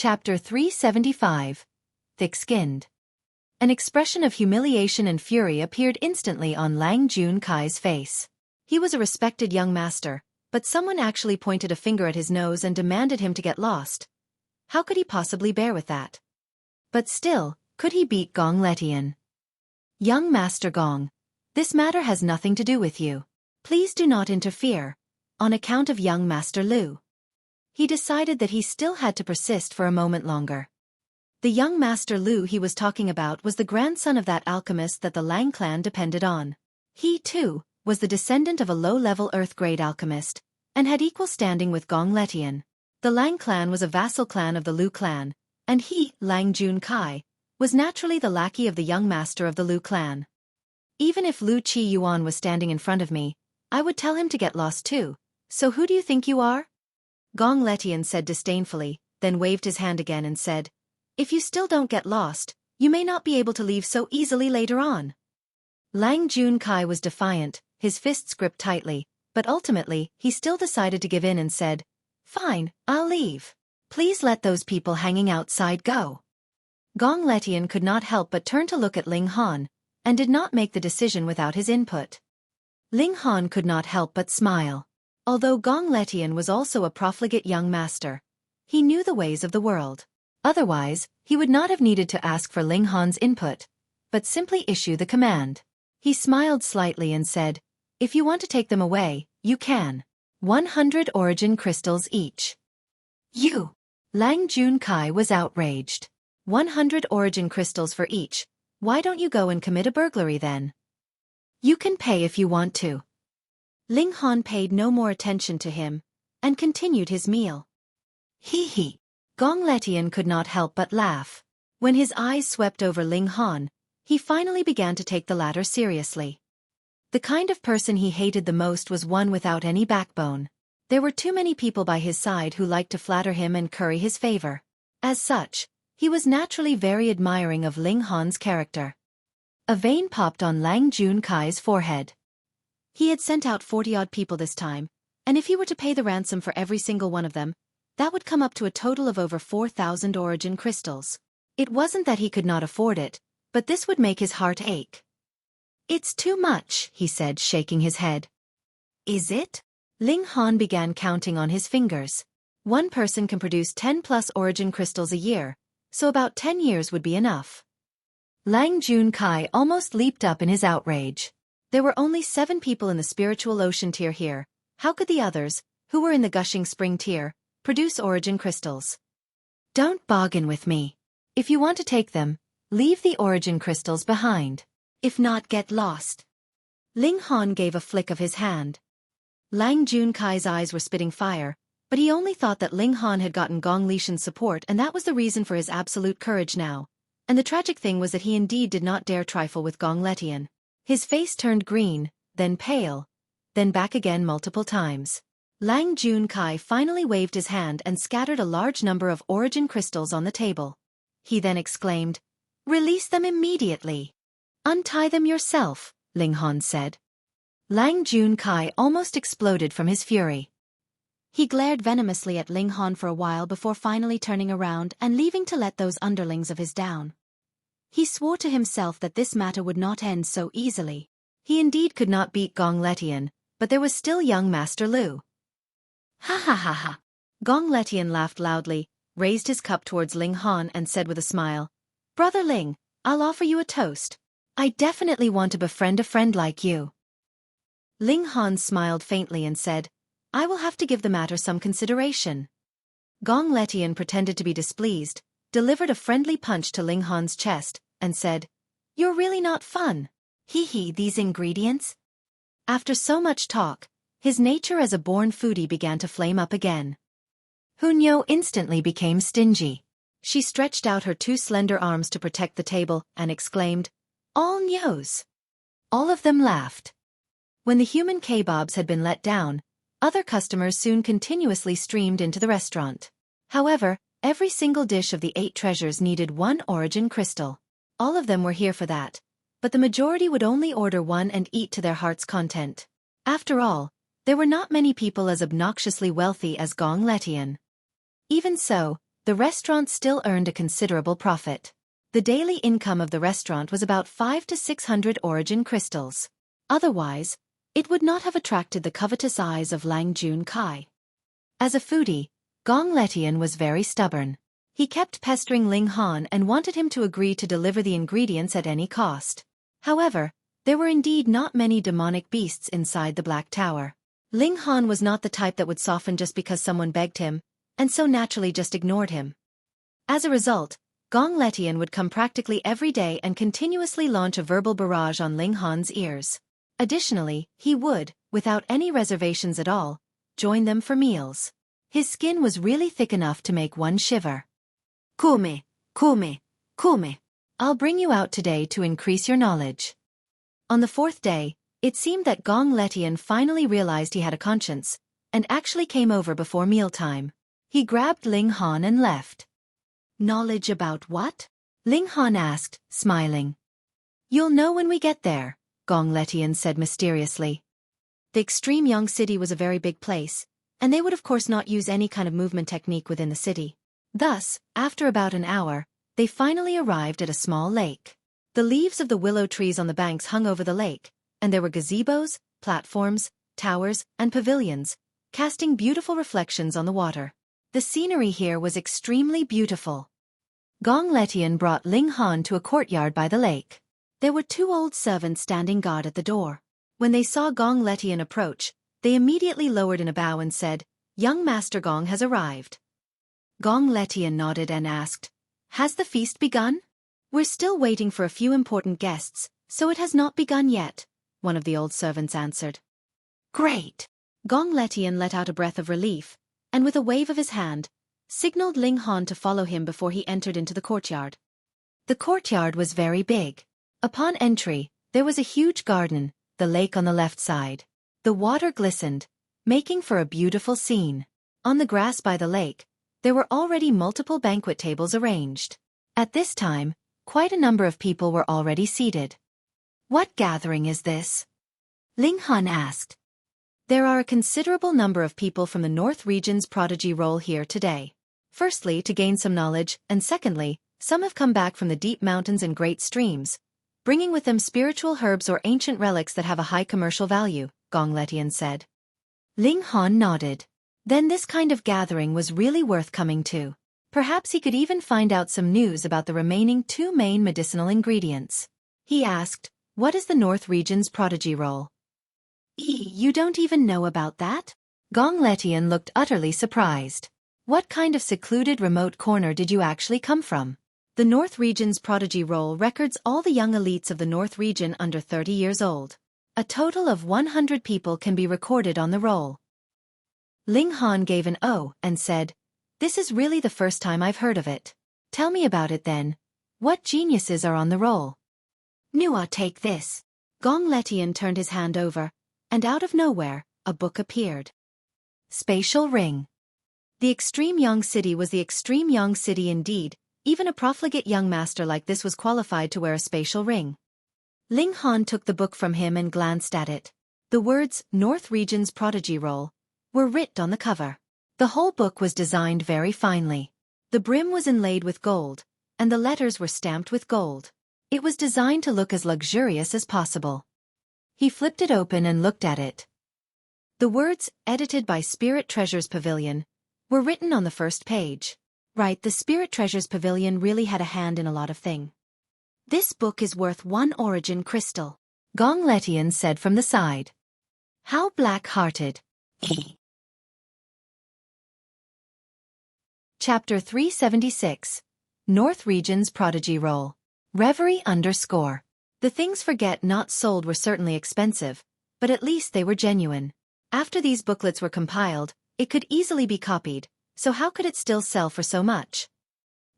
Chapter 375. Thick-skinned. An expression of humiliation and fury appeared instantly on Lang Junkai's face. He was a respected young master, but someone actually pointed a finger at his nose and demanded him to get lost. How could he possibly bear with that? But still, could he beat Gong Letian? Young Master Gong, this matter has nothing to do with you. Please do not interfere, on account of young Master Lu. He decided that he still had to persist for a moment longer. The young Master Lu he was talking about was the grandson of that alchemist that the Lang clan depended on. He, too, was the descendant of a low-level Earth-grade alchemist, and had equal standing with Gong Letian. The Lang clan was a vassal clan of the Lu clan, and he, Lang Junkai, was naturally the lackey of the young master of the Lu clan. Even if Lu Qi Yuan was standing in front of me, I would tell him to get lost too. So who do you think you are? Gong Letian said disdainfully, then waved his hand again and said, If you still don't get lost, you may not be able to leave so easily later on. Lang Junkai was defiant, his fists gripped tightly, but ultimately, he still decided to give in and said, Fine, I'll leave. Please let those people hanging outside go. Gong Letian could not help but turn to look at Ling Han, and did not make the decision without his input. Ling Han could not help but smile. Although Gong Letian was also a profligate young master, he knew the ways of the world. Otherwise, he would not have needed to ask for Ling Han's input, but simply issue the command. He smiled slightly and said, If you want to take them away, you can. 100 origin crystals each. You! Lang Junkai was outraged. 100 origin crystals for each. Why don't you go and commit a burglary then? You can pay if you want to. Ling Han paid no more attention to him, and continued his meal. Hee hee. Gong Letian could not help but laugh. When his eyes swept over Ling Han, he finally began to take the latter seriously. The kind of person he hated the most was one without any backbone. There were too many people by his side who liked to flatter him and curry his favor. As such, he was naturally very admiring of Ling Han's character. A vein popped on Lang Junkai's forehead. He had sent out 40-odd people this time, and if he were to pay the ransom for every single one of them, that would come up to a total of over 4,000 origin crystals. It wasn't that he could not afford it, but this would make his heart ache. It's too much, he said, shaking his head. Is it? Ling Han began counting on his fingers. One person can produce 10+ origin crystals a year, so about 10 years would be enough. Lang Junkai almost leaped up in his outrage. There were only 7 people in the spiritual ocean tier here. How could the others, who were in the gushing spring tier, produce origin crystals? Don't bargain with me. If you want to take them, leave the origin crystals behind. If not, get lost. Ling Han gave a flick of his hand. Lang Junkai's eyes were spitting fire, but he only thought that Ling Han had gotten Gong Lishan's support, and that was the reason for his absolute courage now. And the tragic thing was that he indeed did not dare trifle with Gong Letian. His face turned green, then pale, then back again multiple times. Lang Junkai finally waved his hand and scattered a large number of origin crystals on the table. He then exclaimed, Release them immediately. Untie them yourself, Ling Han said. Lang Junkai almost exploded from his fury. He glared venomously at Ling Han for a while before finally turning around and leaving to let those underlings of his down. He swore to himself that this matter would not end so easily. He indeed could not beat Gong Letian, but there was still young Master Lu. Ha ha ha ha. Gong Letian laughed loudly, raised his cup towards Ling Han and said with a smile, Brother Ling, I'll offer you a toast. I definitely want to befriend a friend like you. Ling Han smiled faintly and said, I will have to give the matter some consideration. Gong Letian pretended to be displeased, delivered a friendly punch to Ling Han's chest, and said, You're really not fun. Hee hee, these ingredients? After so much talk, his nature as a born foodie began to flame up again. Hunyo instantly became stingy. She stretched out her 2 slender arms to protect the table and exclaimed, All nyos. All of them laughed. When the human kebabs had been let down, other customers soon continuously streamed into the restaurant. However, every single dish of the 8 treasures needed 1 origin crystal. All of them were here for that, but the majority would only order 1 and eat to their heart's content. After all, there were not many people as obnoxiously wealthy as Gong Letian. Even so, the restaurant still earned a considerable profit. The daily income of the restaurant was about 500 to 600 origin crystals. Otherwise, it would not have attracted the covetous eyes of Lang Junkai. As a foodie, Gong Letian was very stubborn. He kept pestering Ling Han and wanted him to agree to deliver the ingredients at any cost. However, there were indeed not many demonic beasts inside the Black Tower. Ling Han was not the type that would soften just because someone begged him, and so naturally just ignored him. As a result, Gong Letian would come practically every day and continuously launch a verbal barrage on Ling Han's ears. Additionally, he would, without any reservations at all, join them for meals. His skin was really thick enough to make one shiver. Come, come, come. I'll bring you out today to increase your knowledge. On the fourth day, it seemed that Gong Letian finally realized he had a conscience, and actually came over before mealtime. He grabbed Ling Han and left. Knowledge about what? Ling Han asked, smiling. You'll know when we get there, Gong Letian said mysteriously. The extreme young city was a very big place, and they would of course not use any kind of movement technique within the city. Thus, after about an hour, they finally arrived at a small lake. The leaves of the willow trees on the banks hung over the lake, and there were gazebos, platforms, towers, and pavilions, casting beautiful reflections on the water. The scenery here was extremely beautiful. Gong Letian brought Ling Han to a courtyard by the lake. There were two old servants standing guard at the door. When they saw Gong Letian approach, they immediately lowered in a bow and said, "Young Master Gong has arrived." Gong Letian nodded and asked, "Has the feast begun?" "We're still waiting for a few important guests, so it has not begun yet," one of the old servants answered. "Great!" Gong Letian let out a breath of relief, and with a wave of his hand, signaled Ling Han to follow him before he entered into the courtyard. The courtyard was very big. Upon entry, there was a huge garden, the lake on the left side. The water glistened, making for a beautiful scene. On the grass by the lake, there were already multiple banquet tables arranged. At this time, quite a number of people were already seated. "What gathering is this?" Ling Han asked. "There are a considerable number of people from the North Region's Prodigy role here today. Firstly, to gain some knowledge, and secondly, some have come back from the deep mountains and great streams, bringing with them spiritual herbs or ancient relics that have a high commercial value," Gong Letian said. Ling Han nodded. Then this kind of gathering was really worth coming to. Perhaps he could even find out some news about the remaining two main medicinal ingredients. He asked, "What is the North Region's Prodigy role?" You don't even know about that?" Gong Letian looked utterly surprised. "What kind of secluded remote corner did you actually come from?" The North Region's Prodigy role records all the young elites of the North Region under 30 years old. A total of 100 people can be recorded on the roll. Ling Han gave an "oh" and said, "This is really the first time I've heard of it. Tell me about it then. What geniuses are on the roll?" "Nua, take this." Gong Letian turned his hand over, and out of nowhere, a book appeared. Spatial Ring. The extreme young city was the extreme young city indeed. Even a profligate young master like this was qualified to wear a spatial ring. Ling Han took the book from him and glanced at it. The words, "North Region's Prodigy Role," were written on the cover. The whole book was designed very finely. The brim was inlaid with gold, and the letters were stamped with gold. It was designed to look as luxurious as possible. He flipped it open and looked at it. The words, "Edited by Spirit Treasures Pavilion," were written on the first page. Right, the Spirit Treasures Pavilion really had a hand in a lot of things. "This book is worth 1 origin crystal," Gong Letian said from the side. "How black-hearted." Chapter 376. North Region's Prodigy Role. Reverie _ The things Forget Not sold were certainly expensive, but at least they were genuine. After these booklets were compiled, it could easily be copied, so how could it still sell for so much?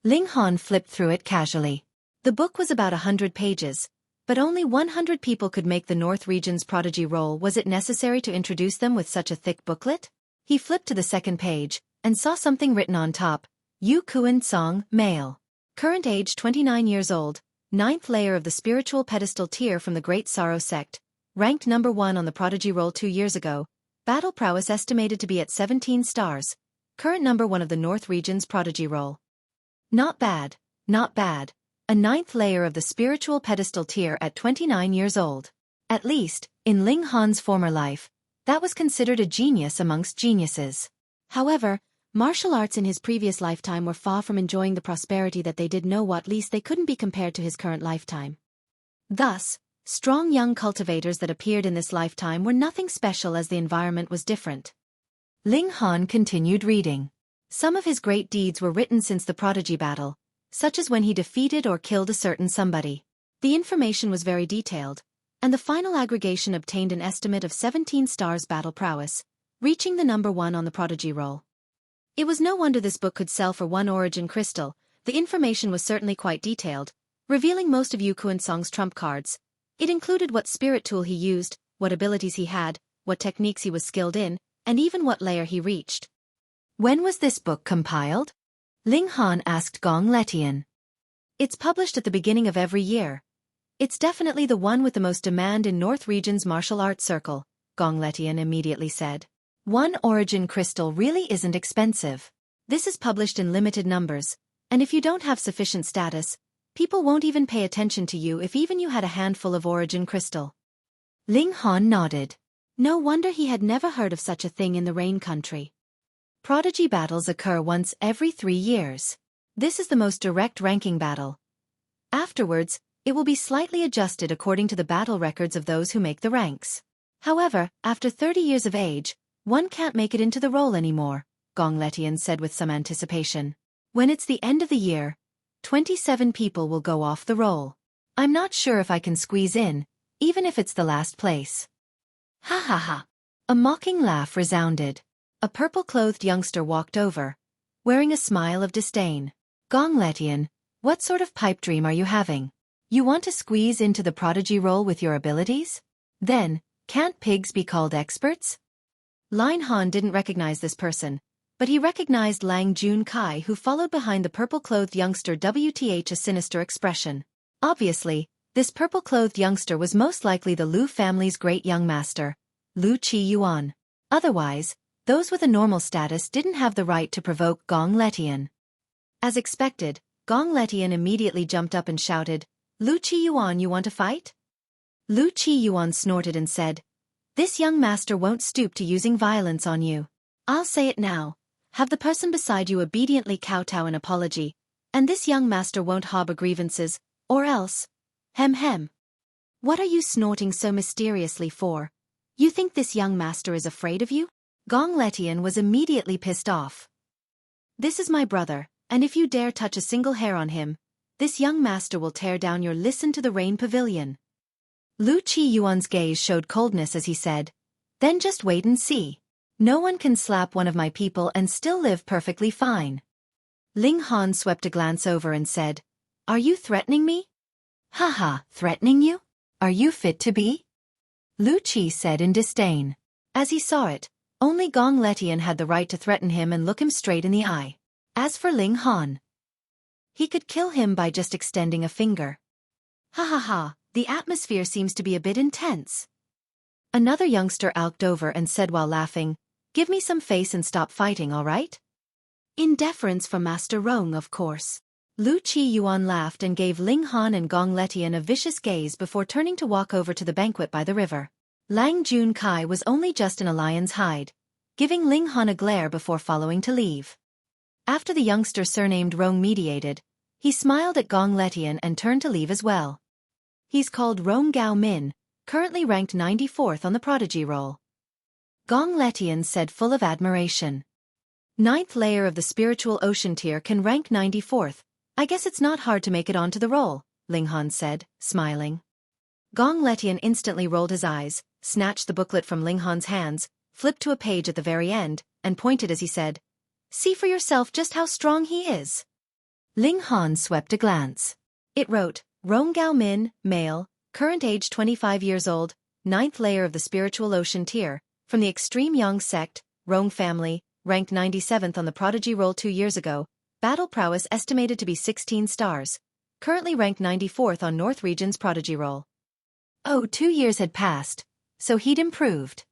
Ling Han flipped through it casually. The book was about 100 pages, but only 100 people could make the North Region's Prodigy role. Was it necessary to introduce them with such a thick booklet? He flipped to the second page, and saw something written on top. Yu Kuan Song, male. Current age 29 years old, 9th layer of the spiritual pedestal tier from the Great Sorrow sect, ranked number 1 on the Prodigy roll 2 years ago, battle prowess estimated to be at 17 stars, current number 1 of the North Region's Prodigy role. Not bad, not bad. A 9th layer of the spiritual pedestal tier at 29 years old. At least, in Ling Han's former life, that was considered a genius amongst geniuses. However, martial arts in his previous lifetime were far from enjoying the prosperity that they did know, at least they couldn't be compared to his current lifetime. Thus, strong young cultivators that appeared in this lifetime were nothing special as the environment was different. Ling Han continued reading. Some of his great deeds were written since the Prodigy battle, such as when he defeated or killed a certain somebody. The information was very detailed, and the final aggregation obtained an estimate of 17 stars battle prowess, reaching the number 1 on the Prodigy roll. It was no wonder this book could sell for 1 origin crystal. The information was certainly quite detailed, revealing most of Yu Kuansong's trump cards. It included what spirit tool he used, what abilities he had, what techniques he was skilled in, and even what layer he reached. When was this book compiled? Ling Han asked Gong Letian. It's published at the beginning of every year. It's definitely the one with the most demand in North Region's martial arts circle, Gong Letian immediately said. 1 origin crystal really isn't expensive. This is published in limited numbers, and if you don't have sufficient status, people won't even pay attention to you if even you had a handful of origin crystal. Ling Han nodded. No wonder he had never heard of such a thing in the Rain Country. Prodigy battles occur once every 3 years. This is the most direct ranking battle. Afterwards, it will be slightly adjusted according to the battle records of those who make the ranks. However, after 30 years of age, one can't make it into the role anymore, Gong Letian said with some anticipation. When it's the end of the year, 27 people will go off the roll. I'm not sure if I can squeeze in, even if it's the last place. Ha ha ha. A mocking laugh resounded. A purple-clothed youngster walked over, wearing a smile of disdain. Gong Letian, what sort of pipe dream are you having? You want to squeeze into the Prodigy role with your abilities? Then, can't pigs be called experts? Lin Han didn't recognize this person, but he recognized Lang Jun Kai, who followed behind the purple-clothed youngster with a sinister expression. Obviously, this purple-clothed youngster was most likely the Lu family's great young master, Lu Qi Yuan. Otherwise, those with a normal status didn't have the right to provoke Gong Letian. As expected, Gong Letian immediately jumped up and shouted, Lu Qi Yuan, you want to fight? Lu Qi Yuan snorted and said, this young master won't stoop to using violence on you. I'll say it now, have the person beside you obediently kowtow an apology, and this young master won't harbor grievances, or else. Hem. What are you snorting so mysteriously for? You think this young master is afraid of you? Gong Letian was immediately pissed off. This is my brother, and if you dare touch a single hair on him, this young master will tear down your Listen to the Rain pavilion. Lu Qi Yuan's gaze showed coldness as he said, then just wait and see. No one can slap one of my people and still live perfectly fine. Ling Han swept a glance over and said, are you threatening me? Haha, threatening you? Are you fit to be? Lu Qi said in disdain. As he saw it, only Gong Letian had the right to threaten him and look him straight in the eye. As for Ling Han, he could kill him by just extending a finger. Ha ha ha, the atmosphere seems to be a bit intense. Another youngster alked over and said while laughing, give me some face and stop fighting, all right? In deference for Master Rong, of course. Lu Qi Yuan laughed and gave Ling Han and Gong Letian a vicious gaze before turning to walk over to the banquet by the river. Lang Jun Kai was only just in a lion's hide, giving Ling Han a glare before following to leave. After the youngster surnamed Rong mediated, he smiled at Gong Letian and turned to leave as well. He's called Rong Gao Min, currently ranked 94th on the Prodigy roll. Gong Letian said full of admiration. 9th layer of the spiritual ocean tier can rank 94th. I guess it's not hard to make it onto the roll, Ling Han said, smiling. Gong Letian instantly rolled his eyes, snatched the booklet from Ling Han's hands, flipped to a page at the very end, and pointed as he said, see for yourself just how strong he is. Ling Han swept a glance. It wrote, Rong Gao Min, male, current age 25 years old, 9th layer of the spiritual ocean tier, from the extreme Yang sect, Rong family, ranked 97th on the Prodigy roll 2 years ago, battle prowess estimated to be 16 stars, currently ranked 94th on North Region's Prodigy roll. Oh, 2 years had passed, so he'd improved.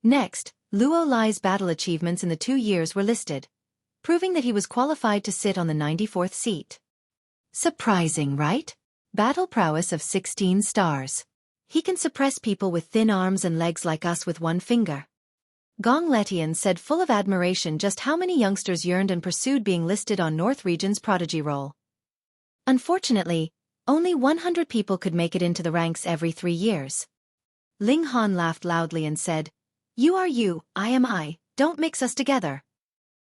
Next, Luo Lai's battle achievements in the 2 years were listed, proving that he was qualified to sit on the 94th seat. Surprising, right? Battle prowess of 16 stars. He can suppress people with thin arms and legs like us with one finger. Gong Letian said, full of admiration, just how many youngsters yearned and pursued being listed on North Region's Prodigy roll. Unfortunately, only 100 people could make it into the ranks every 3 years. Ling Han laughed loudly and said, "You are you, I am I, don't mix us together."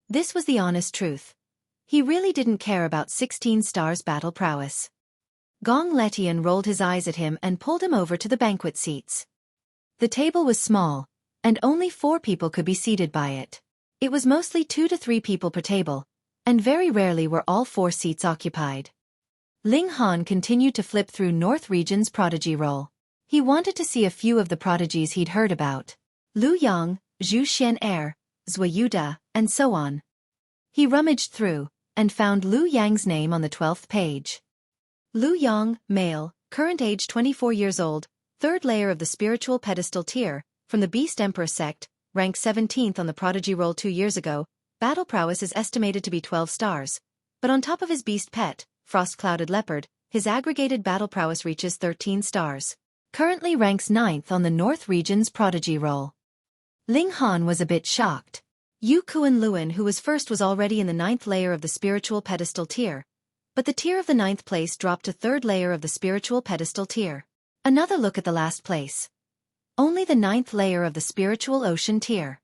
This was the honest truth. He really didn't care about 16 stars battle prowess. Gong Letian rolled his eyes at him and pulled him over to the banquet seats. The table was small, and only 4 people could be seated by it. It was mostly 2 to 3 people per table, and very rarely were all 4 seats occupied. Ling Han continued to flip through North Region's Prodigy roll. He wanted to see a few of the prodigies he'd heard about. Lu Yang, Zhu Xuan Er, Xueqi, and so on. He rummaged through, and found Lu Yang's name on the 12th page. Lu Yang, male, current age 24 years old, 3rd layer of the spiritual pedestal tier, from the Beast Emperor sect, ranked 17th on the Prodigy roll 2 years ago. Battle prowess is estimated to be 12 stars. But on top of his beast pet, Frost-Clouded Leopard, his aggregated battle prowess reaches 13 stars. Currently ranks 9th on the North Region's Prodigy roll. Ling Han was a bit shocked. Yu Kuan Luan, who was first, was already in the 9th layer of the spiritual pedestal tier, but the tier of the 9th place dropped to 3rd layer of the spiritual pedestal tier. Another look at the last place. Only the 9th layer of the spiritual ocean tier.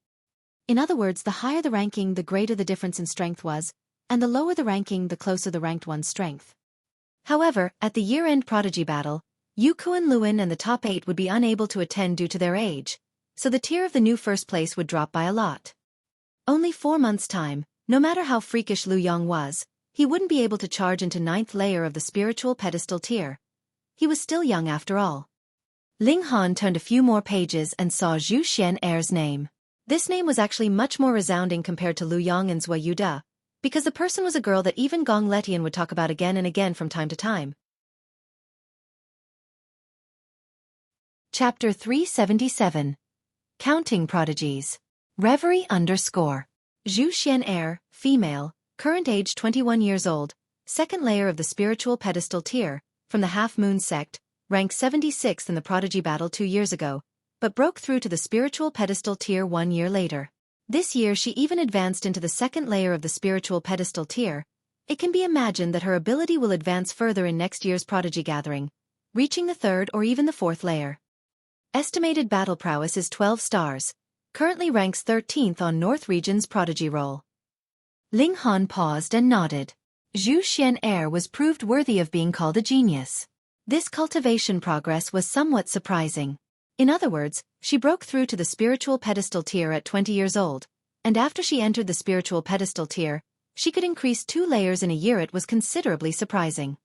In other words, the higher the ranking, the greater the difference in strength was, and the lower the ranking, the closer the ranked one's strength. However, at the year-end Prodigy battle, Yu Kuan Luan and the top 8 would be unable to attend due to their age, so the tier of the new first place would drop by a lot. Only 4 months' time, no matter how freakish Lu Yang was, he wouldn't be able to charge into 9th layer of the spiritual pedestal tier. He was still young after all. Ling Han turned a few more pages and saw Zhu Xuan Er's name. This name was actually much more resounding compared to Lu Yang and Xueqi, because the person was a girl that even Gong Letian would talk about again and again from time to time. Chapter 377. Counting Prodigies. Reverie _ Zhu Xuan Er, female, current age 21 years old, 2nd layer of the spiritual pedestal tier, from the Half Moon sect, ranked 76th in the Prodigy battle 2 years ago, but broke through to the spiritual pedestal tier 1 year later. This year she even advanced into the 2nd layer of the spiritual pedestal tier. It can be imagined that her ability will advance further in next year's Prodigy gathering, reaching the 3rd or even the 4th layer. Estimated battle prowess is 12 stars. Currently ranks 13th on North Region's Prodigy roll. Ling Han paused and nodded. Zhu Xuan Er was proved worthy of being called a genius. This cultivation progress was somewhat surprising. In other words, she broke through to the spiritual pedestal tier at 20 years old, and after she entered the spiritual pedestal tier, she could increase 2 layers in a year. It was considerably surprising.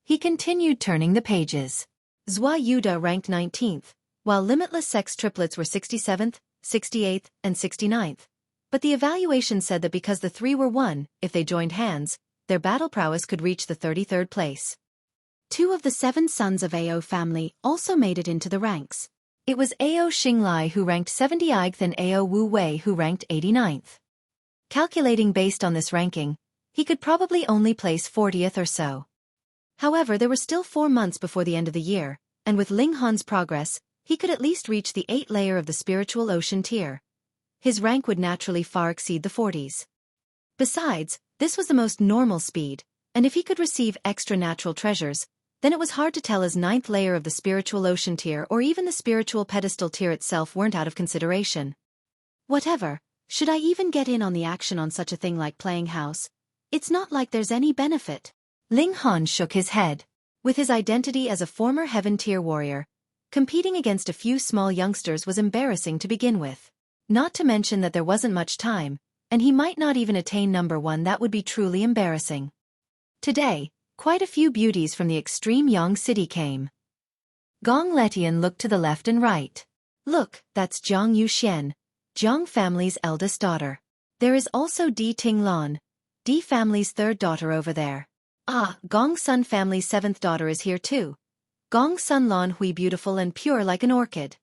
He continued turning the pages. Xueqi ranked 19th, while Limitless Sex triplets were 67th, 68th, and 69th. But the evaluation said that because the 3 were 1, if they joined hands, their battle prowess could reach the 33rd place. 2 of the 7 sons of Ao family also made it into the ranks. It was Ao Xinglai who ranked 78th and Ao Wu Wei who ranked 89th. Calculating based on this ranking, he could probably only place 40th or so. However, there were still 4 months before the end of the year, and with Ling Han's progress, he could at least reach the 8th layer of the spiritual ocean tier. His rank would naturally far exceed the 40s. Besides, this was the most normal speed, and if he could receive extra natural treasures, then it was hard to tell as 9th layer of the spiritual ocean tier or even the spiritual pedestal tier itself weren't out of consideration. Whatever, should I even get in on the action on such a thing like playing house? It's not like there's any benefit. Ling Han shook his head. With his identity as a former heaven tier warrior, competing against a few small youngsters was embarrassing to begin with. Not to mention that there wasn't much time, and he might not even attain number 1. That would be truly embarrassing. Today, quite a few beauties from the extreme Yang city came. Gong Letian looked to the left and right. Look, that's Jiang Yuxian, Jiang family's eldest daughter. There is also Di Tinglan, Di family's 3rd daughter over there. Ah, Gong Sun family's 7th daughter is here too. Gong Sun Lan Hui, beautiful and pure like an orchid.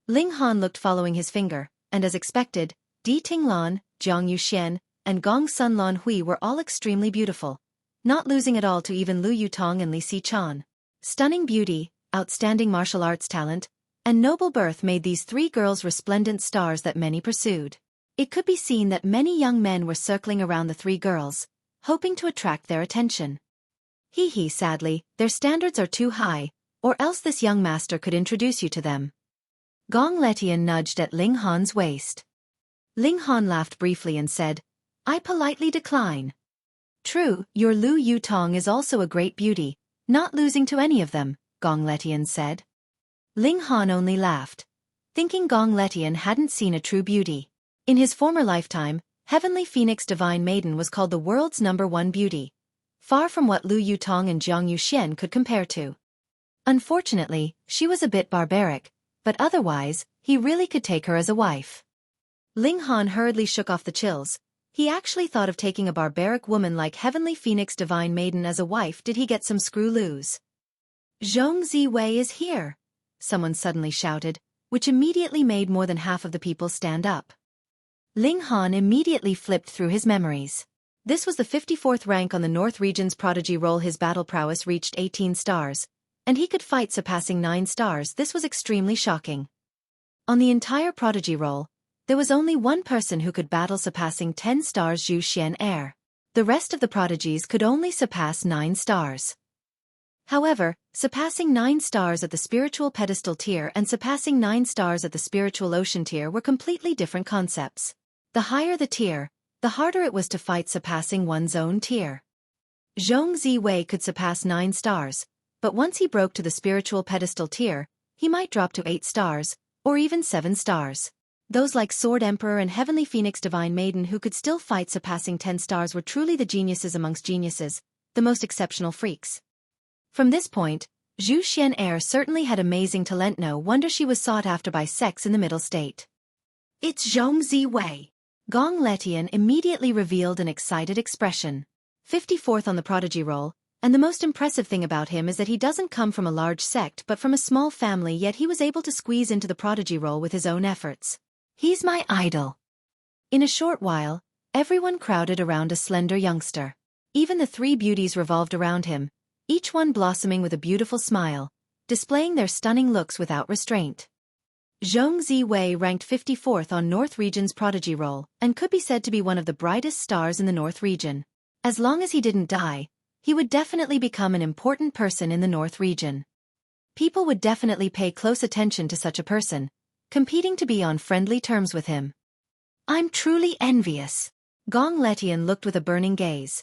Ling Han looked following his finger, and as expected, Di Tinglan, Jiang Yuxian, and Gong Sun Lan Hui were all extremely beautiful, not losing at all to even Lu Yutong and Li Xichan. Stunning beauty, outstanding martial arts talent, and noble birth made these three girls resplendent stars that many pursued. It could be seen that many young men were circling around the three girls, hoping to attract their attention. Sadly, their standards are too high, or else this young master could introduce you to them. Gong Letian nudged at Ling Han's waist. Ling Han laughed briefly and said, I politely decline. True, your Lu Yutong is also a great beauty, not losing to any of them, Gong Letian said. Ling Han only laughed, thinking Gong Letian hadn't seen a true beauty. In his former lifetime, Heavenly Phoenix Divine Maiden was called the world's #1 beauty, far from what Lu Yutong and Jiang Yuxian could compare to. Unfortunately, she was a bit barbaric, but otherwise, he really could take her as a wife. Ling Han hurriedly shook off the chills. He actually thought of taking a barbaric woman like Heavenly Phoenix Divine Maiden as a wife. Did he get some screw loose? Zhong Ziwei is here, someone suddenly shouted, which immediately made more than half of the people stand up. Ling Han immediately flipped through his memories. This was the 54th rank on the North Region's Prodigy roll. His battle prowess reached 18 stars, and he could fight surpassing 9 stars. This was extremely shocking. On the entire Prodigy roll, there was only one person who could battle surpassing 10 stars, Zhu Xuan Er. The rest of the Prodigies could only surpass 9 stars. However, surpassing 9 stars at the spiritual pedestal tier and surpassing 9 stars at the spiritual ocean tier were completely different concepts. The higher the tier, the harder it was to fight surpassing one's own tier. Zhong Ziwei could surpass 9 stars, but once he broke to the spiritual pedestal tier, he might drop to 8 stars, or even 7 stars. Those like Sword Emperor and Heavenly Phoenix Divine Maiden who could still fight surpassing 10 stars were truly the geniuses amongst geniuses, the most exceptional freaks. From this point, Zhu Xuan Er certainly had amazing talent. No wonder she was sought after by sex in the middle state. It's Zhong Ziwei. Gong Letian immediately revealed an excited expression. 54th on the Prodigy roll, and the most impressive thing about him is that he doesn't come from a large sect but from a small family, yet he was able to squeeze into the Prodigy roll with his own efforts. He's my idol. In a short while, everyone crowded around a slender youngster. Even the three beauties revolved around him, each one blossoming with a beautiful smile, displaying their stunning looks without restraint. Zhong Ziwei ranked 54th on North Region's Prodigy roll and could be said to be one of the brightest stars in the North Region. As long as he didn't die, he would definitely become an important person in the North Region. People would definitely pay close attention to such a person, competing to be on friendly terms with him. I'm truly envious. Gong Letian looked with a burning gaze.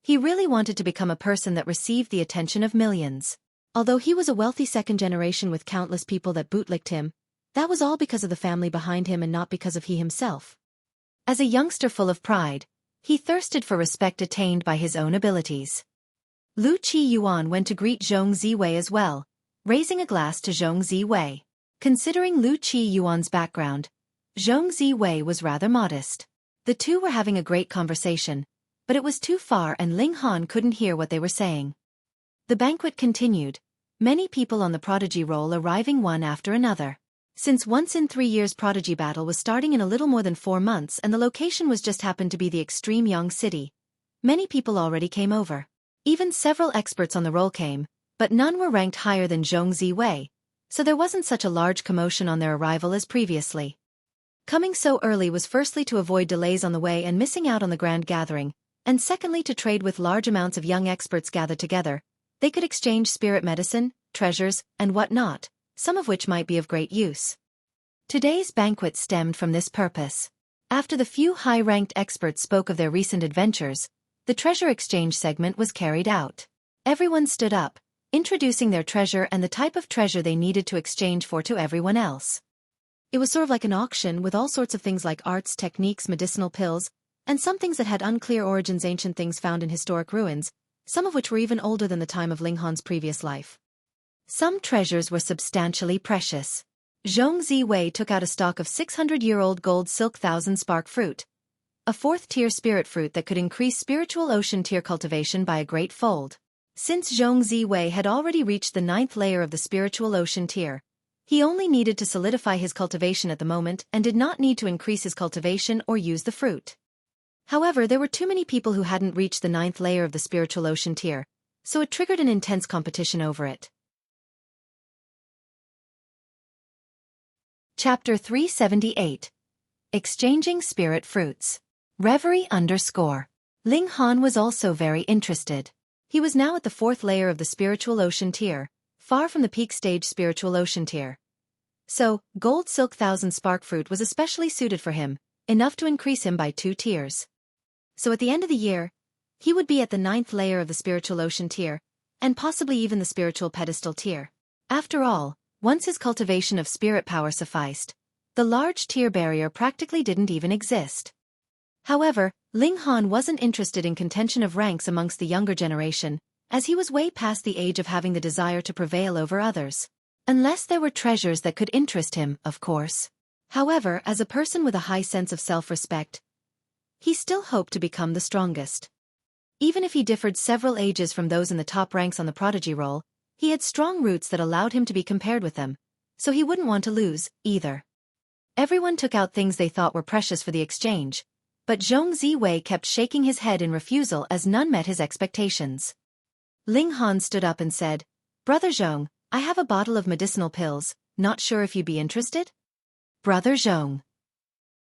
He really wanted to become a person that received the attention of millions. Although he was a wealthy second generation with countless people that bootlicked him, that was all because of the family behind him and not because of he himself. As a youngster full of pride, he thirsted for respect attained by his own abilities. Lu Qi Yuan went to greet Zhong Ziwei as well, raising a glass to Zhong Ziwei. Considering Lu Qi Yuan's background, Zhong Ziwei was rather modest. The two were having a great conversation, but it was too far and Ling Han couldn't hear what they were saying. The banquet continued, many people on the Prodigy roll arriving one after another. Since once in 3 years Prodigy battle was starting in a little more than 4 months and the location was just happened to be the extreme Yang city, many people already came over. Even several experts on the roll came, but none were ranked higher than Zhong Ziwei, so there wasn't such a large commotion on their arrival as previously. Coming so early was firstly to avoid delays on the way and missing out on the grand gathering, and secondly to trade with large amounts of young experts gathered together. They could exchange spirit medicine, treasures, and whatnot, some of which might be of great use. Today's banquet stemmed from this purpose. After the few high-ranked experts spoke of their recent adventures, the treasure exchange segment was carried out. Everyone stood up, introducing their treasure and the type of treasure they needed to exchange for to everyone else. It was sort of like an auction with all sorts of things like arts, techniques, medicinal pills, and some things that had unclear origins, ancient things found in historic ruins, some of which were even older than the time of Ling Han's previous life. Some treasures were substantially precious. Zhong Ziwei took out a stock of 600-year-old gold silk thousand spark fruit, a 4th-tier spirit fruit that could increase spiritual ocean tier cultivation by a great fold. Since Zhong Ziwei had already reached the 9th layer of the spiritual ocean tier, He only needed to solidify his cultivation at the moment and did not need to increase his cultivation or use the fruit. However, there were too many people who hadn't reached the 9th layer of the spiritual ocean tier, so it triggered an intense competition over it. Chapter 378. Exchanging Spirit Fruits. Reverie _ Ling Han was also very interested. He was now at the 4th layer of the spiritual ocean tier, far from the peak stage spiritual ocean tier. So, Gold Silk Thousand Spark Fruit was especially suited for him, enough to increase him by 2 tiers. So at the end of the year, he would be at the 9th layer of the spiritual ocean tier, and possibly even the spiritual pedestal tier. After all, once his cultivation of spirit power sufficed, the large tier barrier practically didn't even exist. However, Ling Han wasn't interested in contention of ranks amongst the younger generation, as he was way past the age of having the desire to prevail over others. Unless there were treasures that could interest him, of course. However, as a person with a high sense of self-respect, he still hoped to become the strongest. Even if he differed several ages from those in the top ranks on the Prodigy roll, he had strong roots that allowed him to be compared with them, so he wouldn't want to lose, either. Everyone took out things they thought were precious for the exchange, but Zhong Ziwei kept shaking his head in refusal as none met his expectations. Ling Han stood up and said, "Brother Zhong, I have a bottle of medicinal pills, not sure if you'd be interested?" Brother Zhong.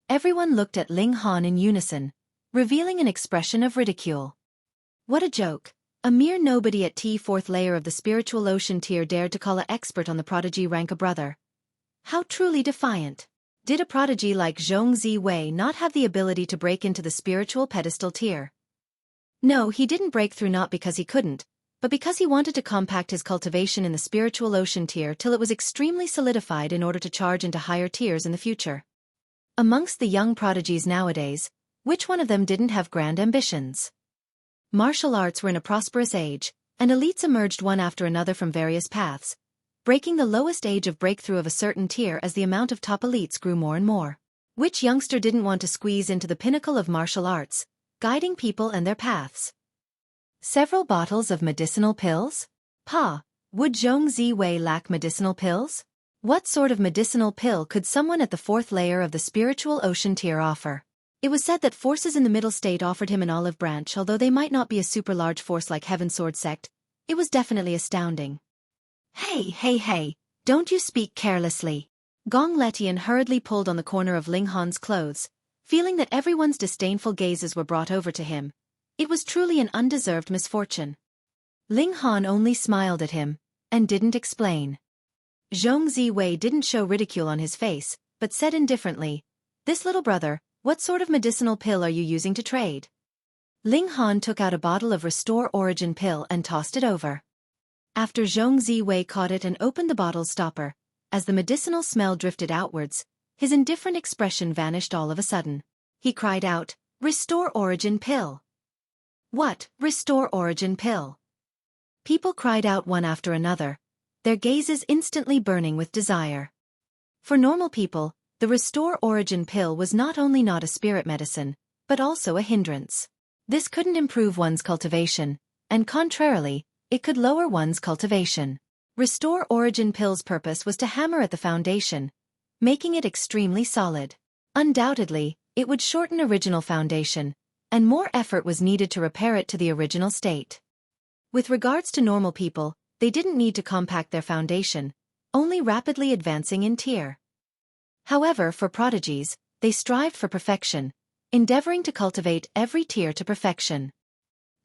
Everyone looked at Ling Han in unison, revealing an expression of ridicule. What a joke. A mere nobody at T4th layer of the spiritual ocean tier dared to call an expert on the Prodigy rank a brother. How truly defiant. Did a prodigy like Zhong Ziwei not have the ability to break into the spiritual pedestal tier? No, he didn't break through not because he couldn't, but because he wanted to compact his cultivation in the spiritual ocean tier till it was extremely solidified in order to charge into higher tiers in the future. Amongst the young prodigies nowadays, which one of them didn't have grand ambitions? Martial arts were in a prosperous age, and elites emerged one after another from various paths, breaking the lowest age of breakthrough of a certain tier as the amount of top elites grew more and more. Which youngster didn't want to squeeze into the pinnacle of martial arts, guiding people and their paths? Several bottles of medicinal pills? Would Zhong Ziwei lack medicinal pills? What sort of medicinal pill could someone at the 4th layer of the spiritual ocean tier offer? It was said that forces in the middle state offered him an olive branch. Although they might not be a super large force like Heaven Sword Sect, it was definitely astounding. Hey, don't you speak carelessly. Gong Letian hurriedly pulled on the corner of Ling Han's clothes, feeling that everyone's disdainful gazes were brought over to him. It was truly an undeserved misfortune. Ling Han only smiled at him, and didn't explain. Zhong Ziwei didn't show ridicule on his face, but said indifferently, "This little brother, what sort of medicinal pill are you using to trade?" Ling Han took out a bottle of Restore Origin pill and tossed it over. After Zhong Ziwei caught it and opened the bottle's stopper, as the medicinal smell drifted outwards, his indifferent expression vanished all of a sudden. He cried out, "Restore Origin pill!" What, Restore Origin pill? People cried out one after another, their gazes instantly burning with desire. For normal people, the Restore Origin pill was not only not a spirit medicine, but also a hindrance. This couldn't improve one's cultivation, and contrarily, it could lower one's cultivation. Restore Origin pill's purpose was to hammer at the foundation, making it extremely solid. Undoubtedly, it would shorten original foundation, and more effort was needed to repair it to the original state. With regards to normal people, they didn't need to compact their foundation, only rapidly advancing in tier. However, for prodigies, they strived for perfection, endeavoring to cultivate every tier to perfection.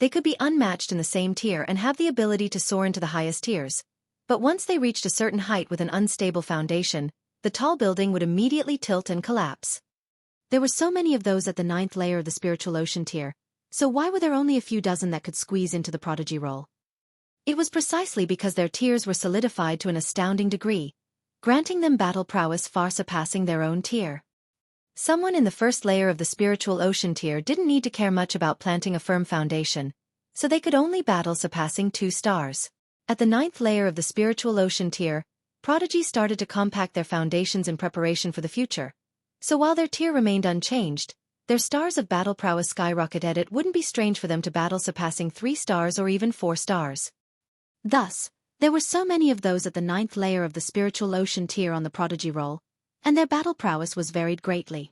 They could be unmatched in the same tier and have the ability to soar into the highest tiers, but once they reached a certain height with an unstable foundation, the tall building would immediately tilt and collapse. There were so many of those at the 9th layer of the spiritual ocean tier, so why were there only a few dozen that could squeeze into the prodigy role? It was precisely because their tiers were solidified to an astounding degree, granting them battle prowess far surpassing their own tier. Someone in the 1st layer of the spiritual ocean tier didn't need to care much about planting a firm foundation, so they could only battle surpassing 2 stars. At the 9th layer of the spiritual ocean tier, prodigies started to compact their foundations in preparation for the future, so while their tier remained unchanged, their stars of battle prowess skyrocketed. It wouldn't be strange for them to battle surpassing 3 stars or even 4 stars. Thus, There were so many of those at the 9th layer of the spiritual ocean tier on the Prodigy roll, and their battle prowess was varied greatly.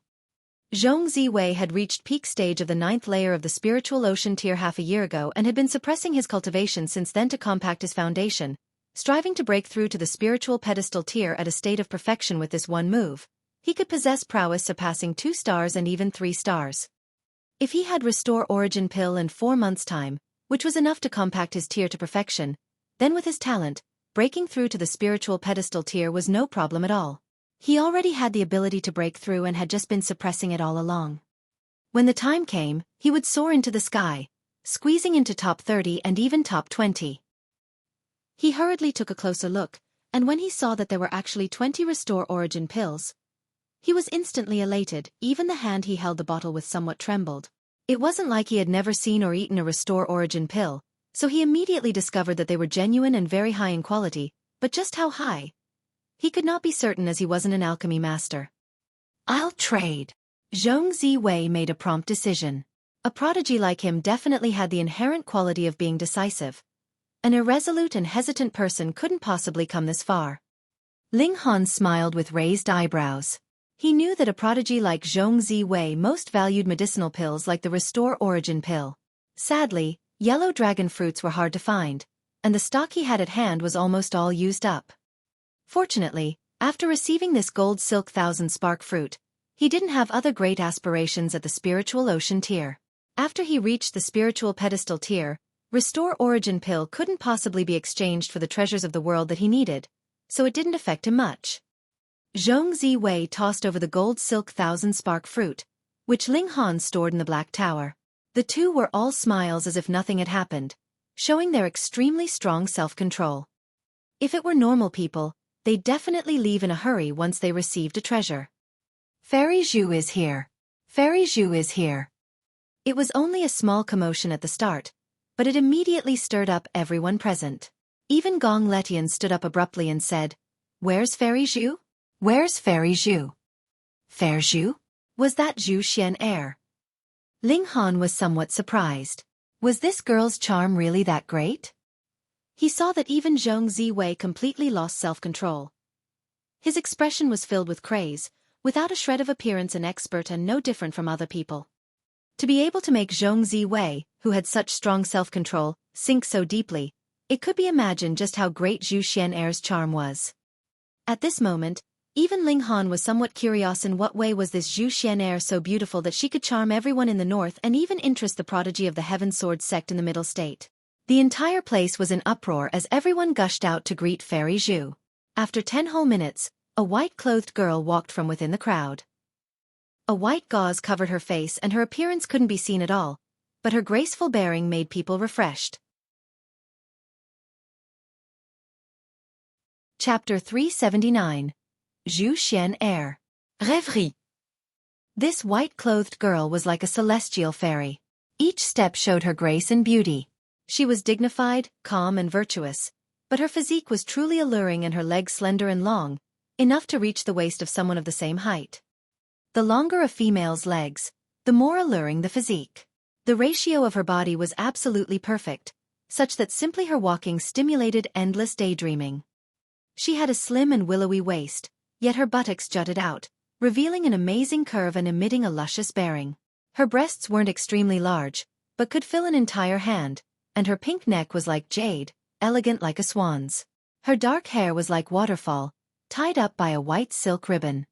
Zhong Ziwei had reached peak stage of the 9th layer of the spiritual ocean tier half a year ago and had been suppressing his cultivation since then to compact his foundation, striving to break through to the spiritual pedestal tier at a state of perfection with this one move. He could possess prowess surpassing 2 stars and even 3 stars. If he had Restore Origin Pill in 4 months' time, which was enough to compact his tier to perfection, then with his talent, breaking through to the spiritual pedestal tier was no problem at all. He already had the ability to break through and had just been suppressing it all along. When the time came, he would soar into the sky, squeezing into top 30 and even top 20. He hurriedly took a closer look, and when he saw that there were actually 20 Restore Origin pills, he was instantly elated. Even the hand he held the bottle with somewhat trembled. It wasn't like he had never seen or eaten a Restore Origin pill, so he immediately discovered that they were genuine and very high in quality, but just how high? He could not be certain as he wasn't an alchemy master. I'll trade. Zhong Ziwei made a prompt decision. A prodigy like him definitely had the inherent quality of being decisive. An irresolute and hesitant person couldn't possibly come this far. Ling Han smiled with raised eyebrows. He knew that a prodigy like Zhong Ziwei most valued medicinal pills like the Restore Origin pill. Sadly, yellow dragon fruits were hard to find, and the stock he had at hand was almost all used up. Fortunately, after receiving this gold silk 1000 spark fruit, he didn't have other great aspirations at the spiritual ocean tier. After he reached the spiritual pedestal tier, Restore Origin pill couldn't possibly be exchanged for the treasures of the world that he needed, so it didn't affect him much. Zhong Ziwei tossed over the gold silk 1000 spark fruit, which Ling Han stored in the Black Tower. The two were all smiles as if nothing had happened, showing their extremely strong self-control. If it were normal people, they'd definitely leave in a hurry once they received a treasure. Fairy Zhu is here. Fairy Zhu is here. It was only a small commotion at the start, but it immediately stirred up everyone present. Even Gong Letian stood up abruptly and said, "Where's Fairy Zhu? Where's Fairy Zhu?" Fair Zhu? Was that Zhu Xuan Er? Ling Han was somewhat surprised. Was this girl's charm really that great? He saw that even Zhong Ziwei completely lost self-control. His expression was filled with craze, without a shred of appearance an expert and no different from other people. To be able to make Zhong Ziwei, who had such strong self-control, sink so deeply, it could be imagined just how great Zhu Xuan Er's charm was. At this moment, even Ling Han was somewhat curious in what way was this Zhu Xuan Er so beautiful that she could charm everyone in the north and even interest the prodigy of the Heaven Sword sect in the middle state. The entire place was in uproar as everyone gushed out to greet Fairy Zhu. After 10 whole minutes, a white-clothed girl walked from within the crowd. A white gauze covered her face and her appearance couldn't be seen at all, but her graceful bearing made people refreshed. Chapter 379. Zhu Xuan Er. Rêverie. This white-clothed girl was like a celestial fairy. Each step showed her grace and beauty. She was dignified, calm and virtuous, but her physique was truly alluring and her legs slender and long, enough to reach the waist of someone of the same height. The longer a female's legs, the more alluring the physique. The ratio of her body was absolutely perfect, such that simply her walking stimulated endless daydreaming. She had a slim and willowy waist, yet her buttocks jutted out, revealing an amazing curve and emitting a luscious bearing. Her breasts weren't extremely large, but could fill an entire hand, and her pink neck was like jade, elegant like a swan's. Her dark hair was like waterfall, tied up by a white silk ribbon.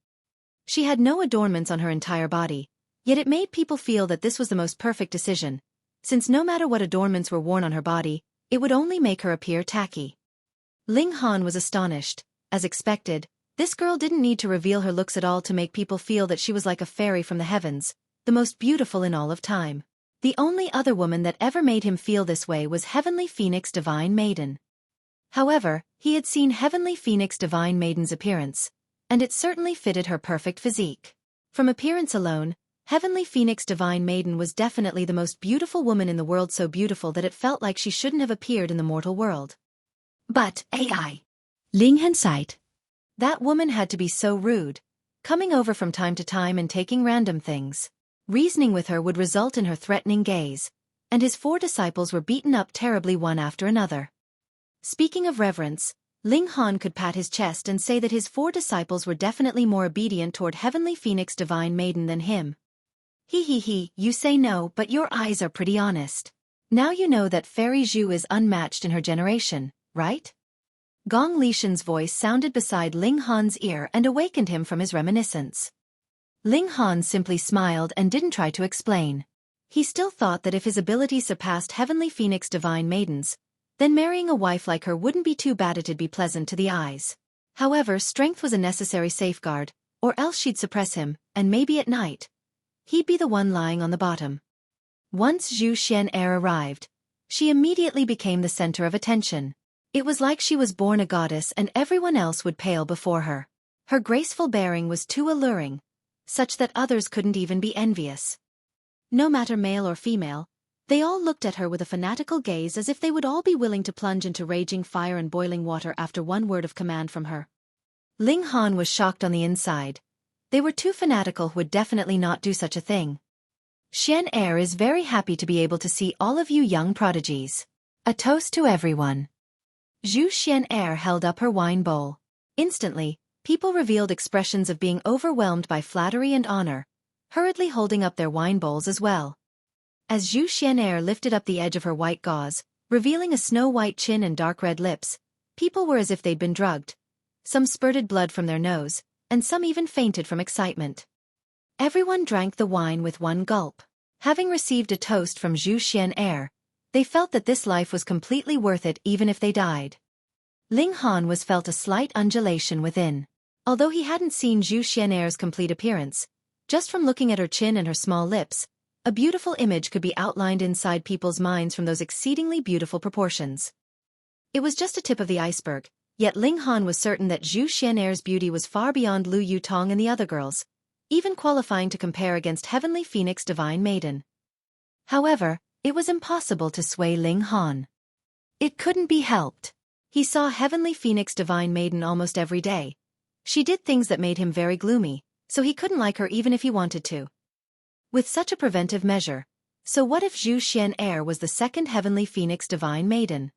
She had no adornments on her entire body, yet it made people feel that this was the most perfect decision, since no matter what adornments were worn on her body, it would only make her appear tacky. Ling Han was astonished. As expected, this girl didn't need to reveal her looks at all to make people feel that she was like a fairy from the heavens, the most beautiful in all of time. The only other woman that ever made him feel this way was Heavenly Phoenix Divine Maiden. However, he had seen Heavenly Phoenix Divine Maiden's appearance, and it certainly fitted her perfect physique. From appearance alone, Heavenly Phoenix Divine Maiden was definitely the most beautiful woman in the world, so beautiful that it felt like she shouldn't have appeared in the mortal world. But AI. Ling Han sighed. That woman had to be so rude, coming over from time to time and taking random things. Reasoning with her would result in her threatening gaze, and his 4 disciples were beaten up terribly one after another. Speaking of reverence, Ling Han could pat his chest and say that his 4 disciples were definitely more obedient toward Heavenly Phoenix Divine Maiden than him. He, you say no, but your eyes are pretty honest. Now you know that Fairy Zhu is unmatched in her generation, right? Gong Lishan's voice sounded beside Ling Han's ear and awakened him from his reminiscence. Ling Han simply smiled and didn't try to explain. He still thought that if his ability surpassed Heavenly Phoenix Divine Maidens, then marrying a wife like her wouldn't be too bad. It'd be pleasant to the eyes. However, strength was a necessary safeguard, or else she'd suppress him, and maybe at night he'd be the one lying on the bottom. Once Zhu Xuan Er arrived, she immediately became the center of attention. It was like she was born a goddess and everyone else would pale before her. Her graceful bearing was too alluring, such that others couldn't even be envious. No matter male or female, they all looked at her with a fanatical gaze as if they would all be willing to plunge into raging fire and boiling water after one word of command from her. Ling Han was shocked on the inside. They were too fanatical, would definitely not do such a thing. Xuan Er is very happy to be able to see all of you young prodigies. A toast to everyone. Zhu Xuan Er held up her wine bowl. Instantly, people revealed expressions of being overwhelmed by flattery and honor, hurriedly holding up their wine bowls as well. As Zhu Xuan Er lifted up the edge of her white gauze, revealing a snow-white chin and dark red lips, people were as if they'd been drugged. Some spurted blood from their nose, and some even fainted from excitement. Everyone drank the wine with one gulp. Having received a toast from Zhu Xuan Er, they felt that this life was completely worth it even if they died. Ling Han was felt a slight undulation within. Although he hadn't seen Zhu Xuan Er's complete appearance, just from looking at her chin and her small lips, a beautiful image could be outlined inside people's minds from those exceedingly beautiful proportions. It was just a tip of the iceberg, yet Ling Han was certain that Zhu Xuan Er's beauty was far beyond Lu Yutong and the other girls, even qualifying to compare against Heavenly Phoenix Divine Maiden. However, it was impossible to sway Ling Han. It couldn't be helped. He saw Heavenly Phoenix Divine Maiden almost every day. She did things that made him very gloomy, so he couldn't like her even if he wanted to. With such a preventive measure, so what if Zhu Xuan Er was the second Heavenly Phoenix Divine Maiden?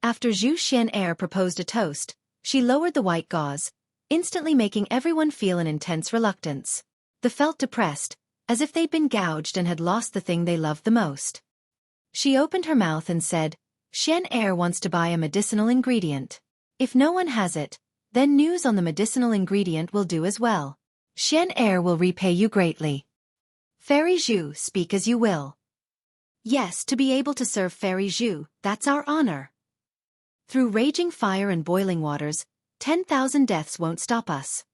After Zhu Xuan Er proposed a toast, she lowered the white gauze, instantly making everyone feel an intense reluctance. They felt depressed, as if they'd been gouged and had lost the thing they loved the most. She opened her mouth and said, Xuan Er wants to buy a medicinal ingredient. If no one has it, then news on the medicinal ingredient will do as well. Xuan Er will repay you greatly. Fairy Zhu, speak as you will. Yes, to be able to serve Fairy Zhu, that's our honor. Through raging fire and boiling waters, 10,000 deaths won't stop us.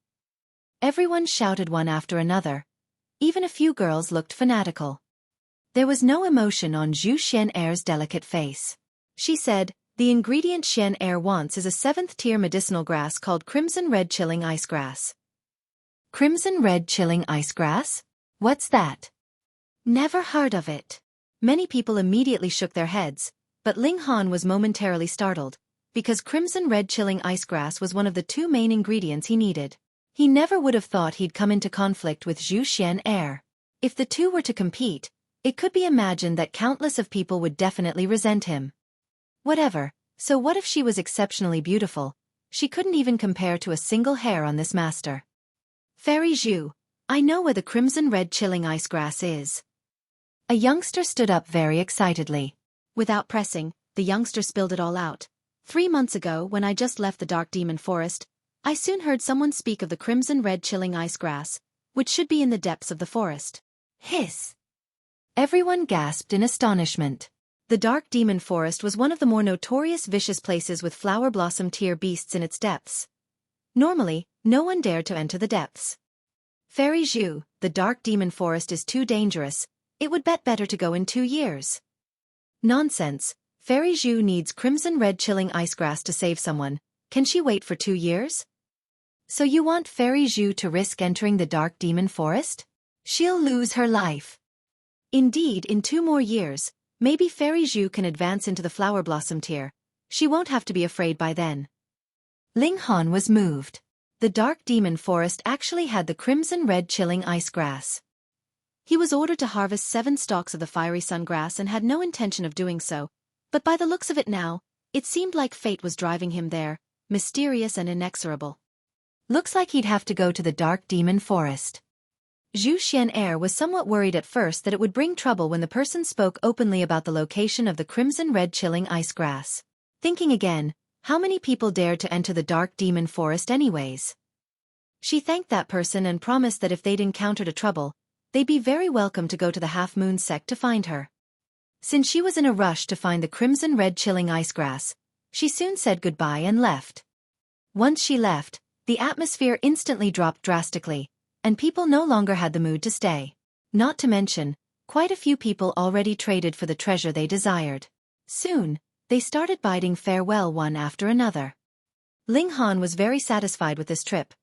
Everyone shouted one after another. Even a few girls looked fanatical. There was no emotion on Zhu Xuan Er's delicate face. She said, the ingredient Xuan Er wants is a 7th-tier medicinal grass called Crimson Red Chilling Ice Grass. Crimson Red Chilling Ice Grass? What's that? Never heard of it. Many people immediately shook their heads, but Ling Han was momentarily startled, because Crimson Red Chilling Ice Grass was one of the 2 main ingredients he needed. He never would have thought he'd come into conflict with Zhu Xuan Er. If the two were to compete, it could be imagined that countless of people would definitely resent him. Whatever, so what if she was exceptionally beautiful? She couldn't even compare to a single hair on this master. Fairy Zhu, I know where the Crimson Red Chilling Ice Grass is. A youngster stood up very excitedly. Without pressing, the youngster spilled it all out. 3 months ago, when I just left the Dark Demon Forest, I soon heard someone speak of the Crimson Red Chilling Ice Grass, which should be in the depths of the forest. Hiss! Everyone gasped in astonishment. The Dark Demon Forest was one of the more notorious vicious places with flower blossom tier beasts in its depths. Normally, no one dared to enter the depths. Fairy Zhu, the Dark Demon Forest is too dangerous. It would bet better to go in 2 years. Nonsense. Fairy Zhu needs Crimson Red Chilling Ice Grass to save someone. Can she wait for 2 years? So you want Fairy Zhu to risk entering the Dark Demon Forest? She'll lose her life. Indeed, in 2 more years, maybe Fairy Zhu can advance into the Flower Blossom tier. She won't have to be afraid by then. Ling Han was moved. The Dark Demon Forest actually had the Crimson Red Chilling Ice Grass. He was ordered to harvest 7 stalks of the fiery sun grass and had no intention of doing so, but by the looks of it now, It seemed like fate was driving him there, mysterious and inexorable. Looks like he'd have to go to the dark demon forest. Zhu Xuan Er was somewhat worried at first that it would bring trouble when the person spoke openly about the location of the crimson-red chilling ice grass. Thinking again, how many people dared to enter the dark demon forest anyways? She thanked that person and promised that if they'd encountered a trouble, they'd be very welcome to go to the half-moon sect to find her. Since she was in a rush to find the crimson-red chilling ice grass, she soon said goodbye and left. Once she left, the atmosphere instantly dropped drastically, and people no longer had the mood to stay. Not to mention, quite a few people already traded for the treasure they desired. Soon, they started bidding farewell one after another. Ling Han was very satisfied with this trip.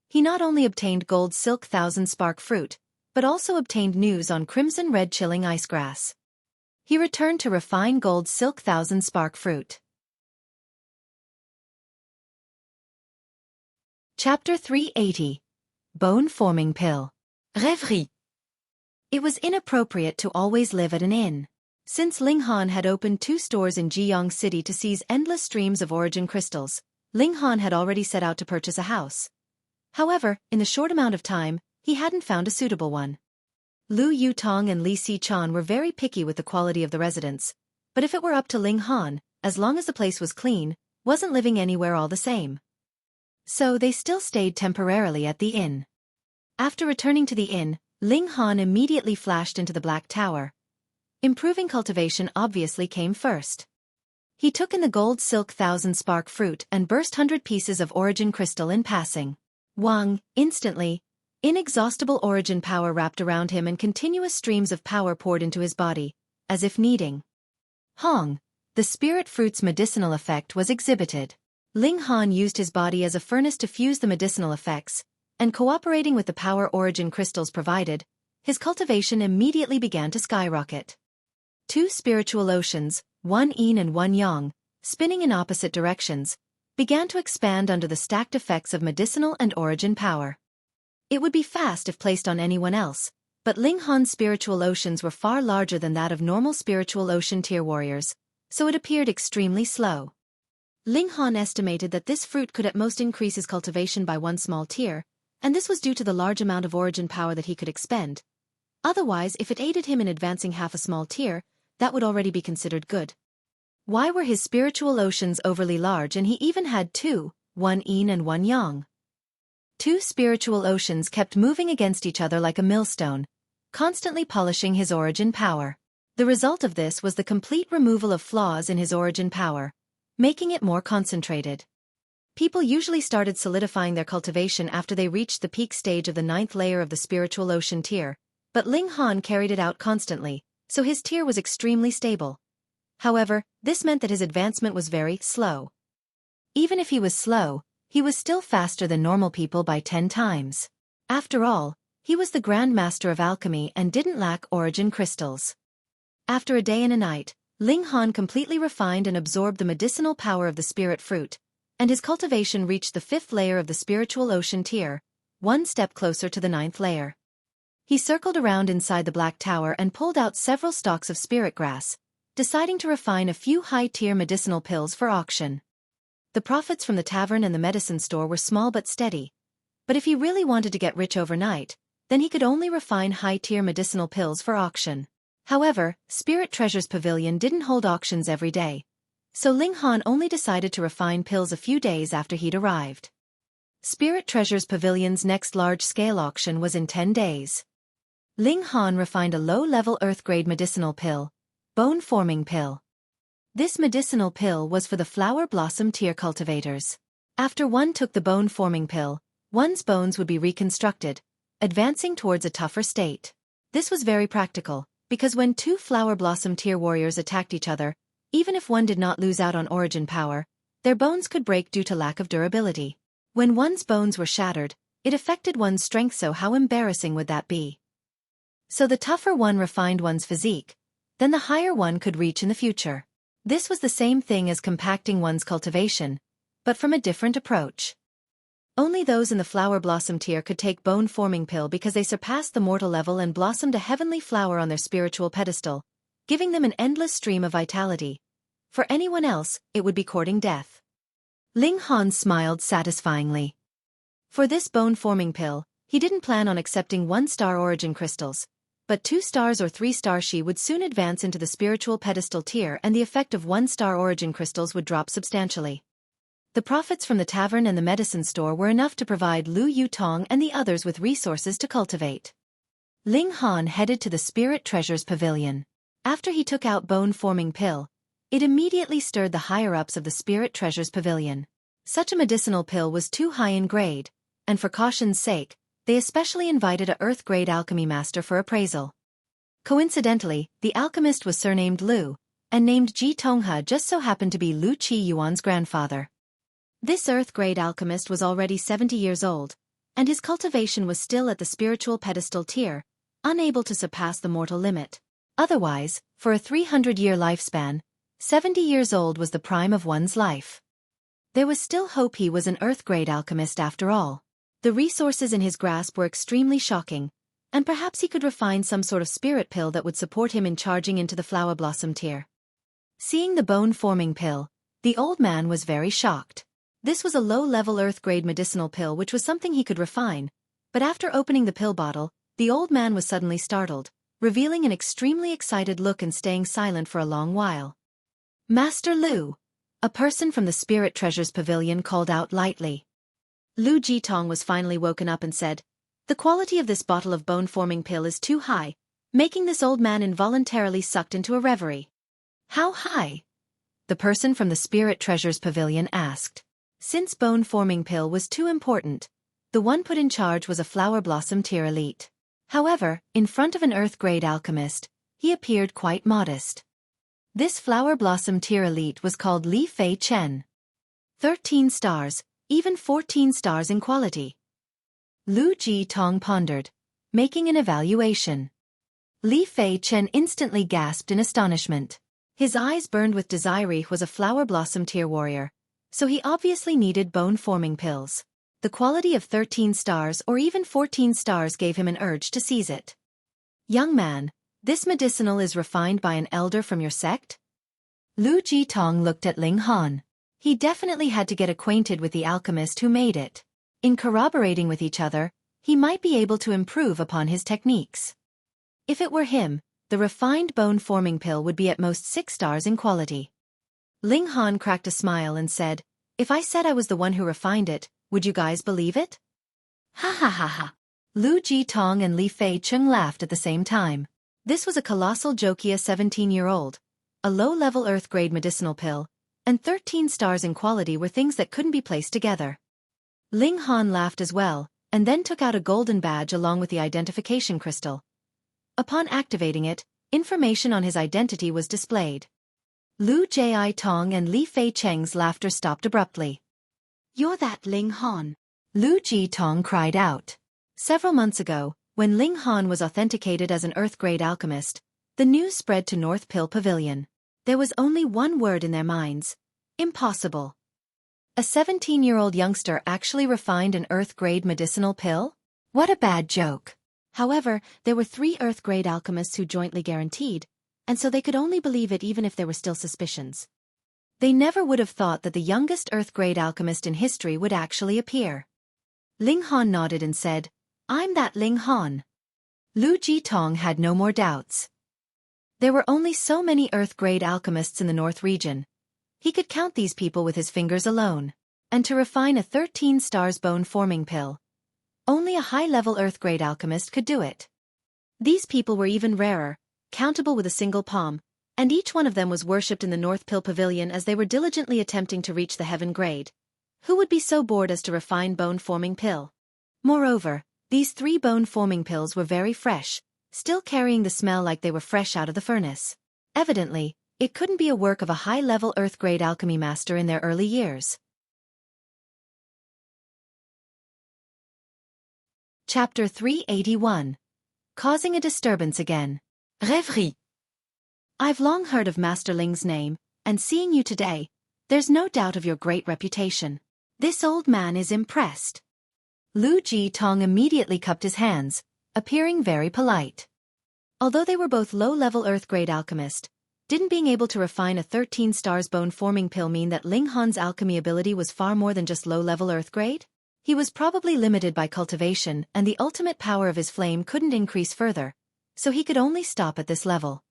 He not only obtained gold silk thousand spark fruit, but also obtained news on crimson-red chilling ice grass. He returned to refine gold silk thousand spark fruit. Chapter 380. Bone-forming pill. Rêverie. It was inappropriate to always live at an inn. Since Ling Han had opened 2 stores in Jiyang City to seize endless streams of origin crystals, Ling Han had already set out to purchase a house. However, in the short amount of time, he hadn't found a suitable one. Lu Yutong and Li Si-chan were very picky with the quality of the residence, but if it were up to Ling Han, as long as the place was clean, wasn't living anywhere all the same. So they still stayed temporarily at the inn. After returning to the inn, Ling Han immediately flashed into the Black Tower. Improving cultivation obviously came first. He took in the gold silk thousand spark fruit and burst 100 pieces of origin crystal in passing. Wang, instantly, inexhaustible origin power wrapped around him and continuous streams of power poured into his body, as if kneading. Hong, the spirit fruit's medicinal effect was exhibited. Ling Han used his body as a furnace to fuse the medicinal effects, and cooperating with the power origin crystals provided, his cultivation immediately began to skyrocket. 2 spiritual oceans, one yin and one yang, spinning in opposite directions, began to expand under the stacked effects of medicinal and origin power. It would be fast if placed on anyone else, but Ling Han's spiritual oceans were far larger than that of normal spiritual ocean tier warriors, so it appeared extremely slow. Ling Han estimated that this fruit could at most increase his cultivation by 1 small tier, and this was due to the large amount of origin power that he could expend. Otherwise, if it aided him in advancing half a small tier, that would already be considered good. Why were his spiritual oceans overly large and he even had 2, one yin and one yang? 2 spiritual oceans kept moving against each other like a millstone, constantly polishing his origin power. The result of this was the complete removal of flaws in his origin power, making it more concentrated. People usually started solidifying their cultivation after they reached the peak stage of the 9th layer of the spiritual ocean tier, but Ling Han carried it out constantly, so his tier was extremely stable. However, this meant that his advancement was very slow. Even if he was slow, he was still faster than normal people by 10 times. After all, he was the Grand Master of Alchemy and didn't lack origin crystals. After a day and a night, Ling Han completely refined and absorbed the medicinal power of the spirit fruit, and his cultivation reached the 5th layer of the spiritual ocean tier, 1 step closer to the 9th layer. He circled around inside the Black Tower and pulled out several stalks of spirit grass, deciding to refine a few high-tier medicinal pills for auction. The profits from the tavern and the medicine store were small but steady, but if he really wanted to get rich overnight, then he could only refine high-tier medicinal pills for auction. However, Spirit Treasure's pavilion didn't hold auctions every day, so Ling Han only decided to refine pills a few days after he'd arrived. Spirit Treasure's pavilion's next large-scale auction was in 10 days. Ling Han refined a low-level earth-grade medicinal pill, bone-forming pill. This medicinal pill was for the flower blossom tier cultivators. After one took the bone-forming pill, one's bones would be reconstructed, advancing towards a tougher state. This was very practical, because when 2 flower blossom tier warriors attacked each other, even if one did not lose out on origin power, their bones could break due to lack of durability. When one's bones were shattered, it affected one's strength, so how embarrassing would that be? So the tougher one refined one's physique, then the higher one could reach in the future. This was the same thing as compacting one's cultivation, but from a different approach. Only those in the flower blossom tier could take bone-forming pill because they surpassed the mortal level and blossomed a heavenly flower on their spiritual pedestal, giving them an endless stream of vitality. For anyone else, it would be courting death. Ling Han smiled satisfyingly. For this bone-forming pill, he didn't plan on accepting 1-star origin crystals, but 2 stars or 3-star she would soon advance into the spiritual pedestal tier and the effect of 1-star origin crystals would drop substantially. The profits from the tavern and the medicine store were enough to provide Lu Yutong and the others with resources to cultivate. Ling Han headed to the Spirit Treasures Pavilion. After he took out bone-forming pill, it immediately stirred the higher-ups of the Spirit Treasures Pavilion. Such a medicinal pill was too high in grade, and for caution's sake, they especially invited a Earth-grade alchemy master for appraisal. Coincidentally, the alchemist was surnamed Lu, and named Ji Tonghe just so happened to be Lu Qi Yuan's grandfather. This Earth-grade alchemist was already 70 years old, and his cultivation was still at the spiritual pedestal tier, unable to surpass the mortal limit. Otherwise, for a 300-year lifespan, 70 years old was the prime of one's life. There was still hope he was an Earth-grade alchemist after all. The resources in his grasp were extremely shocking, and perhaps he could refine some sort of spirit pill that would support him in charging into the flower blossom tier. Seeing the bone-forming pill, the old man was very shocked. This was a low-level Earth-grade medicinal pill which was something he could refine, but after opening the pill bottle, the old man was suddenly startled, revealing an extremely excited look and staying silent for a long while. Master Lu, a person from the Spirit Treasures Pavilion called out lightly. Lu Jitong was finally woken up and said, "The quality of this bottle of bone-forming pill is too high, making this old man involuntarily sucked into a reverie." "How high?" the person from the Spirit Treasures Pavilion asked. Since bone-forming pill was too important, the one put in charge was a flower blossom tier elite. However, in front of an Earth-grade alchemist, he appeared quite modest. This flower blossom tier elite was called Li Fei Chen. 13 stars, even 14 stars in quality. Lu Ji Tong pondered, making an evaluation. Li Fei Chen instantly gasped in astonishment. His eyes burned with desire. He was a flower blossom tier warrior, so he obviously needed bone-forming pills. The quality of 13 stars or even 14 stars gave him an urge to seize it. "Young man, this medicinal is refined by an elder from your sect?" Lu Jitong looked at Ling Han. He definitely had to get acquainted with the alchemist who made it. In corroborating with each other, he might be able to improve upon his techniques. If it were him, the refined bone-forming pill would be at most 6 stars in quality. Ling Han cracked a smile and said, "If I said I was the one who refined it, would you guys believe it?" Ha ha ha ha. Lu Jitong and Li Fei Chung laughed at the same time. This was a colossal Xueqi, a 17-year-old, a low-level Earth-grade medicinal pill, and 13 stars in quality were things that couldn't be placed together. Ling Han laughed as well, and then took out a golden badge along with the identification crystal. Upon activating it, information on his identity was displayed. Lu Ji Tong and Li Fei Cheng's laughter stopped abruptly. "You're that Ling Han!" Lu Ji Tong cried out. Several months ago, when Ling Han was authenticated as an Earth-grade alchemist, the news spread to North Pill Pavilion. There was only one word in their minds: impossible. A 17-year-old youngster actually refined an Earth-grade medicinal pill? What a bad joke. However, there were 3 Earth-grade alchemists who jointly guaranteed, and so they could only believe it even if there were still suspicions. They never would have thought that the youngest Earth-grade alchemist in history would actually appear. Ling Han nodded and said, "I'm that Ling Han." Lu Jitong had no more doubts. There were only so many Earth-grade alchemists in the North region. He could count these people with his fingers alone. And to refine a 13 stars bone-forming pill, only a high-level Earth-grade alchemist could do it. These people were even rarer, countable with a single palm, and each one of them was worshipped in the North Pill Pavilion as they were diligently attempting to reach the heaven grade. Who would be so bored as to refine bone-forming pill? Moreover, these 3 bone-forming pills were very fresh, still carrying the smell like they were fresh out of the furnace. Evidently, it couldn't be a work of a high-level Earth-grade alchemy master in their early years. Chapter 381. Causing a disturbance again. Rêverie. I've long heard of Master Ling's name, and seeing you today, there's no doubt of your great reputation. This old man is impressed. Lu Ji Tong immediately cupped his hands, appearing very polite. Although they were both low-level Earth-grade alchemists, Didn't being able to refine a 13 stars bone-forming pill mean that Ling Han's alchemy ability was far more than just low-level earth grade? He was probably limited by cultivation, and the ultimate power of his flame couldn't increase further, so he could only stop at this level.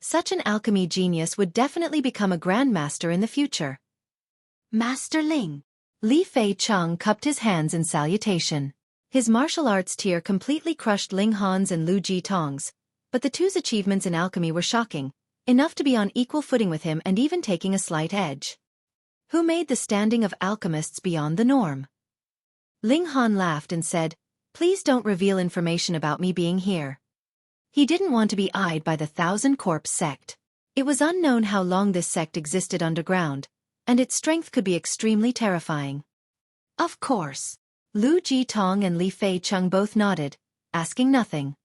Such an alchemy genius would definitely become a grandmaster in the future. Master Ling. Li Fei Cheng cupped his hands in salutation. His martial arts tier completely crushed Ling Han's and Lu Jitong's, but the two's achievements in alchemy were shocking, enough to be on equal footing with him and even taking a slight edge. Who made the standing of alchemists beyond the norm? Ling Han laughed and said, "Please don't reveal information about me being here." He didn't want to be eyed by the Thousand Corpse sect. It was unknown how long this sect existed underground, and its strength could be extremely terrifying. Of course. Lu Jitong and Li Fei Cheng both nodded, asking nothing.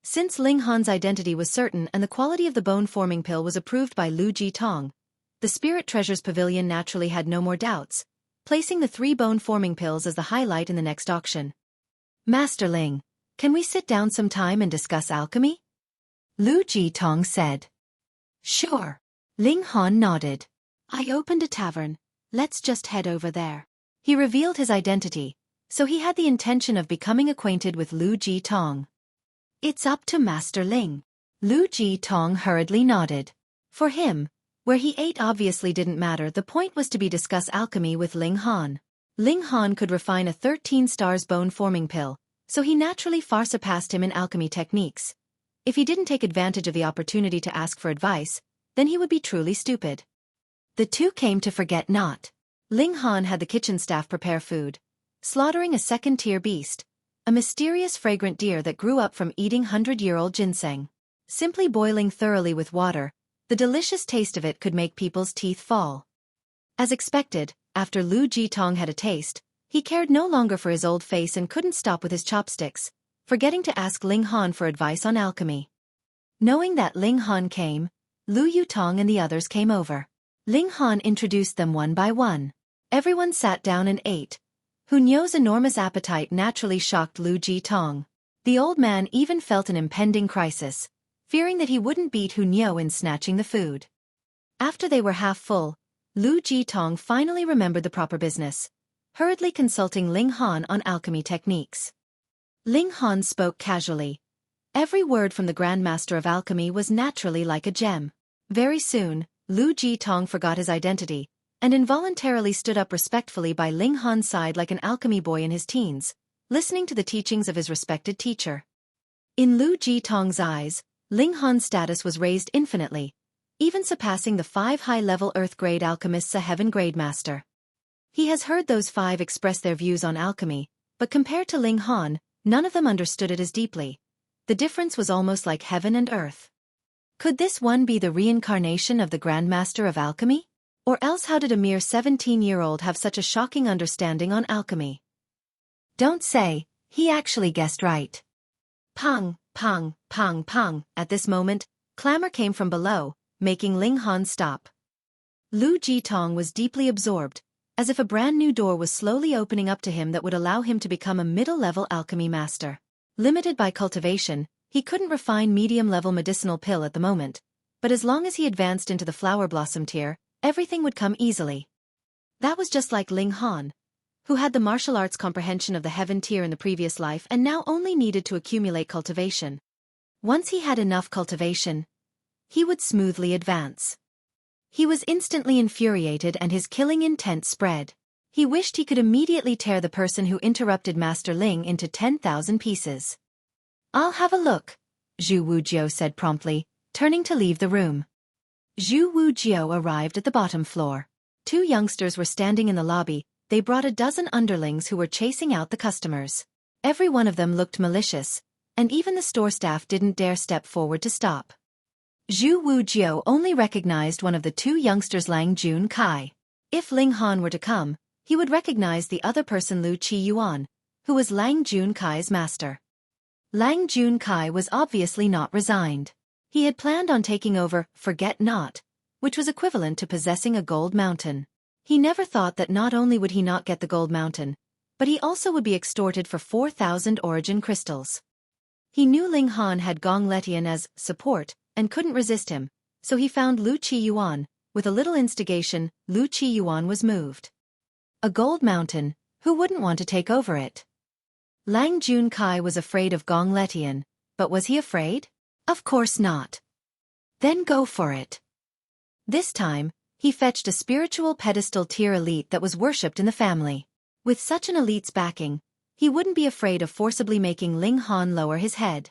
Since Ling Han's identity was certain and the quality of the bone-forming pill was approved by Lu Jitong, the Spirit Treasures Pavilion naturally had no more doubts, placing the 3 bone-forming pills as the highlight in the next auction. Master Ling, can we sit down sometime and discuss alchemy? Lu Jitong said. Sure. Ling Han nodded. I opened a tavern. Let's just head over there. He revealed his identity, so he had the intention of becoming acquainted with Lu Jitong. It's up to Master Ling. Lu Jitong hurriedly nodded. For him, where he ate obviously didn't matter, the point was to discuss alchemy with Ling Han. Ling Han could refine a 13 stars bone-forming pill, so he naturally far surpassed him in alchemy techniques. If he didn't take advantage of the opportunity to ask for advice, then he would be truly stupid. The two came to forget not. Ling Han had the kitchen staff prepare food, slaughtering a second-tier beast, a mysterious fragrant deer that grew up from eating 100-year-old ginseng. Simply boiling thoroughly with water, the delicious taste of it could make people's teeth fall. As expected, after Lu Jitong had a taste, he cared no longer for his old face and couldn't stop with his chopsticks, forgetting to ask Ling Han for advice on alchemy. Knowing that Ling Han came, Lu Yutong and the others came over. Ling Han introduced them one by one. Everyone sat down and ate. Hun You's enormous appetite naturally shocked Lu Jitong. The old man even felt an impending crisis, fearing that he wouldn't beat Hun You in snatching the food. After they were half full, Lu Jitong finally remembered the proper business, hurriedly consulting Ling Han on alchemy techniques. Ling Han spoke casually. Every word from the Grandmaster of Alchemy was naturally like a gem. Very soon, Lu Jitong forgot his identity, and involuntarily stood up respectfully by Ling Han's side like an alchemy boy in his teens, listening to the teachings of his respected teacher. In Lu Jitong's eyes, Ling Han's status was raised infinitely, even surpassing the 5 high-level Earth-grade alchemists a heaven-grade master. He has heard those 5 express their views on alchemy, but compared to Ling Han, none of them understood it as deeply. The difference was almost like heaven and earth. Could this one be the reincarnation of the Grandmaster of Alchemy? Or else how did a mere 17-year-old have such a shocking understanding on alchemy? Don't say, he actually guessed right. Pang, pang, pang, pang. At this moment, clamor came from below, making Ling Han stop. Lu Jitong was deeply absorbed, as if a brand new door was slowly opening up to him that would allow him to become a middle-level alchemy master. Limited by cultivation, he couldn't refine medium-level medicinal pill at the moment, but as long as he advanced into the flower blossom tier, everything would come easily. That was just like Ling Han, who had the martial arts comprehension of the heaven tier in the previous life and now only needed to accumulate cultivation. Once he had enough cultivation, he would smoothly advance. He was instantly infuriated and his killing intent spread. He wished he could immediately tear the person who interrupted Master Ling into 10,000 pieces. I'll have a look, Zhu Wujiu said promptly, turning to leave the room. Zhu Wujiu arrived at the bottom floor. 2 youngsters were standing in the lobby. They brought a dozen underlings who were chasing out the customers. Every one of them looked malicious, and even the store staff didn't dare step forward to stop. Zhu Wujiu only recognized one of the 2 youngsters, Lang Jun Kai. If Ling Han were to come, he would recognize the other person, Lu Qi Yuan, who was Lang Jun Kai's master. Lang Jun Kai was obviously not resigned. He had planned on taking over Forget Not, which was equivalent to possessing a gold mountain. He never thought that not only would he not get the gold mountain, but he also would be extorted for 4,000 origin crystals. He knew Ling Han had Gong Letian as support and couldn't resist him, so he found Lu Qiyuan. With a little instigation, Lu Qiyuan was moved. A gold mountain, who wouldn't want to take over it? Lang Junkai was afraid of Gong Letian, but was he afraid? Of course not. Then go for it. This time, he fetched a spiritual pedestal tier elite that was worshipped in the family. With such an elite's backing, he wouldn't be afraid of forcibly making Ling Han lower his head.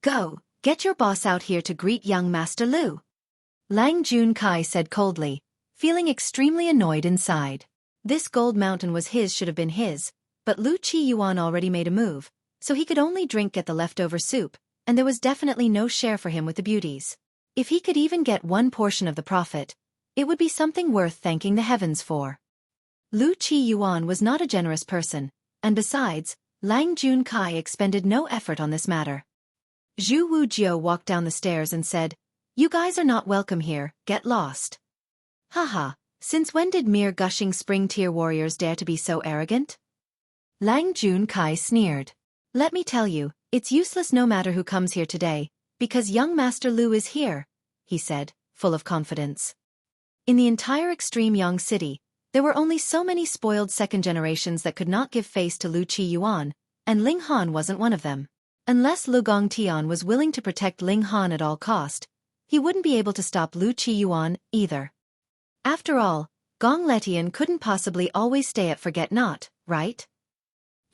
Go, get your boss out here to greet young Master Lu. Lang Junkai said coldly, feeling extremely annoyed inside. This gold mountain was his, should have been his, but Lu Qiyuan already made a move, so he could only get the leftover soup, and there was definitely no share for him with the beauties. If he could even get one portion of the profit, it would be something worth thanking the heavens for. Lu Qiyuan was not a generous person, and besides, Lang Junkai expended no effort on this matter. Zhu Wujiu walked down the stairs and said, "You guys are not welcome here, get lost." Haha, since when did mere gushing spring tier warriors dare to be so arrogant? Lang Junkai sneered. Let me tell you, it's useless no matter who comes here today, because young Master Lu is here, he said, full of confidence. In the entire extreme Yang city, there were only so many spoiled second generations that could not give face to Lu Qiyuan, and Ling Han wasn't one of them. Unless Lu Gongtian was willing to protect Ling Han at all cost, he wouldn't be able to stop Lu Qiyuan either. After all, Gong Letian couldn't possibly always stay at Forget-Not, right?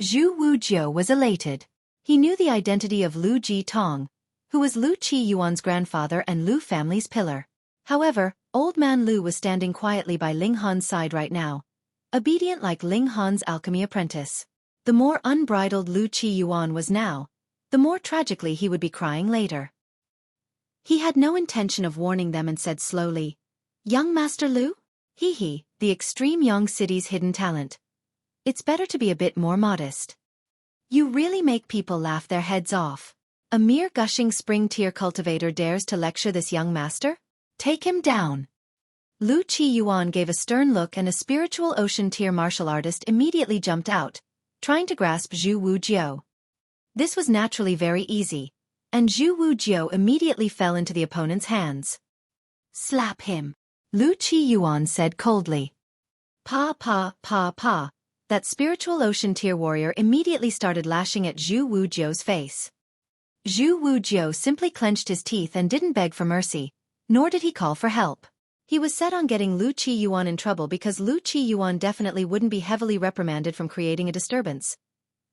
Zhu Wujiu was elated. He knew the identity of Lu Ji-tong, who was Lu Qiyuan's grandfather and Lu family's pillar. However, old man Lu was standing quietly by Ling Han's side right now, obedient like Ling Han's alchemy apprentice. The more unbridled Lu Qiyuan was now, the more tragically he would be crying later. He had no intention of warning them and said slowly, "Young Master Lu? Hee, the extreme Yang city's hidden talent. It's better to be a bit more modest. You really make people laugh their heads off. A mere gushing spring tier cultivator dares to lecture this young master? Take him down." Lu Qiyuan gave a stern look and a spiritual ocean tier martial artist immediately jumped out, trying to grasp Zhu Wujiu. This was naturally very easy, and Zhu Wujiu immediately fell into the opponent's hands. "Slap him," Lu Qiyuan said coldly. Pa. That spiritual ocean tier warrior immediately started lashing at Zhu Wujiu's face. Zhu Wujiu simply clenched his teeth and didn't beg for mercy, nor did he call for help. He was set on getting Lu Qiyuan in trouble because Lu Qiyuan definitely wouldn't be heavily reprimanded from creating a disturbance.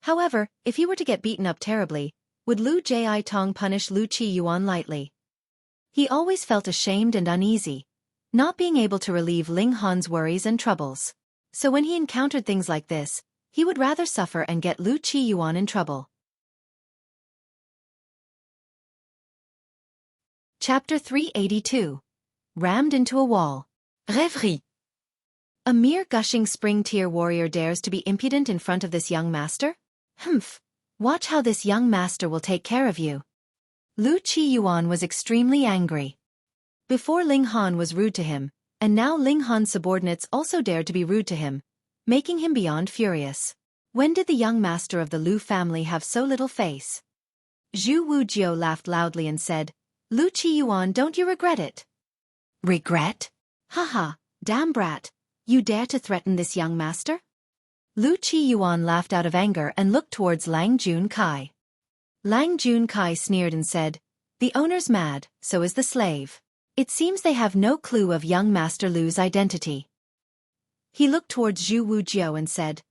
However, if he were to get beaten up terribly, would Lu Ji-tong punish Lu Qiyuan lightly? He always felt ashamed and uneasy, not being able to relieve Ling Han's worries and troubles. So when he encountered things like this, he would rather suffer and get Lu Qiyuan in trouble. Chapter 382. Rammed into a wall. Rêverie. A mere gushing spring tier warrior dares to be impudent in front of this young master? Humph. Watch how this young master will take care of you. Lu Qiyuan was extremely angry. Before Ling Han was rude to him, and now Ling Han's subordinates also dared to be rude to him, making him beyond furious. When did the young master of the Lu family have so little face? Zhu Wujiu laughed loudly and said, "Lu Qiyuan, don't you regret it?" "Regret? Haha, damn brat, you dare to threaten this young master?" Lu Qiyuan laughed out of anger and looked towards Lang Junkai. Lang Junkai sneered and said, "The owner's mad, so is the slave. It seems they have no clue of young Master Lu's identity." He looked towards Zhu Wujiu and said,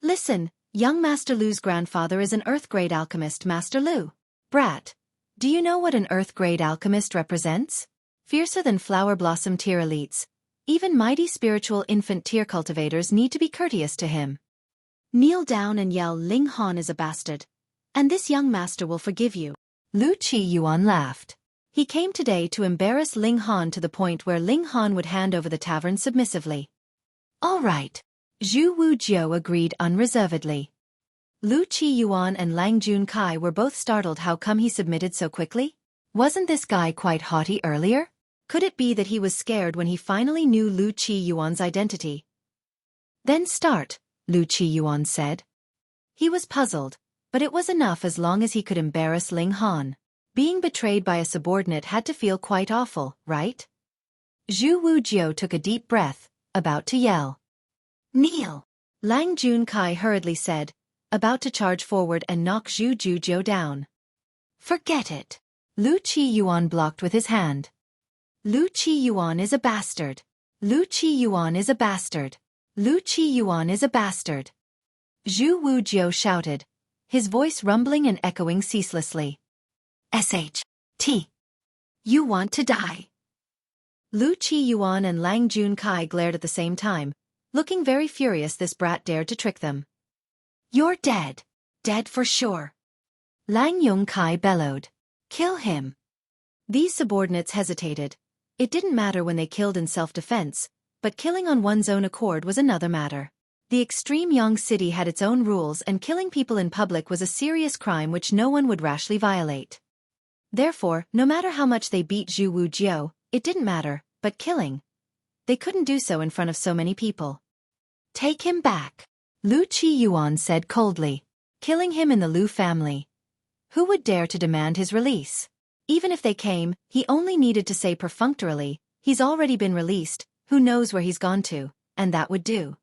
"Listen, young Master Lu's grandfather is an earth-grade alchemist, Master Lu. Brat, do you know what an earth-grade alchemist represents? Fiercer than flower blossom tier elites, even mighty spiritual infant tier cultivators need to be courteous to him. Kneel down and yell Ling Han is a bastard, and this young master will forgive you." Lu Qiyuan laughed. He came today to embarrass Ling Han to the point where Ling Han would hand over the tavern submissively. "All right," Zhu Wujiu agreed unreservedly. Lu Qiyuan and Lang Junkai were both startled. How come he submitted so quickly? Wasn't this guy quite haughty earlier? Could it be that he was scared when he finally knew Lu Qiyuan's identity? "Then start," Lu Qiyuan said. He was puzzled, but it was enough as long as he could embarrass Ling Han. Being betrayed by a subordinate had to feel quite awful, right? Zhu Wujiu took a deep breath, about to yell. Kneel! Lang Junkai hurriedly said, about to charge forward and knock Zhu Jujiu down. Forget it. Lu Qiyuan blocked with his hand. Lu Qiyuan is a bastard. Lu Qiyuan is a bastard. Lu Qiyuan is a bastard. Zhu Wujiu shouted, his voice rumbling and echoing ceaselessly. S.H.T. You want to die. Lu Qiyuan and Lang Junkai glared at the same time, looking very furious this brat dared to trick them. You're dead. Dead for sure. Lang Yongkai bellowed. Kill him. These subordinates hesitated. It didn't matter when they killed in self-defense, but killing on one's own accord was another matter. The extreme Yang city had its own rules and killing people in public was a serious crime which no one would rashly violate. Therefore, no matter how much they beat Zhu Wujiu, it didn't matter, but killing. They couldn't do so in front of so many people. Take him back. Lu Qiyuan said coldly. Killing him in the Lu family. Who would dare to demand his release? Even if they came, he only needed to say perfunctorily, he's already been released, who knows where he's gone to, and that would do.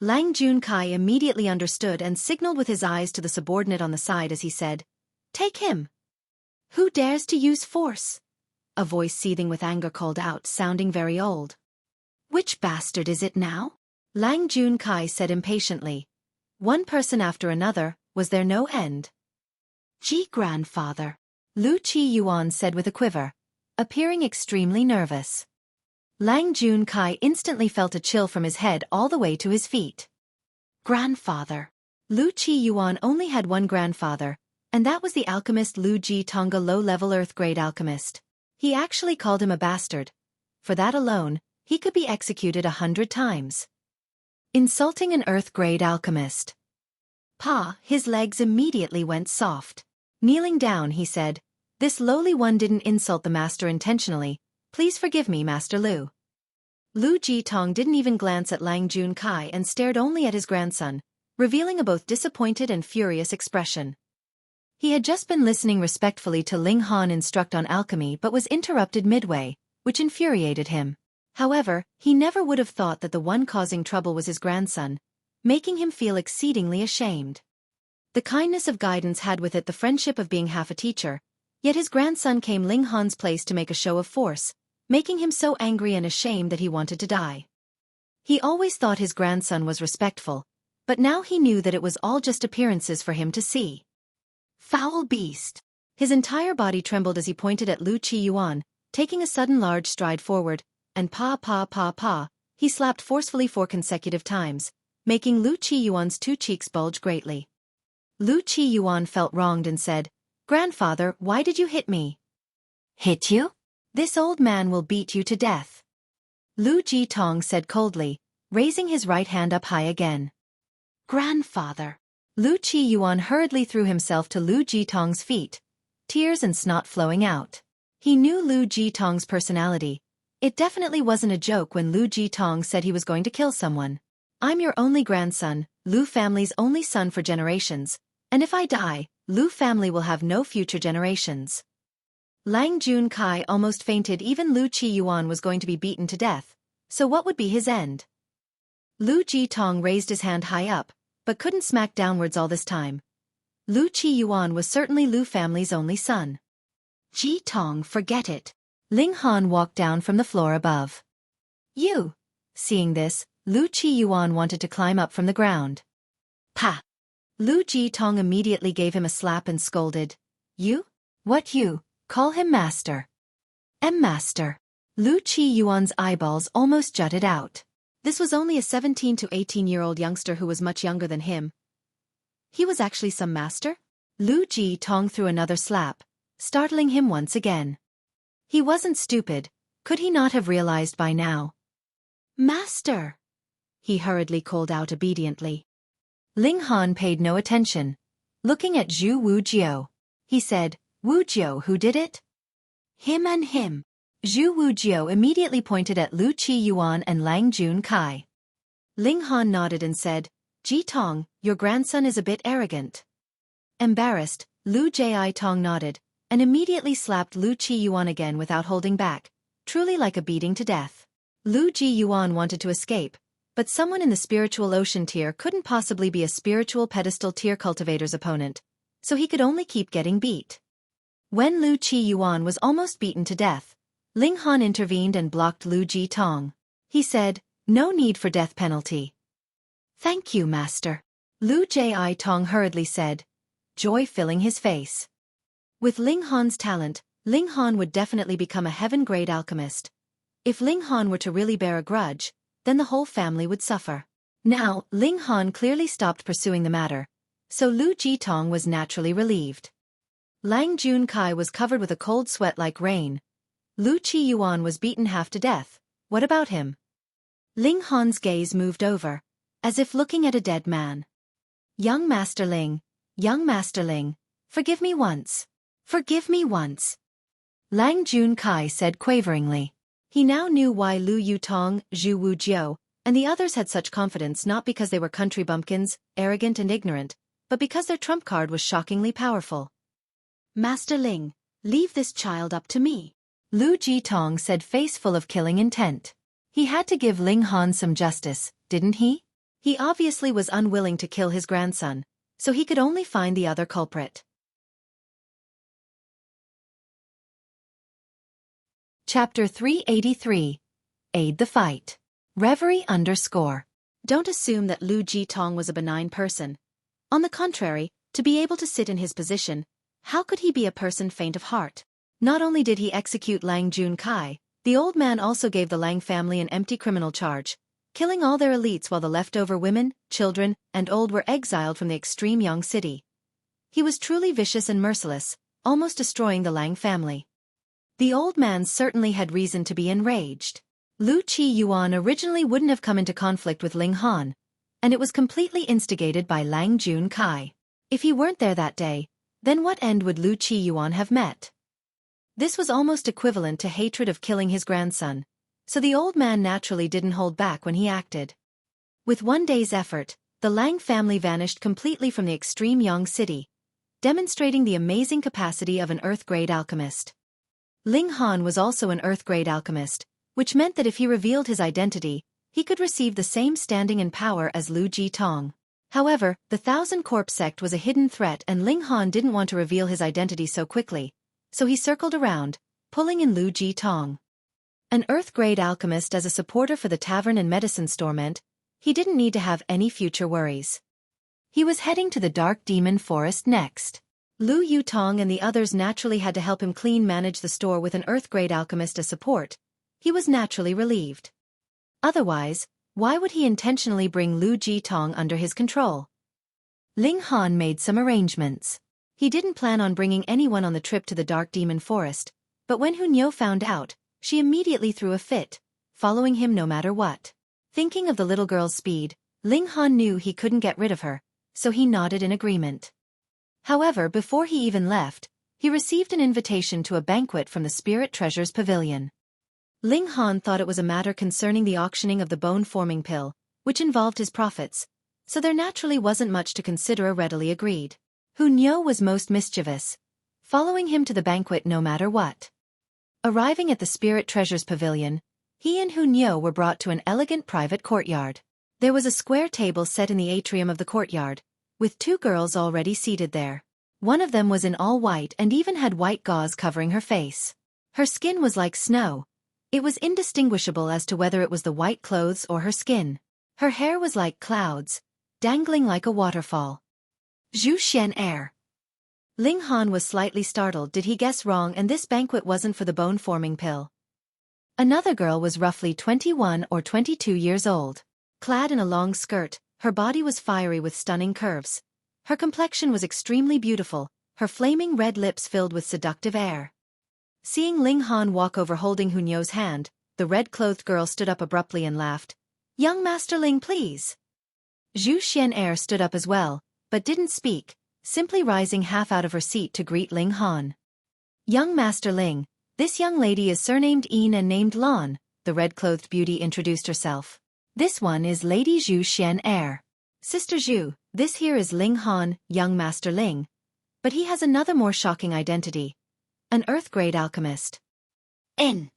Lang Junkai immediately understood and signaled with his eyes to the subordinate on the side as he said, Take him. Who dares to use force? A voice seething with anger called out, sounding very old. Which bastard is it now? Lang Junkai said impatiently. One person after another, was there no end? Gee, grandfather. Lu Qiyuan said with a quiver, appearing extremely nervous. Lang Junkai instantly felt a chill from his head all the way to his feet. Grandfather. Lu Qiyuan only had one grandfather, and that was the alchemist Lu Ji Tonga low-level earth-grade alchemist. He actually called him a bastard. For that alone, he could be executed 100 times. Insulting an earth-grade alchemist. His legs immediately went soft. Kneeling down, he said, This lowly one didn't insult the master intentionally. Please forgive me, Master Lu. Lu Jitong didn't even glance at Lang Junkai and stared only at his grandson, revealing a both disappointed and furious expression. He had just been listening respectfully to Ling Han instruct on alchemy but was interrupted midway, which infuriated him. However, he never would have thought that the one causing trouble was his grandson, making him feel exceedingly ashamed. The kindness of guidance had with it the friendship of being half a teacher, yet his grandson came Ling Han's place to make a show of force, making him so angry and ashamed that he wanted to die. He always thought his grandson was respectful, but now he knew that it was all just appearances for him to see. Foul beast! His entire body trembled as he pointed at Lu Qiyuan, taking a sudden large stride forward, and he slapped forcefully 4 consecutive times, making Lu Qiyuan's 2 cheeks bulge greatly. Lu Qiyuan felt wronged and said, Grandfather, why did you hit me? Hit you? This old man will beat you to death. Lu Jitong said coldly, raising his right hand up high again. Grandfather. Lu Qiyuan hurriedly threw himself to Lu Jitong's feet, tears and snot flowing out. He knew Lu Jitong's personality. It definitely wasn't a joke when Lu Jitong said he was going to kill someone. I'm your only grandson, Lu family's only son for generations, and if I die, Lu family will have no future generations. Lang Junkai almost fainted. Even Lu Qiyuan was going to be beaten to death, so what would be his end? Lu Jitong raised his hand high up, but couldn't smack downwards all this time. Lu Qiyuan was certainly Lu family's only son. Jitong, forget it. Ling Han walked down from the floor above. You! Seeing this, Lu Qiyuan wanted to climb up from the ground. Pa! Lu Jitong immediately gave him a slap and scolded. You? What you? Call him master. Master. Lu Qiyuan's eyeballs almost jutted out. This was only a 17 to 18-year-old youngster who was much younger than him. He was actually some master? Lu Jitong threw another slap, startling him once again. He wasn't stupid, could he not have realized by now? Master! He hurriedly called out obediently. Ling Han paid no attention. Looking at Zhu Wujiu, he said, Wujiu, who did it? Him and him. Zhu Wujiu immediately pointed at Lu Qiyuan and Lang Junkai. Ling Han nodded and said, Jitong, your grandson is a bit arrogant. Embarrassed, Lu Jitong nodded, and immediately slapped Lu Qiyuan again without holding back, truly like a beating to death. Lu Qiyuan wanted to escape, but someone in the spiritual ocean tier couldn't possibly be a spiritual pedestal tier cultivator's opponent, so he could only keep getting beat. When Lu Qiyuan was almost beaten to death, Ling Han intervened and blocked Lu Jitong. He said, "No need for death penalty." "Thank you, master," Lu Jitong hurriedly said, joy filling his face. With Ling Han's talent, Ling Han would definitely become a heaven-grade alchemist. If Ling Han were to really bear a grudge, then the whole family would suffer. Now, Ling Han clearly stopped pursuing the matter, so Lu Jitong was naturally relieved. Lang Junkai was covered with a cold sweat like rain. Lu Qiyuan was beaten half to death. What about him? Ling Han's gaze moved over, as if looking at a dead man. Young Master Ling, forgive me once. Forgive me once. Lang Junkai said quaveringly. He now knew why Lu Yutong, Zhu Wujiu, and the others had such confidence, not because they were country bumpkins, arrogant and ignorant, but because their trump card was shockingly powerful. "Master Ling, leave this child up to me," Lu Jitong said, face full of killing intent. He had to give Ling Han some justice, didn't he? He obviously was unwilling to kill his grandson, so he could only find the other culprit. Chapter 383. Aid the Fight. Reverie _ Don't assume that Lu Jitong was a benign person. On the contrary, to be able to sit in his position, how could he be a person faint of heart? Not only did he execute Lang Junkai, the old man also gave the Lang family an empty criminal charge, killing all their elites while the leftover women, children, and old were exiled from the extreme Yang city. He was truly vicious and merciless, almost destroying the Lang family. The old man certainly had reason to be enraged. Lu Qiyuan originally wouldn't have come into conflict with Ling Han, and it was completely instigated by Lang Junkai. If he weren't there that day, then what end would Lu Qiyuan have met? This was almost equivalent to hatred of killing his grandson, so the old man naturally didn't hold back when he acted. With one day's effort, the Lang family vanished completely from the extreme Yang city, demonstrating the amazing capacity of an Earth-grade alchemist. Ling Han was also an Earth-grade alchemist, which meant that if he revealed his identity, he could receive the same standing and power as Lu Jitong. However, the Thousand Corpse sect was a hidden threat and Ling Han didn't want to reveal his identity so quickly, so he circled around, pulling in Lu Jitong. An Earth-grade alchemist as a supporter for the tavern and medicine store meant he didn't need to have any future worries. He was heading to the Dark Demon Forest next. Lu Yutong and the others naturally had to help him manage the store with an Earth-grade alchemist as support. He was naturally relieved. Otherwise, why would he intentionally bring Lu Jitong under his control? Ling Han made some arrangements. He didn't plan on bringing anyone on the trip to the Dark Demon Forest, but when Hunyou found out, she immediately threw a fit, following him no matter what. Thinking of the little girl's speed, Ling Han knew he couldn't get rid of her, so he nodded in agreement. However, before he even left, he received an invitation to a banquet from the Spirit Treasures Pavilion. Ling Han thought it was a matter concerning the auctioning of the bone-forming pill, which involved his profits, so there naturally wasn't much to consider or readily agreed. Hunyou was most mischievous, following him to the banquet no matter what. Arriving at the Spirit Treasures Pavilion, he and Hunyou were brought to an elegant private courtyard. There was a square table set in the atrium of the courtyard, with two girls already seated there. One of them was in all white and even had white gauze covering her face. Her skin was like snow. It was indistinguishable as to whether it was the white clothes or her skin. Her hair was like clouds, dangling like a waterfall. Zhu Xuan Er. Ling Han was slightly startled. Did he guess wrong and this banquet wasn't for the bone-forming pill? Another girl was roughly 21 or 22 years old. Clad in a long skirt, her body was fiery with stunning curves. Her complexion was extremely beautiful, her flaming red lips filled with seductive air. Seeing Ling Han walk over holding Hunyou's hand, the red-clothed girl stood up abruptly and laughed. "Young Master Ling, please." Zhu Xuan Er stood up as well, but didn't speak, simply rising half out of her seat to greet Ling Han. "Young Master Ling, this young lady is surnamed Yin and named Lan," the red-clothed beauty introduced herself. "This one is Lady Zhu Xuan Er. Sister Zhu, this here is Ling Han, young Master Ling. But he has another more shocking identity. an Earth-grade alchemist. Zhu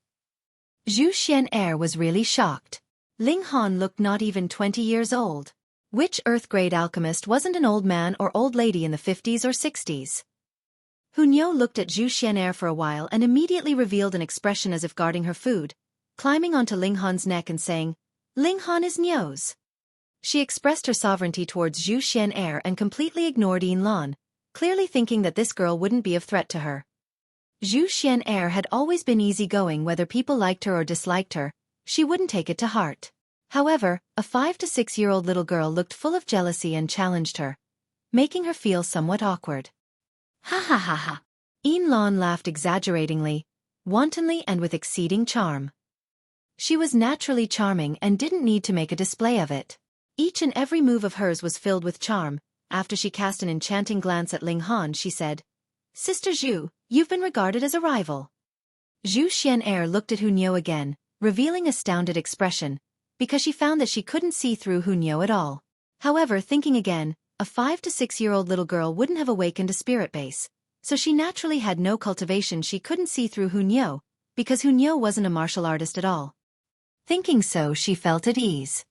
Xuan Er was really shocked. Ling Han looked not even 20 years old. Which Earth-grade alchemist wasn't an old man or old lady in the 50s or 60s? Hunyo looked at Zhu Xuan Er for a while and immediately revealed an expression as if guarding her food, climbing onto Ling Han's neck and saying, "Ling Han is Nyo's." She expressed her sovereignty towards Zhu Xuan Er and completely ignored Yin Lan, clearly thinking that this girl wouldn't be of threat to her. Zhu Xuan Er had always been easygoing whether people liked her or disliked her, she wouldn't take it to heart. However, a 5 to 6-year-old little girl looked full of jealousy and challenged her, making her feel somewhat awkward. Ha ha ha ha. Yin Lan laughed exaggeratingly, wantonly and with exceeding charm. She was naturally charming and didn't need to make a display of it. Each and every move of hers was filled with charm. After she cast an enchanting glance at Ling Han, she said, "Sister Zhu, you've been regarded as a rival." Zhu Xuan Er looked at Hunyo again, revealing astounded expression, because she found that she couldn't see through Hunyo at all. However, thinking again, a 5 to 6-year-old little girl wouldn't have awakened a spirit base, so she naturally had no cultivation. She couldn't see through Hunyo, because Hunyo wasn't a martial artist at all. Thinking so, she felt at ease.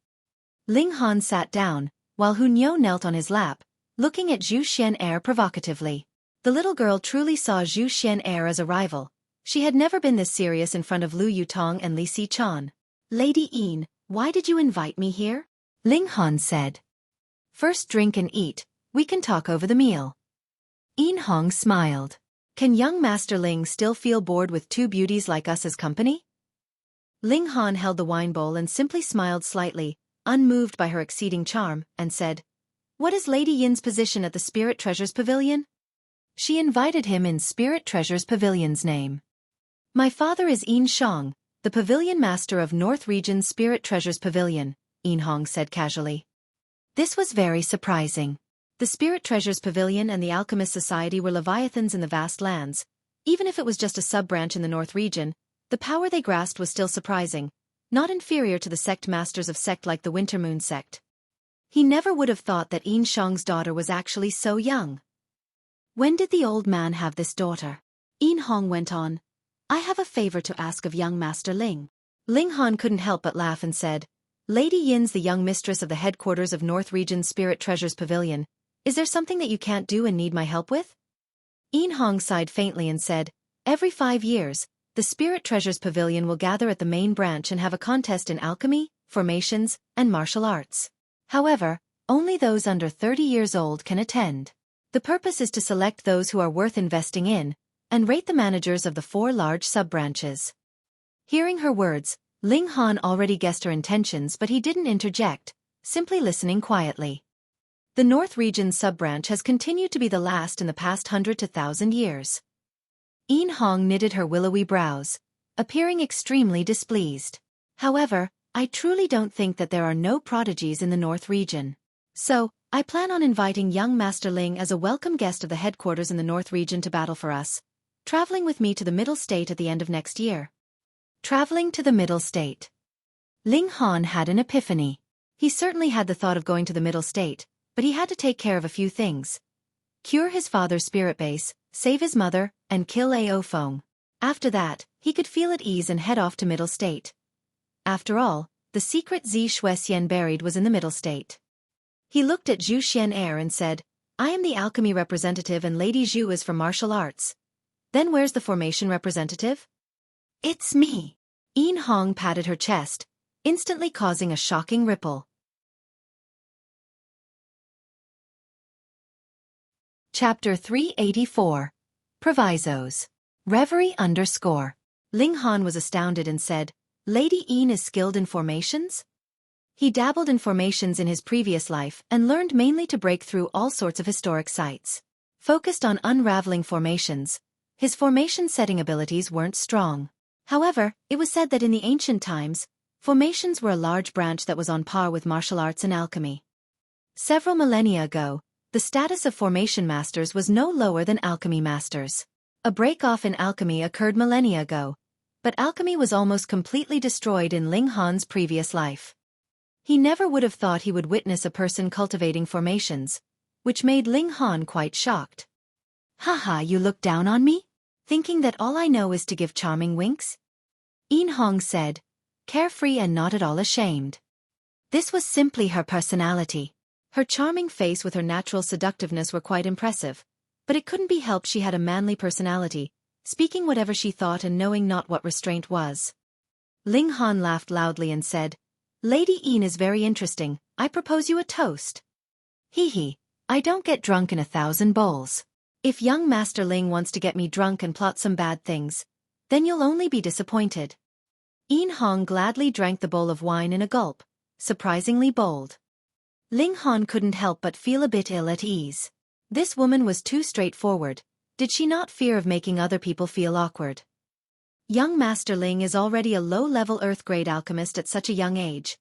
Ling Han sat down, while Hunyo knelt on his lap, looking at Zhu Xuan Er provocatively. The little girl truly saw Zhu Xuan Er as a rival. She had never been this serious in front of Lu Yutong and Li Si-chan. "Lady Yin, why did you invite me here?" Ling Han said. "First drink and eat, we can talk over the meal." Yin Hong smiled. "Can young Master Ling still feel bored with two beauties like us as company?" Ling Han held the wine bowl and simply smiled slightly, unmoved by her exceeding charm, and said, "What is Lady Yin's position at the Spirit Treasures Pavilion?" She invited him in Spirit Treasures Pavilion's name. "My father is Yin Shang, the pavilion master of North Region's Spirit Treasures Pavilion," Yin Hong said casually. This was very surprising. The Spirit Treasures Pavilion and the Alchemist Society were leviathans in the vast lands. Even if it was just a sub-branch in the North Region, the power they grasped was still surprising, not inferior to the sect masters of sect like the Wintermoon sect. He never would have thought that Yin Shang's daughter was actually so young. "When did the old man have this daughter?" Yin Hong went on. "I have a favor to ask of young Master Ling." Ling Han couldn't help but laugh and said, "Lady Yin's the young mistress of the headquarters of North Region's Spirit Treasures Pavilion. Is there something that you can't do and need my help with?" Yin Hong sighed faintly and said, "Every 5 years, the Spirit Treasures Pavilion will gather at the main branch and have a contest in alchemy, formations, and martial arts. However, only those under 30 years old can attend. The purpose is to select those who are worth investing in, and rate the managers of the 4 large sub-branches." Hearing her words, Ling Han already guessed her intentions, but he didn't interject, simply listening quietly. The North Region sub-branch has continued to be the last in the past 100 to 1,000 years. Yin Hong knitted her willowy brows, appearing extremely displeased. "However, I truly don't think that there are no prodigies in the North Region. So, I plan on inviting young Master Ling as a welcome guest of the headquarters in the North Region to battle for us, traveling with me to the Middle State at the end of next year." Traveling to the Middle State. Ling Han had an epiphany. He certainly had the thought of going to the Middle State, but he had to take care of a few things. Cure his father's spirit base, save his mother, and kill Ao Feng. After that, he could feel at ease and head off to Middle State. After all, the secret Xueqi buried was in the Middle State. He looked at Zhu Xuan Er and said, "I am the alchemy representative and Lady Zhu is for martial arts. Then where's the formation representative?" "It's me." Yin Hong patted her chest, instantly causing a shocking ripple. Chapter 384. Provisos. Reverie _ Ling Han was astounded and said, "Lady Yin is skilled in formations?" He dabbled in formations in his previous life and learned mainly to break through all sorts of historic sites. Focused on unraveling formations, his formation-setting abilities weren't strong. However, it was said that in the ancient times, formations were a large branch that was on par with martial arts and alchemy. Several millennia ago, the status of formation masters was no lower than alchemy masters. A break-off in alchemy occurred millennia ago, but alchemy was almost completely destroyed in Ling Han's previous life. He never would have thought he would witness a person cultivating formations, which made Ling Han quite shocked. "Haha, you look down on me?" thinking that all I know is to give charming winks? Yin Hong said, carefree and not at all ashamed. This was simply her personality. Her charming face with her natural seductiveness were quite impressive, but it couldn't be helped she had a manly personality, speaking whatever she thought and knowing not what restraint was. Ling Han laughed loudly and said, Lady Yin is very interesting, I propose you a toast. Hee hee, I don't get drunk in 1,000 bowls. If young Master Ling wants to get me drunk and plot some bad things, then you'll only be disappointed. Yin Hong gladly drank the bowl of wine in a gulp, surprisingly bold. Ling Han couldn't help but feel a bit ill at ease. This woman was too straightforward. Did she not fear of making other people feel awkward? Young Master Ling is already a low-level Earth-grade alchemist at such a young age.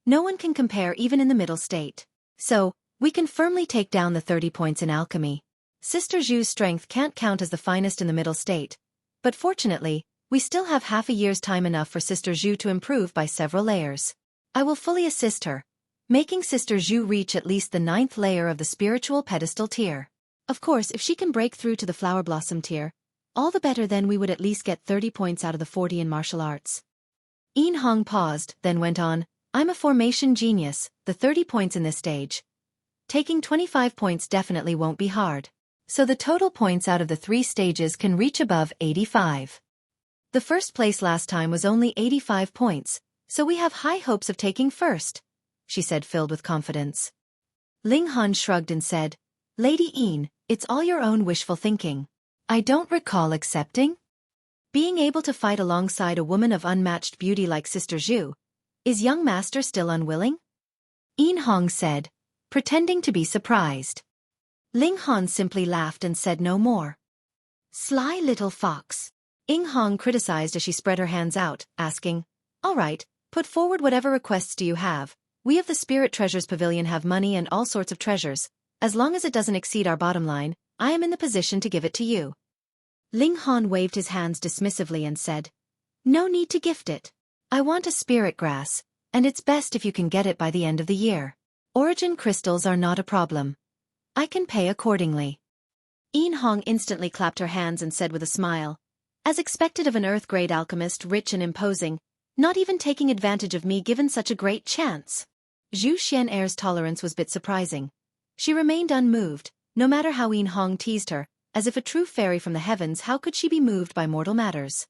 No one can compare even in the middle state. So, we can firmly take down the 30 points in alchemy. Sister Zhu's strength can't count as the finest in the middle state. But fortunately, we still have half a year's time enough for Sister Zhu to improve by several layers. I will fully assist her, making Sister Zhu reach at least the 9th layer of the spiritual pedestal tier. Of course, if she can break through to the flower blossom tier, all the better, then we would at least get 30 points out of the 40 in martial arts. Yin Hong paused, then went on, I'm a formation genius, the 30 points in this stage. Taking 25 points definitely won't be hard. So the total points out of the 3 stages can reach above 85. The first place last time was only 85 points, so we have high hopes of taking first, she said, filled with confidence. Ling Han shrugged and said, Lady Yin, it's all your own wishful thinking. I don't recall accepting. Being able to fight alongside a woman of unmatched beauty like Sister Zhu. Is young master still unwilling? Yin Hong said, pretending to be surprised. Ling Han simply laughed and said no more. Sly little fox. Yin Hong criticized as she spread her hands out, asking, all right, put forward whatever requests do you have. We of the Spirit Treasures Pavilion have money and all sorts of treasures. As long as it doesn't exceed our bottom line, I am in the position to give it to you. Ling Han waved his hands dismissively and said, no need to gift it. I want a spirit grass, and it's best if you can get it by the end of the year. Origin crystals are not a problem. I can pay accordingly. Yin Hong instantly clapped her hands and said with a smile, as expected of an Earth-grade alchemist, rich and imposing, not even taking advantage of me given such a great chance. Zhu Xuan Er's tolerance was a bit surprising. She remained unmoved, no matter how Yin Hong teased her, as if a true fairy from the heavens, how could she be moved by mortal matters?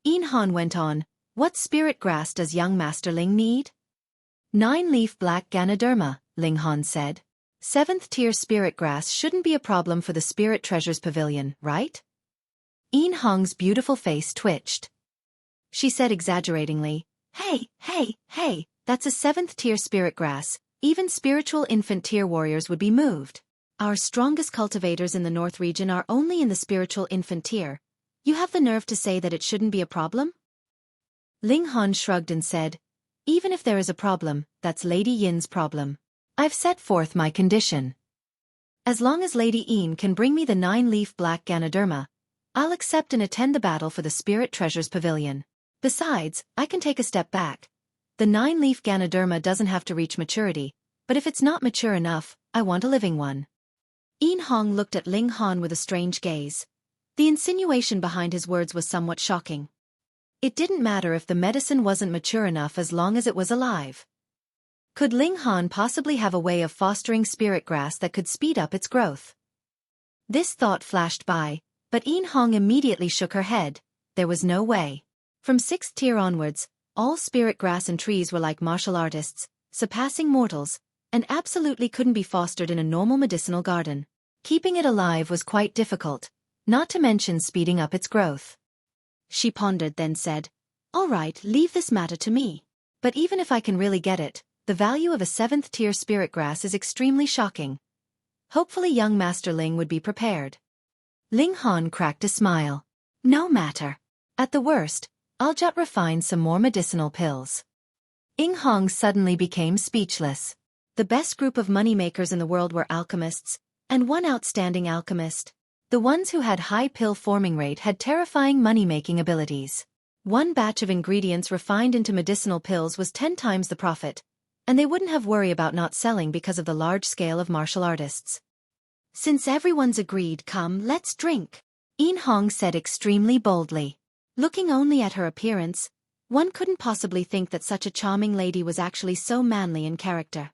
Yin Hong went on, what spirit grass does young Master Ling need? 9-leaf black Ganoderma, Ling Han said. 7th tier spirit grass shouldn't be a problem for the Spirit Treasures Pavilion, right? Yin Hong's beautiful face twitched. She said exaggeratingly, hey, that's a 7th tier spirit grass, even spiritual infant tier warriors would be moved. Our strongest cultivators in the North region are only in the spiritual infant tier. You have the nerve to say that it shouldn't be a problem? Ling Han shrugged and said, even if there is a problem, that's Lady Yin's problem. I've set forth my condition. As long as Lady Yin can bring me the 9-leaf black Ganoderma, I'll accept and attend the battle for the Spirit Treasures Pavilion. Besides, I can take a step back. The 9-leaf Ganoderma doesn't have to reach maturity, but if it's not mature enough, I want a living one. Yin Hong looked at Ling Han with a strange gaze. The insinuation behind his words was somewhat shocking. It didn't matter if the medicine wasn't mature enough as long as it was alive. Could Ling Han possibly have a way of fostering spirit grass that could speed up its growth? This thought flashed by, but Yin Hong immediately shook her head. There was no way. From 6th tier onwards, all spirit grass and trees were like martial artists, surpassing mortals, and absolutely couldn't be fostered in a normal medicinal garden. Keeping it alive was quite difficult, not to mention speeding up its growth. She pondered, then said, all right, leave this matter to me. But even if I can really get it, the value of a 7th tier spirit grass is extremely shocking. Hopefully young Master Ling would be prepared. Ling Han cracked a smile. No matter. At the worst, I'll just refine some more medicinal pills. Yin Hong suddenly became speechless. The best group of moneymakers in the world were alchemists, and one outstanding alchemist. The ones who had high pill forming rate had terrifying money-making abilities. One batch of ingredients refined into medicinal pills was 10 times the profit, and they wouldn't have worry about not selling because of the large scale of martial artists. Since everyone's agreed, come, let's drink. Yin Hong said extremely boldly. Looking only at her appearance, one couldn't possibly think that such a charming lady was actually so manly in character.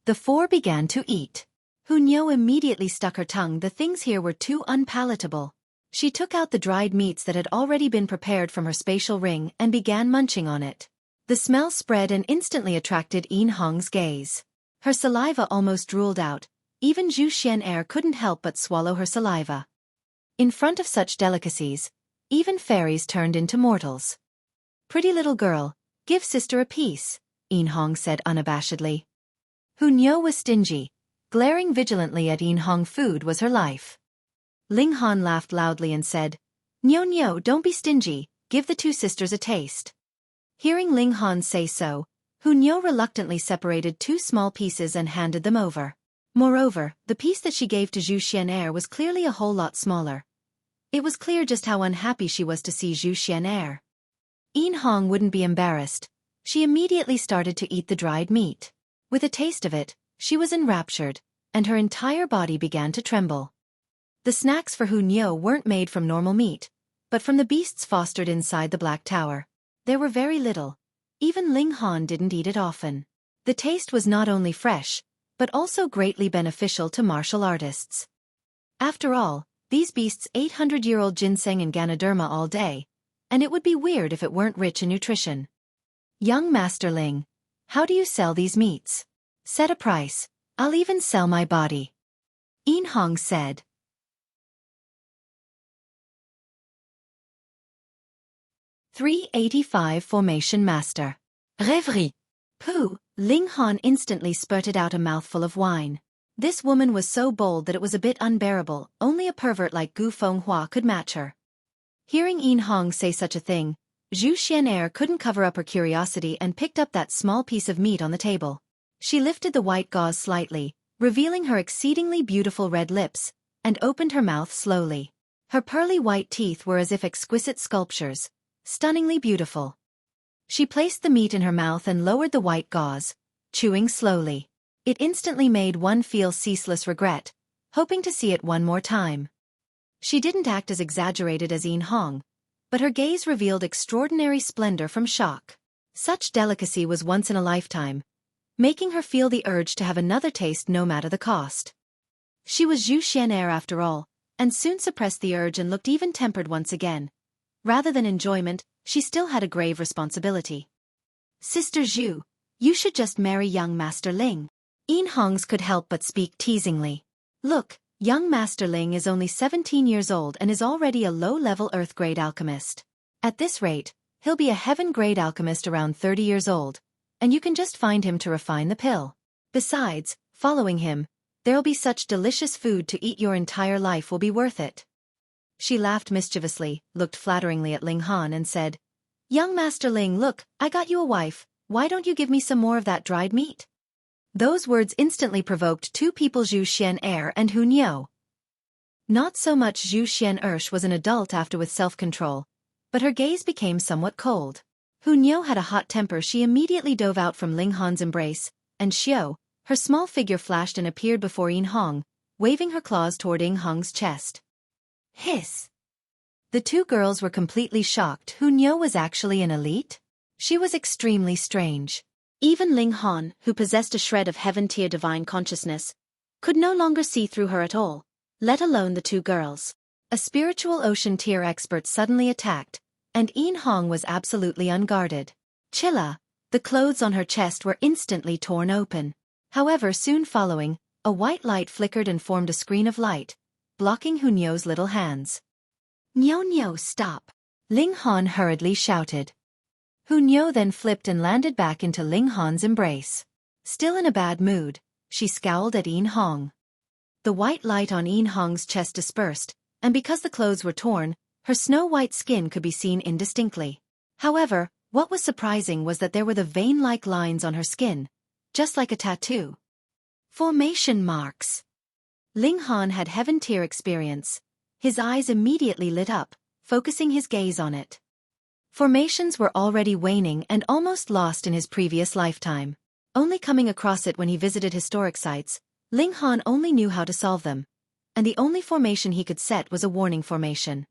The four began to eat. Hunyao immediately stuck her tongue. The things here were too unpalatable. She took out the dried meats that had already been prepared from her spatial ring and began munching on it. The smell spread and instantly attracted Yin Hong's gaze. Her saliva almost drooled out. Even Zhu Xuan Er couldn't help but swallow her saliva. In front of such delicacies, even fairies turned into mortals. "Pretty little girl, give sister a piece," Yin Hong said unabashedly. Hunyao was stingy. Glaring vigilantly at Yin Hong, food was her life. Ling Han laughed loudly and said, "No, don't be stingy, give the two sisters a taste." Hearing Ling Han say so, Hunyao reluctantly separated two small pieces and handed them over. Moreover, the piece that she gave to Zhu Xuan Er was clearly a whole lot smaller. It was clear just how unhappy she was to see Zhu Xuan Er. Yin Hong wouldn't be embarrassed. She immediately started to eat the dried meat. With a taste of it, she was enraptured, and her entire body began to tremble. The snacks for Hunyao weren't made from normal meat, but from the beasts fostered inside the Black Tower. There were very little. Even Ling Han didn't eat it often. The taste was not only fresh, but also greatly beneficial to martial artists. After all, these beasts ate 100-year-old ginseng and Ganoderma all day, and it would be weird if it weren't rich in nutrition. "Young Master Ling, how do you sell these meats? Set a price, I'll even sell my body," Yin Hong said. "385 Formation Master. Rêverie. Pooh!" Ling Han instantly spurted out a mouthful of wine. This woman was so bold that it was a bit unbearable. Only a pervert like Gu Fenghua could match her. Hearing Yin Hong say such a thing, Zhu Xuan Er couldn't cover up her curiosity and picked up that small piece of meat on the table. She lifted the white gauze slightly, revealing her exceedingly beautiful red lips, and opened her mouth slowly. Her pearly white teeth were as if exquisite sculptures, stunningly beautiful. She placed the meat in her mouth and lowered the white gauze, chewing slowly. It instantly made one feel ceaseless regret, hoping to see it one more time. She didn't act as exaggerated as Yin Hong, but her gaze revealed extraordinary splendor from shock. Such delicacy was once in a lifetime, making her feel the urge to have another taste no matter the cost. She was Zhu Xuan Er after all, and soon suppressed the urge and looked even-tempered once again. Rather than enjoyment, she still had a grave responsibility. "Sister Zhu, you should just marry young Master Ling." Yin Hong's could help but speak teasingly. "Look, young Master Ling is only 17 years old and is already a low-level Earth-grade alchemist. At this rate, he'll be a heaven-grade alchemist around 30 years old, and you can just find him to refine the pill. Besides, following him, there'll be such delicious food to eat, your entire life will be worth it." She laughed mischievously, looked flatteringly at Ling Han and said, "Young Master Ling, look, I got you a wife, why don't you give me some more of that dried meat?" Those words instantly provoked two people, Zhu Xuan Er and Hunyao. Not so much Zhu Xuan Er was an adult after with self-control, but her gaze became somewhat cold. Hunyao had a hot temper. She immediately dove out from Ling Han's embrace, and Xiao, her small figure, flashed and appeared before Yin Hong, waving her claws toward Yin Hong's chest. Hiss! The two girls were completely shocked. Hunyao was actually an elite? She was extremely strange. Even Ling Han, who possessed a shred of heaven-tier divine consciousness, could no longer see through her at all, let alone the two girls. A spiritual ocean-tier expert suddenly attacked, and Yin Hong was absolutely unguarded. Chilla, the clothes on her chest were instantly torn open. However, soon following, a white light flickered and formed a screen of light, blocking Hunyao's little hands. "No, stop!" Ling Han hurriedly shouted. Hunyao then flipped and landed back into Ling Han's embrace. Still in a bad mood, she scowled at Yin Hong. The white light on Yin Hong's chest dispersed, and because the clothes were torn, her snow-white skin could be seen indistinctly. However, what was surprising was that there were the vein-like lines on her skin, just like a tattoo. Formation marks. Ling Han had heaven-tier experience. His eyes immediately lit up, focusing his gaze on it. Formations were already waning and almost lost in his previous lifetime. Only coming across it when he visited historic sites, Ling Han only knew how to solve them. and the only formation he could set was a warning formation.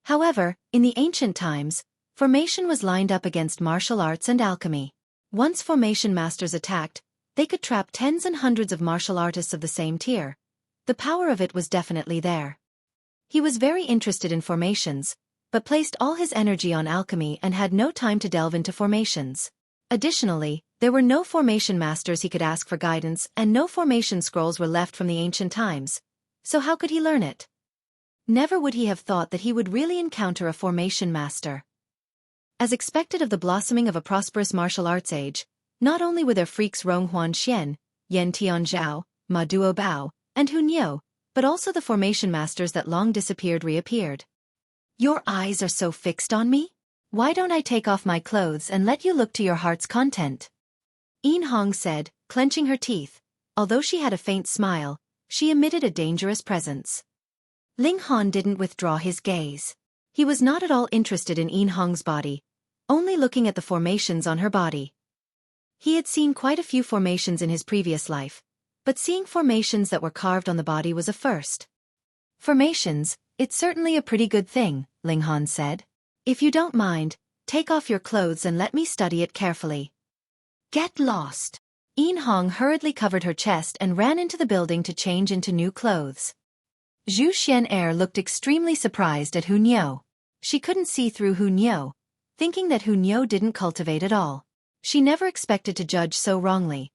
However, in the ancient times, formation was lined up against martial arts and alchemy. Once formation masters attacked, they could trap tens and hundreds of martial artists of the same tier. The power of it was definitely there. He was very interested in formations, but placed all his energy on alchemy and had no time to delve into formations. Additionally, there were no formation masters he could ask for guidance, and no formation scrolls were left from the ancient times. So how could he learn it? Never would he have thought that he would really encounter a formation master. As expected of the blossoming of a prosperous martial arts age, not only were there freaks Rong Huan Xian, Yan Tianzhao, Ma Duo Bao, and Hu Niu, but also the formation masters that long disappeared reappeared. Your eyes are so fixed on me? Why don't I take off my clothes and let you look to your heart's content? Yin Hong said, clenching her teeth. Although she had a faint smile, she emitted a dangerous presence. Ling Han didn't withdraw his gaze. He was not at all interested in Yin Hong's body, only looking at the formations on her body. He had seen quite a few formations in his previous life, but seeing formations that were carved on the body was a first. Formations, it's certainly a pretty good thing, Ling Han said. If you don't mind, take off your clothes and let me study it carefully. Get lost. Yin Hong hurriedly covered her chest and ran into the building to change into new clothes. Zhu Xuan Er looked extremely surprised at Hu Niu. She couldn't see through Hu Niu, thinking that Hu Niu didn't cultivate at all. She never expected to judge so wrongly.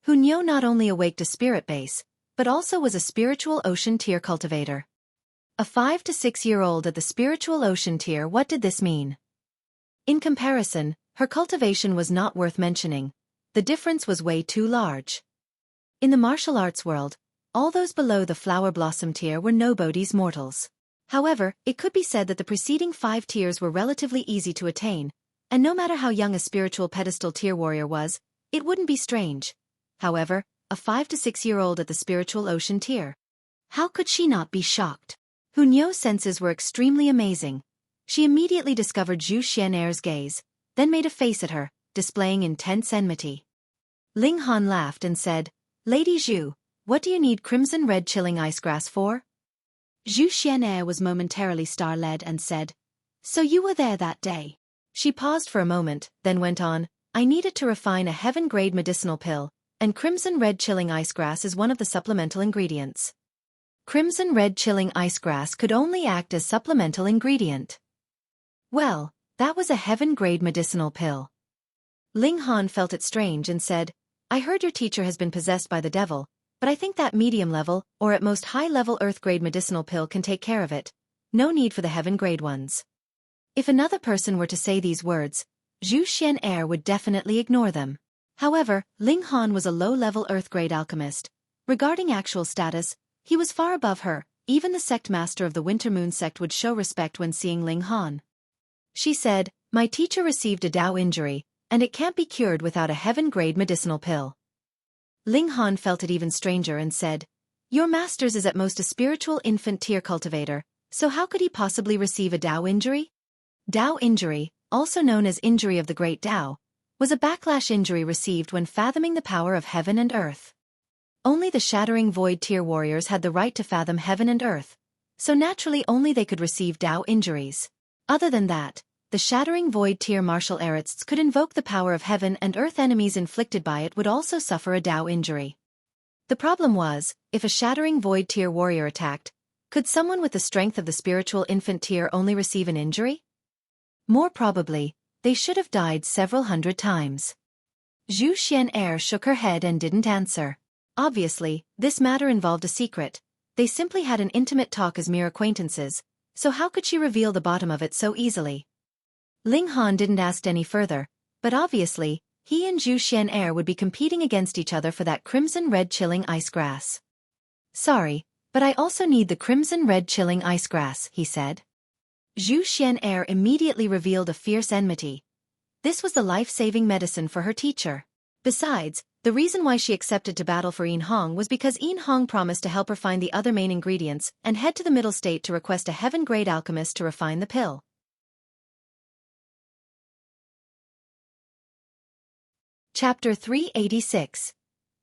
Hu Niu not only awaked a spirit base, but also was a spiritual ocean tier cultivator. A 5 to 6-year-old at the spiritual ocean tier. What did this mean? In comparison, her cultivation was not worth mentioning. The difference was way too large. In the martial arts world, all those below the flower blossom tier were nobody's mortals. However, it could be said that the preceding 5 tiers were relatively easy to attain, and no matter how young a spiritual pedestal tier warrior was, it wouldn't be strange. However, a 5 to 6-year-old at the spiritual ocean tier. How could she not be shocked? Hu Niu's senses were extremely amazing. She immediately discovered Zhu Xuan Er's gaze, then made a face at her, displaying intense enmity. Ling Han laughed and said, Lady Zhu, what do you need crimson red chilling ice grass for? Zhu Xuan Er was momentarily star-led and said, So you were there that day. She paused for a moment, then went on, I needed to refine a heaven-grade medicinal pill, and crimson red chilling ice grass is one of the supplemental ingredients. Crimson red chilling ice grass could only act as supplemental ingredient. Well, that was a heaven-grade medicinal pill. Ling Han felt it strange and said, I heard your teacher has been possessed by the devil, but I think that medium-level, or at most high-level earth-grade medicinal pill can take care of it. No need for the heaven-grade ones. If another person were to say these words, Zhu Xuan Er would definitely ignore them. However, Ling Han was a low-level earth-grade alchemist. Regarding actual status, he was far above her. Even the sect master of the Winter Moon sect would show respect when seeing Ling Han. She said, My teacher received a Dao injury, and it can't be cured without a heaven-grade medicinal pill. Ling Han felt it even stranger and said, Your master's is at most a spiritual infant tier cultivator, so how could he possibly receive a Dao injury? Dao injury, also known as injury of the Great Dao, was a backlash injury received when fathoming the power of heaven and earth. Only the Shattering Void tier warriors had the right to fathom heaven and earth, so naturally only they could receive Dao injuries. Other than that, the Shattering Void tier martial artists could invoke the power of heaven, and earth enemies inflicted by it would also suffer a Dao injury. The problem was, if a Shattering Void tier warrior attacked, could someone with the strength of the spiritual infant tier only receive an injury? More probably, they should have died several hundred times. Zhu Xuan Er shook her head and didn't answer. Obviously, this matter involved a secret. They simply had an intimate talk as mere acquaintances, so how could she reveal the bottom of it so easily? Ling Han didn't ask any further, but obviously, he and Zhu Xuan Er would be competing against each other for that crimson red chilling ice grass. Sorry, but I also need the crimson red chilling ice grass, he said. Zhu Xuan Er immediately revealed a fierce enmity. This was the life-saving medicine for her teacher. Besides, the reason why she accepted to battle for Yin Hong was because Yin Hong promised to help her find the other main ingredients and head to the middle state to request a heaven-grade alchemist to refine the pill. Chapter 386.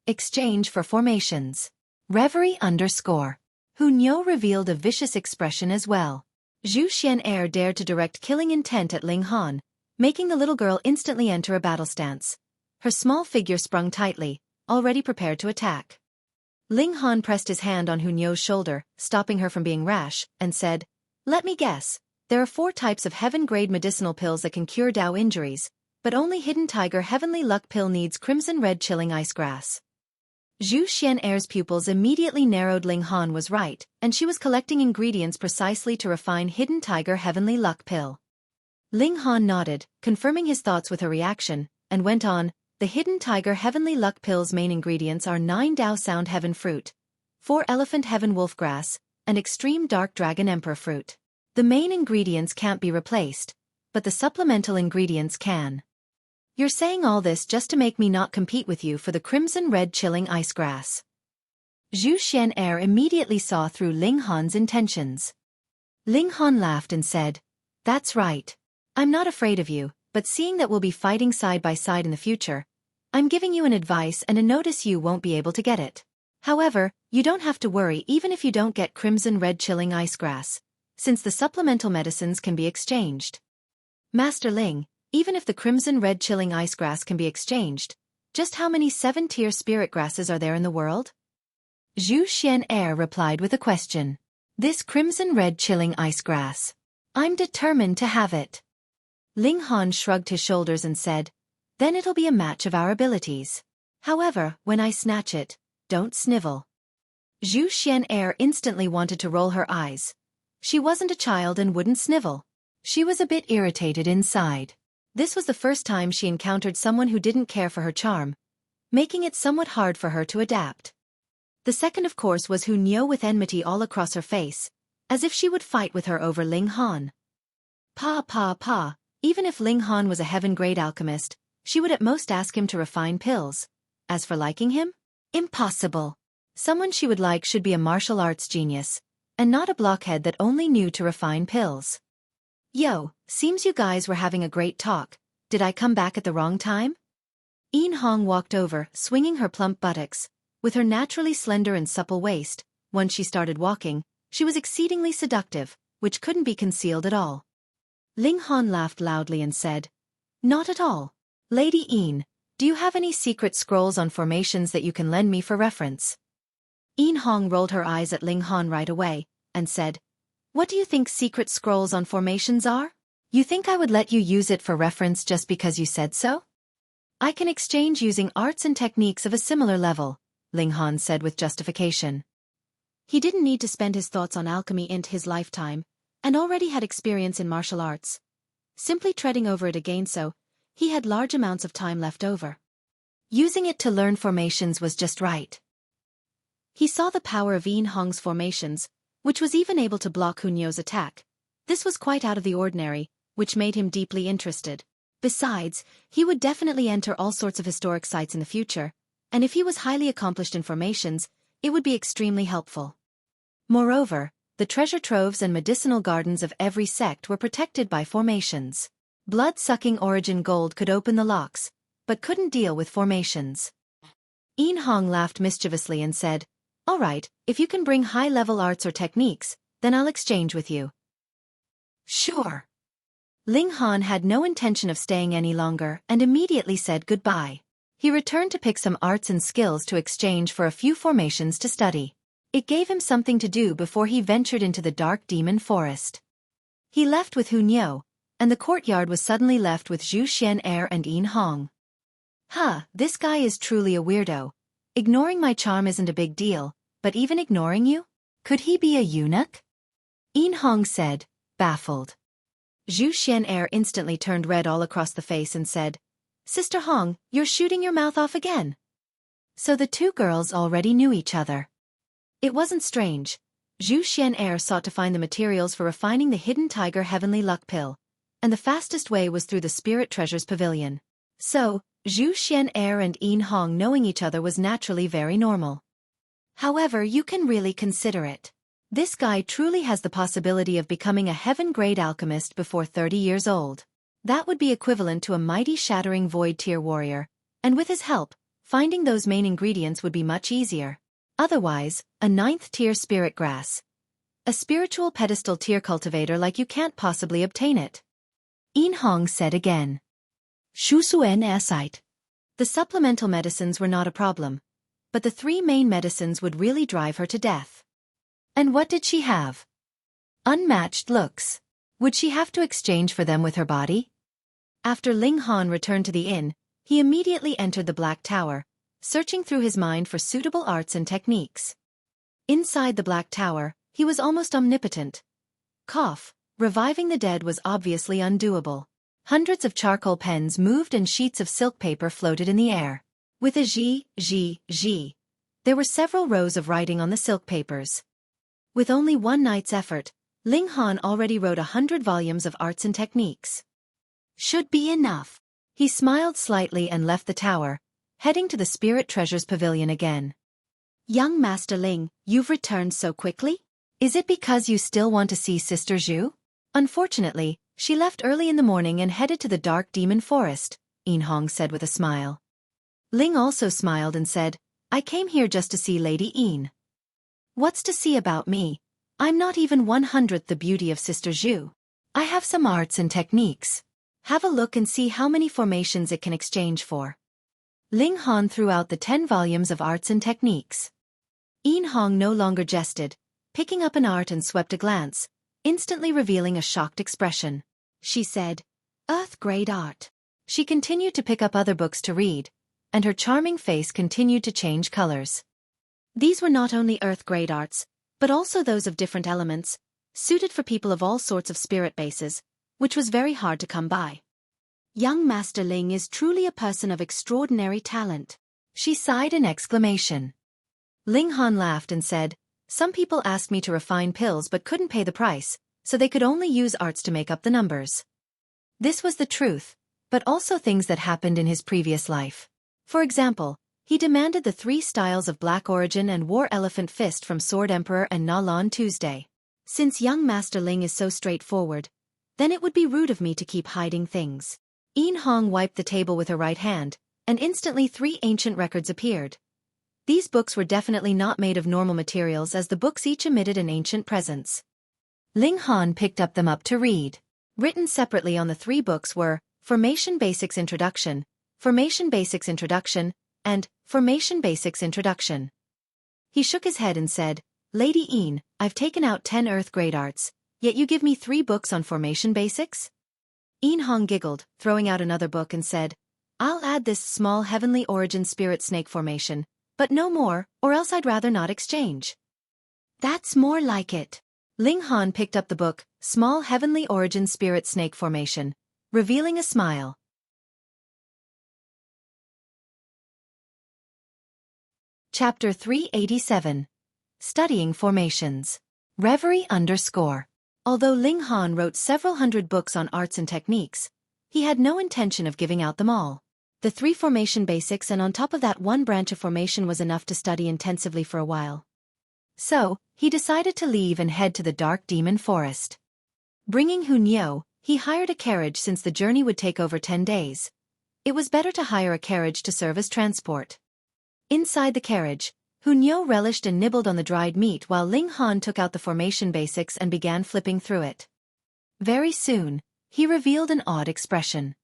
Exchange for Formations. Reverie _ Hu Niu revealed a vicious expression as well. Zhu Xuan Er dared to direct killing intent at Ling Han, making the little girl instantly enter a battle stance. Her small figure sprung tightly, already prepared to attack. Ling Han pressed his hand on Hu Niu's shoulder, stopping her from being rash, and said, "Let me guess. There are 4 types of heaven-grade medicinal pills that can cure Dao injuries, but only Hidden Tiger Heavenly Luck Pill needs Crimson Red Chilling Ice Grass." Zhu Xuan Er's pupils immediately narrowed. Ling Han was right, and she was collecting ingredients precisely to refine Hidden Tiger Heavenly Luck Pill. Ling Han nodded, confirming his thoughts with her reaction, and went on, "The Hidden Tiger Heavenly Luck Pill's main ingredients are 9 Dao Sound Heaven Fruit, 4 Elephant Heaven Wolf Grass, and Extreme Dark Dragon Emperor Fruit. The main ingredients can't be replaced, but the supplemental ingredients can. You're saying all this just to make me not compete with you for the Crimson Red Chilling Ice Grass." Zhu Xuan Er immediately saw through Ling Han's intentions. Ling Han laughed and said, "That's right. I'm not afraid of you, but seeing that we'll be fighting side by side in the future, I'm giving you an advice and a notice you won't be able to get it. However, you don't have to worry even if you don't get Crimson Red Chilling Ice Grass, since the supplemental medicines can be exchanged. Master Ling, even if the Crimson Red Chilling Ice Grass can be exchanged, just how many 7-tier spirit grasses are there in the world?" Zhu Xuan Er replied with a question. "This Crimson Red Chilling Ice Grass. I'm determined to have it." Ling Han shrugged his shoulders and said, "Then it'll be a match of our abilities. However, when I snatch it, don't snivel." Zhu Xuan Er instantly wanted to roll her eyes. She wasn't a child and wouldn't snivel. She was a bit irritated inside. This was the first time she encountered someone who didn't care for her charm, making it somewhat hard for her to adapt. The second, of course, was Hu Niu with enmity all across her face, as if she would fight with her over Ling Han. Pa, even if Ling Han was a heaven-grade alchemist, she would at most ask him to refine pills. As for liking him? Impossible. Someone she would like should be a martial arts genius, and not a blockhead that only knew to refine pills. "Yo, seems you guys were having a great talk. Did I come back at the wrong time?" Yin Hong walked over, swinging her plump buttocks. With her naturally slender and supple waist, once she started walking, she was exceedingly seductive, which couldn't be concealed at all. Ling Han laughed loudly and said, "Not at all. Lady Yin, do you have any secret scrolls on formations that you can lend me for reference?" Yin Hong rolled her eyes at Ling Han right away, and said, "What do you think secret scrolls on formations are? You think I would let you use it for reference just because you said so?" "I can exchange using arts and techniques of a similar level," Ling Han said with justification. He didn't need to spend his thoughts on alchemy in his lifetime, and already had experience in martial arts. Simply treading over it again, so he had large amounts of time left over. Using it to learn formations was just right. He saw the power of Yin Hong's formations, which was even able to block Hu Niu's attack. This was quite out of the ordinary, which made him deeply interested. Besides, he would definitely enter all sorts of historic sites in the future, and if he was highly accomplished in formations, it would be extremely helpful. Moreover, the treasure troves and medicinal gardens of every sect were protected by formations. Blood-sucking origin gold could open the locks, but couldn't deal with formations. Yin Hong laughed mischievously and said, "All right, if you can bring high-level arts or techniques, then I'll exchange with you." "Sure." Ling Han had no intention of staying any longer and immediately said goodbye. He returned to pick some arts and skills to exchange for a few formations to study. It gave him something to do before he ventured into the dark demon forest. He left with Hu Niu, and the courtyard was suddenly left with Zhu Xuan Er and Yin Hong. This guy is truly a weirdo. Ignoring my charm isn't a big deal, but even ignoring you? Could he be a eunuch? Yin Hong said, baffled. Zhu Xuan Er instantly turned red all across the face and said, "Sister Hong, you're shooting your mouth off again." So the two girls already knew each other. It wasn't strange. Zhu Xuan Er sought to find the materials for refining the Hidden Tiger Heavenly Luck Pill, and the fastest way was through the Spirit Treasures Pavilion. So, Zhu Xuan Er and Yin Hong knowing each other was naturally very normal. However, you can really consider it. This guy truly has the possibility of becoming a heaven-grade alchemist before 30 years old. That would be equivalent to a mighty shattering void tier warrior, and with his help, finding those main ingredients would be much easier. Otherwise, a 9th-tier spirit grass. A spiritual pedestal tier cultivator like you can't possibly obtain it. Yin Hong said again. Zhu Xuan Er sighed. The supplemental medicines were not a problem, but the 3 main medicines would really drive her to death. And what did she have? Unmatched looks. Would she have to exchange for them with her body? After Ling Han returned to the inn, he immediately entered the Black Tower, searching through his mind for suitable arts and techniques. Inside the Black Tower, he was almost omnipotent. Reviving the dead was obviously undoable. Hundreds of charcoal pens moved and sheets of silk paper floated in the air. With a zhi, there were several rows of writing on the silk papers. With only one night's effort, Ling Han already wrote 100 volumes of arts and techniques. Should be enough. He smiled slightly and left the tower, heading to the Spirit Treasures Pavilion again. Young Master Ling, you've returned so quickly? Is it because you still want to see Sister Zhu? Unfortunately, she left early in the morning and headed to the Dark Demon Forest, Yin Hong said with a smile. Ling also smiled and said, I came here just to see Lady Yin. What's to see about me? I'm not even 1/100th the beauty of Sister Zhu. I have some arts and techniques. Have a look and see how many formations it can exchange for. Ling Han threw out the 10 volumes of arts and techniques. Yin Hong no longer jested, picking up an art and swept a glance, instantly revealing a shocked expression. She said, Earth-grade art. She continued to pick up other books to read, and her charming face continued to change colors. These were not only Earth-grade arts, but also those of different elements, suited for people of all sorts of spirit bases, which was very hard to come by. Young Master Ling is truly a person of extraordinary talent. She sighed in exclamation. Ling Han laughed and said, Some people asked me to refine pills but couldn't pay the price, so they could only use arts to make up the numbers. This was the truth, but also things that happened in his previous life. For example, he demanded the 3 styles of Black Origin and War Elephant Fist from Sword Emperor and Na Lan Tuesday. Since young Master Ling is so straightforward, then it would be rude of me to keep hiding things. Yin Hong wiped the table with her right hand, and instantly 3 ancient records appeared. These books were definitely not made of normal materials as the books each emitted an ancient presence. Ling Han picked them up to read. Written separately on the 3 books were Formation Basics Introduction, Formation Basics Introduction, and Formation Basics Introduction. He shook his head and said, Lady Yin, I've taken out 10 Earth-grade arts, yet you give me 3 books on Formation Basics? Yin Hong giggled, throwing out another book and said, I'll add this small Heavenly Origin Spirit Snake Formation, but no more, or else I'd rather not exchange. That's more like it. Ling Han picked up the book, Small Heavenly Origin Spirit Snake Formation, revealing a smile. Chapter 387. Studying Formations. Reverie _ Although Ling Han wrote several hundred books on arts and techniques, he had no intention of giving out them all. The 3 formation basics and on top of that 1 branch of formation was enough to study intensively for a while. So, he decided to leave and head to the Dark Demon Forest. Bringing Hunyo, he hired a carriage since the journey would take over 10 days. It was better to hire a carriage to serve as transport. Inside the carriage, Hunyo relished and nibbled on the dried meat while Ling Han took out the formation basics and began flipping through it. Very soon, he revealed an odd expression.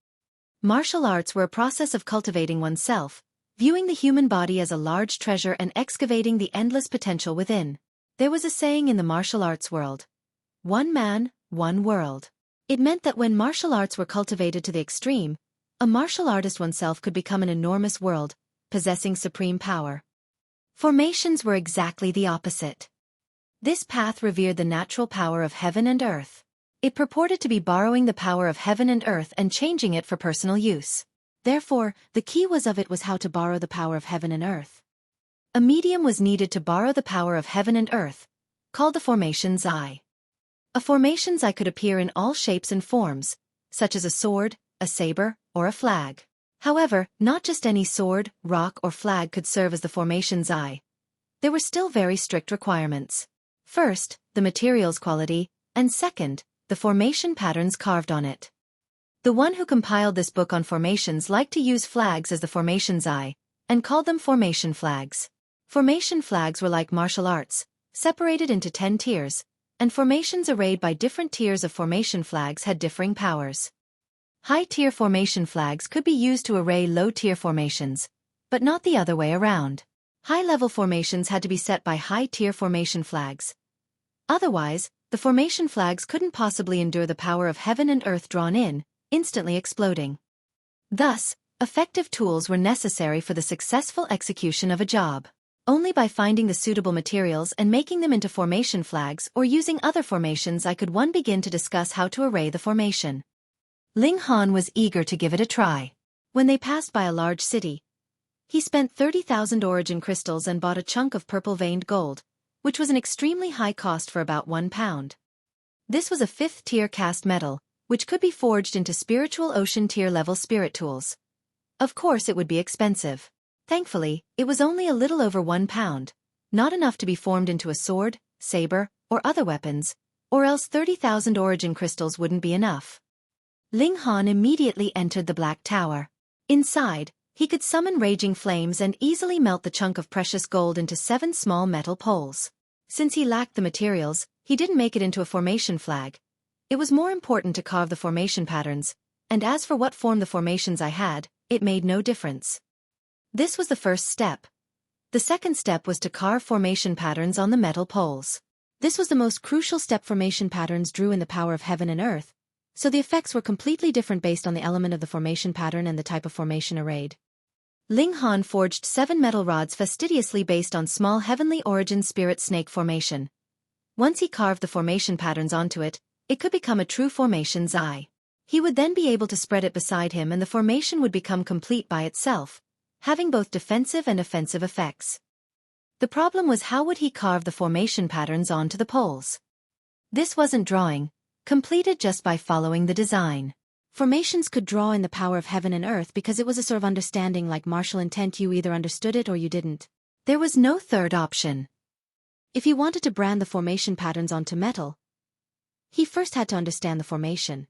Martial arts were a process of cultivating oneself, viewing the human body as a large treasure and excavating the endless potential within. There was a saying in the martial arts world, one man, one world. It meant that when martial arts were cultivated to the extreme, a martial artist oneself could become an enormous world, possessing supreme power. Formations were exactly the opposite. This path revered the natural power of heaven and earth. It purported to be borrowing the power of heaven and earth and changing it for personal use. Therefore, the key was how to borrow the power of heaven and earth. A medium was needed to borrow the power of heaven and earth, called the formation's eye. A formation's eye could appear in all shapes and forms, such as a sword, a saber, or a flag. However, not just any sword, rock, or flag could serve as the formation's eye. There were still very strict requirements. First, the material's quality, and second, the formation patterns carved on it. The one who compiled this book on formations liked to use flags as the formation's eye, and called them formation flags. Formation flags were like martial arts, separated into 10 tiers, and formations arrayed by different tiers of formation flags had differing powers. High-tier formation flags could be used to array low-tier formations, but not the other way around. High-level formations had to be set by high-tier formation flags. Otherwise, the formation flags couldn't possibly endure the power of heaven and earth drawn in, instantly exploding. Thus, effective tools were necessary for the successful execution of a job. Only by finding the suitable materials and making them into formation flags or using other formations could one begin to discuss how to array the formation. Ling Han was eager to give it a try. When they passed by a large city, he spent 30,000 origin crystals and bought a chunk of purple-veined gold, which was an extremely high cost for about 1 pound. This was a 5th-tier cast metal, which could be forged into spiritual ocean tier-level spirit tools. Of course it would be expensive. Thankfully, it was only a little over 1 pound, not enough to be formed into a sword, saber, or other weapons, or else 30,000 origin crystals wouldn't be enough. Ling Han immediately entered the Black Tower. Inside, he could summon raging flames and easily melt the chunk of precious gold into 7 small metal poles. Since he lacked the materials, he didn't make it into a formation flag. It was more important to carve the formation patterns, and as for what form the formations I had, it made no difference. This was the first step. The second step was to carve formation patterns on the metal poles. This was the most crucial step. Formation patterns drew in the power of heaven and earth, so the effects were completely different based on the element of the formation pattern and the type of formation arrayed. Ling Han forged 7 metal rods fastidiously based on small heavenly origin spirit snake formation. Once he carved the formation patterns onto it, it could become a true formation's eye. He would then be able to spread it beside him and the formation would become complete by itself, having both defensive and offensive effects. The problem was, how would he carve the formation patterns onto the poles? This wasn't drawing, completed just by following the design. Formations could draw in the power of heaven and earth because it was a sort of understanding like martial intent. You either understood it or you didn't. There was no third option. If he wanted to brand the formation patterns onto metal, he first had to understand the formation.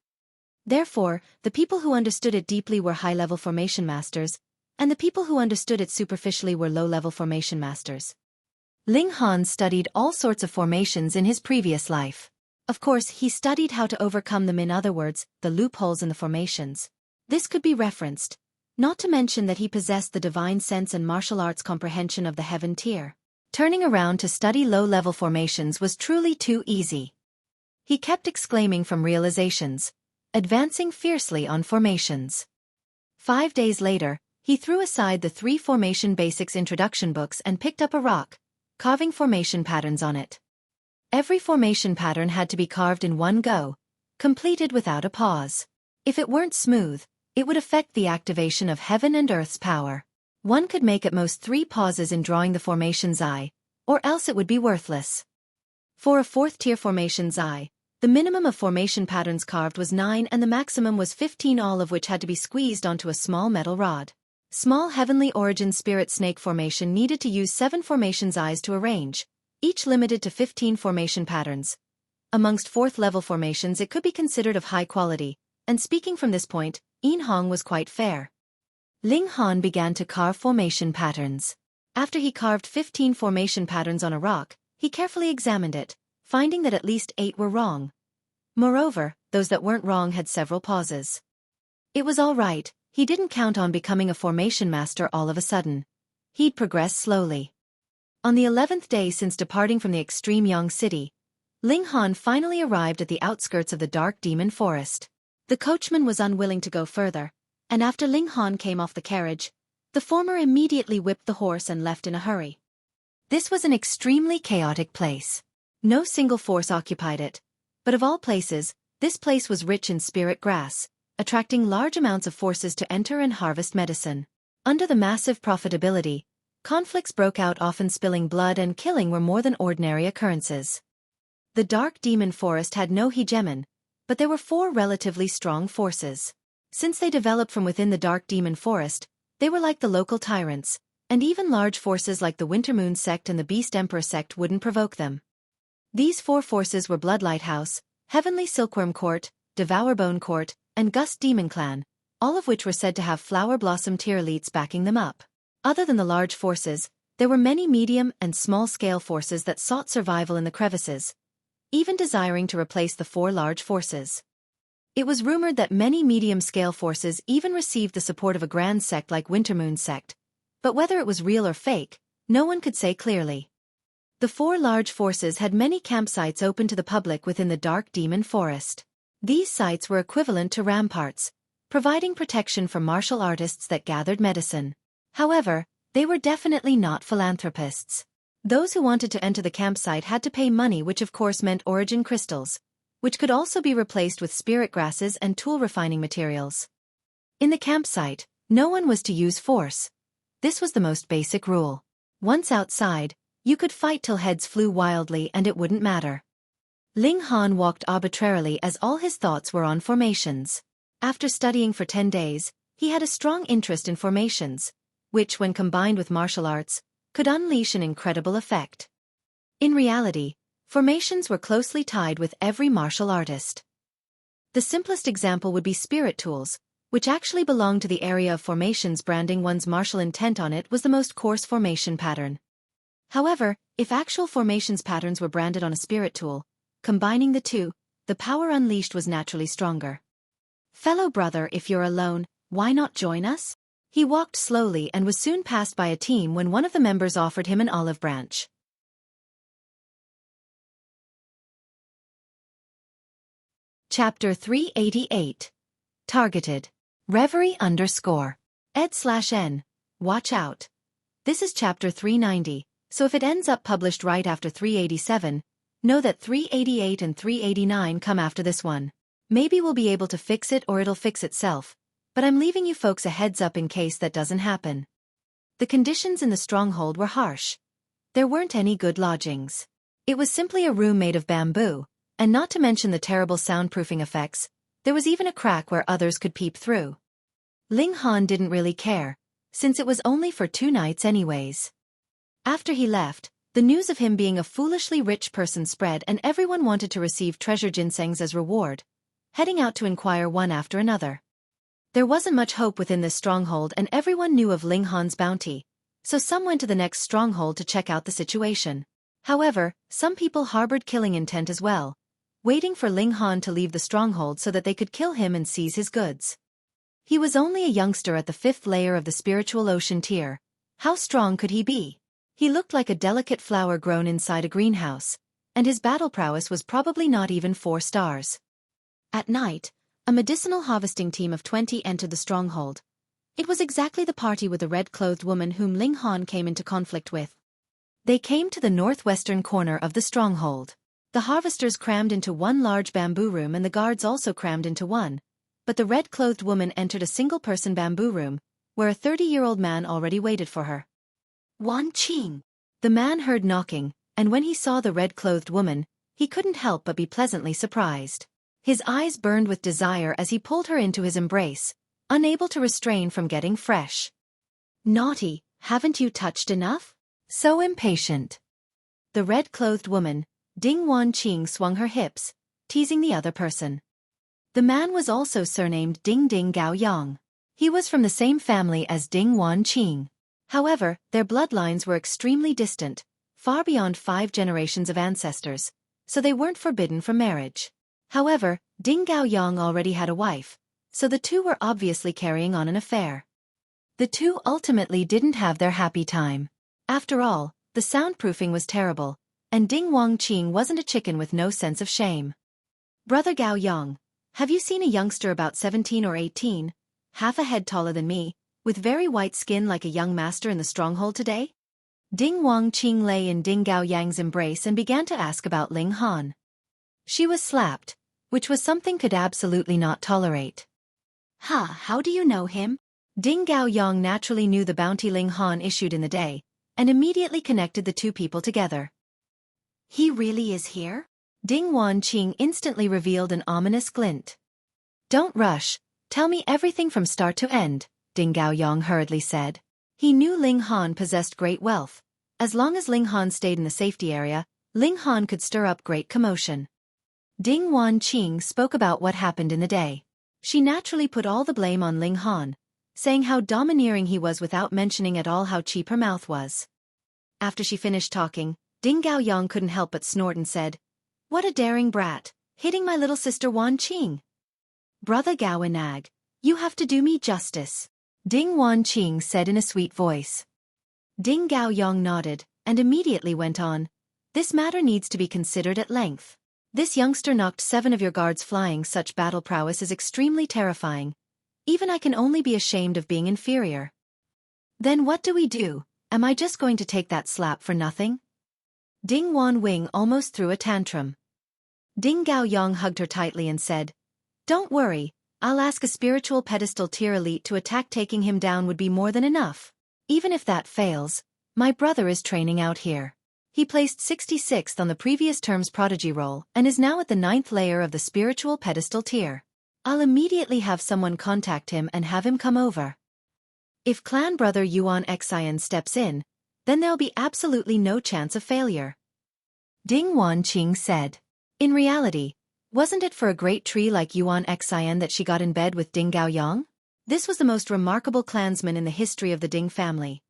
Therefore, the people who understood it deeply were high-level formation masters, and the people who understood it superficially were low-level formation masters. Ling Han studied all sorts of formations in his previous life. Of course, he studied how to overcome them, in other words, the loopholes in the formations. This could be referenced, not to mention that he possessed the divine sense and martial arts comprehension of the heaven tier. Turning around to study low-level formations was truly too easy. He kept exclaiming from realizations, advancing fiercely on formations. 5 days later, he threw aside the 3 formation basics introduction books and picked up a rock, carving formation patterns on it. Every formation pattern had to be carved in one go, completed without a pause. If it weren't smooth, it would affect the activation of heaven and earth's power. One could make at most 3 pauses in drawing the formation's eye, or else it would be worthless. For a 4th-tier formation's eye, the minimum of formation patterns carved was 9 and the maximum was 15, all of which had to be squeezed onto a small metal rod. Small heavenly origin spirit snake formation needed to use 7 formation's eyes to arrange, each limited to 15 formation patterns. Amongst 4th-level formations it could be considered of high quality, and speaking from this point, Yin Hong was quite fair. Ling Han began to carve formation patterns. After he carved 15 formation patterns on a rock, he carefully examined it, finding that at least 8 were wrong. Moreover, those that weren't wrong had several pauses. It was all right, he didn't count on becoming a formation master all of a sudden. He'd progress slowly. On the 11th day since departing from the extreme Yang city, Ling Han finally arrived at the outskirts of the dark demon forest. The coachman was unwilling to go further, and after Ling Han came off the carriage, the former immediately whipped the horse and left in a hurry. This was an extremely chaotic place. No single force occupied it, but of all places, this place was rich in spirit grass, attracting large amounts of forces to enter and harvest medicine. Under the massive profitability, conflicts broke out, often spilling blood and killing were more than ordinary occurrences. The dark demon forest had no hegemon, but there were 4 relatively strong forces. Since they developed from within the dark demon forest, they were like the local tyrants, and even large forces like the Wintermoon sect and the Beast Emperor sect wouldn't provoke them. These 4 forces were Blood Lighthouse, Heavenly Silkworm Court, Devourbone Court, and Gust Demon Clan, all of which were said to have Flower Blossom tier elites backing them up. Other than the large forces, there were many medium and small-scale forces that sought survival in the crevices, even desiring to replace the 4 large forces. It was rumored that many medium-scale forces even received the support of a grand sect like Wintermoon's sect, but whether it was real or fake, no one could say clearly. The 4 large forces had many campsites open to the public within the Dark Demon Forest. These sites were equivalent to ramparts, providing protection for martial artists that gathered medicine. However, they were definitely not philanthropists. Those who wanted to enter the campsite had to pay money, which of course meant origin crystals, which could also be replaced with spirit grasses and tool refining materials. In the campsite, no one was to use force. This was the most basic rule. Once outside, you could fight till heads flew wildly and it wouldn't matter. Ling Han walked arbitrarily as all his thoughts were on formations. After studying for 10 days, he had a strong interest in formations, which when combined with martial arts, could unleash an incredible effect. In reality, formations were closely tied with every martial artist. The simplest example would be spirit tools, which actually belonged to the area of formations. Branding one's martial intent on it was the most coarse formation pattern. However, if actual formations patterns were branded on a spirit tool, combining the two, the power unleashed was naturally stronger. Fellow brother, if you're alone, why not join us? He walked slowly and was soon passed by a team when one of the members offered him an olive branch. Chapter 388. Targeted. Reverie _ ed/n. Watch out. This is chapter 390, so if it ends up published right after 387, know that 388 and 389 come after this one. Maybe we'll be able to fix it or it'll fix itself, but I'm leaving you folks a heads up in case that doesn't happen. The conditions in the stronghold were harsh. There weren't any good lodgings. It was simply a room made of bamboo, and not to mention the terrible soundproofing effects, there was even a crack where others could peep through. Ling Han didn't really care, since it was only for 2 nights anyways. After he left, the news of him being a foolishly rich person spread and everyone wanted to receive treasure ginsengs as reward, heading out to inquire one after another. There wasn't much hope within this stronghold and everyone knew of Ling Han's bounty, so some went to the next stronghold to check out the situation. However, some people harbored killing intent as well, waiting for Ling Han to leave the stronghold so that they could kill him and seize his goods. He was only a youngster at the 5th layer of the spiritual ocean tier. How strong could he be? He looked like a delicate flower grown inside a greenhouse, and his battle prowess was probably not even 4 stars. At night, a medicinal harvesting team of 20 entered the stronghold. It was exactly the party with the red-clothed woman whom Ling Han came into conflict with. They came to the northwestern corner of the stronghold. The harvesters crammed into one large bamboo room and the guards also crammed into one, but the red-clothed woman entered a single-person bamboo room, where a 30-year-old man already waited for her. Wan Qing. The man heard knocking, and when he saw the red-clothed woman, he couldn't help but be pleasantly surprised. His eyes burned with desire as he pulled her into his embrace, unable to restrain from getting fresh. Naughty, haven't you touched enough? So impatient. The red-clothed woman, Ding Wan Qing, swung her hips, teasing the other person. The man was also surnamed Ding Ding Gao Yang. He was from the same family as Ding Wan Qing. However, their bloodlines were extremely distant, far beyond 5 generations of ancestors, so they weren't forbidden from marriage. However, Ding Gao Yang already had a wife, so the two were obviously carrying on an affair. The two ultimately didn't have their happy time. After all, the soundproofing was terrible, and Ding Wang Qing wasn't a chicken with no sense of shame. Brother Gao Yang, have you seen a youngster about 17 or 18, half a head taller than me, with very white skin like a young master in the stronghold today? Ding Wang Qing lay in Ding Gao Yang's embrace and began to ask about Ling Han. She was slapped, which was something could absolutely not tolerate. How do you know him? Ding Gao Yang naturally knew the bounty Ling Han issued in the day, and immediately connected the two people together. He really is here? Ding Wan Qing instantly revealed an ominous glint. Don't rush, tell me everything from start to end, Ding Gao Yang hurriedly said. He knew Ling Han possessed great wealth. As long as Ling Han stayed in the safety area, Ling Han could stir up great commotion. Ding Wan Qing spoke about what happened in the day. She naturally put all the blame on Ling Han, saying how domineering he was without mentioning at all how cheap her mouth was. After she finished talking, Ding Gaoyong couldn't help but snort and said, "What a daring brat, hitting my little sister Wan Qing. Brother Gao Nag, you have to do me justice," Ding Wan Qing said in a sweet voice. Ding Gaoyong nodded, and immediately went on, "This matter needs to be considered at length. This youngster knocked 7 of your guards flying. Such battle prowess is extremely terrifying. Even I can only be ashamed of being inferior. Then what do we do? Am I just going to take that slap for nothing?" Ding Wan Wing almost threw a tantrum. Ding Gaoyong hugged her tightly and said, "Don't worry, I'll ask a spiritual pedestal tier elite to attack. Taking him down would be more than enough. Even if that fails, my brother is training out here. He placed 66th on the previous term's Prodigy roll and is now at the 9th layer of the spiritual pedestal tier. I'll immediately have someone contact him and have him come over. If clan brother Yuan Xian steps in, then there'll be absolutely no chance of failure," Ding Wan Qing said. In reality, wasn't it for a great tree like Yuan Xian that she got in bed with Ding Gaoyong? This was the most remarkable clansman in the history of the Ding family.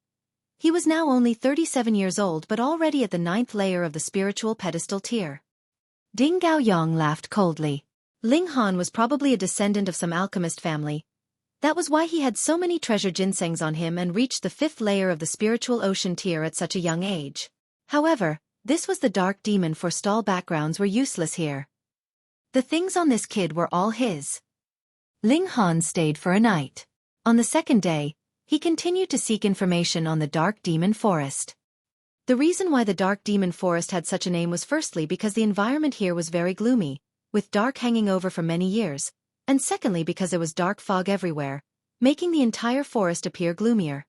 He was now only 37 years old but already at the 9th layer of the spiritual pedestal tier. Ding Gaoyong laughed coldly. Ling Han was probably a descendant of some alchemist family. That was why he had so many treasure ginsengs on him and reached the 5th layer of the spiritual ocean tier at such a young age. However, this was the dark demon, for stall backgrounds were useless here. The things on this kid were all his. Ling Han stayed for a night. On the second day, he continued to seek information on the Dark Demon Forest. The reason why the Dark Demon Forest had such a name was firstly because the environment here was very gloomy, with dark hanging over for many years, and secondly because there was dark fog everywhere, making the entire forest appear gloomier.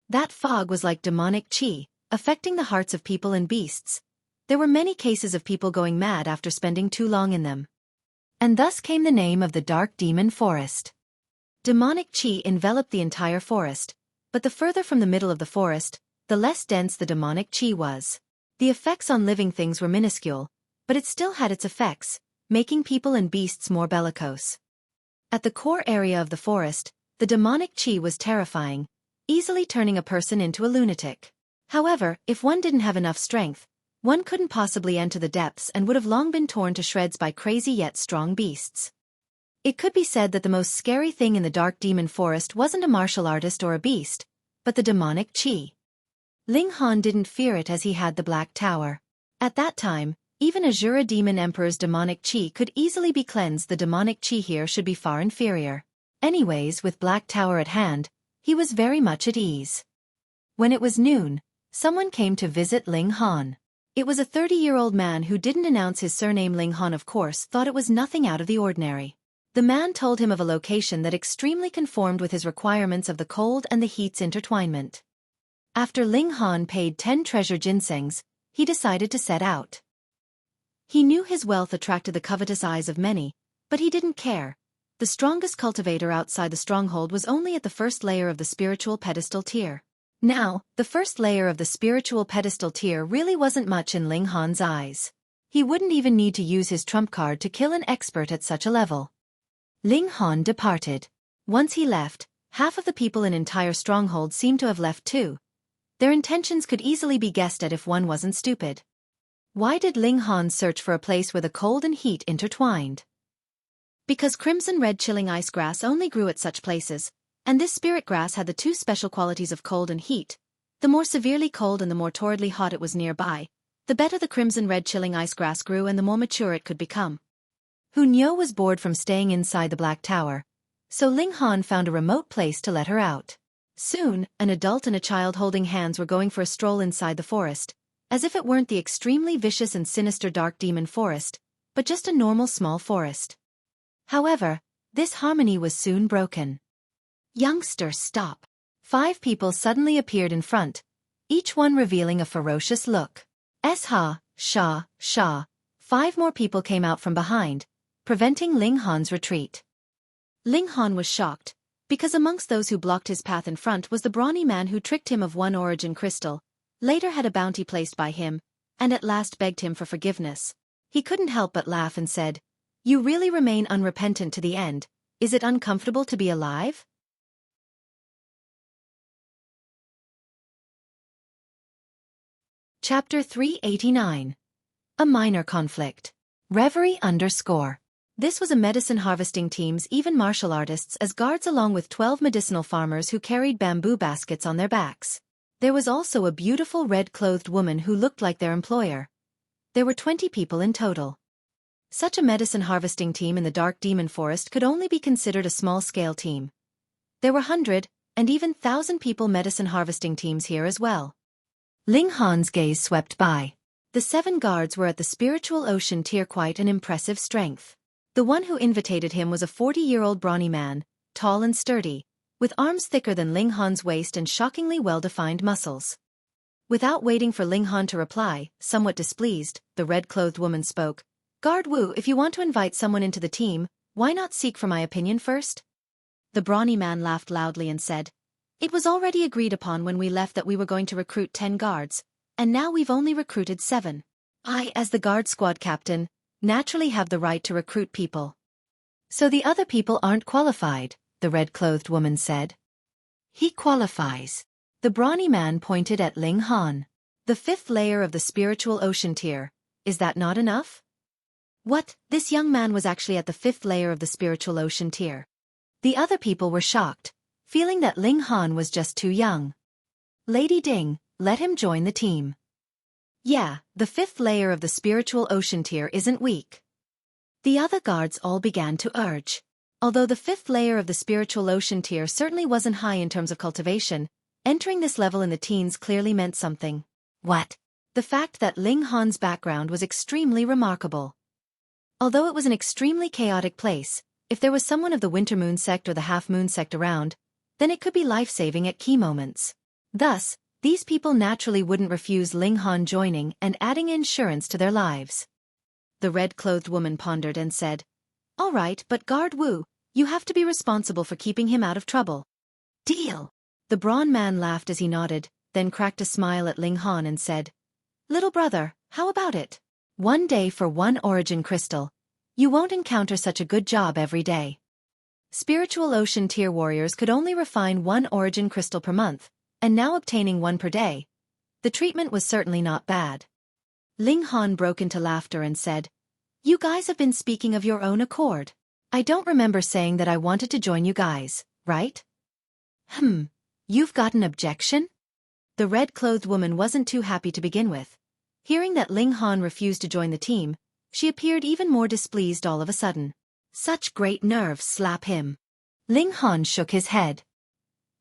That fog was like demonic qi, affecting the hearts of people and beasts. There were many cases of people going mad after spending too long in them. And thus came the name of the Dark Demon Forest. Demonic qi enveloped the entire forest, but the further from the middle of the forest, the less dense the demonic qi was. The effects on living things were minuscule, but it still had its effects, making people and beasts more bellicose. At the core area of the forest, the demonic qi was terrifying, easily turning a person into a lunatic. However, if one didn't have enough strength, one couldn't possibly enter the depths and would have long been torn to shreds by crazy yet strong beasts. It could be said that the most scary thing in the Dark Demon Forest wasn't a martial artist or a beast, but the demonic qi. Ling Han didn't fear it as he had the Black Tower. At that time, even Azura Demon Emperor's demonic qi could easily be cleansed. The demonic qi here should be far inferior. Anyways, with Black Tower at hand, he was very much at ease. When it was noon, someone came to visit Ling Han. It was a 30-year-old man who didn't announce his surname. Ling Han, of course, thought it was nothing out of the ordinary. The man told him of a location that extremely conformed with his requirements of the cold and the heat's intertwinement. After Ling Han paid 10 treasure ginsengs, he decided to set out. He knew his wealth attracted the covetous eyes of many, but he didn't care. The strongest cultivator outside the stronghold was only at the 1st layer of the spiritual pedestal tier. Now, the 1st layer of the spiritual pedestal tier really wasn't much in Ling Han's eyes. He wouldn't even need to use his trump card to kill an expert at such a level. Ling Han departed. Once he left, half of the people in entire stronghold seemed to have left too. Their intentions could easily be guessed at if one wasn't stupid. Why did Ling Han search for a place where the cold and heat intertwined? Because crimson-red chilling ice grass only grew at such places, and this spirit grass had the 2 special qualities of cold and heat. The more severely cold and the more torridly hot it was nearby, the better the crimson-red chilling ice grass grew and the more mature it could become. Hunyo was bored from staying inside the Black Tower, so Ling Han found a remote place to let her out. Soon, an adult and a child holding hands were going for a stroll inside the forest, as if it weren't the extremely vicious and sinister Dark Demon Forest, but just a normal small forest. However, this harmony was soon broken. "Youngster, stop!" 5 people suddenly appeared in front, each one revealing a ferocious look. Sha, Sha. 5 more people came out from behind, preventing Ling Han's retreat. Ling Han was shocked, because amongst those who blocked his path in front was the brawny man who tricked him of 1 origin crystal, later had a bounty placed by him, and at last begged him for forgiveness. He couldn't help but laugh and said, "You really remain unrepentant to the end. Is it uncomfortable to be alive?" Chapter 389. A minor conflict. Reverie _ This was a medicine harvesting team's even martial artists as guards along with 12 medicinal farmers who carried bamboo baskets on their backs. There was also a beautiful red-clothed woman who looked like their employer. There were 20 people in total. Such a medicine harvesting team in the dark demon forest could only be considered a small-scale team. There were 100 and even 1,000 people medicine harvesting teams here as well. Ling Han's gaze swept by. The 7 guards were at the spiritual ocean tier, quite an impressive strength. The one who invitated him was a 40-year-old brawny man, tall and sturdy, with arms thicker than Ling Han's waist and shockingly well-defined muscles. Without waiting for Ling Han to reply, somewhat displeased, the red-clothed woman spoke. "Guard Wu, if you want to invite someone into the team, why not seek for my opinion first?" The brawny man laughed loudly and said, "It was already agreed upon when we left that we were going to recruit 10 guards, and now we've only recruited 7. I, as the guard squad captain, naturally have the right to recruit people." "So the other people aren't qualified," the red-clothed woman said. "He qualifies." The brawny man pointed at Ling Han. "The 5th layer of the spiritual ocean tier, is that not enough?" What? This young man was actually at the 5th layer of the spiritual ocean tier. The other people were shocked, feeling that Ling Han was just too young. "Lady Ding, let him join the team." "Yeah, the 5th layer of the spiritual ocean tier isn't weak." The other guards all began to urge. Although the 5th layer of the spiritual ocean tier certainly wasn't high in terms of cultivation, entering this level in the teens clearly meant something. What? The fact that Ling Han's background was extremely remarkable. Although it was an extremely chaotic place, if there was someone of the Winter Moon sect or the Half Moon sect around, then it could be life-saving at key moments. Thus, these people naturally wouldn't refuse Ling Han joining and adding insurance to their lives. The red-clothed woman pondered and said, "All right, but Guard Wu, you have to be responsible for keeping him out of trouble." "Deal." The brawn man laughed as he nodded, then cracked a smile at Ling Han and said, "Little brother, how about it? 1 day for 1 origin crystal. You won't encounter such a good job every day." Spiritual ocean tier warriors could only refine 1 origin crystal per month, and now obtaining 1 per day. The treatment was certainly not bad. Ling Han broke into laughter and said, "You guys have been speaking of your own accord. I don't remember saying that I wanted to join you guys, right?" You've got an objection?" The red-clothed woman wasn't too happy to begin with. Hearing that Ling Han refused to join the team, she appeared even more displeased all of a sudden. Such great nerves, slap him. Ling Han shook his head.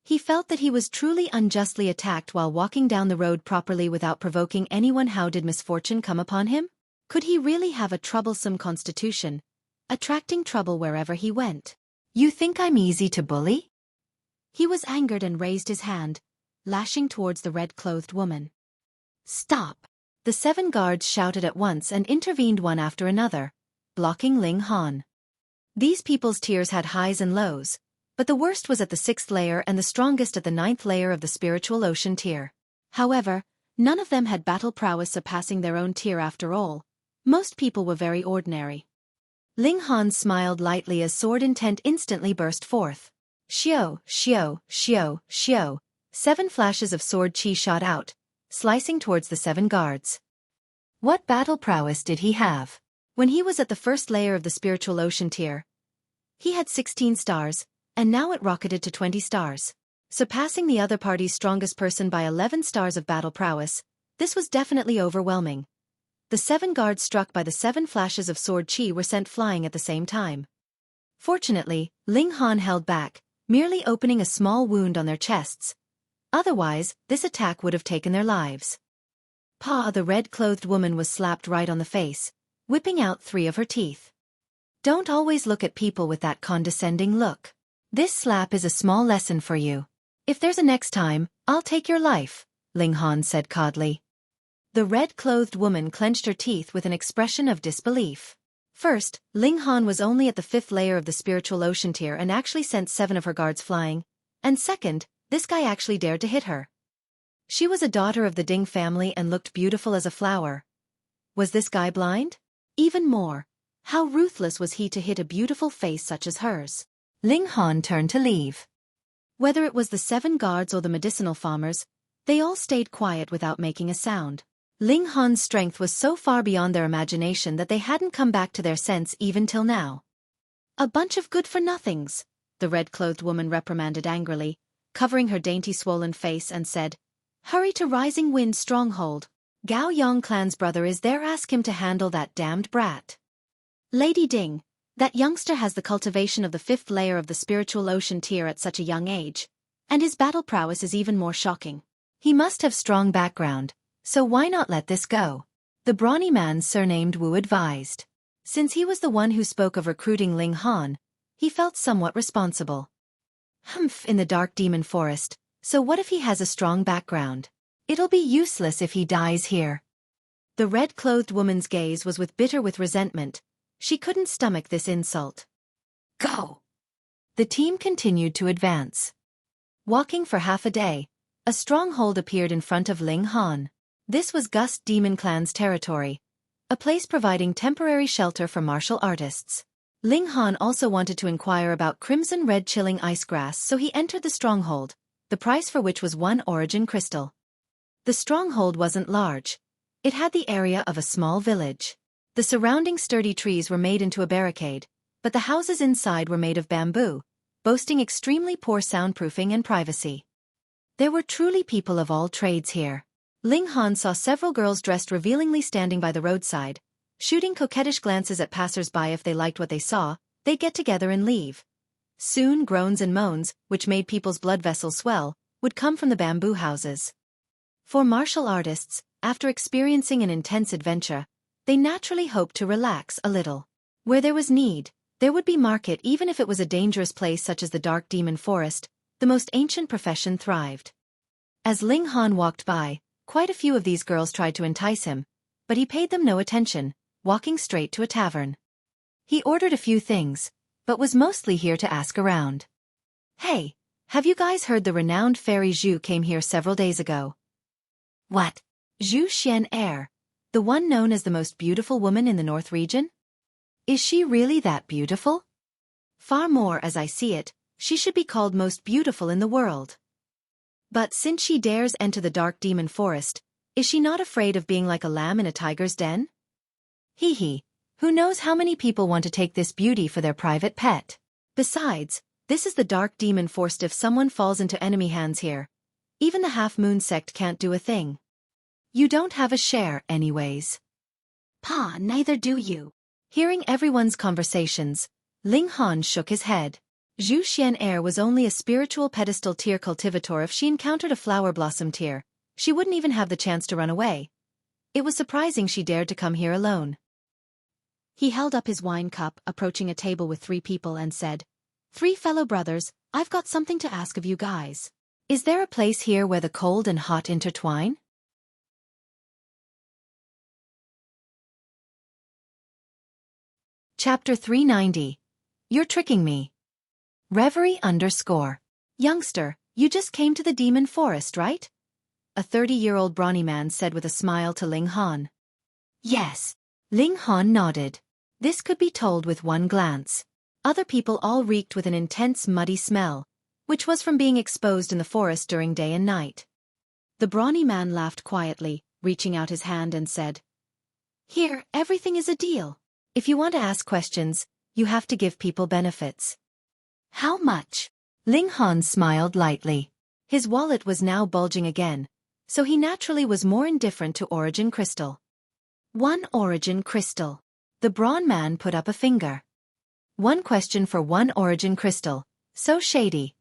He felt that he was truly unjustly attacked while walking down the road properly without provoking anyone. How did misfortune come upon him? Could he really have a troublesome constitution, attracting trouble wherever he went? "You think I'm easy to bully?" He was angered and raised his hand, lashing towards the red-clothed woman. "Stop!" The 7 guards shouted at once and intervened one after another, blocking Ling Han. These people's tiers had highs and lows, but the worst was at the 6th layer and the strongest at the 9th layer of the spiritual ocean tier. However, none of them had battle prowess surpassing their own tier after all. Most people were very ordinary. Ling Han smiled lightly as sword intent instantly burst forth. Xiao, xiao, xiao, xiao. 7 flashes of sword chi shot out, slicing towards the 7 guards. What battle prowess did he have? When he was at the 1st layer of the spiritual ocean tier, he had 16 stars, and now it rocketed to 20 stars. Surpassing the other party's strongest person by 11 stars of battle prowess, this was definitely overwhelming. The 7 guards struck by the 7 flashes of sword chi were sent flying at the same time. Fortunately, Ling Han held back, merely opening a small wound on their chests. Otherwise, this attack would have taken their lives. Pa! The red-clothed woman was slapped right on the face, whipping out 3 of her teeth. Don't always look at people with that condescending look. This slap is a small lesson for you. If there's a next time, I'll take your life, Ling Han said coldly. The red-clothed woman clenched her teeth with an expression of disbelief. First, Ling Han was only at the 5th layer of the spiritual ocean tier and actually sent 7 of her guards flying. And second, this guy actually dared to hit her. She was a daughter of the Ding family and looked beautiful as a flower. Was this guy blind? Even more, how ruthless was he to hit a beautiful face such as hers? Ling Han turned to leave. Whether it was the 7 guards or the medicinal farmers, they all stayed quiet without making a sound. Ling Han's strength was so far beyond their imagination that they hadn't come back to their sense even till now. A bunch of good-for-nothings, the red-clothed woman reprimanded angrily, covering her dainty swollen face and said, "Hurry to Rising Wind Stronghold. Gao Yong Clan's brother is there, ask him to handle that damned brat." Lady Ding, that youngster has the cultivation of the 5th layer of the spiritual ocean tier at such a young age, and his battle prowess is even more shocking. He must have strong background, so why not let this go? The brawny man surnamed Wu advised. Since he was the one who spoke of recruiting Ling Han, he felt somewhat responsible. Humph, in the dark demon forest, so what if he has a strong background? It'll be useless if he dies here. The red-clothed woman's gaze was with resentment. She couldn't stomach this insult. Go! The team continued to advance. Walking for half a day, a stronghold appeared in front of Ling Han. This was Gust Demon Clan's territory, a place providing temporary shelter for martial artists. Ling Han also wanted to inquire about crimson red chilling ice grass, so he entered the stronghold, the price for which was 1 origin crystal. The stronghold wasn't large. It had the area of a small village. The surrounding sturdy trees were made into a barricade, but the houses inside were made of bamboo, boasting extremely poor soundproofing and privacy. There were truly people of all trades here. Ling Han saw several girls dressed revealingly standing by the roadside, shooting coquettish glances at passers-by. If they liked what they saw, they'd get together and leave. Soon groans and moans, which made people's blood vessels swell, would come from the bamboo houses. For martial artists, after experiencing an intense adventure, they naturally hoped to relax a little. Where there was need, there would be market, even if it was a dangerous place such as the Dark Demon Forest. The most ancient profession thrived. As Ling Han walked by, quite a few of these girls tried to entice him, but he paid them no attention, walking straight to a tavern. He ordered a few things, but was mostly here to ask around. "Hey, have you guys heard the renowned fairy Zhu came here several days ago?" "What? Zhu Xuan Er, the one known as the most beautiful woman in the North region? Is she really that beautiful?" "Far more, as I see it, she should be called most beautiful in the world. But since she dares enter the Dark Demon Forest, is she not afraid of being like a lamb in a tiger's den? Hee hee, who knows how many people want to take this beauty for their private pet. Besides, this is the Dark Demon Forest. If someone falls into enemy hands here, even the Half-Moon sect can't do a thing. You don't have a share anyways." "Pa, neither do you." Hearing everyone's conversations, Ling Han shook his head. Zhu Xuan Er was only a spiritual pedestal tier cultivator. If she encountered a flower blossom tier, she wouldn't even have the chance to run away. It was surprising she dared to come here alone. He held up his wine cup, approaching a table with 3 people, and said, "3 fellow brothers, I've got something to ask of you guys. Is there a place here where the cold and hot intertwine?" Chapter 390. You're tricking me. Reverie _ Youngster, you just came to the Demon Forest, right? A 30-year-old brawny man said with a smile to Ling Han. Yes. Ling Han nodded. This could be told with one glance. Other people all reeked with an intense muddy smell, which was from being exposed in the forest during day and night. The brawny man laughed quietly, reaching out his hand and said, "Here, everything is a deal. If you want to ask questions, you have to give people benefits." "How much?" Ling Han smiled lightly. His wallet was now bulging again, so he naturally was more indifferent to origin crystal. 1 origin crystal. The brawn man put up a finger. 1 question for 1 origin crystal. So shady.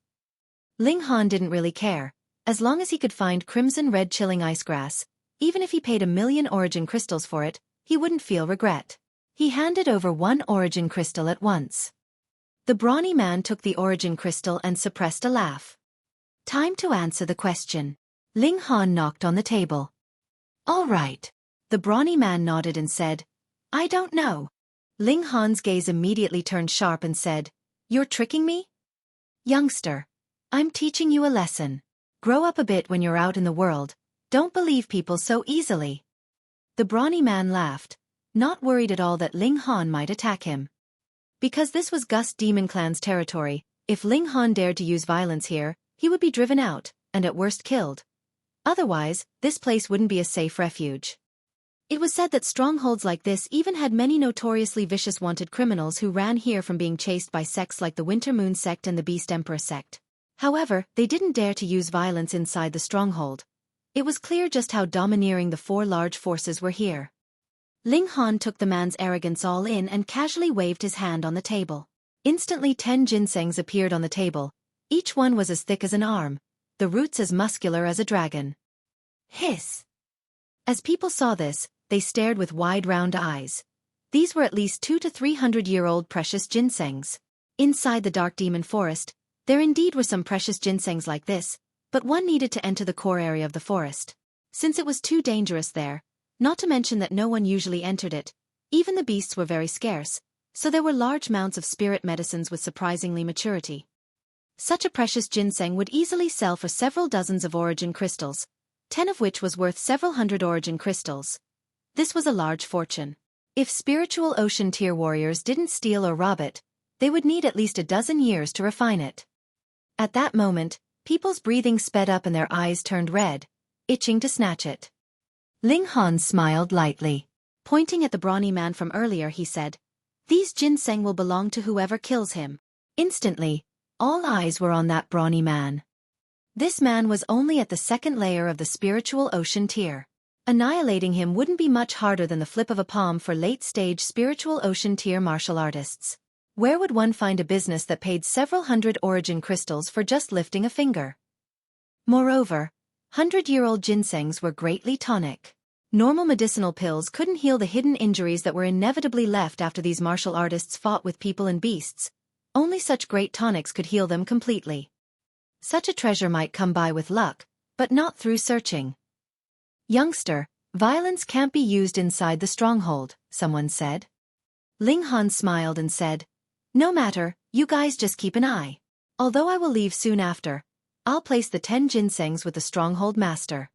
Ling Han didn't really care, as long as he could find crimson red chilling ice grass. Even if he paid 1,000,000 origin crystals for it, he wouldn't feel regret. He handed over 1 origin crystal at once. The brawny man took the origin crystal and suppressed a laugh. "Time to answer the question." Ling Han knocked on the table. "All right." The brawny man nodded and said, "I don't know." Ling Han's gaze immediately turned sharp and said, "You're tricking me? Youngster, I'm teaching you a lesson. Grow up a bit when you're out in the world. Don't believe people so easily." The brawny man laughed, not worried at all that Ling Han might attack him. Because this was Gust Demon Clan's territory, if Ling Han dared to use violence here, he would be driven out, and at worst killed. Otherwise, this place wouldn't be a safe refuge. It was said that strongholds like this even had many notoriously vicious wanted criminals who ran here from being chased by sects like the Winter Moon sect and the Beast Emperor sect. However, they didn't dare to use violence inside the stronghold. It was clear just how domineering the four large forces were here. Ling Han took the man's arrogance all in and casually waved his hand on the table. Instantly 10 ginsengs appeared on the table. Each one was as thick as an arm, the roots as muscular as a dragon. Hiss! As people saw this, they stared with wide round eyes. These were at least 200 to 300-year-old precious ginsengs. Inside the dark demon forest, there indeed were some precious ginsengs like this, but one needed to enter the core area of the forest. Since it was too dangerous there, not to mention that no one usually entered it, even the beasts were very scarce, so there were large mounts of spirit medicines with surprisingly maturity. Such a precious ginseng would easily sell for several dozens of origin crystals, 10 of which was worth several hundred origin crystals. This was a large fortune. If spiritual ocean tier warriors didn't steal or rob it, they would need at least a dozen years to refine it. At that moment, people's breathing sped up and their eyes turned red, itching to snatch it. Ling Han smiled lightly. Pointing at the brawny man from earlier, he said, "These ginseng will belong to whoever kills him." Instantly, all eyes were on that brawny man. This man was only at the second layer of the spiritual ocean tier. Annihilating him wouldn't be much harder than the flip of a palm for late-stage spiritual ocean tier martial artists. Where would one find a business that paid several hundred origin crystals for just lifting a finger? Moreover, 100-year-old ginsengs were greatly tonic. Normal medicinal pills couldn't heal the hidden injuries that were inevitably left after these martial artists fought with people and beasts. Only such great tonics could heal them completely. Such a treasure might come by with luck, but not through searching. "Youngster, violence can't be used inside the stronghold," someone said. Ling Han smiled and said, "No matter, you guys just keep an eye. Although I will leave soon after, I'll place the 10 ginsengs with the stronghold master.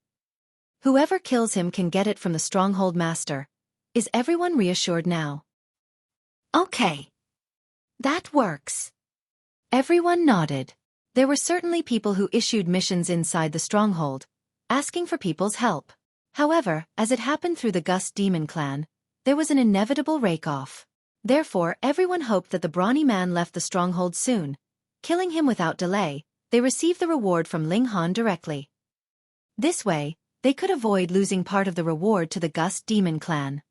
Whoever kills him can get it from the stronghold master. Is everyone reassured now?" "Okay. That works." Everyone nodded. There were certainly people who issued missions inside the stronghold, asking for people's help. However, as it happened through the Gust Demon clan, there was an inevitable rake-off. Therefore, everyone hoped that the brawny man left the stronghold soon. Killing him without delay, they received the reward from Ling Han directly. This way, they could avoid losing part of the reward to the Gust Demon clan.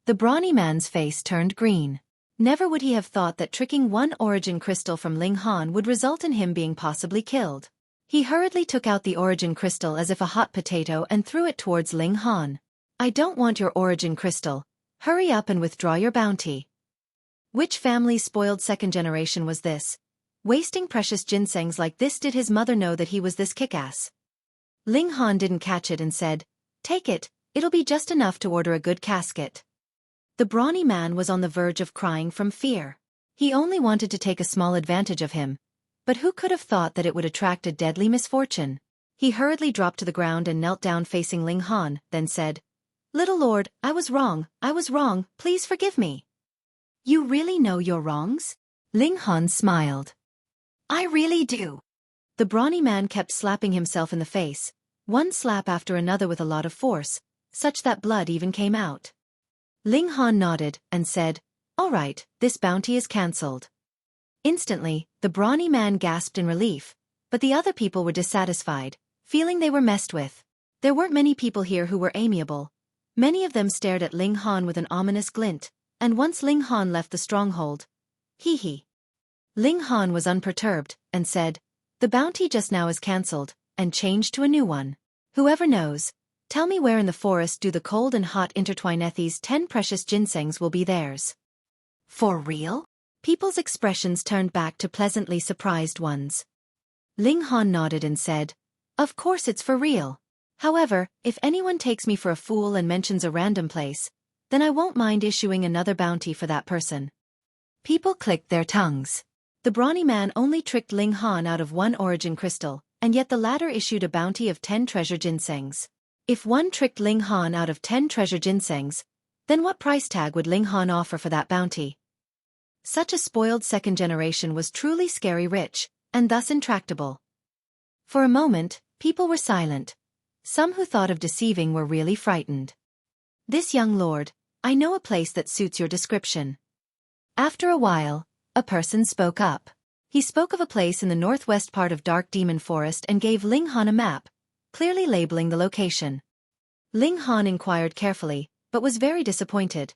The brawny man's face turned green. Never would he have thought that tricking one origin crystal from Ling Han would result in him being possibly killed. He hurriedly took out the origin crystal as if a hot potato and threw it towards Ling Han. "I don't want your origin crystal. Hurry up and withdraw your bounty." Which family's spoiled second generation was this? Wasting precious ginsengs like this? Did his mother know that he was this kick-ass? Ling Han didn't catch it and said, "Take it, it'll be just enough to order a good casket." The brawny man was on the verge of crying from fear. He only wanted to take a small advantage of him, but who could have thought that it would attract a deadly misfortune? He hurriedly dropped to the ground and knelt down facing Ling Han, then said, "Little lord, I was wrong, please forgive me." "You really know your wrongs?" Ling Han smiled. "I really do." The brawny man kept slapping himself in the face, one slap after another with a lot of force, such that blood even came out. Ling Han nodded and said, "All right, this bounty is cancelled." Instantly, the brawny man gasped in relief, but the other people were dissatisfied, feeling they were messed with. There weren't many people here who were amiable. Many of them stared at Ling Han with an ominous glint, and once Ling Han left the stronghold, hee. Ling Han was unperturbed, and said, "The bounty just now is cancelled, and changed to a new one. Whoever knows, tell me where in the forest do the cold and hot intertwine these 10 precious ginsengs will be theirs." "For real?" People's expressions turned back to pleasantly surprised ones. Ling Han nodded and said, "Of course it's for real. However, if anyone takes me for a fool and mentions a random place, then I won't mind issuing another bounty for that person." People clicked their tongues. The brawny man only tricked Ling Han out of 1 origin crystal, and yet the latter issued a bounty of 10 treasure ginsengs. If one tricked Ling Han out of 10 treasure ginsengs, then what price tag would Ling Han offer for that bounty? Such a spoiled second generation was truly scary rich, and thus intractable. For a moment, people were silent. Some who thought of deceiving were really frightened. This young lord, I know a place that suits your description. After a while, a person spoke up. He spoke of a place in the northwest part of Dark Demon Forest and gave Ling Han a map, clearly labeling the location. Ling Han inquired carefully, but was very disappointed.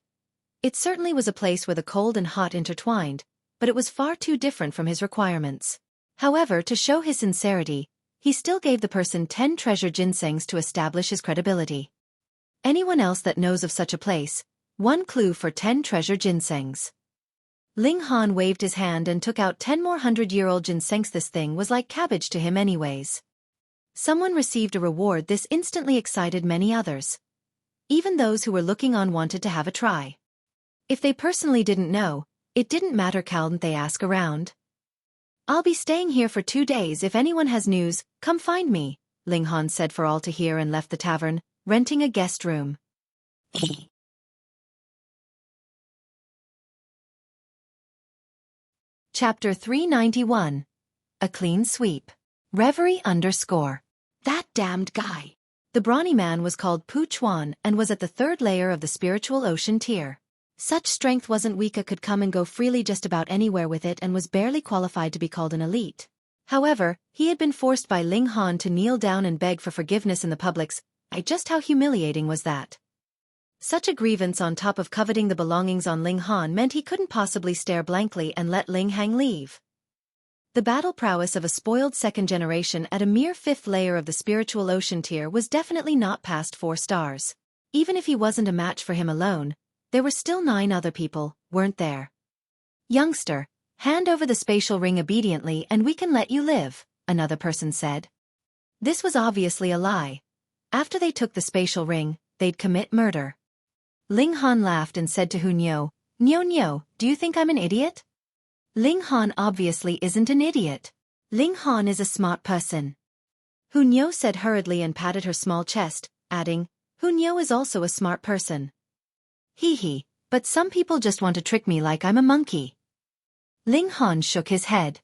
It certainly was a place where the cold and hot intertwined, but it was far too different from his requirements. However, to show his sincerity, he still gave the person 10 treasure ginsengs to establish his credibility. Anyone else that knows of such a place, 1 clue for 10 treasure ginsengs. Ling Han waved his hand and took out 10 more 100-year-old ginsengs. This thing was like cabbage to him anyways. Someone received a reward. This instantly excited many others. Even those who were looking on wanted to have a try. If they personally didn't know, it didn't matter. Couldn't they ask around? I'll be staying here for 2 days. If anyone has news, come find me, Ling Han said for all to hear and left the tavern, renting a guest room. Chapter 391. A Clean Sweep. Reverie _ That damned guy. The brawny man was called Zhu Xuan and was at the 3rd layer of the spiritual ocean tier. Such strength wasn't weak, could come and go freely just about anywhere with it and was barely qualified to be called an elite. However, he had been forced by Ling Han to kneel down and beg for forgiveness in the public's eye. Just how humiliating was that? Such a grievance on top of coveting the belongings on Ling Han meant he couldn't possibly stare blankly and let Ling Han leave. The battle prowess of a spoiled 2nd generation at a mere 5th layer of the spiritual ocean tier was definitely not past 4 stars. Even if he wasn't a match for him alone, there were still 9 other people, weren't there? Youngster, hand over the spatial ring obediently and we can let you live, another person said. This was obviously a lie. After they took the spatial ring, they'd commit murder. Ling Han laughed and said to Hunyo, Nyo, do you think I'm an idiot? Ling Han obviously isn't an idiot. Ling Han is a smart person. Hunyo said hurriedly and patted her small chest, adding, Hunyo is also a smart person. Hee, but some people just want to trick me like I'm a monkey. Ling Han shook his head.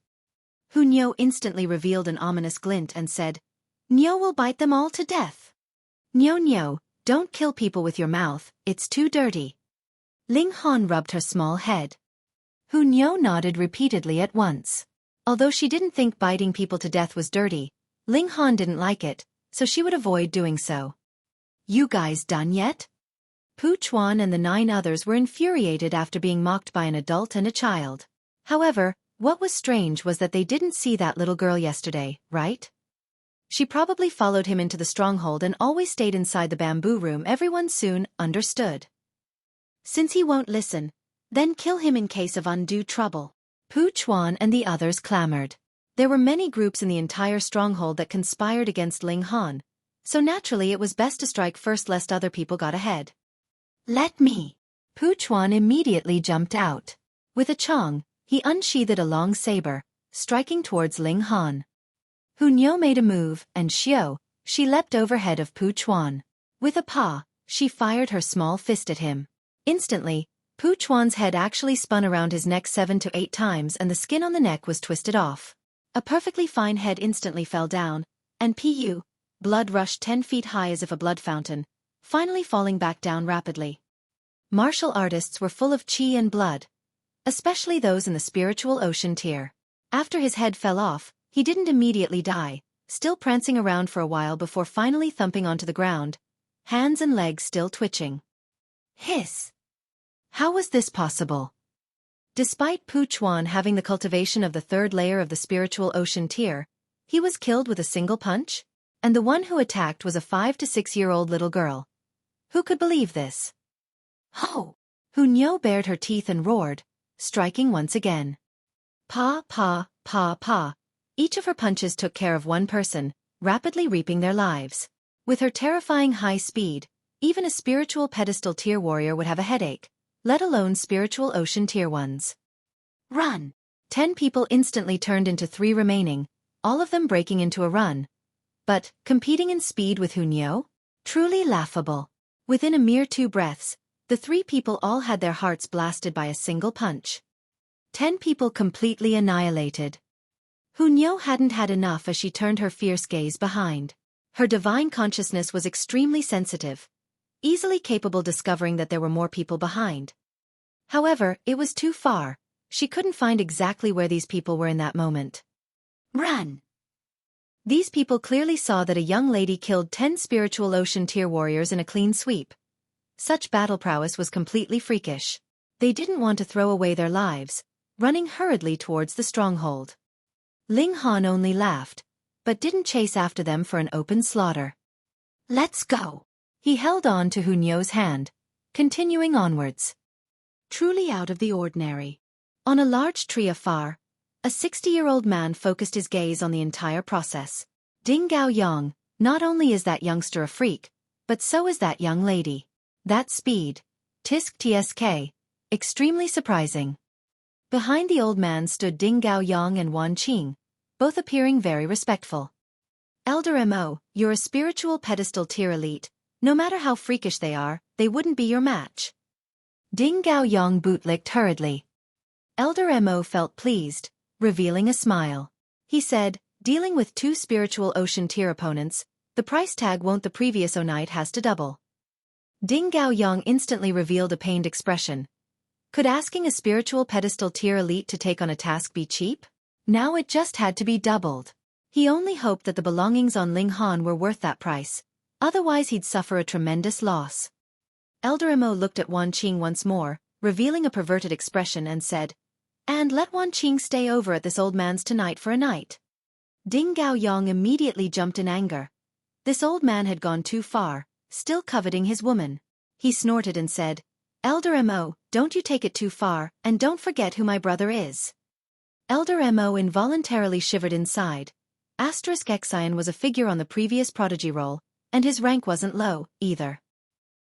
Hunyo instantly revealed an ominous glint and said, Nyo will bite them all to death. Nyo, don't kill people with your mouth, it's too dirty. Ling Han rubbed her small head. Hunyo nodded repeatedly at once. Although she didn't think biting people to death was dirty, Ling Han didn't like it, so she would avoid doing so. You guys done yet? Zhu Xuan and the 9 others were infuriated after being mocked by an adult and a child. However, what was strange was that they didn't see that little girl yesterday, right? She probably followed him into the stronghold and always stayed inside the bamboo room. Everyone soon understood. Since he won't listen, then kill him in case of undue trouble. Zhu Xuan and the others clamored. There were many groups in the entire stronghold that conspired against Ling Han, so naturally it was best to strike first lest other people got ahead. Let me. Zhu Xuan immediately jumped out. With a chong, he unsheathed a long saber, striking towards Ling Han. Hunyo made a move, and she leapt overhead of Zhu Xuan. With a paw, she fired her small fist at him. Instantly, Zhu Xuan's head actually spun around his neck 7 to 8 times and the skin on the neck was twisted off. A perfectly fine head instantly fell down, and blood rushed 10 feet high as if a blood fountain, finally falling back down rapidly. Martial artists were full of chi and blood, especially those in the spiritual ocean tier. After his head fell off, he didn't immediately die, still prancing around for a while before finally thumping onto the ground, hands and legs still twitching. Hiss! How was this possible? Despite Zhu Xuan having the cultivation of the 3rd layer of the spiritual ocean tier, he was killed with a single punch? And the one who attacked was a 5 to 6-year-old little girl. Who could believe this? Ho! Hunyo bared her teeth and roared, striking once again. Pa. Each of her punches took care of one person, rapidly reaping their lives. With her terrifying high speed, even a spiritual pedestal tier warrior would have a headache, let alone spiritual ocean tier ones. Run! 10 people instantly turned into 3 remaining, all of them breaking into a run. But, competing in speed with Hunyo? Truly laughable. Within a mere 2 breaths, the 3 people all had their hearts blasted by a single punch. 10 people completely annihilated. Hunyo hadn't had enough as she turned her fierce gaze behind. Her divine consciousness was extremely sensitive. easily capable discovering that there were more people behind. However, it was too far. She couldn't find exactly where these people were in that moment. Run! These people clearly saw that a young lady killed 10 spiritual ocean tier warriors in a clean sweep. Such battle prowess was completely freakish. They didn't want to throw away their lives, running hurriedly towards the stronghold. Ling Han only laughed, but didn't chase after them for an open slaughter. Let's go! He held on to Hunyo's hand, continuing onwards. Truly out of the ordinary. On a large tree afar, a 60-year-old man focused his gaze on the entire process. Ding Gao Yang, not only is that youngster a freak, but so is that young lady. That speed. Tisk tsk. Extremely surprising. Behind the old man stood Ding Gao Yang and Wan Qing, both appearing very respectful. Elder Mo, you're a spiritual pedestal tier elite. No matter how freakish they are, they wouldn't be your match. Ding Gao Yang bootlicked hurriedly. Elder Mo felt pleased, revealing a smile. He said, dealing with 2 spiritual ocean tier opponents, the price tag won't the previous night has to double. Ding Gao Yang instantly revealed a pained expression. Could asking a spiritual pedestal tier elite to take on a task be cheap? Now it just had to be doubled. He only hoped that the belongings on Ling Han were worth that price, otherwise he'd suffer a tremendous loss. Elder Mo looked at Wan Qing once more, revealing a perverted expression and said, and let Wan Qing stay over at this old man's tonight for a night. Ding Gao Yang immediately jumped in anger. This old man had gone too far, still coveting his woman. He snorted and said, Elder Mo, don't you take it too far, and don't forget who my brother is. Elder Mo involuntarily shivered inside. Xueqi was a figure on the previous Prodigy roll, and his rank wasn't low, either.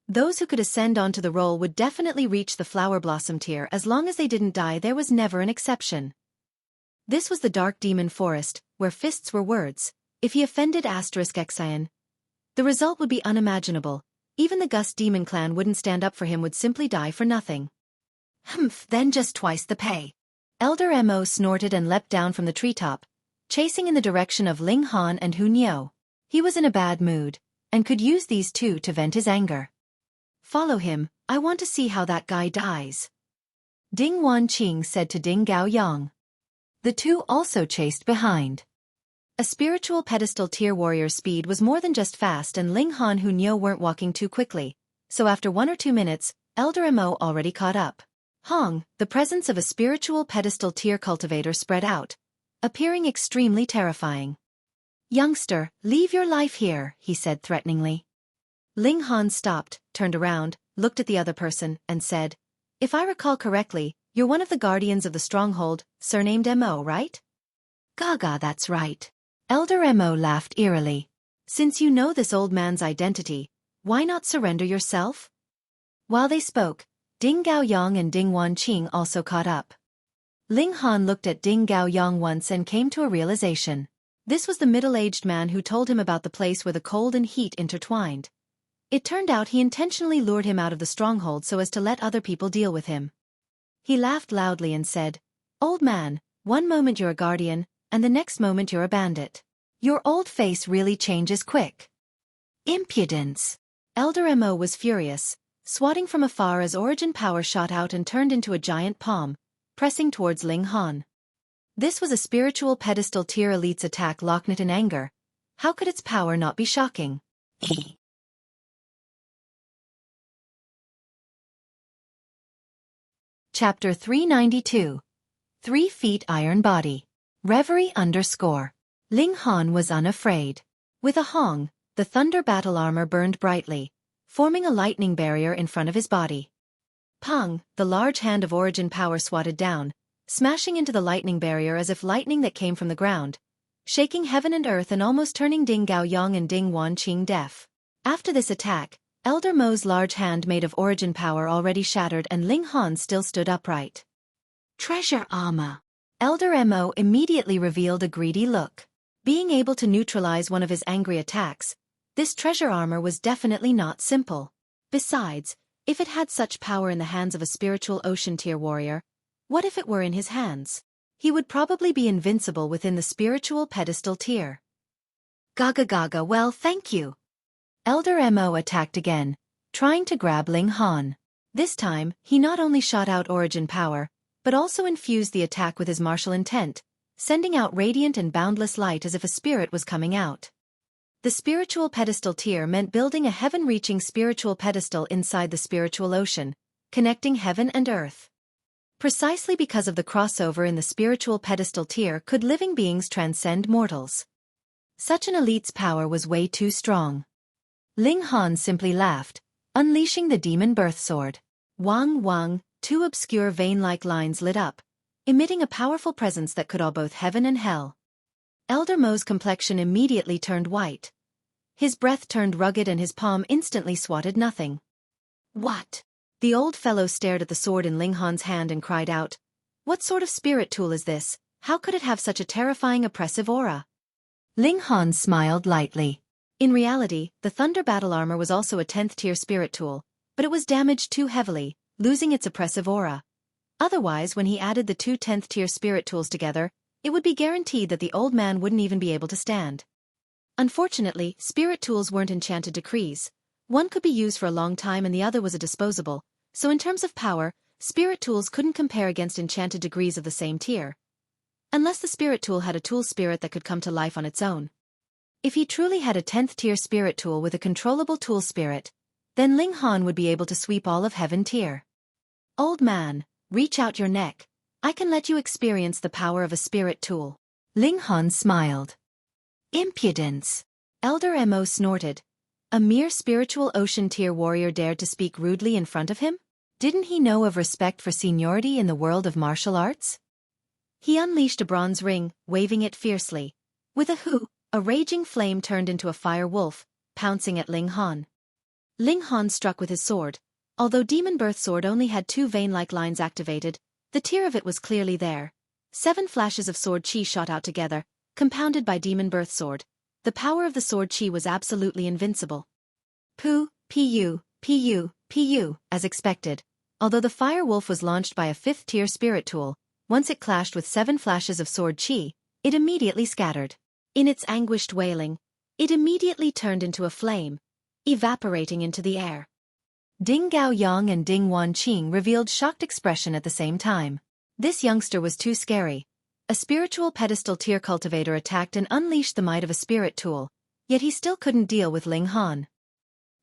Those who could ascend onto the roll would definitely reach the flower blossom tier as long as they didn't die. There was never an exception. This was the dark demon forest, where fists were words. If he offended Xueqi, the result would be unimaginable. Even the Gust demon clan wouldn't stand up for him, would simply die for nothing. Humph, then just twice the pay. Elder Mo snorted and leapt down from the treetop, chasing in the direction of Ling Han and Hunyo. He was in a bad mood, and could use these two to vent his anger. Follow him, I want to see how that guy dies. Ding Wan Qing said to Ding Gao Yang. The two also chased behind. A spiritual pedestal tier warrior's speed was more than just fast, and Ling Han and Hunyo weren't walking too quickly, so after 1 or 2 minutes, Elder Mo already caught up. Hong, the presence of a spiritual pedestal tier cultivator spread out, appearing extremely terrifying. Youngster, leave your life here, he said threateningly. Ling Han stopped, turned around, looked at the other person, and said, if I recall correctly, you're one of the guardians of the stronghold, surnamed Mo, right? Gaga, that's right. Elder Mo laughed eerily. Since you know this old man's identity, why not surrender yourself? While they spoke, Ding Gao Yang and Ding Wan Qing also caught up. Ling Han looked at Ding Gao Yang once and came to a realization. This was the middle-aged man who told him about the place where the cold and heat intertwined. It turned out he intentionally lured him out of the stronghold so as to let other people deal with him. He laughed loudly and said, Old man, one moment you're a guardian, and the next moment you're a bandit. Your old face really changes quick. Impudence! Elder Mo was furious, swatting from afar as origin power shot out and turned into a giant palm, pressing towards Ling Han. This was a spiritual pedestal tier elite's attack locked in anger. How could its power not be shocking? Chapter 392. 3 Feet Iron Body. Reverie _ Ling Han was unafraid. With a hong, the thunder battle armor burned brightly, forming a lightning barrier in front of his body. Pung, the large hand of origin power swatted down, smashing into the lightning barrier as if lightning that came from the ground, shaking heaven and earth and almost turning Ding Gao Yang and Ding Wan Qing deaf. After this attack, Elder Mo's large hand made of origin power already shattered, and Ling Han still stood upright. Treasure armor. Elder Mo immediately revealed a greedy look. Being able to neutralize one of his angry attacks, this treasure armor was definitely not simple. Besides, if it had such power in the hands of a spiritual ocean tier warrior, what if it were in his hands? He would probably be invincible within the spiritual pedestal tier. Gaga, well, thank you. Elder Mo attacked again, trying to grab Ling Han. This time, he not only shot out origin power, but also infused the attack with his martial intent, sending out radiant and boundless light as if a spirit was coming out. The spiritual pedestal tier meant building a heaven-reaching spiritual pedestal inside the spiritual ocean, connecting heaven and earth. Precisely because of the crossover in the spiritual pedestal tier could living beings transcend mortals. Such an elite's power was way too strong. Ling Han simply laughed, unleashing the demon birth sword. Wang Wang, two obscure vein-like lines lit up, emitting a powerful presence that could awe both heaven and hell. Elder Mo's complexion immediately turned white. His breath turned rugged and his palm instantly swatted nothing. What? The old fellow stared at the sword in Ling Han's hand and cried out, "What sort of spirit tool is this? How could it have such a terrifying oppressive aura?" Ling Han smiled lightly. In reality, the Thunder Battle Armor was also a 10th tier spirit tool, but it was damaged too heavily, losing its oppressive aura. Otherwise, when he added the two 10th tier spirit tools together, it would be guaranteed that the old man wouldn't even be able to stand. Unfortunately, spirit tools weren't enchanted decrees. One could be used for a long time and the other was a disposable, so in terms of power, spirit tools couldn't compare against enchanted degrees of the same tier. Unless the spirit tool had a tool spirit that could come to life on its own. If he truly had a 10th tier spirit tool with a controllable tool spirit, then Ling Han would be able to sweep all of heaven tier. "Old man, reach out your neck. I can let you experience the power of a spirit tool." Ling Han smiled. Impudence. Elder Mo snorted. A mere spiritual ocean tier warrior dared to speak rudely in front of him? Didn't he know of respect for seniority in the world of martial arts? He unleashed a bronze ring, waving it fiercely. With a hoo, a raging flame turned into a fire wolf, pouncing at Ling Han. Ling Han struck with his sword. Although Demon Birth Sword only had two vein-like lines activated, the tier of it was clearly there. 7 flashes of sword chi shot out together, compounded by Demon Birth Sword. The power of the sword chi was absolutely invincible. Pu, pu, as expected. Although the fire wolf was launched by a 5th tier spirit tool, once it clashed with 7 flashes of sword chi, it immediately scattered. In its anguished wailing, it immediately turned into a flame, evaporating into the air. Ding Gao Yang and Ding Wanqing revealed shocked expression at the same time. This youngster was too scary. A spiritual pedestal tier cultivator attacked and unleashed the might of a spirit tool, yet he still couldn't deal with Ling Han.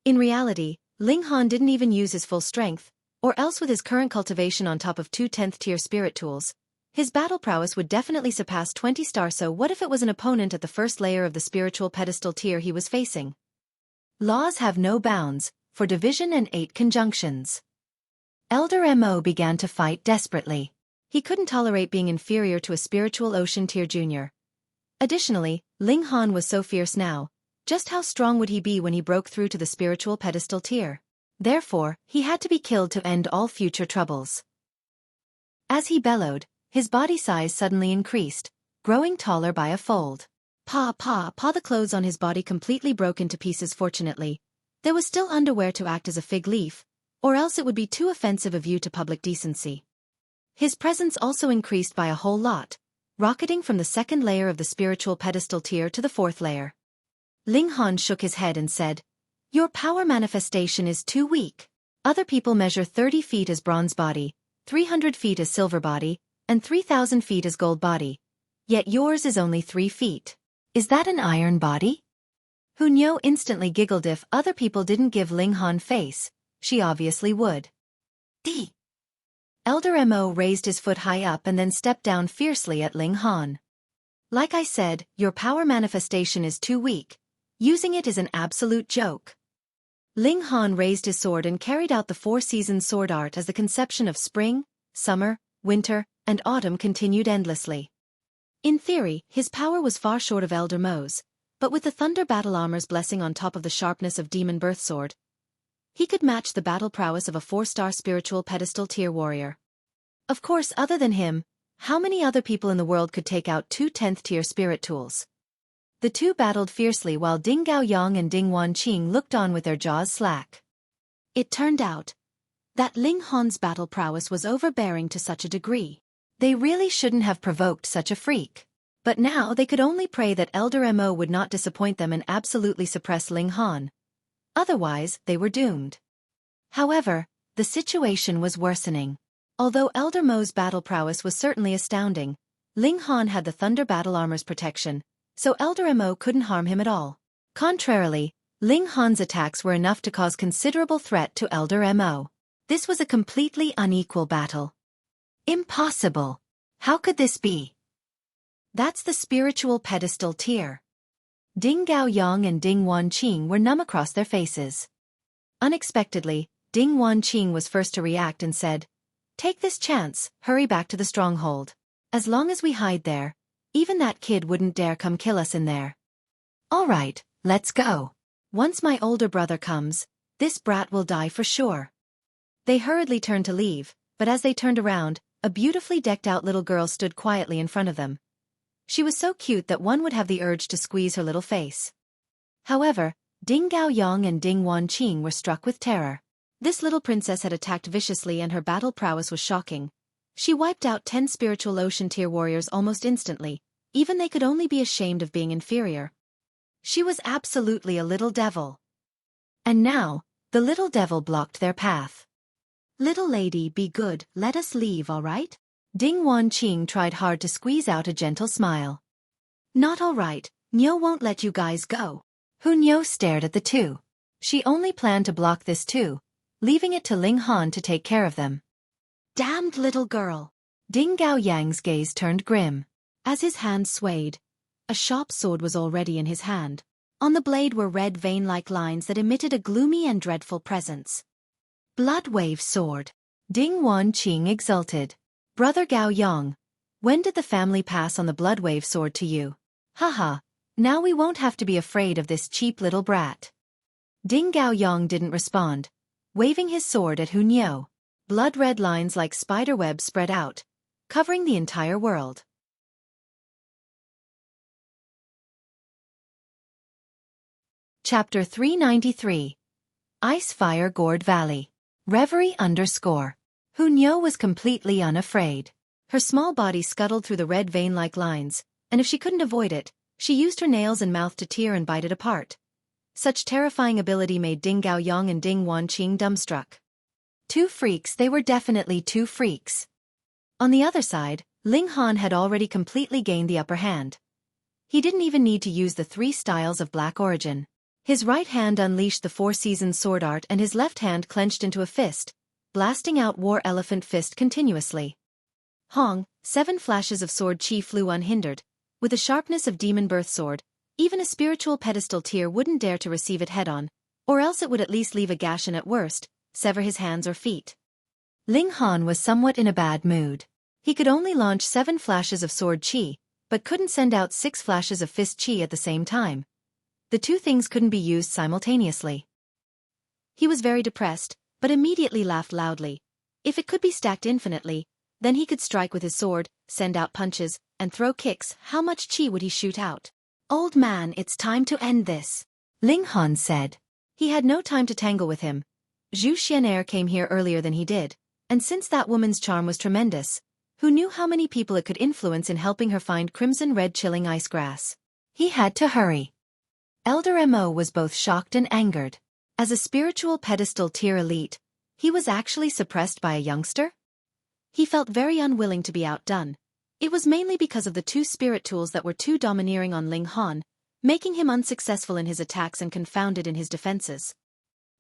In reality, Ling Han didn't even use his full strength, or else with his current cultivation on top of 2 10th tier spirit tools, his battle prowess would definitely surpass 20 star. So what if it was an opponent at the first layer of the spiritual pedestal tier he was facing? Laws have no bounds, for division and 8 conjunctions. Elder Mo began to fight desperately. He couldn't tolerate being inferior to a spiritual ocean tier junior. Additionally, Ling Han was so fierce now. Just how strong would he be when he broke through to the spiritual pedestal tier? Therefore, he had to be killed to end all future troubles. As he bellowed, his body size suddenly increased, growing taller by a fold. Pa, the clothes on his body completely broke into pieces. Fortunately, there was still underwear to act as a fig leaf, or else it would be too offensive a view to public decency. His presence also increased by a whole lot, rocketing from the 2nd layer of the spiritual pedestal tier to the 4th layer. Ling Han shook his head and said, "Your power manifestation is too weak. Other people measure 30 feet as bronze body, 300 feet as silver body, and 3,000 feet as gold body. Yet yours is only 3 feet. Is that an iron body?" Hunyo instantly giggled. If other people didn't give Ling Han face, she obviously would. D. Elder Mo raised his foot high up and then stepped down fiercely at Ling Han. "Like I said, your power manifestation is too weak. Using it is an absolute joke." Ling Han raised his sword and carried out the 4 seasons sword art as the conception of spring, summer, winter, and autumn continued endlessly. In theory, his power was far short of Elder Mo's, but with the Thunder Battle Armor's blessing on top of the sharpness of Demon Birth Sword, he could match the battle prowess of a 4-star spiritual pedestal tier warrior. Of course, other than him, how many other people in the world could take out 2 10th tier spirit tools? The two battled fiercely while Ding Gao Yang and Ding Wanqing looked on with their jaws slack. It turned out that Ling Han's battle prowess was overbearing to such a degree. They really shouldn't have provoked such a freak. But now they could only pray that Elder Mo would not disappoint them and absolutely suppress Ling Han. Otherwise, they were doomed. However, the situation was worsening. Although Elder Mo's battle prowess was certainly astounding, Ling Han had the Thunder Battle Armor's protection, so Elder Mo couldn't harm him at all. Contrarily, Ling Han's attacks were enough to cause considerable threat to Elder Mo. This was a completely unequal battle. Impossible! How could this be? That's the spiritual pedestal tier. Ding Gaoyang and Ding Wanqing were numb across their faces. Unexpectedly, Ding Wanqing was first to react and said, "Take this chance, hurry back to the stronghold. As long as we hide there, even that kid wouldn't dare come kill us in there." "All right, let's go. Once my older brother comes, this brat will die for sure." They hurriedly turned to leave, but as they turned around, a beautifully decked-out little girl stood quietly in front of them. She was so cute that one would have the urge to squeeze her little face. However, Ding Gaoyang and Ding Wanqing were struck with terror. This little princess had attacked viciously and her battle prowess was shocking. She wiped out 10 spiritual ocean tier warriors almost instantly, even they could only be ashamed of being inferior. She was absolutely a little devil. And now, the little devil blocked their path. "Little lady, be good, let us leave, all right?" Ding Wanqing tried hard to squeeze out a gentle smile. "Not all right, Nyo won't let you guys go." Nyo stared at the two. She only planned to block this too, leaving it to Ling Han to take care of them. "Damned little girl." Ding Gaoyang's gaze turned grim. As his hand swayed, a sharp sword was already in his hand. On the blade were red vein-like lines that emitted a gloomy and dreadful presence. "Blood wave sword." Ding Wanqing exulted. "Brother Gaoyang, when did the family pass on the blood wave sword to you? Haha, now we won't have to be afraid of this cheap little brat." Ding Gaoyang didn't respond, waving his sword at Nyo. Blood-red lines like spiderwebs spread out, covering the entire world. Chapter 393. Ice-Fire Gourd Valley. Reverie _ Nyo was completely unafraid. Her small body scuttled through the red vein-like lines, and if she couldn't avoid it, she used her nails and mouth to tear and bite it apart. Such terrifying ability made Ding Gaoyang and Ding Wanqing dumbstruck. Two freaks, they were definitely two freaks. On the other side, Ling Han had already completely gained the upper hand. He didn't even need to use the 3 styles of black origin. His right hand unleashed the 4 seasons sword art and his left hand clenched into a fist, blasting out War Elephant Fist continuously. Hong, 7 flashes of sword chi flew unhindered. With the sharpness of Demon Birth Sword, even a spiritual pedestal tier wouldn't dare to receive it head-on, or else it would at least leave a gash and at worst, sever his hands or feet. Ling Han was somewhat in a bad mood. He could only launch 7 flashes of sword chi, but couldn't send out 6 flashes of fist chi at the same time. The two things couldn't be used simultaneously. He was very depressed, but immediately laughed loudly. If it could be stacked infinitely, then he could strike with his sword, send out punches, and throw kicks. How much chi would he shoot out? "Old man, it's time to end this," Ling Han said. He had no time to tangle with him. Zhu Xuan Er came here earlier than he did, and since that woman's charm was tremendous, who knew how many people it could influence in helping her find crimson-red chilling ice grass? He had to hurry. Elder Mo was both shocked and angered. As a spiritual pedestal tier elite, he was actually suppressed by a youngster? He felt very unwilling to be outdone. It was mainly because of the 2 spirit tools that were too domineering on Ling Han, making him unsuccessful in his attacks and confounded in his defenses.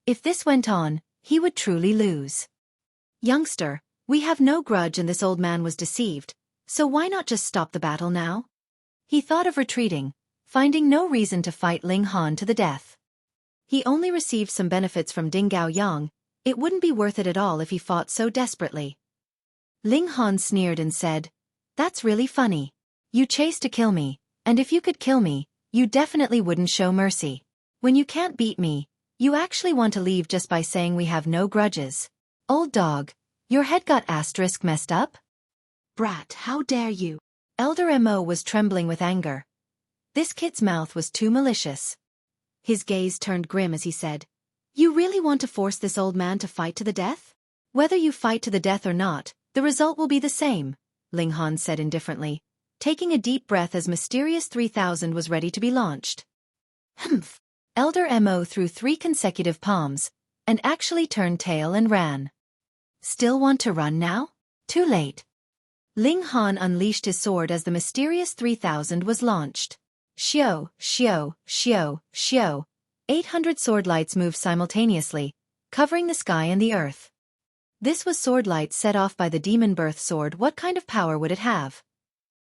If this went on, he would truly lose. "Youngster, we have no grudge and this old man was deceived, so why not just stop the battle now?" He thought of retreating, finding no reason to fight Ling Han to the death. He only received some benefits from Ding Gaoyang. It wouldn't be worth it at all if he fought so desperately. Ling Han sneered and said, "That's really funny. You chased to kill me, and if you could kill me, you definitely wouldn't show mercy. When you can't beat me, you actually want to leave just by saying we have no grudges. Old dog, your head got asterisk messed up?" "Brat, how dare you?" Elder Mo was trembling with anger. This kid's mouth was too malicious. His gaze turned grim as he said, "You really want to force this old man to fight to the death?" "Whether you fight to the death or not, the result will be the same," Ling Han said indifferently, taking a deep breath as Mysterious 3000 was ready to be launched. "Humph." Elder Mo threw 3 consecutive palms, and actually turned tail and ran. Still want to run now? Too late. Ling Han unleashed his sword as the mysterious 3000 was launched. Xiao, xiao, xiao, xiao. 800 sword lights moved simultaneously, covering the sky and the earth. This was sword light set off by the demon birth sword. What kind of power would it have?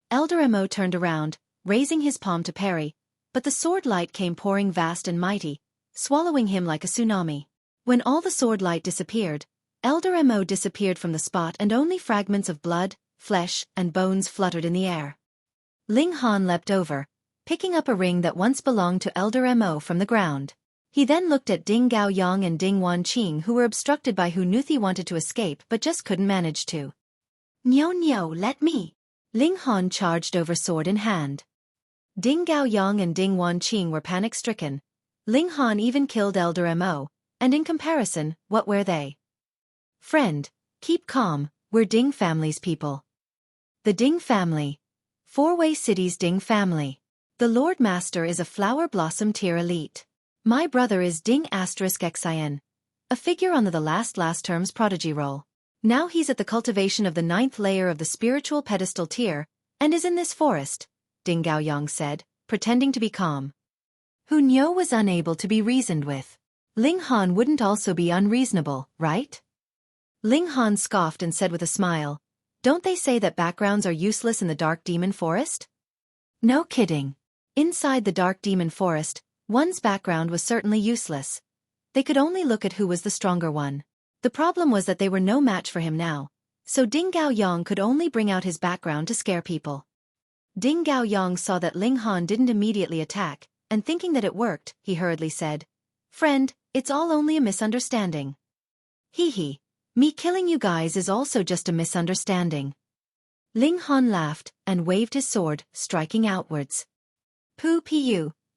Elder Mo turned around, raising his palm to parry, but the sword light came pouring vast and mighty, swallowing him like a tsunami. When all the sword light disappeared, Elder Mo disappeared from the spot and only fragments of blood, flesh, and bones fluttered in the air. Ling Han leapt over, picking up a ring that once belonged to Elder Mo from the ground. He then looked at Ding Gao Yang and Ding Wanqing, who were obstructed by Hu Nuthi, wanted to escape but just couldn't manage to. No, let me. Ling Han charged over sword in hand. Ding Gao Yang and Ding Wanqing were panic-stricken. Ling Han even killed Elder Mo, and in comparison, what were they? Friend, keep calm, we're Ding family's people. The Ding family. Four-way cities Ding family. The Lord Master is a flower blossom tier elite. My brother is Ding *Xin, a figure on the last term's prodigy roll. Now he's at the cultivation of the 9th layer of the spiritual pedestal tier, and is in this forest, Ding Gao Yang said, pretending to be calm. Hu Niu was unable to be reasoned with. Ling Han wouldn't also be unreasonable, right? Ling Han scoffed and said with a smile, don't they say that backgrounds are useless in the dark demon forest? No kidding. Inside the dark demon forest, one's background was certainly useless. They could only look at who was the stronger one. The problem was that they were no match for him now, so Ding Gao Yang could only bring out his background to scare people. Ding Gao Yang saw that Ling Han didn't immediately attack, and thinking that it worked, he hurriedly said, friend, it's all only a misunderstanding. Hee, me killing you guys is also just a misunderstanding. Ling Han laughed, and waved his sword, striking outwards. Pu.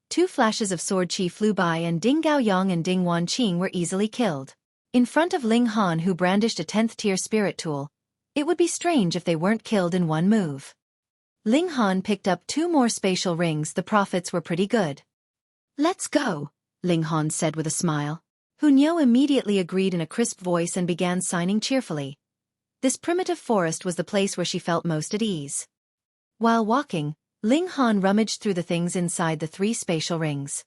2 flashes of sword chi flew by and Ding Gao Yang and Ding Wanqing were easily killed. In front of Ling Han, who brandished a 10th tier spirit tool, it would be strange if they weren't killed in one move. Ling Han picked up 2 more spatial rings. The profits were pretty good. Let's go, Ling Han said with a smile. Hu Niu immediately agreed in a crisp voice and began signing cheerfully. This primitive forest was the place where she felt most at ease. While walking, Ling Han rummaged through the things inside the 3 spatial rings.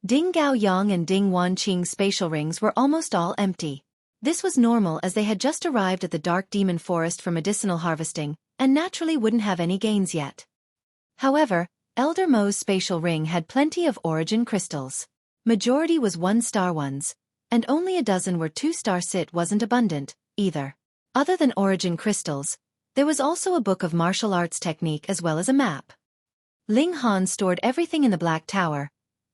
Ding Gao Yang and Ding Wanqing's spatial rings were almost all empty. This was normal as they had just arrived at the dark demon forest for medicinal harvesting, and naturally wouldn't have any gains yet. However, Elder Mo's spatial ring had plenty of origin crystals. Majority was 1-star ones, and only a dozen were 2-star. Sit wasn't abundant, either. Other than origin crystals, there was also a book of martial arts technique as well as a map. Ling Han stored everything in the Black Tower,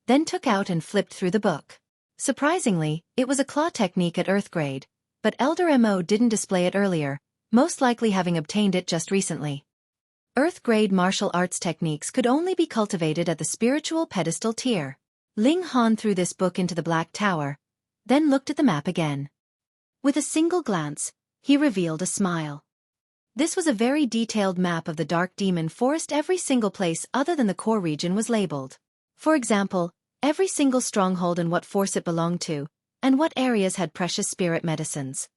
then took out and flipped through the book. Surprisingly, it was a claw technique at Earth grade, but Elder Mo didn't display it earlier, most likely having obtained it just recently. Earth grade martial arts techniques could only be cultivated at the spiritual pedestal tier. Ling Han threw this book into the Black Tower, then looked at the map again. With a single glance, he revealed a smile. This was a very detailed map of the Dark Demon Forest. Every single place other than the core region was labeled. For example, every single stronghold and what force it belonged to, and what areas had precious spirit medicines.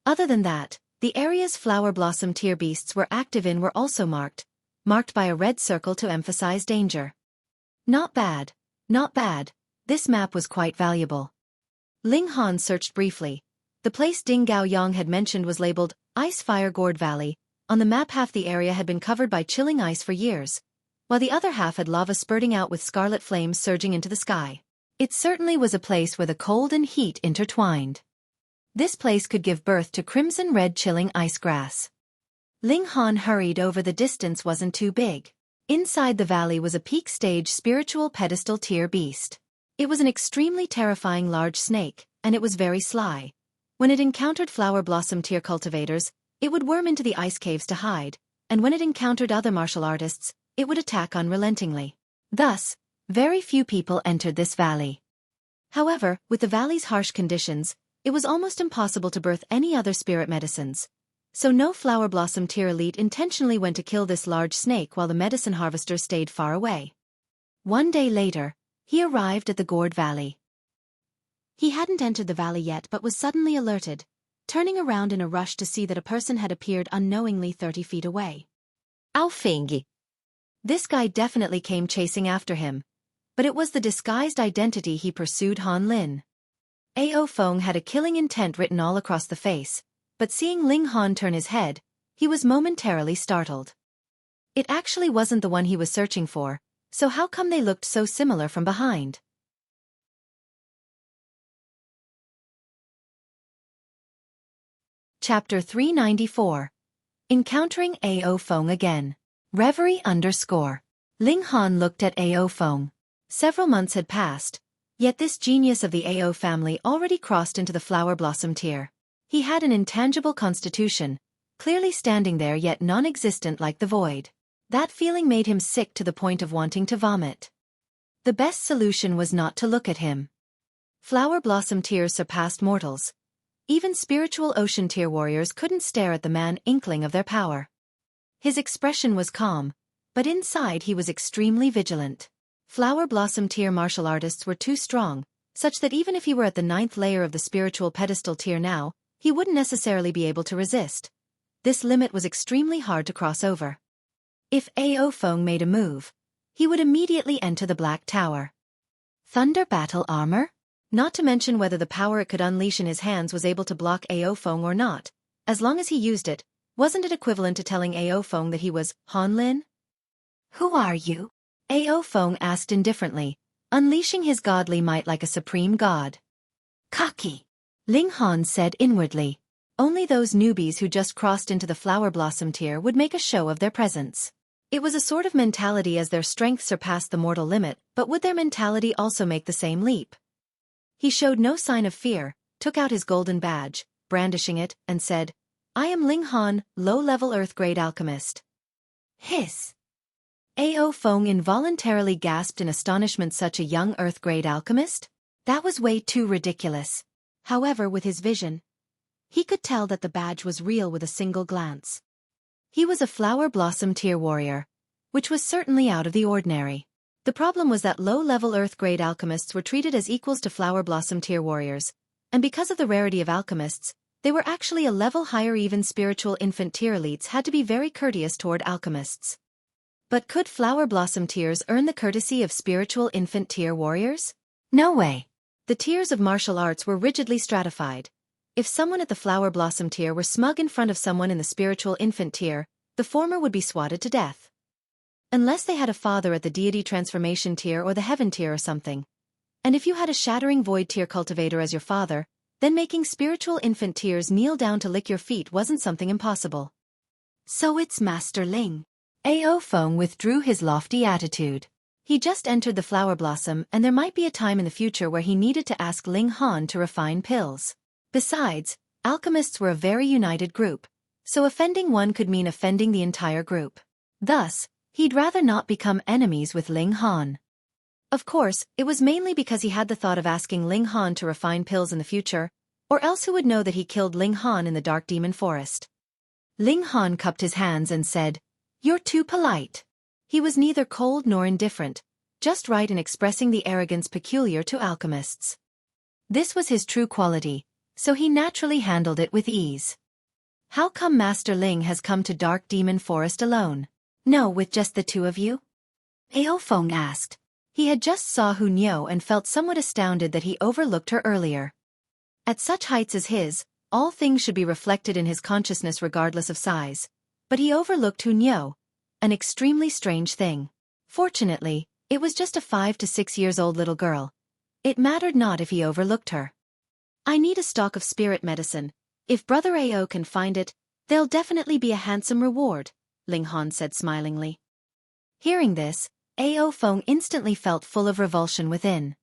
Other than that, the areas flower blossom tier beasts were active in were also marked by a red circle to emphasize danger. Not bad, not bad, this map was quite valuable. Ling Han searched briefly. The place Ding Gao Yang had mentioned was labeled Ice Fire Gourd Valley. On the map, half the area had been covered by chilling ice for years, while the other half had lava spurting out with scarlet flames surging into the sky. It certainly was a place where the cold and heat intertwined. This place could give birth to crimson-red chilling ice grass. Ling Han hurried over. The distance wasn't too big. Inside the valley was a peak stage spiritual pedestal tier beast. It was an extremely terrifying large snake, and it was very sly. When it encountered flower blossom tier cultivators, it would worm into the ice caves to hide, and when it encountered other martial artists, it would attack unrelentingly. Thus, very few people entered this valley. However, with the valley's harsh conditions, it was almost impossible to birth any other spirit medicines. So no flower blossom tier elite intentionally went to kill this large snake while the medicine harvester stayed far away. One day later, he arrived at the Gourd Valley. He hadn't entered the valley yet but was suddenly alerted, turning around in a rush to see that a person had appeared unknowingly 30 feet away. Feng. This guy definitely came chasing after him, but it was the disguised identity he pursued. Han Lin. Feng had a killing intent written all across the face, but seeing Ling Han turn his head, he was momentarily startled. It actually wasn't the one he was searching for, so how come they looked so similar from behind? Chapter 394. Encountering Feng again. Reverie _ Ling Han looked at Feng. Several months had passed, yet this genius of the Ao family already crossed into the flower blossom tier. He had an intangible constitution, clearly standing there yet non-existent like the void. That feeling made him sick to the point of wanting to vomit. The best solution was not to look at him. Flower blossom tiers surpassed mortals. Even spiritual ocean tier warriors couldn't stare at the man inkling of their power. His expression was calm, but inside he was extremely vigilant. Flower blossom tier martial artists were too strong, such that even if he were at the 9th layer of the spiritual pedestal tier now, he wouldn't necessarily be able to resist. This limit was extremely hard to cross over. If Feng made a move, he would immediately enter the Black Tower. Thunder battle armor? Not to mention whether the power it could unleash in his hands was able to block Feng or not. As long as he used it, wasn't it equivalent to telling Feng that he was Han Lin? Who are you? Feng asked indifferently, unleashing his godly might like a supreme god. Cocky. Ling Han said inwardly. Only those newbies who just crossed into the flower blossom tier would make a show of their presence. It was a sort of mentality as their strength surpassed the mortal limit, but would their mentality also make the same leap? He showed no sign of fear, took out his golden badge, brandishing it, and said, I am Ling Han, low-level Earth-grade alchemist. Hiss. Feng involuntarily gasped in astonishment. Such a young Earth-grade alchemist? That was way too ridiculous. However, with his vision, he could tell that the badge was real with a single glance. He was a flower blossom tier warrior, which was certainly out of the ordinary. The problem was that low-level Earth-grade alchemists were treated as equals to flower blossom tier warriors, and because of the rarity of alchemists, they were actually a level higher. Even spiritual infant tier elites had to be very courteous toward alchemists. But could flower blossom tiers earn the courtesy of spiritual infant tier warriors? No way. The tiers of martial arts were rigidly stratified. If someone at the flower blossom tier were smug in front of someone in the spiritual infant tier, the former would be swatted to death. Unless they had a father at the deity transformation tier or the heaven tier or something. And if you had a shattering void tier cultivator as your father, then making spiritual infant tiers kneel down to lick your feet wasn't something impossible. So it's Master Ling. Feng withdrew his lofty attitude. He just entered the flower blossom and there might be a time in the future where he needed to ask Ling Han to refine pills. Besides, alchemists were a very united group, so offending one could mean offending the entire group. Thus, he'd rather not become enemies with Ling Han. Of course, it was mainly because he had the thought of asking Ling Han to refine pills in the future, or else who would know that he killed Ling Han in the Dark Demon Forest. Ling Han cupped his hands and said, You're too polite. He was neither cold nor indifferent, just right in expressing the arrogance peculiar to alchemists. This was his true quality, so he naturally handled it with ease. How come Master Ling has come to Dark Demon Forest alone? No, with just the two of you? Feng asked. He had just saw Hu Niu and felt somewhat astounded that he overlooked her earlier. At such heights as his, all things should be reflected in his consciousness regardless of size. But he overlooked Hu Niu, an extremely strange thing. Fortunately, it was just a 5 to 6 years old little girl. It mattered not if he overlooked her. I need a stock of spirit medicine. If Brother Ao can find it, there'll definitely be a handsome reward, Ling Han said smilingly. Hearing this, Feng instantly felt full of revulsion within.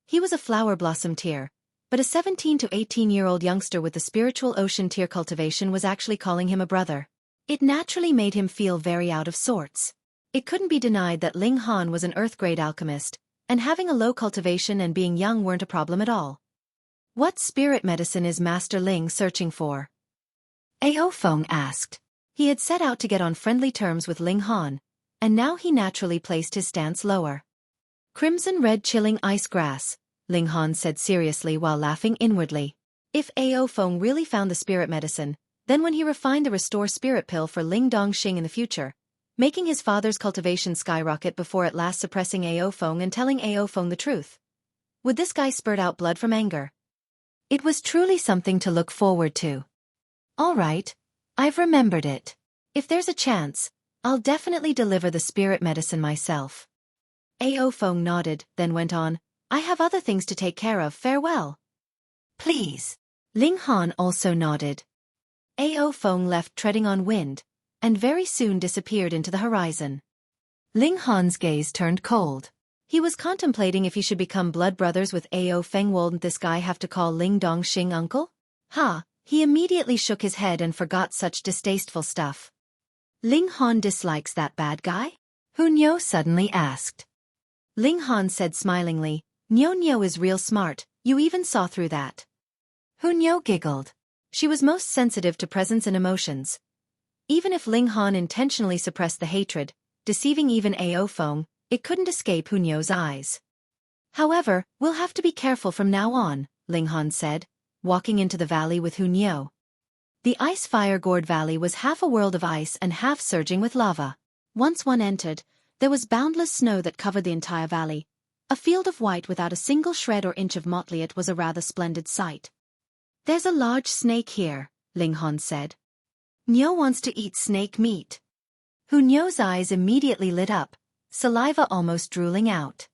He was a flower blossom tier, but a 17 to 18-year-old youngster with the spiritual ocean tier cultivation was actually calling him a brother. It naturally made him feel very out of sorts. It couldn't be denied that Ling Han was an earth-grade alchemist, and having a low cultivation and being young weren't a problem at all. What spirit medicine is Master Ling searching for? Feng asked. He had set out to get on friendly terms with Ling Han, and now he naturally placed his stance lower. Crimson red chilling ice grass, Ling Han said seriously while laughing inwardly. If Ao Feng really found the spirit medicine, then when he refined the Restore Spirit Pill for Ling Dongxing in the future, making his father's cultivation skyrocket before at last suppressing Ao Feng and telling Ao Feng the truth, would this guy spurt out blood from anger? It was truly something to look forward to. All right, I've remembered it. If there's a chance, I'll definitely deliver the spirit medicine myself. Ao Feng nodded, then went on, I have other things to take care of, farewell. Please. Ling Han also nodded. Ao Feng left treading on wind, and very soon disappeared into the horizon. Ling Han's gaze turned cold. He was contemplating if he should become blood brothers with Ao Feng. Wouldn't this guy have to call Ling Dongxing uncle? He immediately shook his head and forgot such distasteful stuff. Ling Han dislikes that bad guy? Hunyou suddenly asked. Ling Han said smilingly, Nyo is real smart, you even saw through that. Hunyou giggled. She was most sensitive to presence and emotions. Even if Ling Han intentionally suppressed the hatred, deceiving even Ao Feng, it couldn't escape Hunyou's eyes. However, we'll have to be careful from now on, Ling Han said, walking into the valley with Hunyou. The ice-fire Gourd Valley was half a world of ice and half surging with lava. Once one entered, there was boundless snow that covered the entire valley. A field of white without a single shred or inch of mottly. It was a rather splendid sight. There's a large snake here, Ling Han said. Nyo wants to eat snake meat. Hunyou's eyes immediately lit up, saliva almost drooling out.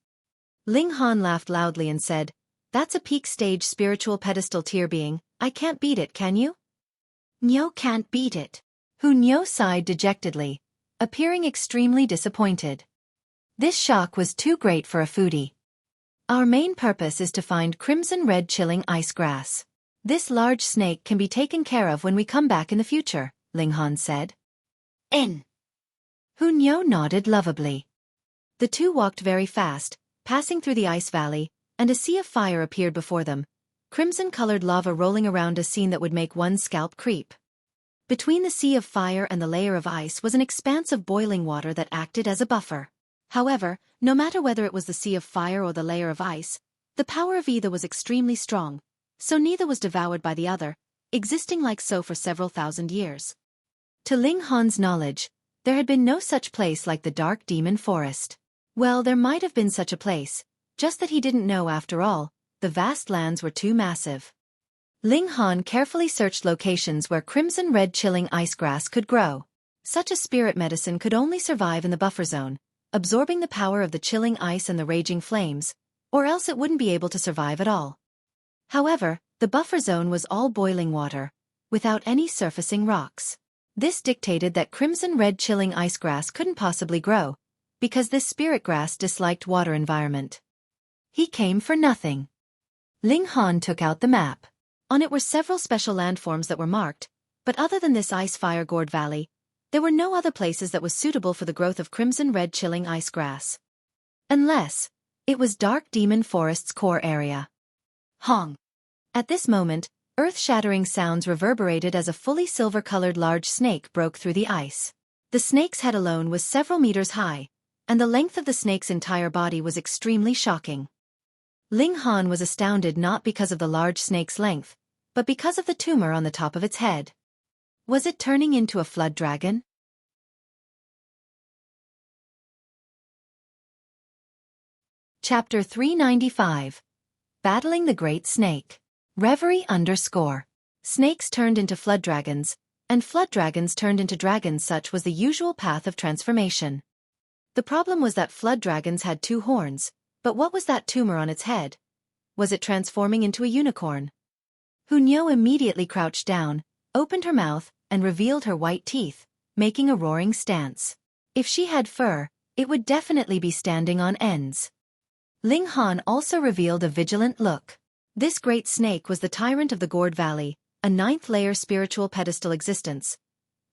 Ling Han laughed loudly and said, That's a peak stage spiritual pedestal tier being, I can't beat it, can you? Nyo can't beat it. Hunyou sighed dejectedly, appearing extremely disappointed. This shock was too great for a foodie. Our main purpose is to find crimson red chilling ice grass. This large snake can be taken care of when we come back in the future, Ling Han said. Hunyou nodded lovably. The two walked very fast, passing through the ice valley, and a sea of fire appeared before them, crimson-colored lava rolling around, a scene that would make one's scalp creep. Between the sea of fire and the layer of ice was an expanse of boiling water that acted as a buffer. However, no matter whether it was the sea of fire or the layer of ice, the power of either was extremely strong, so neither was devoured by the other, existing like so for several thousand years. To Ling Han's knowledge, there had been no such place like the Dark Demon Forest. Well, there might have been such a place, just that he didn't know after all. The vast lands were too massive. Ling Han carefully searched locations where crimson red chilling ice grass could grow. Such a spirit medicine could only survive in the buffer zone, absorbing the power of the chilling ice and the raging flames, or else it wouldn't be able to survive at all. However, the buffer zone was all boiling water, without any surfacing rocks. This dictated that crimson red chilling ice grass couldn't possibly grow, because this spirit grass disliked water environment. He came for nothing. Ling Han took out the map. On it were several special landforms that were marked, but other than this ice-fire Gourd Valley, there were no other places that was suitable for the growth of crimson red chilling ice grass. Unless, it was Dark Demon Forest's core area. Hong. At this moment, earth-shattering sounds reverberated as a fully silver-colored large snake broke through the ice. The snake's head alone was several meters high, and the length of the snake's entire body was extremely shocking. Ling Han was astounded not because of the large snake's length, but because of the tumor on the top of its head. Was it turning into a flood dragon? Chapter 395. Battling the Great Snake. Reverie _ Snakes turned into flood dragons, and flood dragons turned into dragons. Such was the usual path of transformation. The problem was that flood dragons had 2 horns, but what was that tumor on its head? Was it transforming into a unicorn? Hunyou immediately crouched down, opened her mouth, and revealed her white teeth, making a roaring stance. If she had fur, it would definitely be standing on ends. Ling Han also revealed a vigilant look. This great snake was the tyrant of the Gourd Valley, a 9th-layer spiritual pedestal existence.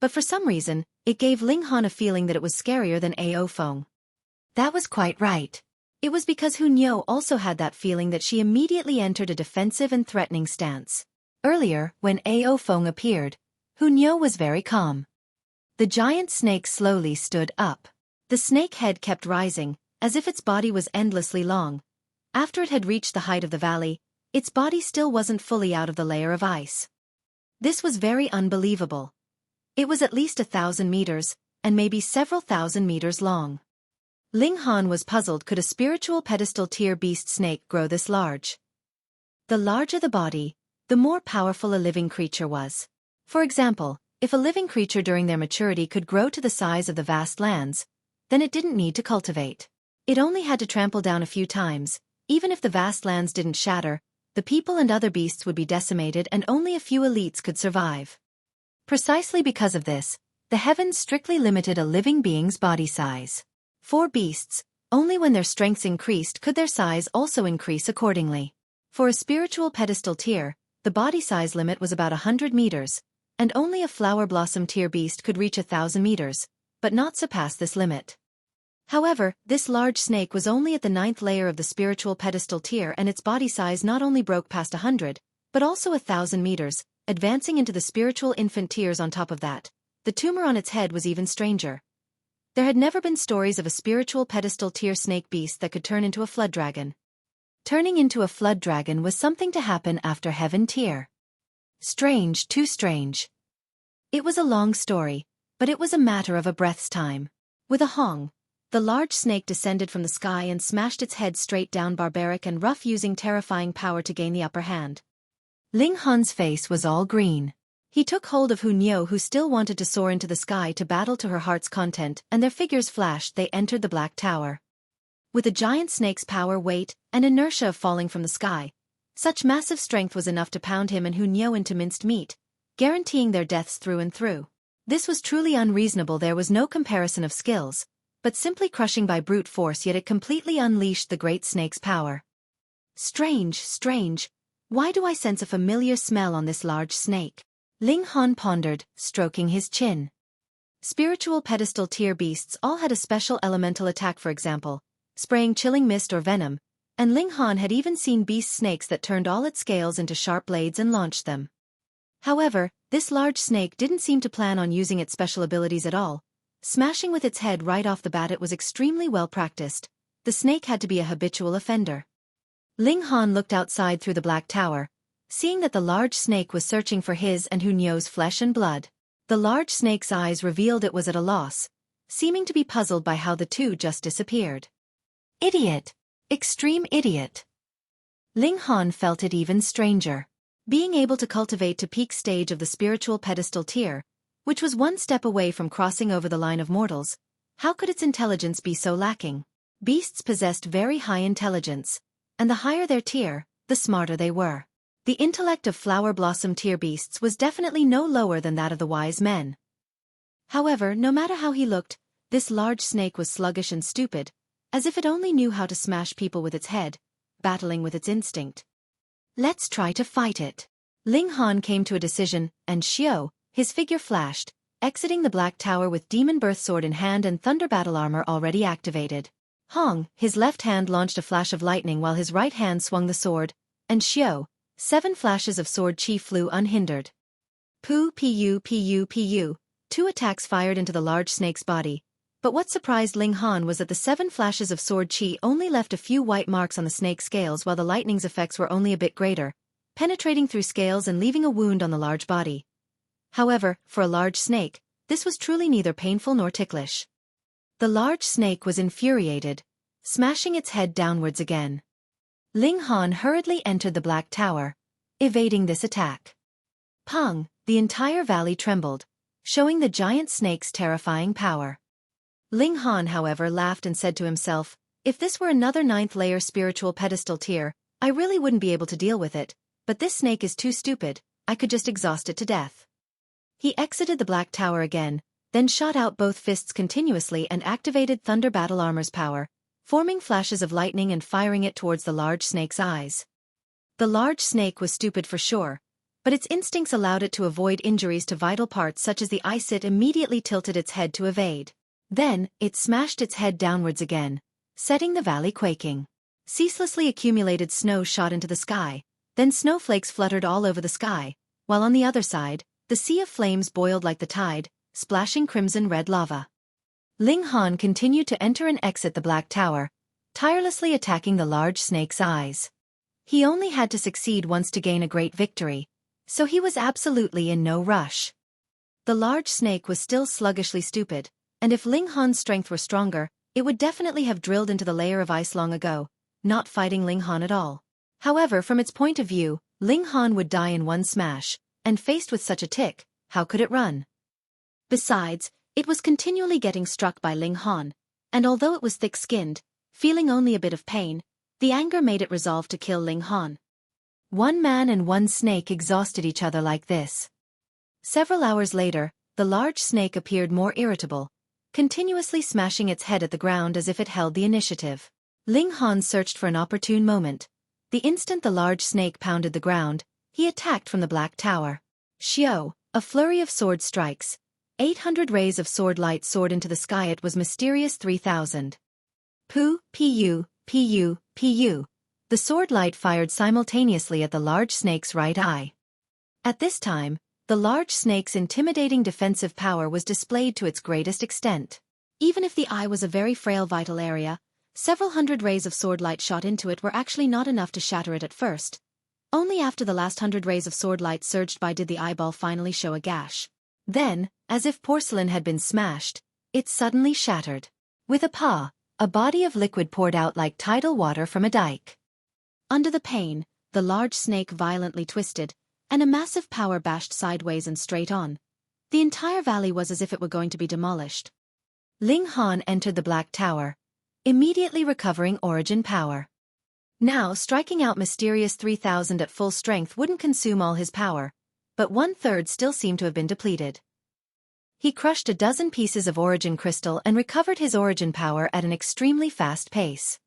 But for some reason, it gave Ling Han a feeling that it was scarier than Ao Feng. That was quite right. It was because Hunyou also had that feeling that she immediately entered a defensive and threatening stance. Earlier, when Ao Feng appeared, Hunyou was very calm. The giant snake slowly stood up. The snake head kept rising, as if its body was endlessly long. After it had reached the height of the valley, its body still wasn't fully out of the layer of ice. This was very unbelievable. It was at least 1,000 meters, and maybe several thousand meters long. Ling Han was puzzled, could a spiritual pedestal tier beast snake grow this large? The larger the body, the more powerful a living creature was. For example, if a living creature during their maturity could grow to the size of the vast lands, then it didn't need to cultivate. It only had to trample down a few times. Even if the vast lands didn't shatter, the people and other beasts would be decimated and only a few elites could survive. Precisely because of this, the heavens strictly limited a living being's body size. For beasts, only when their strengths increased could their size also increase accordingly. For a spiritual pedestal tier, the body size limit was about 100 meters, and only a flower blossom tier beast could reach 1,000 meters, but not surpass this limit. However, this large snake was only at the 9th layer of the spiritual pedestal tier, and its body size not only broke past 100, but also 1,000 meters, advancing into the spiritual infant tiers on top of that. The tumor on its head was even stranger. There had never been stories of a spiritual pedestal tier snake beast that could turn into a flood dragon. Turning into a flood dragon was something to happen after heaven tier. Strange, too strange. It was a long story, but it was a matter of a breath's time. With a hong, the large snake descended from the sky and smashed its head straight down, barbaric and rough, using terrifying power to gain the upper hand. Ling Han's face was all green. He took hold of Hu Niu, who still wanted to soar into the sky to battle to her heart's content, and their figures flashed. They entered the Black Tower. With a giant snake's power, weight, and inertia of falling from the sky, such massive strength was enough to pound him and Hu Niu into minced meat, guaranteeing their deaths through and through. This was truly unreasonable. There was no comparison of skills, but simply crushing by brute force, yet it completely unleashed the great snake's power. Strange, strange. Why do I sense a familiar smell on this large snake? Ling Han pondered, stroking his chin. Spiritual pedestal tier beasts all had a special elemental attack, for example, spraying chilling mist or venom, and Ling Han had even seen beast snakes that turned all its scales into sharp blades and launched them. However, this large snake didn't seem to plan on using its special abilities at all. Smashing with its head right off the bat, it was extremely well practiced. The snake had to be a habitual offender. Ling Han looked outside through the Black Tower, seeing that the large snake was searching for his and Hu Niu's flesh and blood. The large snake's eyes revealed it was at a loss, seeming to be puzzled by how the two just disappeared. Idiot! Extreme idiot! Ling Han felt it even stranger. Being able to cultivate to peak stage of the spiritual pedestal tier, which was one step away from crossing over the line of mortals, how could its intelligence be so lacking? Beasts possessed very high intelligence, and the higher their tier, the smarter they were. The intellect of flower blossom tier beasts was definitely no lower than that of the wise men. However, no matter how he looked, this large snake was sluggish and stupid, as if it only knew how to smash people with its head, battling with its instinct. Let's try to fight it. Ling Han came to a decision, and Xiao, his figure flashed, exiting the Black Tower with demon birth sword in hand and thunder battle armor already activated. Hong, his left hand launched a flash of lightning while his right hand swung the sword, and Xiao, 7 flashes of sword chi flew unhindered. Pu, pu. 2 attacks fired into the large snake's body, but what surprised Ling Han was that the 7 flashes of sword chi only left a few white marks on the snake's scales, while the lightning's effects were only a bit greater, penetrating through scales and leaving a wound on the large body. However, for a large snake, this was truly neither painful nor ticklish. The large snake was infuriated, smashing its head downwards again. Ling Han hurriedly entered the Black Tower, evading this attack. Pang! The entire valley trembled, showing the giant snake's terrifying power. Ling Han, however, laughed and said to himself, if this were another 9th layer spiritual pedestal tier, I really wouldn't be able to deal with it, but this snake is too stupid, I could just exhaust it to death. He exited the Black Tower again, then shot out both fists continuously and activated Thunder Battle Armor's power, forming flashes of lightning and firing it towards the large snake's eyes. The large snake was stupid for sure, but its instincts allowed it to avoid injuries to vital parts such as the eyes. It immediately tilted its head to evade. Then, it smashed its head downwards again, setting the valley quaking. Ceaselessly accumulated snow shot into the sky, then snowflakes fluttered all over the sky, while on the other side, the sea of flames boiled like the tide, splashing crimson-red lava. Ling Han continued to enter and exit the Black Tower, tirelessly attacking the large snake's eyes. He only had to succeed once to gain a great victory, so he was absolutely in no rush. The large snake was still sluggishly stupid, and if Ling Han's strength were stronger, it would definitely have drilled into the layer of ice long ago, not fighting Ling Han at all. However, from its point of view, Ling Han would die in one smash, and faced with such a tick, how could it run? Besides, it was continually getting struck by Ling Han, and although it was thick-skinned, feeling only a bit of pain, the anger made it resolve to kill Ling Han. One man and one snake exhausted each other like this. Several hours later, the large snake appeared more irritable, continuously smashing its head at the ground as if it held the initiative. Ling Han searched for an opportune moment. The instant the large snake pounded the ground, he attacked from the Black Tower. Xiao, a flurry of sword strikes. 800 rays of sword light soared into the sky. It was mysterious 3000. Pu, pu, pu, pu. The sword light fired simultaneously at the large snake's right eye. At this time, the large snake's intimidating defensive power was displayed to its greatest extent. Even if the eye was a very frail vital area, several hundred rays of sword light shot into it were actually not enough to shatter it at first. Only after the last 100 rays of sword light surged by did the eyeball finally show a gash. Then, as if porcelain had been smashed, it suddenly shattered. With a paw, a body of liquid poured out like tidal water from a dike. Under the pain, the large snake violently twisted, and a massive power bashed sideways and straight on. The entire valley was as if it were going to be demolished. Ling Han entered the Black Tower, immediately recovering origin power. Now, striking out mysterious 3000 at full strength wouldn't consume all his power, but 1/3 still seemed to have been depleted. He crushed a dozen pieces of origin crystal and recovered his origin power at an extremely fast pace.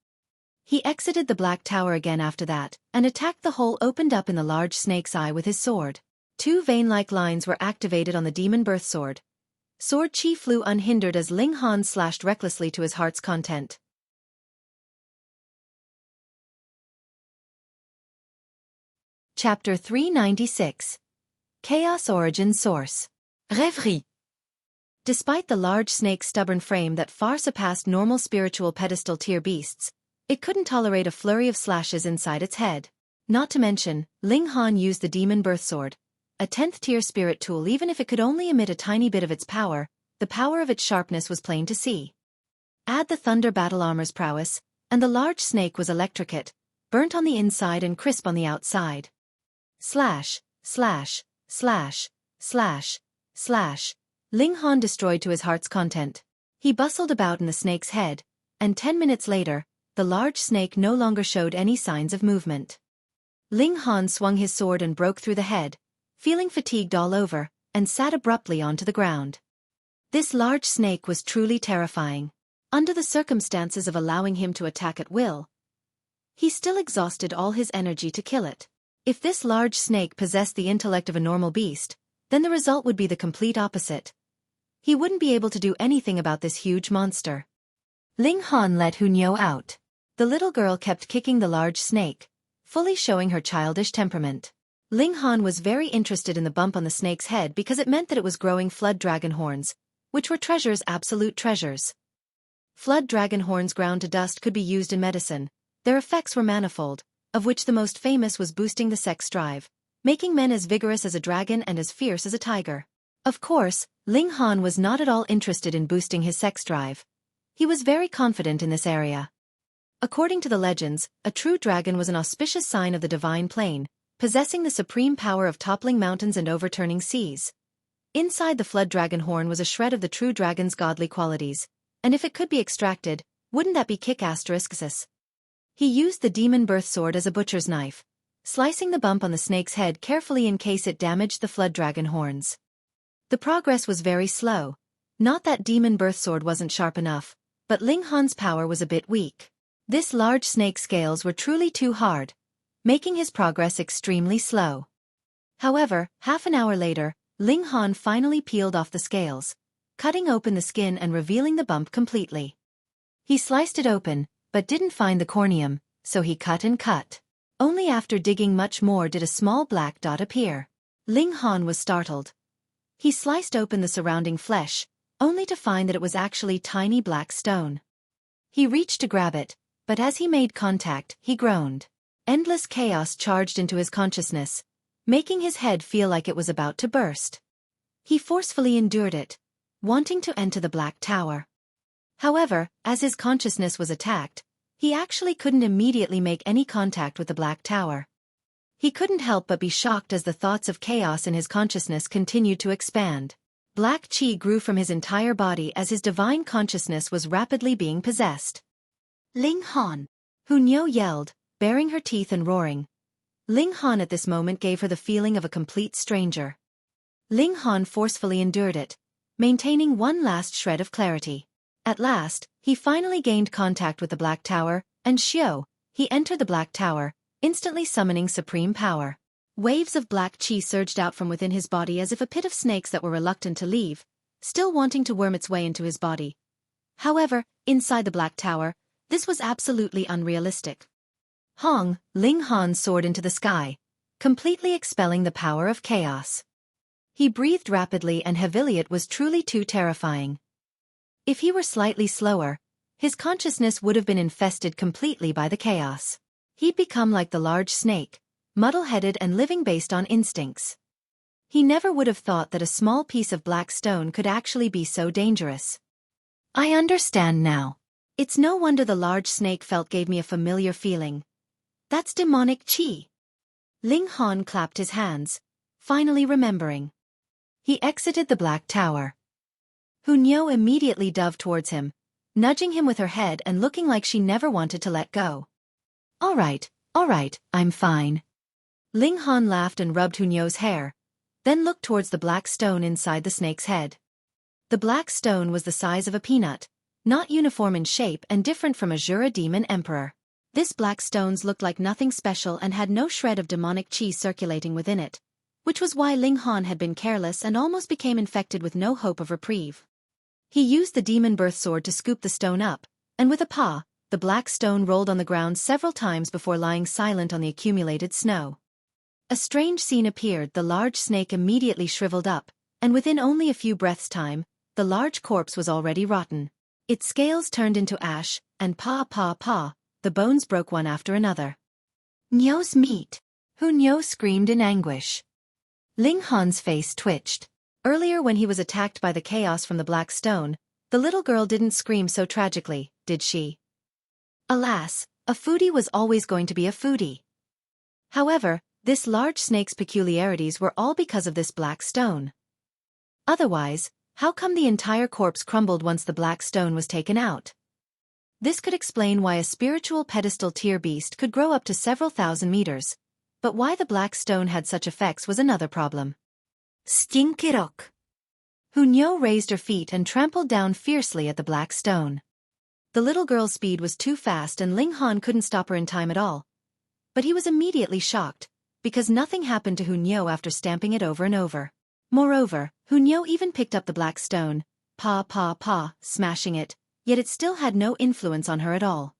He exited the Black Tower again after that, and attacked the hole opened up in the large snake's eye with his sword. 2 vein-like lines were activated on the demon birth sword. Sword chi flew unhindered as Ling Han slashed recklessly to his heart's content. Chapter 396. Chaos Origin Source. Rêverie. Despite the large snake's stubborn frame that far surpassed normal spiritual pedestal tier beasts, it couldn't tolerate a flurry of slashes inside its head. Not to mention, Ling Han used the demon birth sword, a 10th tier spirit tool. Even if it could only emit a tiny bit of its power, the power of its sharpness was plain to see. Add the thunder battle armor's prowess, and the large snake was electrocute, burnt on the inside and crisp on the outside. Slash, slash, slash, slash, slash. Ling Han destroyed to his heart's content. He bustled about in the snake's head, and 10 minutes later, the large snake no longer showed any signs of movement. Ling Han swung his sword and broke through the head, feeling fatigued all over, and sat abruptly onto the ground. This large snake was truly terrifying. Under the circumstances of allowing him to attack at will, he still exhausted all his energy to kill it. If this large snake possessed the intellect of a normal beast, then the result would be the complete opposite. He wouldn't be able to do anything about this huge monster. Ling Han let Hunyou out. The little girl kept kicking the large snake, fully showing her childish temperament. Ling Han was very interested in the bump on the snake's head because it meant that it was growing flood dragon horns, which were treasures, absolute treasures. Flood dragon horns ground to dust could be used in medicine. Their effects were manifold, of which the most famous was boosting the sex drive, making men as vigorous as a dragon and as fierce as a tiger. Of course, Ling Han was not at all interested in boosting his sex drive. He was very confident in this area. According to the legends, a true dragon was an auspicious sign of the divine plane, possessing the supreme power of toppling mountains and overturning seas. Inside the flood dragon horn was a shred of the true dragon's godly qualities, and if it could be extracted, wouldn't that be kick-ass? He used the demon birth sword as a butcher's knife, slicing the bump on the snake's head carefully in case it damaged the flood dragon horns. The progress was very slow. Not that demon birth sword wasn't sharp enough, but Ling Han's power was a bit weak. This large snake's scales were truly too hard, making his progress extremely slow. However, half an hour later, Ling Han finally peeled off the scales, cutting open the skin and revealing the bump completely. He sliced it open, but didn't find the corneum, so he cut and cut. Only after digging much more did a small black dot appear. Ling Han was startled. He sliced open the surrounding flesh, only to find that it was actually tiny black stone. He reached to grab it, but as he made contact, he groaned. Endless chaos charged into his consciousness, making his head feel like it was about to burst. He forcefully endured it, wanting to enter the Black Tower. However, as his consciousness was attacked, he actually couldn't immediately make any contact with the Black Tower. He couldn't help but be shocked as the thoughts of chaos in his consciousness continued to expand. Black qi grew from his entire body as his divine consciousness was rapidly being possessed. Ling Han! Hu Niu yelled, baring her teeth and roaring. Ling Han at this moment gave her the feeling of a complete stranger. Ling Han forcefully endured it, maintaining one last shred of clarity. At last, he finally gained contact with the Black Tower, and he entered the Black Tower, instantly summoning supreme power. Waves of black qi surged out from within his body as if a pit of snakes that were reluctant to leave, still wanting to worm its way into his body. However, inside the Black Tower, this was absolutely unrealistic. Ling Han soared into the sky, completely expelling the power of chaos. He breathed rapidly and heavily. It was truly too terrifying. If he were slightly slower, his consciousness would have been infested completely by the chaos. He'd become like the large snake, muddle-headed and living based on instincts. He never would have thought that a small piece of black stone could actually be so dangerous. I understand now. It's no wonder the large snake gave me a familiar feeling. That's demonic qi. Ling Han clapped his hands, finally remembering. He exited the Black Tower. Hu Niu immediately dove towards him, nudging him with her head and looking like she never wanted to let go. All right, I'm fine. Ling Han laughed and rubbed Hu Niu's hair, then looked towards the black stone inside the snake's head. The black stone was the size of a peanut, not uniform in shape and different from a Jura demon emperor. This black stones looked like nothing special and had no shred of demonic qi circulating within it, which was why Ling Han had been careless and almost became infected with no hope of reprieve. He used the demon birth sword to scoop the stone up, and with a paw, the black stone rolled on the ground several times before lying silent on the accumulated snow. A strange scene appeared. The large snake immediately shriveled up, and within only a few breaths' time, the large corpse was already rotten. Its scales turned into ash, and the bones broke one after another. Niu's meat! Hu Niu screamed in anguish. Ling Han's face twitched. Earlier when he was attacked by the chaos from the black stone, the little girl didn't scream so tragically, did she? Alas, a foodie was always going to be a foodie. However, this large snake's peculiarities were all because of this black stone. Otherwise, how come the entire corpse crumbled once the black stone was taken out? This could explain why a spiritual pedestal tier beast could grow up to several thousand meters, but why the black stone had such effects was another problem. Stinky rock! Hu Niu raised her feet and trampled down fiercely at the black stone. The little girl's speed was too fast and Ling Han couldn't stop her in time at all. But he was immediately shocked, because nothing happened to Hu Niu after stamping it over and over. Moreover, Hu Niu even picked up the black stone, smashing it, yet it still had no influence on her at all.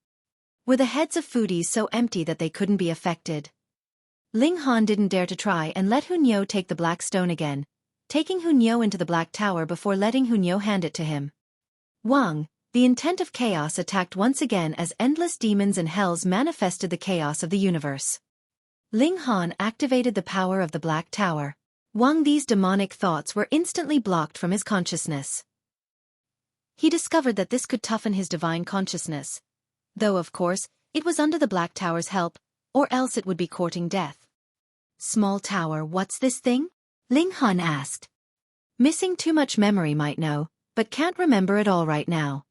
Were the heads of foodies so empty that they couldn't be affected? Ling Han didn't dare to try and let Hu Niu take the black stone again, taking Hu Niu into the Black Tower before letting Hu Niu hand it to him. The intent of chaos attacked once again as endless demons and hells manifested the chaos of the universe. Ling Han activated the power of the Black Tower. These demonic thoughts were instantly blocked from his consciousness. He discovered that this could toughen his divine consciousness. Though of course, it was under the Black Tower's help, or else it would be courting death. Small tower, what's this thing? Ling Han asked. Missing too much memory might know, but can't remember it all right now.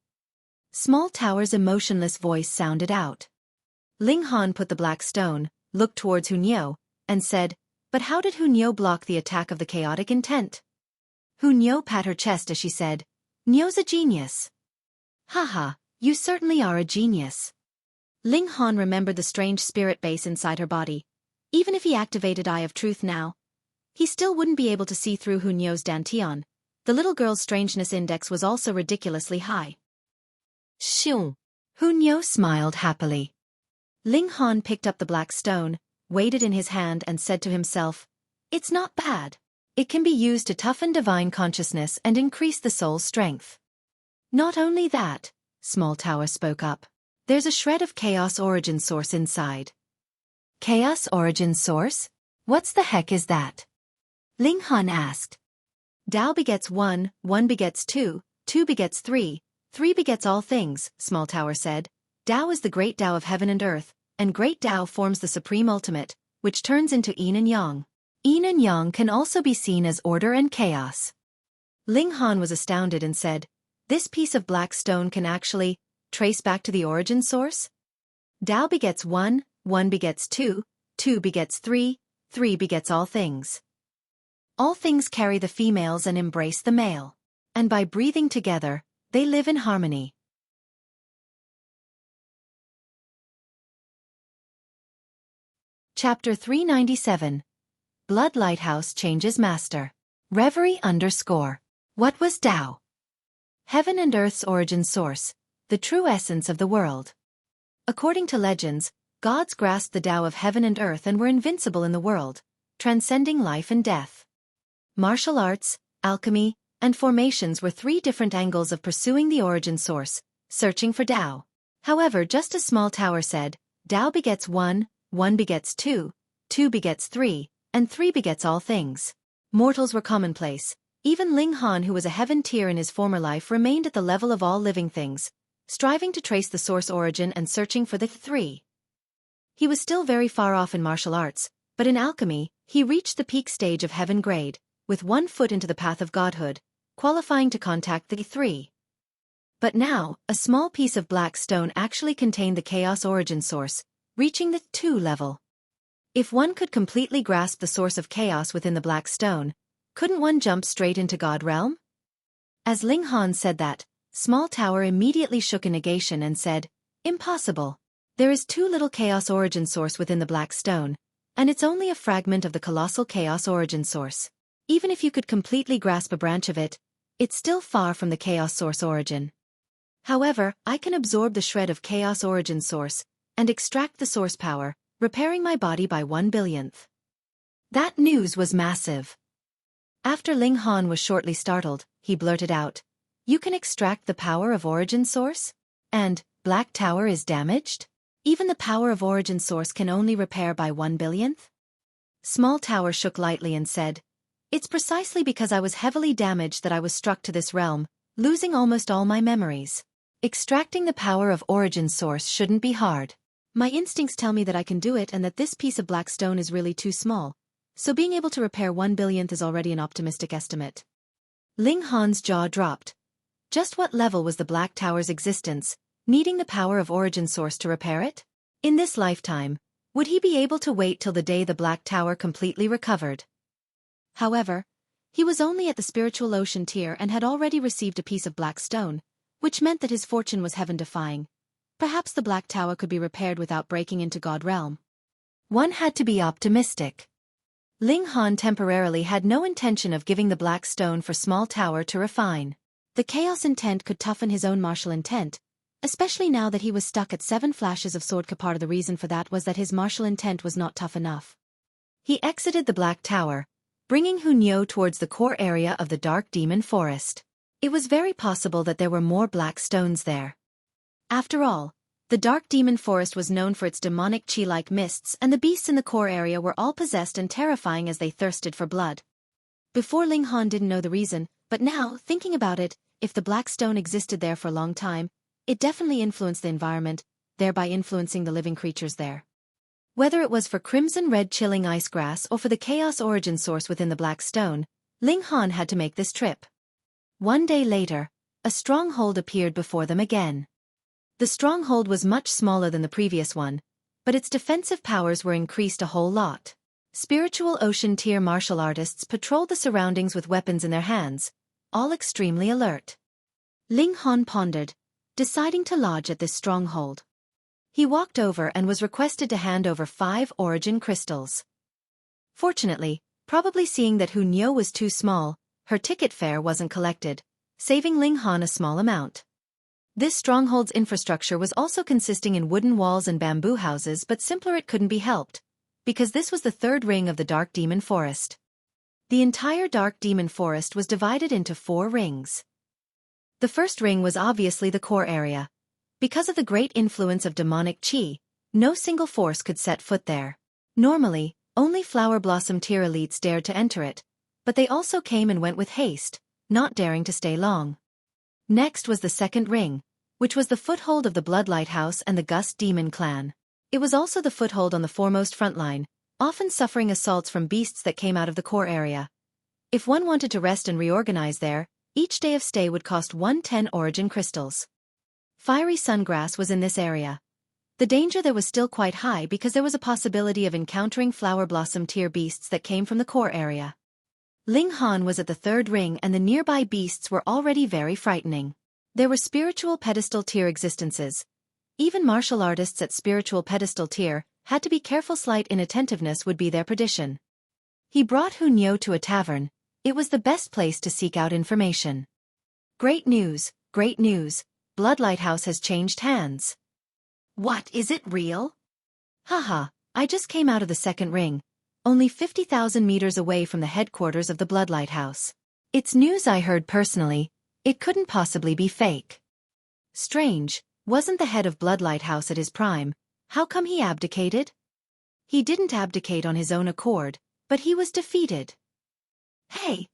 Small tower's emotionless voice sounded out. Ling Han put the black stone, looked towards Hu Niu, and said, but how did Hu Niu block the attack of the chaotic intent? Hu Niu pat her chest as she said, Niu's a genius. Haha, you certainly are a genius. Ling Han remembered the strange spirit base inside her body. Even if he activated Eye of Truth now, he still wouldn't be able to see through Hu Niu's dantian. The little girl's strangeness index was also ridiculously high. Shoo! Hu Niu smiled happily. Ling Han picked up the black stone, weighed it in his hand and said to himself, it's not bad. It can be used to toughen divine consciousness and increase the soul's strength. Not only that, Small Tower spoke up. There's a shred of chaos origin source inside. Chaos origin source? What's the heck is that? Ling Han asked. Tao begets 1, 1 begets 2, 2 begets 3, 3 begets all things, Small Tower said. Tao is the great Tao of heaven and earth, and great Tao forms the supreme ultimate, which turns into yin and yang. Yin and yang can also be seen as order and chaos. Ling Han was astounded and said, this piece of black stone can actually trace back to the origin source? Tao begets 1, 1 begets 2, 2 begets 3, 3 begets all things. All things carry the females and embrace the male. And by breathing together, they live in harmony. Chapter 397. Blood Lighthouse Changes Master. Reverie _ What was Tao? Heaven and earth's origin source, the true essence of the world. According to legends, gods grasped the Tao of heaven and earth and were invincible in the world, transcending life and death. Martial arts, alchemy, and formations were three different angles of pursuing the origin source, searching for Tao. However, just as Small Tower said, Tao begets 1, 1 begets 2, 2 begets 3, and 3 begets all things. Mortals were commonplace. Even Ling Han, who was a heaven tier in his former life, remained at the level of all living things, striving to trace the source origin and searching for the three. He was still very far off in martial arts, but in alchemy, he reached the peak stage of heaven grade, with 1 foot into the path of godhood, qualifying to contact the three. But now, a small piece of black stone actually contained the chaos origin source, reaching the 2 level. If one could completely grasp the source of chaos within the black stone, couldn't one jump straight into God realm? As Ling Han said that, Small Tower immediately shook in negation and said, impossible. There is too little chaos origin source within the black stone, and it's only a fragment of the colossal chaos origin source. Even if you could completely grasp a branch of it, it's still far from the chaos source origin. However, I can absorb the shred of chaos origin source, and extract the source power, repairing my body by 1/1000th. That news was massive. After Ling Han was shortly startled, he blurted out, you can extract the power of origin source? And, Black Tower is damaged? Even the power of origin source can only repair by 1/1000th? Small Tower shook lightly and said, it's precisely because I was heavily damaged that I was struck to this realm, losing almost all my memories. Extracting the power of origin source shouldn't be hard. My instincts tell me that I can do it and that this piece of black stone is really too small, so being able to repair 1/100000th is already an optimistic estimate. Ling Han's jaw dropped. Just what level was the Black Tower's existence, needing the power of origin source to repair it? In this lifetime, would he be able to wait till the day the Black Tower completely recovered? However, he was only at the spiritual ocean tier and had already received a piece of black stone, which meant that his fortune was heaven-defying. Perhaps the Black Tower could be repaired without breaking into God realm. One had to be optimistic. Ling Han temporarily had no intention of giving the black stone for Small Tower to refine. The chaos intent could toughen his own martial intent, especially now that he was stuck at 7 flashes of sword. Part of the reason for that was that his martial intent was not tough enough. He exited the Black Tower, bringing Hunyo towards the core area of the Dark Demon Forest. It was very possible that there were more black stones there. After all, the Dark Demon Forest was known for its demonic chi-like mists, and the beasts in the core area were all possessed and terrifying as they thirsted for blood. Before, Ling Han didn't know the reason, but now, thinking about it, if the black stone existed there for a long time, it definitely influenced the environment, thereby influencing the living creatures there. Whether it was for crimson-red chilling ice grass or for the chaos origin source within the black stone, Ling Han had to make this trip. One day later, a stronghold appeared before them again. The stronghold was much smaller than the previous one, but its defensive powers were increased a whole lot. Spiritual ocean tier martial artists patrolled the surroundings with weapons in their hands, all extremely alert. Ling Han pondered, deciding to lodge at this stronghold. He walked over and was requested to hand over 5 origin crystals. Fortunately, probably seeing that Hunyo was too small, her ticket fare wasn't collected, saving Ling Han a small amount. This stronghold's infrastructure was also consisting in wooden walls and bamboo houses, but simpler it couldn't be helped, because this was the 3rd ring of the Dark Demon Forest. The entire Dark Demon Forest was divided into 4 rings. The first ring was obviously the core area. Because of the great influence of demonic qi, no single force could set foot there. Normally, only flower blossom tier elites dared to enter it, but they also came and went with haste, not daring to stay long. Next was the second ring, which was the foothold of the Blood Lighthouse and the Gust Demon clan. It was also the foothold on the foremost front line, often suffering assaults from beasts that came out of the core area. If one wanted to rest and reorganize there, each day of stay would cost 110 origin crystals. Fiery sungrass was in this area. The danger there was still quite high because there was a possibility of encountering flower blossom tier beasts that came from the core area. Ling Han was at the third ring and the nearby beasts were already very frightening. There were spiritual pedestal tier existences. Even martial artists at spiritual pedestal tier had to be careful. Slight inattentiveness would be their perdition. He brought Hu Niu to a tavern. It was the best place to seek out information. Great news, great news. Blood Lighthouse has changed hands. What, is it real? Haha, I just came out of the second ring, only 50,000 meters away from the headquarters of the Blood Lighthouse. It's news I heard personally, it couldn't possibly be fake. Strange, wasn't the head of Blood Lighthouse at his prime? How come he abdicated? He didn't abdicate on his own accord, but he was defeated. Hey,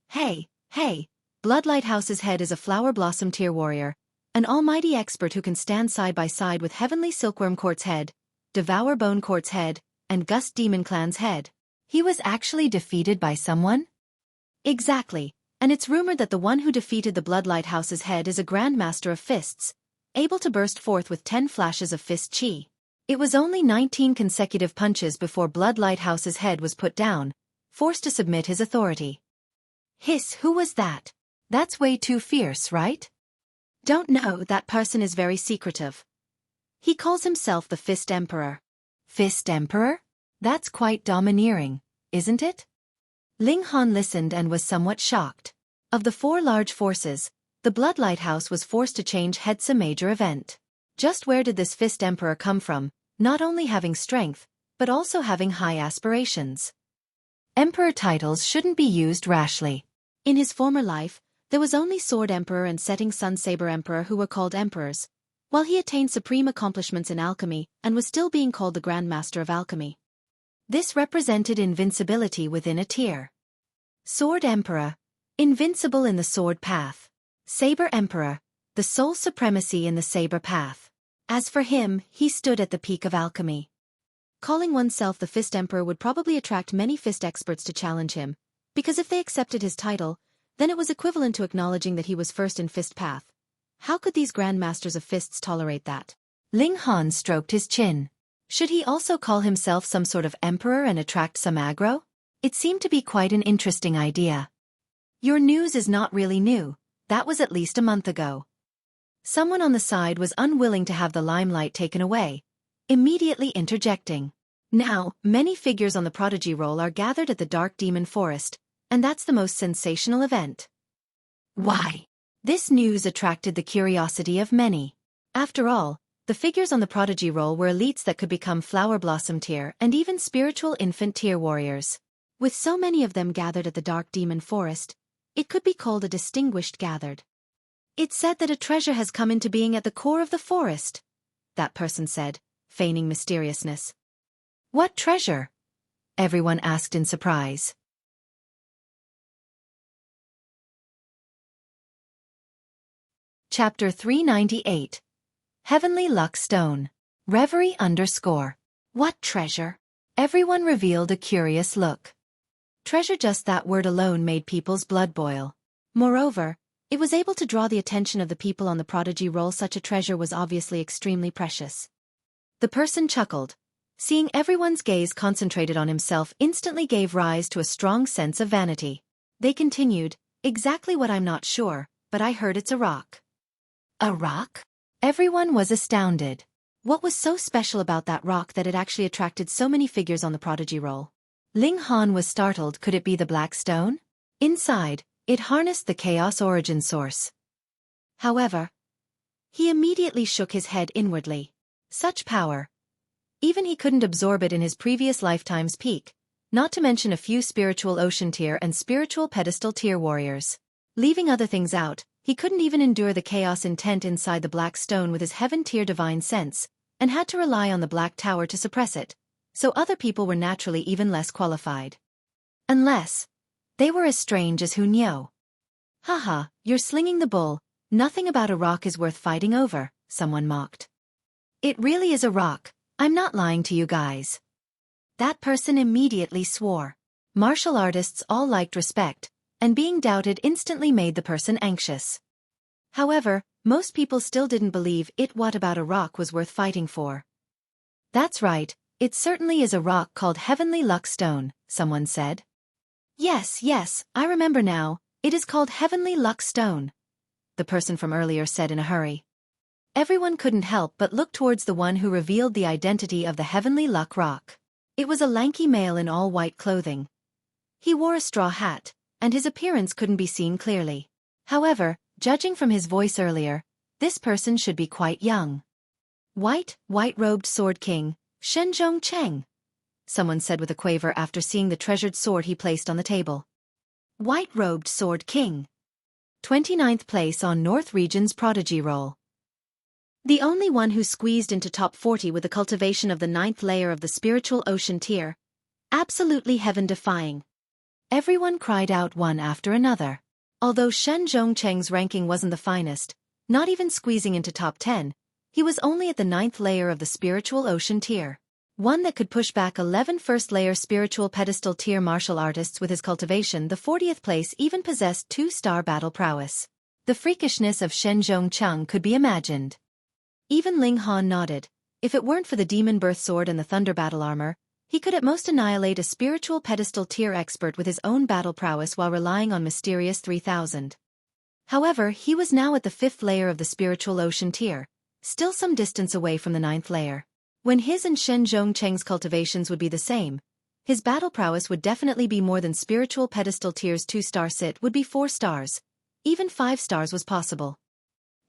Blood Lighthouse's head is a flower blossom tier warrior, an almighty expert who can stand side by side with Heavenly Silkworm Court's head, Devour Bone Court's head, and Gust Demon Clan's head. He was actually defeated by someone? Exactly, and it's rumored that the one who defeated the Blood Lighthouse's head is a Grandmaster of Fists, able to burst forth with 10 flashes of fist chi. It was only 19 consecutive punches before Blood Lighthouse's head was put down, forced to submit his authority. Hiss, who was that? That's way too fierce, right? Don't know, that person is very secretive. He calls himself the Fist Emperor. Fist Emperor? That's quite domineering, isn't it? Ling Han listened and was somewhat shocked. Of the 4 large forces, the Blood Lighthouse was forced to change heads a major event. Just where did this Fist Emperor come from, not only having strength, but also having high aspirations? Emperor titles shouldn't be used rashly. In his former life, there was only Sword Emperor and Setting Sun Saber Emperor who were called emperors, while he attained supreme accomplishments in alchemy and was still being called the Grand Master of Alchemy. This represented invincibility within a tier. Sword Emperor, invincible in the sword path. Saber Emperor, the sole supremacy in the saber path. As for him, he stood at the peak of alchemy. Calling oneself the Fist Emperor would probably attract many fist experts to challenge him, because if they accepted his title, then it was equivalent to acknowledging that he was first in fist path. How could these Grandmasters of Fists tolerate that? Ling Han stroked his chin. Should he also call himself some sort of emperor and attract some aggro? It seemed to be quite an interesting idea. Your news is not really new, that was at least a month ago. Someone on the side was unwilling to have the limelight taken away, immediately interjecting. Now, many figures on the Prodigy roll are gathered at the Dark Demon Forest, and that's the most sensational event. Why? This news attracted the curiosity of many. After all, the figures on the Prodigy roll were elites that could become Flower Blossom tier and even spiritual infant tier warriors. With so many of them gathered at the Dark Demon Forest, it could be called a distinguished gathered. It's said that a treasure has come into being at the core of the forest, that person said, feigning mysteriousness. What treasure? Everyone asked in surprise. Chapter 398. Heavenly Luck Stone. Reverie _ What treasure? Everyone revealed a curious look. Treasure, just that word alone made people's blood boil. Moreover, it was able to draw the attention of the people on the Prodigy roll. Such a treasure was obviously extremely precious. The person chuckled. Seeing everyone's gaze concentrated on himself instantly gave rise to a strong sense of vanity. They continued, exactly what I'm not sure, but I heard it's a rock. A rock? Everyone was astounded. What was so special about that rock that it actually attracted so many figures on the Prodigy roll? Ling Han was startled. Could it be the Black Stone? Inside, it harnessed the Chaos Origin Source. However, he immediately shook his head inwardly. Such power. Even he couldn't absorb it in his previous lifetime's peak, not to mention a few spiritual ocean tier and spiritual pedestal tier warriors. Leaving other things out, He couldn't even endure the chaos intent inside the black stone with his heaven-tier divine sense, and had to rely on the black tower to suppress it, so other people were naturally even less qualified. Unless they were as strange as who knew. Haha, you're slinging the bull, nothing about a rock is worth fighting over, someone mocked. It really is a rock, I'm not lying to you guys. That person immediately swore. Martial artists all liked respect, and being doubted instantly made the person anxious. However, most people still didn't believe what about a rock was worth fighting for. That's right, it certainly is a rock called Heavenly Luck Stone, someone said. Yes, I remember now, it is called Heavenly Luck Stone, the person from earlier said in a hurry. Everyone couldn't help but look towards the one who revealed the identity of the Heavenly Luck Rock. It was a lanky male in all white clothing. He wore a straw hat, and his appearance couldn't be seen clearly. However, judging from his voice earlier, this person should be quite young. White-robed Sword King, Shenzhong Cheng, someone said with a quaver after seeing the treasured sword he placed on the table. White-robed Sword King. 29th place on North Region's Prodigy roll. The only one who squeezed into top 40 with the cultivation of the 9th layer of the spiritual ocean tier. Absolutely heaven-defying. Everyone cried out one after another. Although Shen Zhongcheng's ranking wasn't the finest, not even squeezing into top 10, he was only at the 9th layer of the spiritual ocean tier. One that could push back 11 first-layer spiritual pedestal tier martial artists with his cultivation. The 40th place even possessed 2-star battle prowess. The freakishness of Shen Zhongcheng could be imagined. Even Ling Han nodded. If it weren't for the demon birth sword and the thunder battle armor, he could at most annihilate a spiritual pedestal tier expert with his own battle prowess while relying on mysterious 3000. However, he was now at the 5th layer of the spiritual ocean tier, still some distance away from the 9th layer. When his and Shen Zhongcheng's cultivations would be the same, his battle prowess would definitely be more than spiritual pedestal tier's 2-star sit would be 4 stars. Even 5 stars was possible.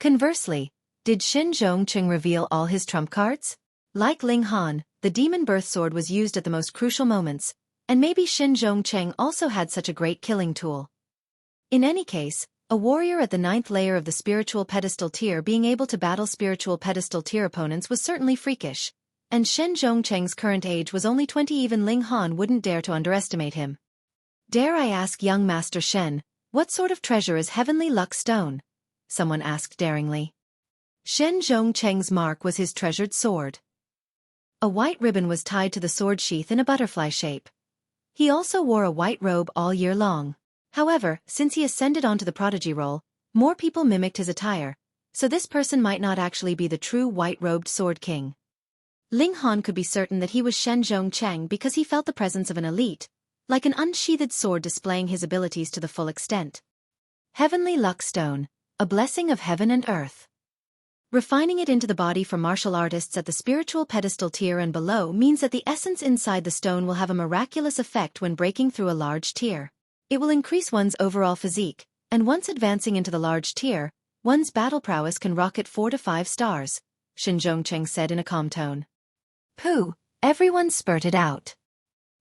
Conversely, did Shen Zhongcheng reveal all his trump cards? Like Ling Han, the demon birth sword was used at the most crucial moments, and maybe Shen Zhongcheng also had such a great killing tool. In any case, a warrior at the 9th layer of the spiritual pedestal tier being able to battle spiritual pedestal tier opponents was certainly freakish, and Shen Zhongcheng's current age was only 20. Even Ling Han wouldn't dare to underestimate him. Dare I ask young Master Shen, what sort of treasure is Heavenly Luck Stone? Someone asked daringly. Shen Zhongcheng's mark was his treasured sword. A white ribbon was tied to the sword sheath in a butterfly shape. He also wore a white robe all year long. However, since he ascended onto the Prodigy roll, more people mimicked his attire, so this person might not actually be the true white-robed Sword King. Ling Han could be certain that he was Shen Zhongcheng because he felt the presence of an elite, like an unsheathed sword displaying his abilities to the full extent. Heavenly Luck Stone, a blessing of heaven and earth. Refining it into the body for martial artists at the spiritual pedestal tier and below means that the essence inside the stone will have a miraculous effect when breaking through a large tier. It will increase one's overall physique, and once advancing into the large tier, one's battle prowess can rocket 4 to 5 stars, Shen Zhongcheng said in a calm tone. Pooh, everyone spurted out.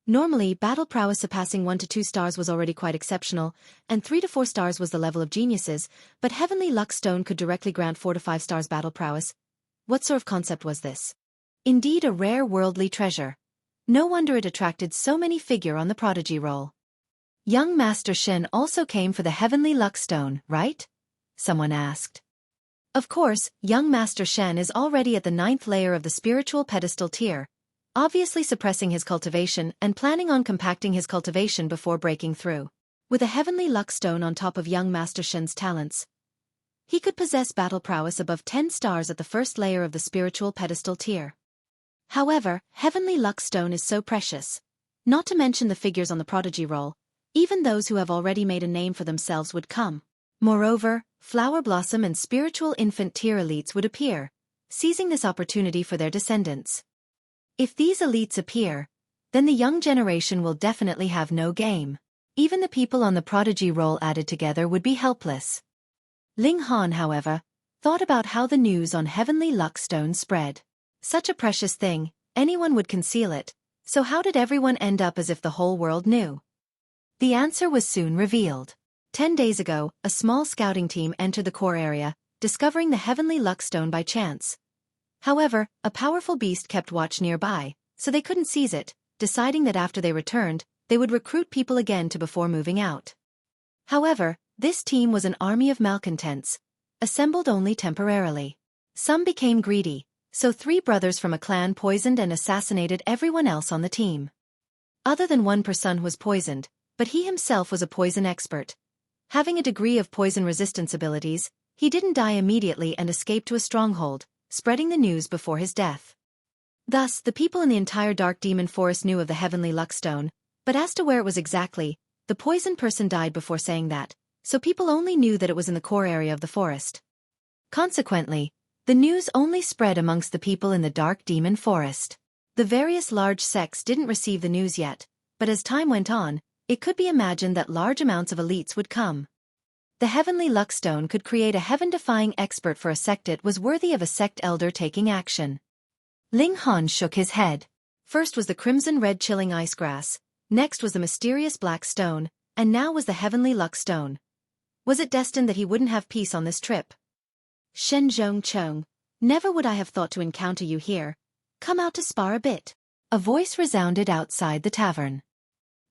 Normally, battle prowess surpassing 1 to 2 stars was already quite exceptional, and 3 to 4 stars was the level of geniuses, but Heavenly Luck Stone could directly grant 4 to 5 stars battle prowess. What sort of concept was this? Indeed a rare worldly treasure. No wonder it attracted so many figure on the Prodigy roll. Young Master Shen also came for the Heavenly Luck Stone, right? Someone asked. Of course, young Master Shen is already at the 9th layer of the spiritual pedestal tier, obviously suppressing his cultivation and planning on compacting his cultivation before breaking through. With a Heavenly Luck Stone on top of young Master Shen's talents, he could possess battle prowess above 10 stars at the 1st layer of the spiritual pedestal tier. However, Heavenly Luck Stone is so precious. Not to mention the figures on the Prodigy roll, even those who have already made a name for themselves would come. Moreover, Flower Blossom and spiritual infant tier elites would appear, seizing this opportunity for their descendants. If these elites appear, then the young generation will definitely have no game. Even the people on the Prodigy roll added together would be helpless. Ling Han, however, thought about how the news on Heavenly Luck Stone spread. Such a precious thing, anyone would conceal it, so how did everyone end up as if the whole world knew? The answer was soon revealed. 10 days ago, a small scouting team entered the core area, discovering the heavenly luckstone by chance. However, a powerful beast kept watch nearby, so they couldn't seize it, deciding that after they returned, they would recruit people again before moving out. However, this team was an army of malcontents, assembled only temporarily. Some became greedy, so 3 brothers from a clan poisoned and assassinated everyone else on the team. Other than one person was poisoned, but he himself was a poison expert. Having a degree of poison resistance abilities, he didn't die immediately and escaped to a stronghold, spreading the news before his death. Thus, the people in the entire Dark Demon Forest knew of the heavenly luckstone, but as to where it was exactly, the poison person died before saying that, so people only knew that it was in the core area of the forest. Consequently, the news only spread amongst the people in the Dark Demon Forest. The various large sects didn't receive the news yet, but as time went on, it could be imagined that large amounts of elites would come. The heavenly luckstone could create a heaven-defying expert for a sect. It was worthy of a sect elder taking action. Ling Han shook his head. First was the crimson-red chilling ice grass, next was the mysterious black stone, and now was the heavenly luckstone. Was it destined that he wouldn't have peace on this trip? Shen Zhongcheng, never would I have thought to encounter you here. Come out to spar a bit. A voice resounded outside the tavern.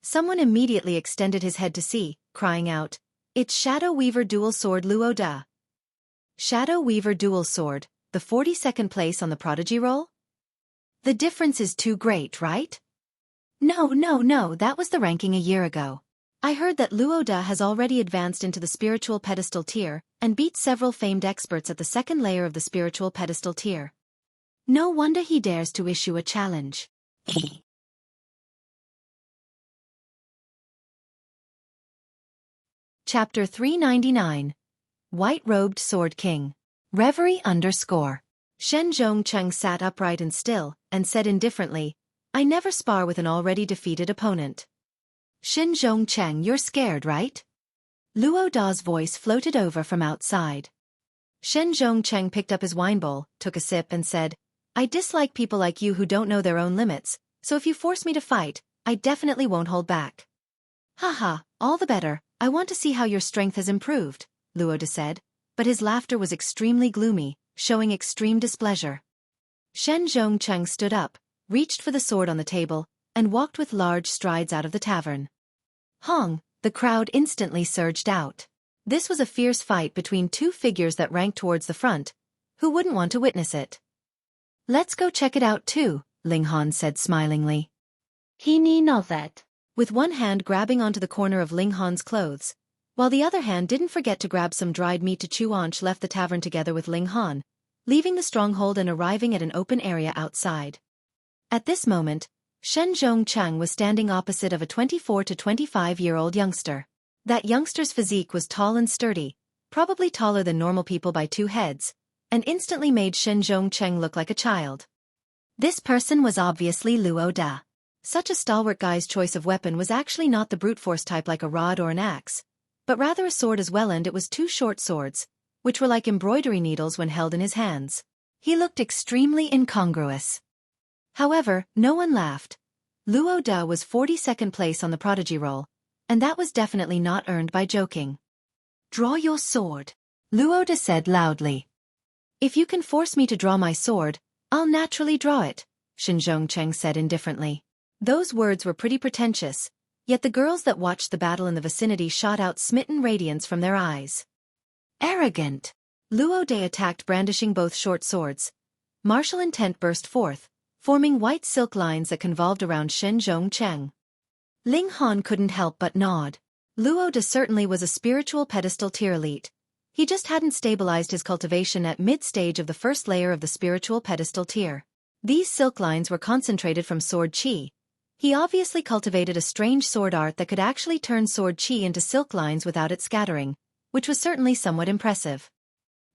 Someone immediately extended his head to see, crying out, "It's Shadow Weaver Dual Sword Luo Da." Shadow Weaver Dual Sword, the 42nd place on the Prodigy roll? The difference is too great, right? No, that was the ranking a year ago. I heard that Luo Da has already advanced into the spiritual pedestal tier, and beat several famed experts at the second layer of the spiritual pedestal tier. No wonder he dares to issue a challenge. Chapter 399. White-Robed Sword King. Reverie _ Shen Zhongcheng sat upright and still, and said indifferently, "I never spar with an already defeated opponent." Shen Zhongcheng, you're scared, right? Luo Da's voice floated over from outside. Shen Zhongcheng picked up his wine bowl, took a sip and said, "I dislike people like you who don't know their own limits, so if you force me to fight, I definitely won't hold back." "Haha, all the better, I want to see how your strength has improved," Luo Da said, but his laughter was extremely gloomy, showing extreme displeasure. Shen Zhongcheng stood up, reached for the sword on the table, and walked with large strides out of the tavern. Hong, the crowd instantly surged out. This was a fierce fight between 2 figures that ranked towards the front. Who wouldn't want to witness it? "Let's go check it out too," Ling Han said smilingly. He need not that. With one hand grabbing onto the corner of Ling Han's clothes, while the other hand didn't forget to grab some dried meat to chew on, left the tavern together with Ling Han, leaving the stronghold and arriving at an open area outside. At this moment, Shen Zhongcheng was standing opposite of a 24 to 25-year-old youngster. That youngster's physique was tall and sturdy, probably taller than normal people by 2 heads, and instantly made Shen Zhongcheng look like a child. This person was obviously Luo Da. Such a stalwart guy's choice of weapon was actually not the brute force type like a rod or an axe, but rather a sword as well, and it was 2 short swords, which were like embroidery needles when held in his hands. He looked extremely incongruous. However, no one laughed. Luo Da was 42nd place on the Prodigy roll, and that was definitely not earned by joking. "Draw your sword," Luo Da said loudly. "If you can force me to draw my sword, I'll naturally draw it," Shen Zhongcheng said indifferently. Those words were pretty pretentious, yet the girls that watched the battle in the vicinity shot out smitten radiance from their eyes. "Arrogant!" Luo Da attacked, brandishing both short swords. Martial intent burst forth, forming white silk lines that convolved around Shen Zhongcheng. Ling Han couldn't help but nod. Luo Da certainly was a spiritual pedestal tier elite. He just hadn't stabilized his cultivation at mid-stage of the first layer of the spiritual pedestal tier. These silk lines were concentrated from sword chi. He obviously cultivated a strange sword art that could actually turn sword chi into silk lines without it scattering, which was certainly somewhat impressive.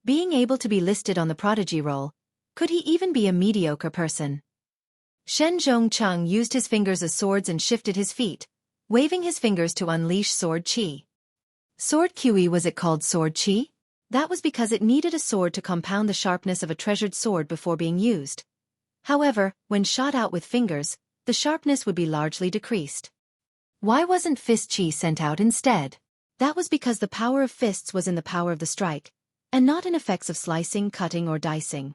Being able to be listed on the Prodigy roll, could he even be a mediocre person? Shen Zhongcheng used his fingers as swords and shifted his feet, waving his fingers to unleash sword chi. Sword Xueqi, was it called sword chi? That was because it needed a sword to compound the sharpness of a treasured sword before being used. However, when shot out with fingers, the sharpness would be largely decreased. Why wasn't fist chi sent out instead? That was because the power of fists was in the power of the strike, and not in effects of slicing, cutting or dicing.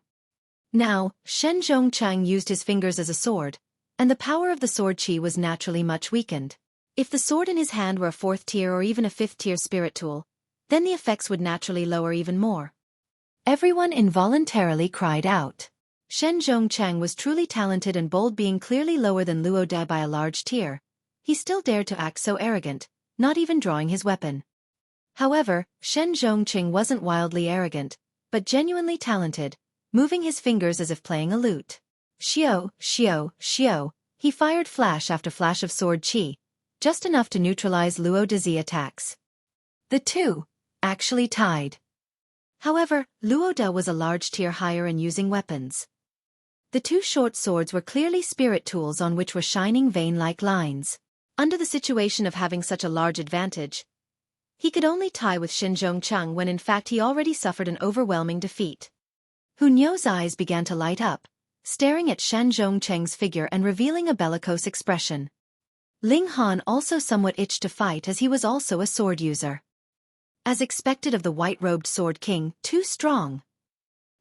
Now, Shen Zhongchang used his fingers as a sword, and the power of the sword qi was naturally much weakened. If the sword in his hand were a 4th tier or even a 5th tier spirit tool, then the effects would naturally lower even more. Everyone involuntarily cried out. Shen Zhongchang was truly talented and bold, being clearly lower than Luo De by a large tier. He still dared to act so arrogant, not even drawing his weapon. However, Shen Zhongqing wasn't wildly arrogant, but genuinely talented, moving his fingers as if playing a lute. Xiao, xiao, xiao, he fired flash after flash of sword qi, just enough to neutralize Luo De's attacks. The two actually tied. However, Luo De was a large tier higher and using weapons. The two short swords were clearly spirit tools on which were shining vein-like lines. Under the situation of having such a large advantage, he could only tie with Shen Zhongchang when in fact he already suffered an overwhelming defeat. Hu Niu's eyes began to light up, staring at Shen Zhongchang's figure and revealing a bellicose expression. Ling Han also somewhat itched to fight as he was also a sword user. As expected of the white-robed Sword King, too strong.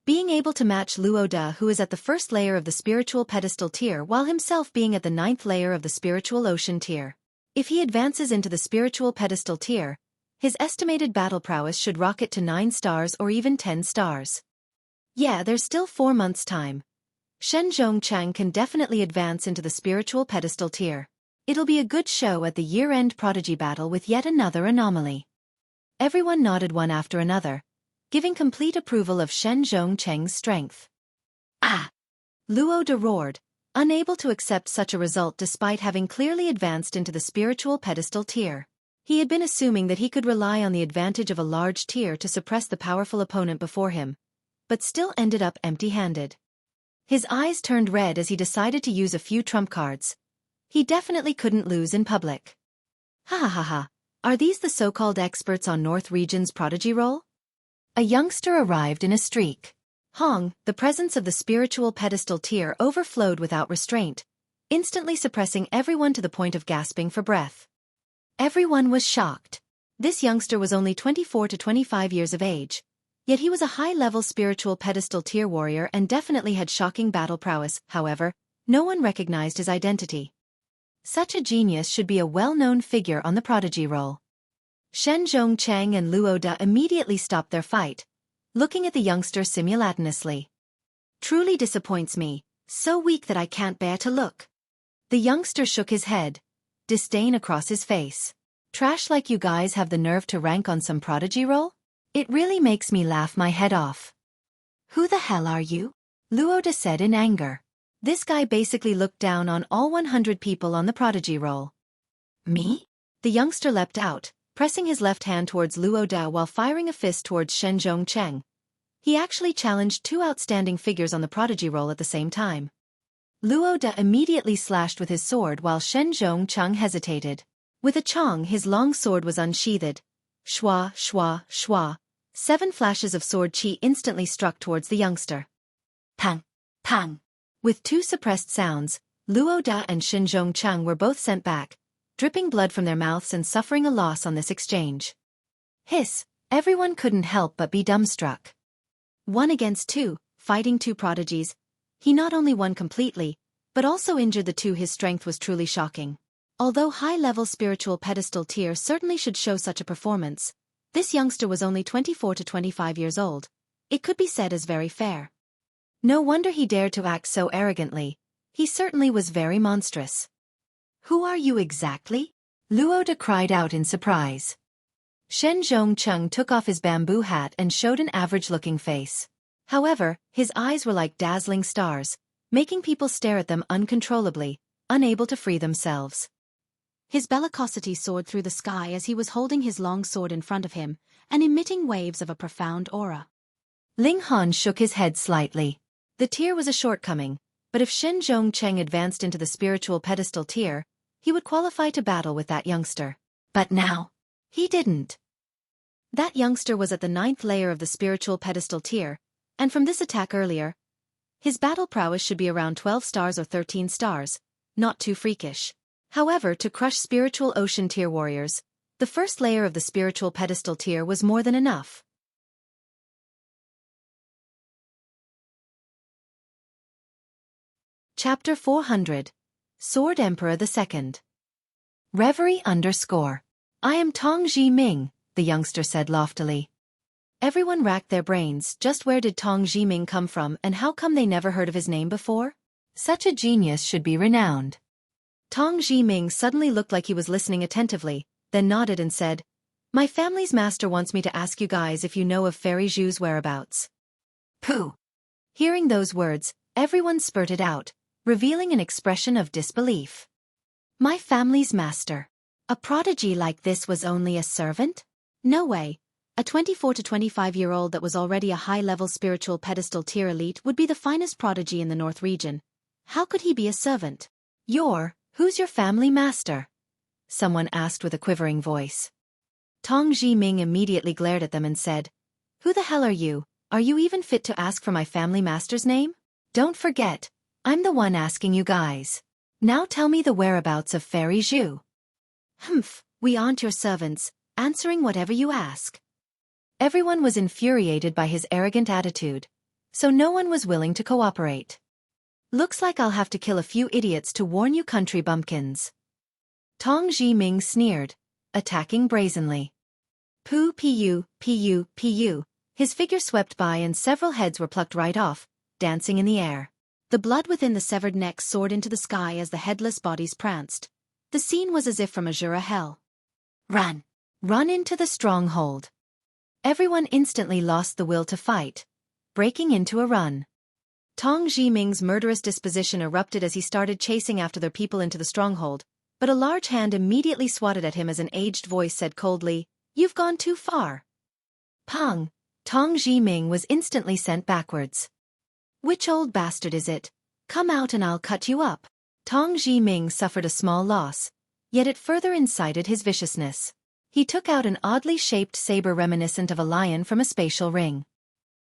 Being able to match Luo De, who is at the 1st layer of the spiritual pedestal tier while himself being at the 9th layer of the spiritual ocean tier. If he advances into the spiritual pedestal tier, his estimated battle prowess should rocket to 9 stars or even 10 stars. Yeah, there's still 4 months' time. Shen Zhongchang can definitely advance into the spiritual pedestal tier. It'll be a good show at the year-end Prodigy battle with yet another anomaly. Everyone nodded one after another, giving complete approval of Shen Zhongchang's strength. Ah! Luo De roared, unable to accept such a result despite having clearly advanced into the spiritual pedestal tier. He had been assuming that he could rely on the advantage of a large tier to suppress the powerful opponent before him, but still ended up empty-handed. His eyes turned red as he decided to use a few trump cards. He definitely couldn't lose in public. Ha ha ha ha, are these the so-called experts on North Region's Prodigy role? A youngster arrived in a streak. Hong, the presence of the spiritual pedestal tier overflowed without restraint, instantly suppressing everyone to the point of gasping for breath. Everyone was shocked. This youngster was only 24 to 25 years of age, yet he was a high-level spiritual pedestal tier warrior and definitely had shocking battle prowess. However, no one recognized his identity. Such a genius should be a well-known figure on the Prodigy roll. Shen Zhongchang and Luo De immediately stopped their fight, looking at the youngster simultaneously. Truly disappoints me, so weak that I can't bear to look. The youngster shook his head, disdain across his face. Trash like you guys have the nerve to rank on some Prodigy roll? It really makes me laugh my head off. Who the hell are you? Luo De said in anger. This guy basically looked down on all 100 people on the Prodigy roll. Me? The youngster leapt out, pressing his left hand towards Luo De while firing a fist towards Shen Zhongchang. He actually challenged two outstanding figures on the Prodigy roll at the same time. Luo De immediately slashed with his sword while Shen Zhongchang hesitated. With a chong, his long sword was unsheathed. Shwa, shwa, shwa. 7 flashes of sword qi instantly struck towards the youngster. Pang, pang. With 2 suppressed sounds, Luo De and Shen Zhongchang were both sent back, dripping blood from their mouths and suffering a loss on this exchange. Hiss, everyone couldn't help but be dumbstruck. 1 against 2, fighting 2 prodigies. He not only won completely, but also injured the 2. His strength was truly shocking. Although high-level spiritual pedestal tier certainly should show such a performance, this youngster was only 24 to 25 years old. It could be said as very fair. No wonder he dared to act so arrogantly. He certainly was very monstrous. Who are you exactly? Luo De cried out in surprise. Shen Zhongcheng took off his bamboo hat and showed an average-looking face. However, his eyes were like dazzling stars, making people stare at them uncontrollably, unable to free themselves. His bellicosity soared through the sky as he was holding his long sword in front of him, and emitting waves of a profound aura. Ling Han shook his head slightly. The tier was a shortcoming, but if Shen Zhongcheng advanced into the spiritual pedestal tier, he would qualify to battle with that youngster. But now, he didn't. That youngster was at the 9th layer of the spiritual pedestal tier, and from this attack earlier, his battle prowess should be around 12 stars or 13 stars, not too freakish. However, to crush spiritual ocean tier warriors, The first layer of the spiritual pedestal tier was more than enough. Chapter 400. Sword Emperor II. Reverie _ I am Tong Ji Ming, the youngster said loftily. Everyone racked their brains. Just where did Tong Ji Ming come from, and how come they never heard of his name before? Such a genius should be renowned. Tong Ji Ming suddenly looked like he was listening attentively, then nodded and said, "My family's master wants me to ask you guys if you know of Fairy Zhu's whereabouts." Pooh! Hearing those words, everyone spurted out, revealing an expression of disbelief. My family's master. A prodigy like this was only a servant? No way. A 24 to 25-year-old that was already a high-level spiritual pedestal tier elite would be the finest prodigy in the North region. How could he be a servant? Who's your family master? Someone asked with a quivering voice. Tong Ji Ming immediately glared at them and said, Who the hell are you? Are you even fit to ask for my family master's name? Don't forget, I'm the one asking you guys. Now tell me the whereabouts of Fairy Zhu. Humph, we aren't your servants, answering whatever you ask. Everyone was infuriated by his arrogant attitude, so no one was willing to cooperate. Looks like I'll have to kill a few idiots to warn you country bumpkins. Tong Ji Ming sneered, attacking brazenly. Pu. His figure swept by and several heads were plucked right off, dancing in the air. The blood within the severed necks soared into the sky as the headless bodies pranced. The scene was as if from Azura hell. Run! Run into the stronghold! Everyone instantly lost the will to fight, breaking into a run. Tong Ji Ming's murderous disposition erupted as he started chasing after their people into the stronghold, but a large hand immediately swatted at him as an aged voice said coldly, You've gone too far. Pong! Tong Ji Ming was instantly sent backwards. Which old bastard is it? Come out and I'll cut you up. Tong Ji Ming suffered a small loss, yet it further incited his viciousness. He took out an oddly shaped saber reminiscent of a lion from a spatial ring.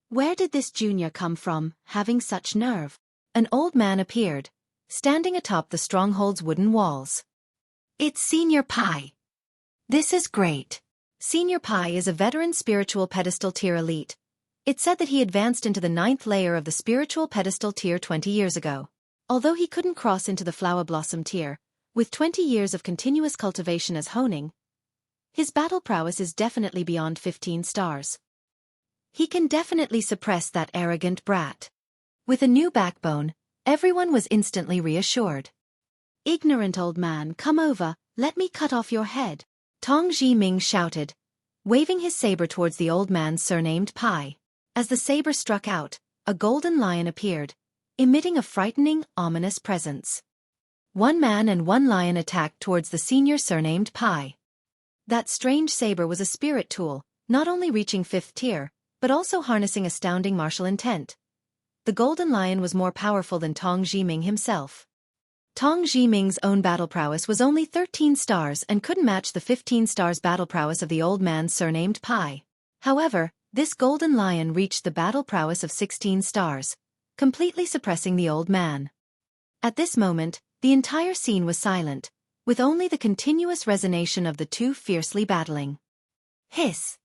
Where did this junior come from, having such nerve? An old man appeared, standing atop the stronghold's wooden walls. It's Senior Pai. This is great. Senior Pai is a veteran spiritual pedestal tier elite. It said that he advanced into the 9th layer of the spiritual pedestal tier 20 years ago. Although he couldn't cross into the flower blossom tier, with 20 years of continuous cultivation as honing, his battle prowess is definitely beyond 15 stars. He can definitely suppress that arrogant brat. With a new backbone, everyone was instantly reassured. Ignorant old man, come over, let me cut off your head. Tong Ji Ming shouted, waving his saber towards the old man's surnamed Pai. As the saber struck out, a golden lion appeared, emitting a frightening, ominous presence. One man and one lion attacked towards the senior surnamed Pai. That strange saber was a spirit tool, not only reaching 5th tier, but also harnessing astounding martial intent. The golden lion was more powerful than Tong Ji Ming himself. Tong Ji Ming's own battle prowess was only 13 stars and couldn't match the 15 stars battle prowess of the old man surnamed Pai. However, this golden lion reached the battle prowess of 16 stars, completely suppressing the old man. At this moment, the entire scene was silent, with only the continuous resonation of the two fiercely battling. Hiss!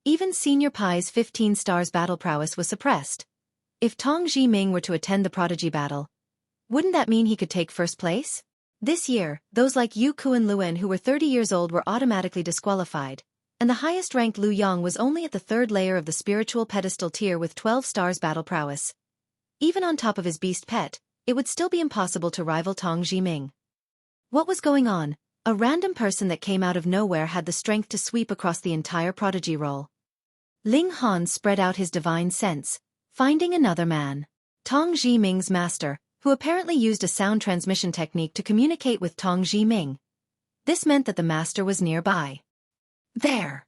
Even Senior Pai's 15 stars battle prowess was suppressed. If Tong Ji Ming were to attend the Prodigy battle, wouldn't that mean he could take first place? This year, those like Yu Ku and Luan who were 30 years old were automatically disqualified, and the highest-ranked Lu Yong was only at the 3rd layer of the spiritual pedestal tier with 12 stars battle prowess. Even on top of his beast pet, it would still be impossible to rival Tong Ji Ming. What was going on? A random person that came out of nowhere had the strength to sweep across the entire prodigy role. Ling Han spread out his divine sense, finding another man. Tong Ji Ming's master, who apparently used a sound transmission technique to communicate with Tong Ji Ming. This meant that the master was nearby. There!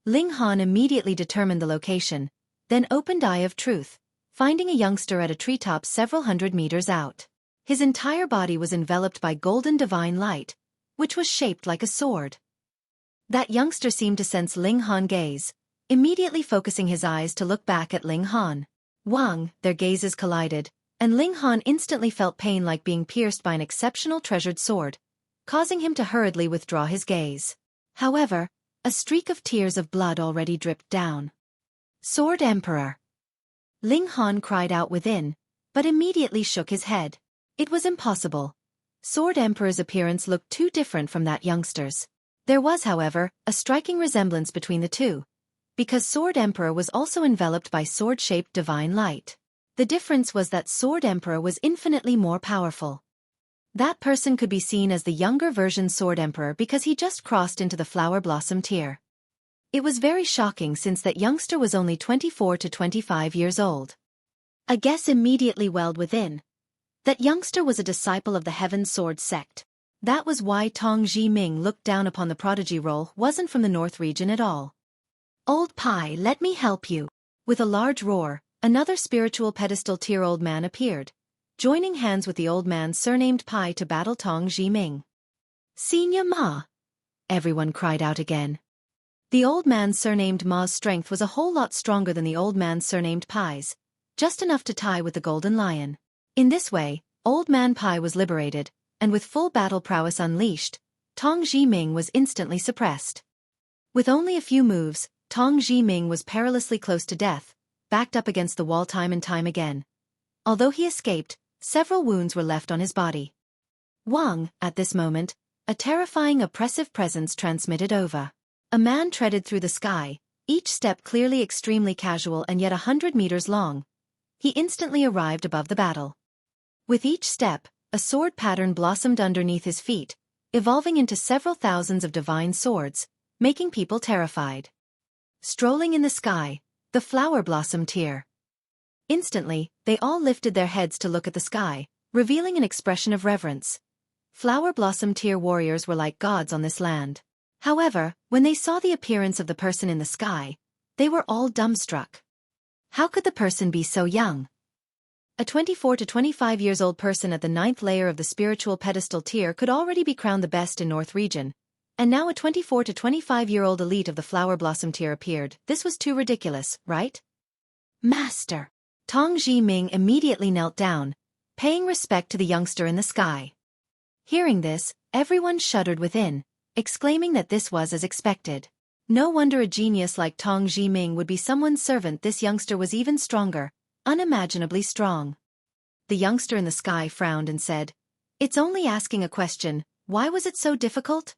Ling Han immediately determined the location, then opened Eye of Truth, finding a youngster at a treetop several hundred meters out. His entire body was enveloped by golden divine light, which was shaped like a sword. That youngster seemed to sense Ling Han gaze, immediately focusing his eyes to look back at Ling Han. Wang, their gazes collided, and Ling Han instantly felt pain like being pierced by an exceptional treasured sword, causing him to hurriedly withdraw his gaze. However, a streak of tears of blood already dripped down. Sword Emperor! Ling Han cried out within, but immediately shook his head. It was impossible. Sword Emperor's appearance looked too different from that youngster's. There was, however, a striking resemblance between the two, because Sword Emperor was also enveloped by sword-shaped divine light. The difference was that Sword Emperor was infinitely more powerful. That person could be seen as the younger version Sword Emperor because he just crossed into the Flower Blossom tier. It was very shocking since that youngster was only 24 to 25 years old. A guess immediately welled within. That youngster was a disciple of the Heaven Sword sect. That was why Tong Ji-ming looked down upon the prodigy role wasn't from the North region at all. Old Pai, let me help you. With a large roar, another spiritual pedestal tier old man appeared, joining hands with the old man surnamed Pai to battle Tong Ji-ming. Senior Ma! Everyone cried out again. The old man surnamed Ma's strength was a whole lot stronger than the old man surnamed Pai's, just enough to tie with the Golden Lion. In this way, Old Man Pai was liberated, and with full battle prowess unleashed, Tong Ji-ming was instantly suppressed. With only a few moves, Tong Ji-ming was perilously close to death, backed up against the wall time and time again. Although he escaped, several wounds were left on his body. Wang, at this moment, a terrifying oppressive presence transmitted over. A man treaded through the sky, each step clearly extremely casual and yet 100 meters long. He instantly arrived above the battle. With each step, a sword pattern blossomed underneath his feet, evolving into several thousands of divine swords, making people terrified. Strolling in the sky, the flower blossom tier. Instantly, they all lifted their heads to look at the sky, revealing an expression of reverence. Flower blossom tier warriors were like gods on this land. However, when they saw the appearance of the person in the sky, they were all dumbstruck. How could the person be so young? A 24 to 25 years old person at the 9th layer of the spiritual pedestal tier could already be crowned the best in North region, and now a 24 to 25-year-old elite of the flower blossom tier appeared. This was too ridiculous, right? Master! Tong Ji-ming immediately knelt down, paying respect to the youngster in the sky. Hearing this, everyone shuddered within, exclaiming that this was as expected. No wonder a genius like Tong Ji-ming would be someone's servant. This youngster was even stronger, unimaginably strong. The youngster in the sky frowned and said, "It's only asking a question, why was it so difficult?"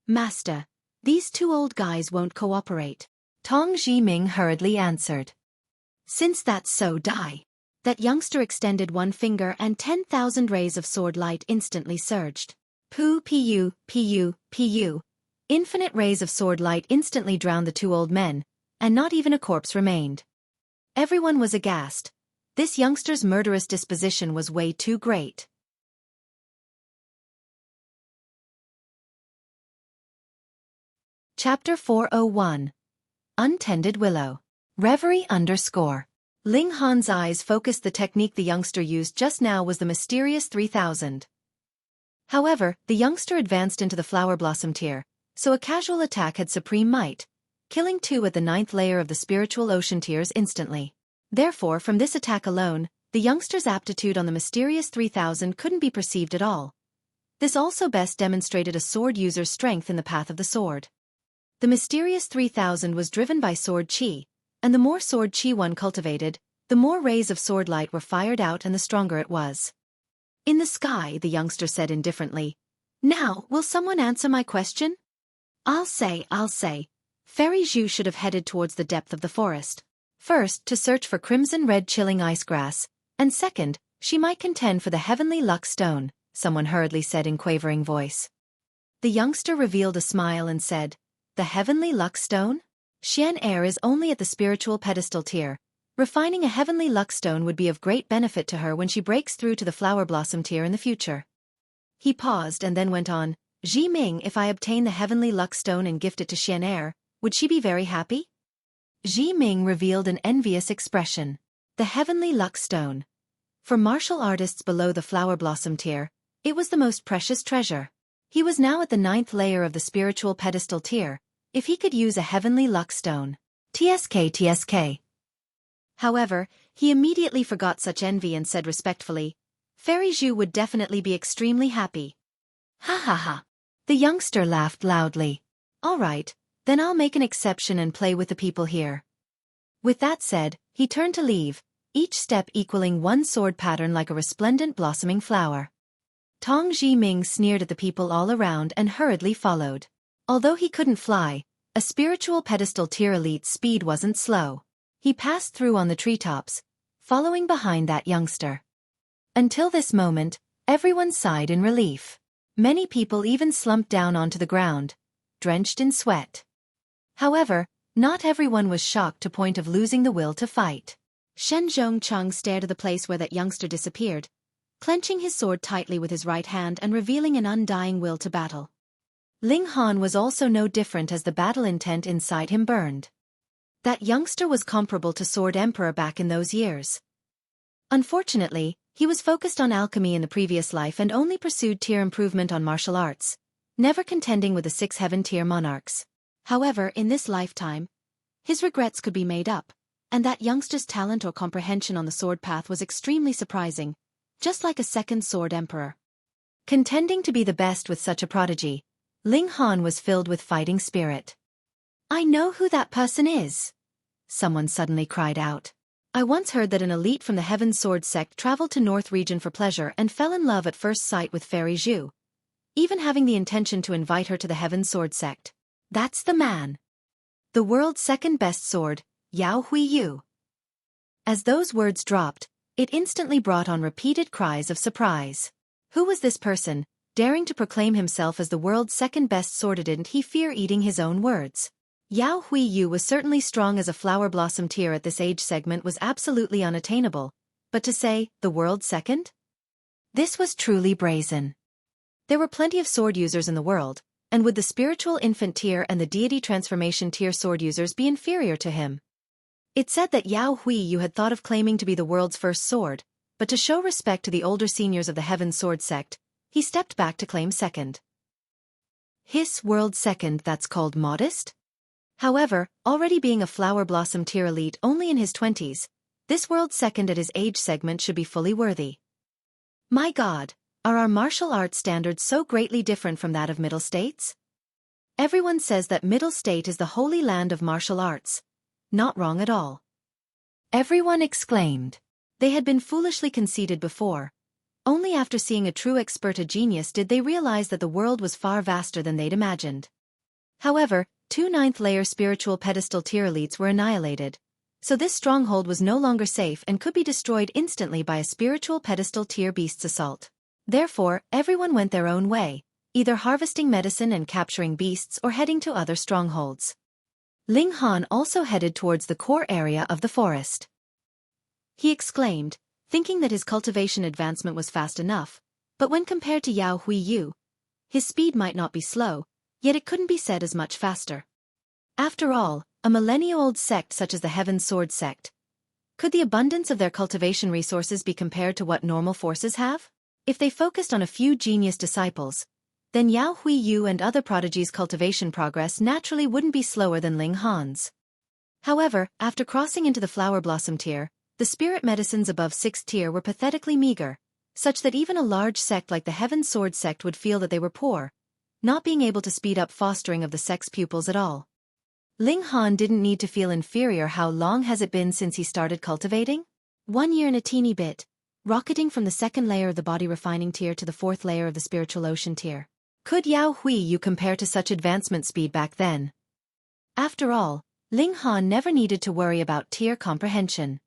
"Master, these two old guys won't cooperate," Tong Ji-ming hurriedly answered. "Since that's so, die." That youngster extended one finger and 10,000 rays of sword light instantly surged. Pu. Infinite rays of sword light instantly drowned the two old men, and not even a corpse remained. Everyone was aghast. This youngster's murderous disposition was way too great. Chapter 401. Untended Willow. Reverie _ Ling Han's eyes focused. The technique the youngster used just now was the mysterious 3000. However, the youngster advanced into the flower blossom tier, so a casual attack had supreme might, killing two at the 9th layer of the spiritual ocean tiers instantly. Therefore, from this attack alone, the youngster's aptitude on the mysterious 3000 couldn't be perceived at all. This also best demonstrated a sword user's strength in the path of the sword. The mysterious 3000 was driven by sword chi, and the more sword chi one cultivated, the more rays of sword light were fired out and the stronger it was. "In the sky," the youngster said indifferently. "Now, will someone answer my question?" I'll say. Fairy Zhu should have headed towards the depth of the forest. First, to search for crimson-red chilling ice grass, and second, she might contend for the heavenly luck stone, someone hurriedly said in quavering voice. The youngster revealed a smile and said, "The heavenly luck stone? Xuan Er is only at the spiritual pedestal tier. Refining a heavenly luck stone would be of great benefit to her when she breaks through to the flower blossom tier in the future." He paused and then went on, "Ji-ming, if I obtain the heavenly luck stone and gift it to Xuan Er, would she be very happy?" Ji-ming revealed an envious expression. The heavenly luck stone. For martial artists below the flower blossom tier, it was the most precious treasure. He was now at the 9th layer of the spiritual pedestal tier. If he could use a heavenly luck stone. TSK. However, he immediately forgot such envy and said respectfully, "Fairy Zhu would definitely be extremely happy." Ha ha ha. The youngster laughed loudly. All right, then I'll make an exception and play with the people here. With that said, he turned to leave, each step equaling one sword pattern like a resplendent blossoming flower. Tong Zhiming sneered at the people all around and hurriedly followed. Although he couldn't fly, a spiritual pedestal tier elite's speed wasn't slow. He passed through on the treetops, following behind that youngster. Until this moment, everyone sighed in relief. Many people even slumped down onto the ground, drenched in sweat. However, not everyone was shocked to point of losing the will to fight. Shen Zhongcheng stared at the place where that youngster disappeared, clenching his sword tightly with his right hand and revealing an undying will to battle. Ling Han was also no different as the battle intent inside him burned. That youngster was comparable to Sword Emperor back in those years. Unfortunately, he was focused on alchemy in the previous life and only pursued tier improvement on martial arts, never contending with the 6 heaven-tier monarchs. However, in this lifetime, his regrets could be made up, and that youngster's talent or comprehension on the sword path was extremely surprising, just like a second Sword Emperor. Contending to be the best with such a prodigy, Ling Han was filled with fighting spirit. I know who that person is. Someone suddenly cried out. I once heard that an elite from the Heaven Sword sect traveled to North region for pleasure and fell in love at first sight with Fairy Zhu, even having the intention to invite her to the Heaven Sword sect. That's the man. The world's second best sword, Yao Huiyu. As those words dropped, it instantly brought on repeated cries of surprise. Who was this person, daring to proclaim himself as the world's second best sword? Didn't he fear eating his own words? Yao Huiyu was certainly strong as a flower blossom tier at this age segment was absolutely unattainable, but to say, the world's second? This was truly brazen. There were plenty of sword users in the world, and would the spiritual infant tier and the deity transformation tier sword users be inferior to him? It said that Yao Huiyu had thought of claiming to be the world's first sword, but to show respect to the older seniors of the Heaven Sword sect, he stepped back to claim second. His world second, that's called modest? However, already being a flower blossom tier elite only in his 20s, this world second at his age segment should be fully worthy. My God, are our martial arts standards so greatly different from that of Middle States? Everyone says that Middle State is the holy land of martial arts. Not wrong at all. Everyone exclaimed. They had been foolishly conceited before. Only after seeing a true expert, a genius, did they realize that the world was far vaster than they'd imagined. However, 2 9th-layer spiritual pedestal tier elites were annihilated, so this stronghold was no longer safe and could be destroyed instantly by a spiritual pedestal tier beast's assault. Therefore, everyone went their own way, either harvesting medicine and capturing beasts or heading to other strongholds. Ling Han also headed towards the core area of the forest. He exclaimed, thinking that his cultivation advancement was fast enough, but when compared to Yao Huiyu, his speed might not be slow, yet it couldn't be said as much faster. After all, a millennia-old sect such as the Heaven Sword sect, could the abundance of their cultivation resources be compared to what normal forces have? If they focused on a few genius disciples, then Yao Huiyu and other prodigies' cultivation progress naturally wouldn't be slower than Ling Han's. However, after crossing into the flower blossom tier, the spirit medicines above 6th tier were pathetically meager, such that even a large sect like the Heaven Sword sect would feel that they were poor, not being able to speed up fostering of the sect's pupils at all. Ling Han didn't need to feel inferior. How long has it been since he started cultivating? 1 year and a teeny bit, rocketing from the 2nd layer of the body refining tier to the 4th layer of the spiritual ocean tier. Could Yao Huiyu compare to such advancement speed back then? After all, Ling Han never needed to worry about tier comprehension.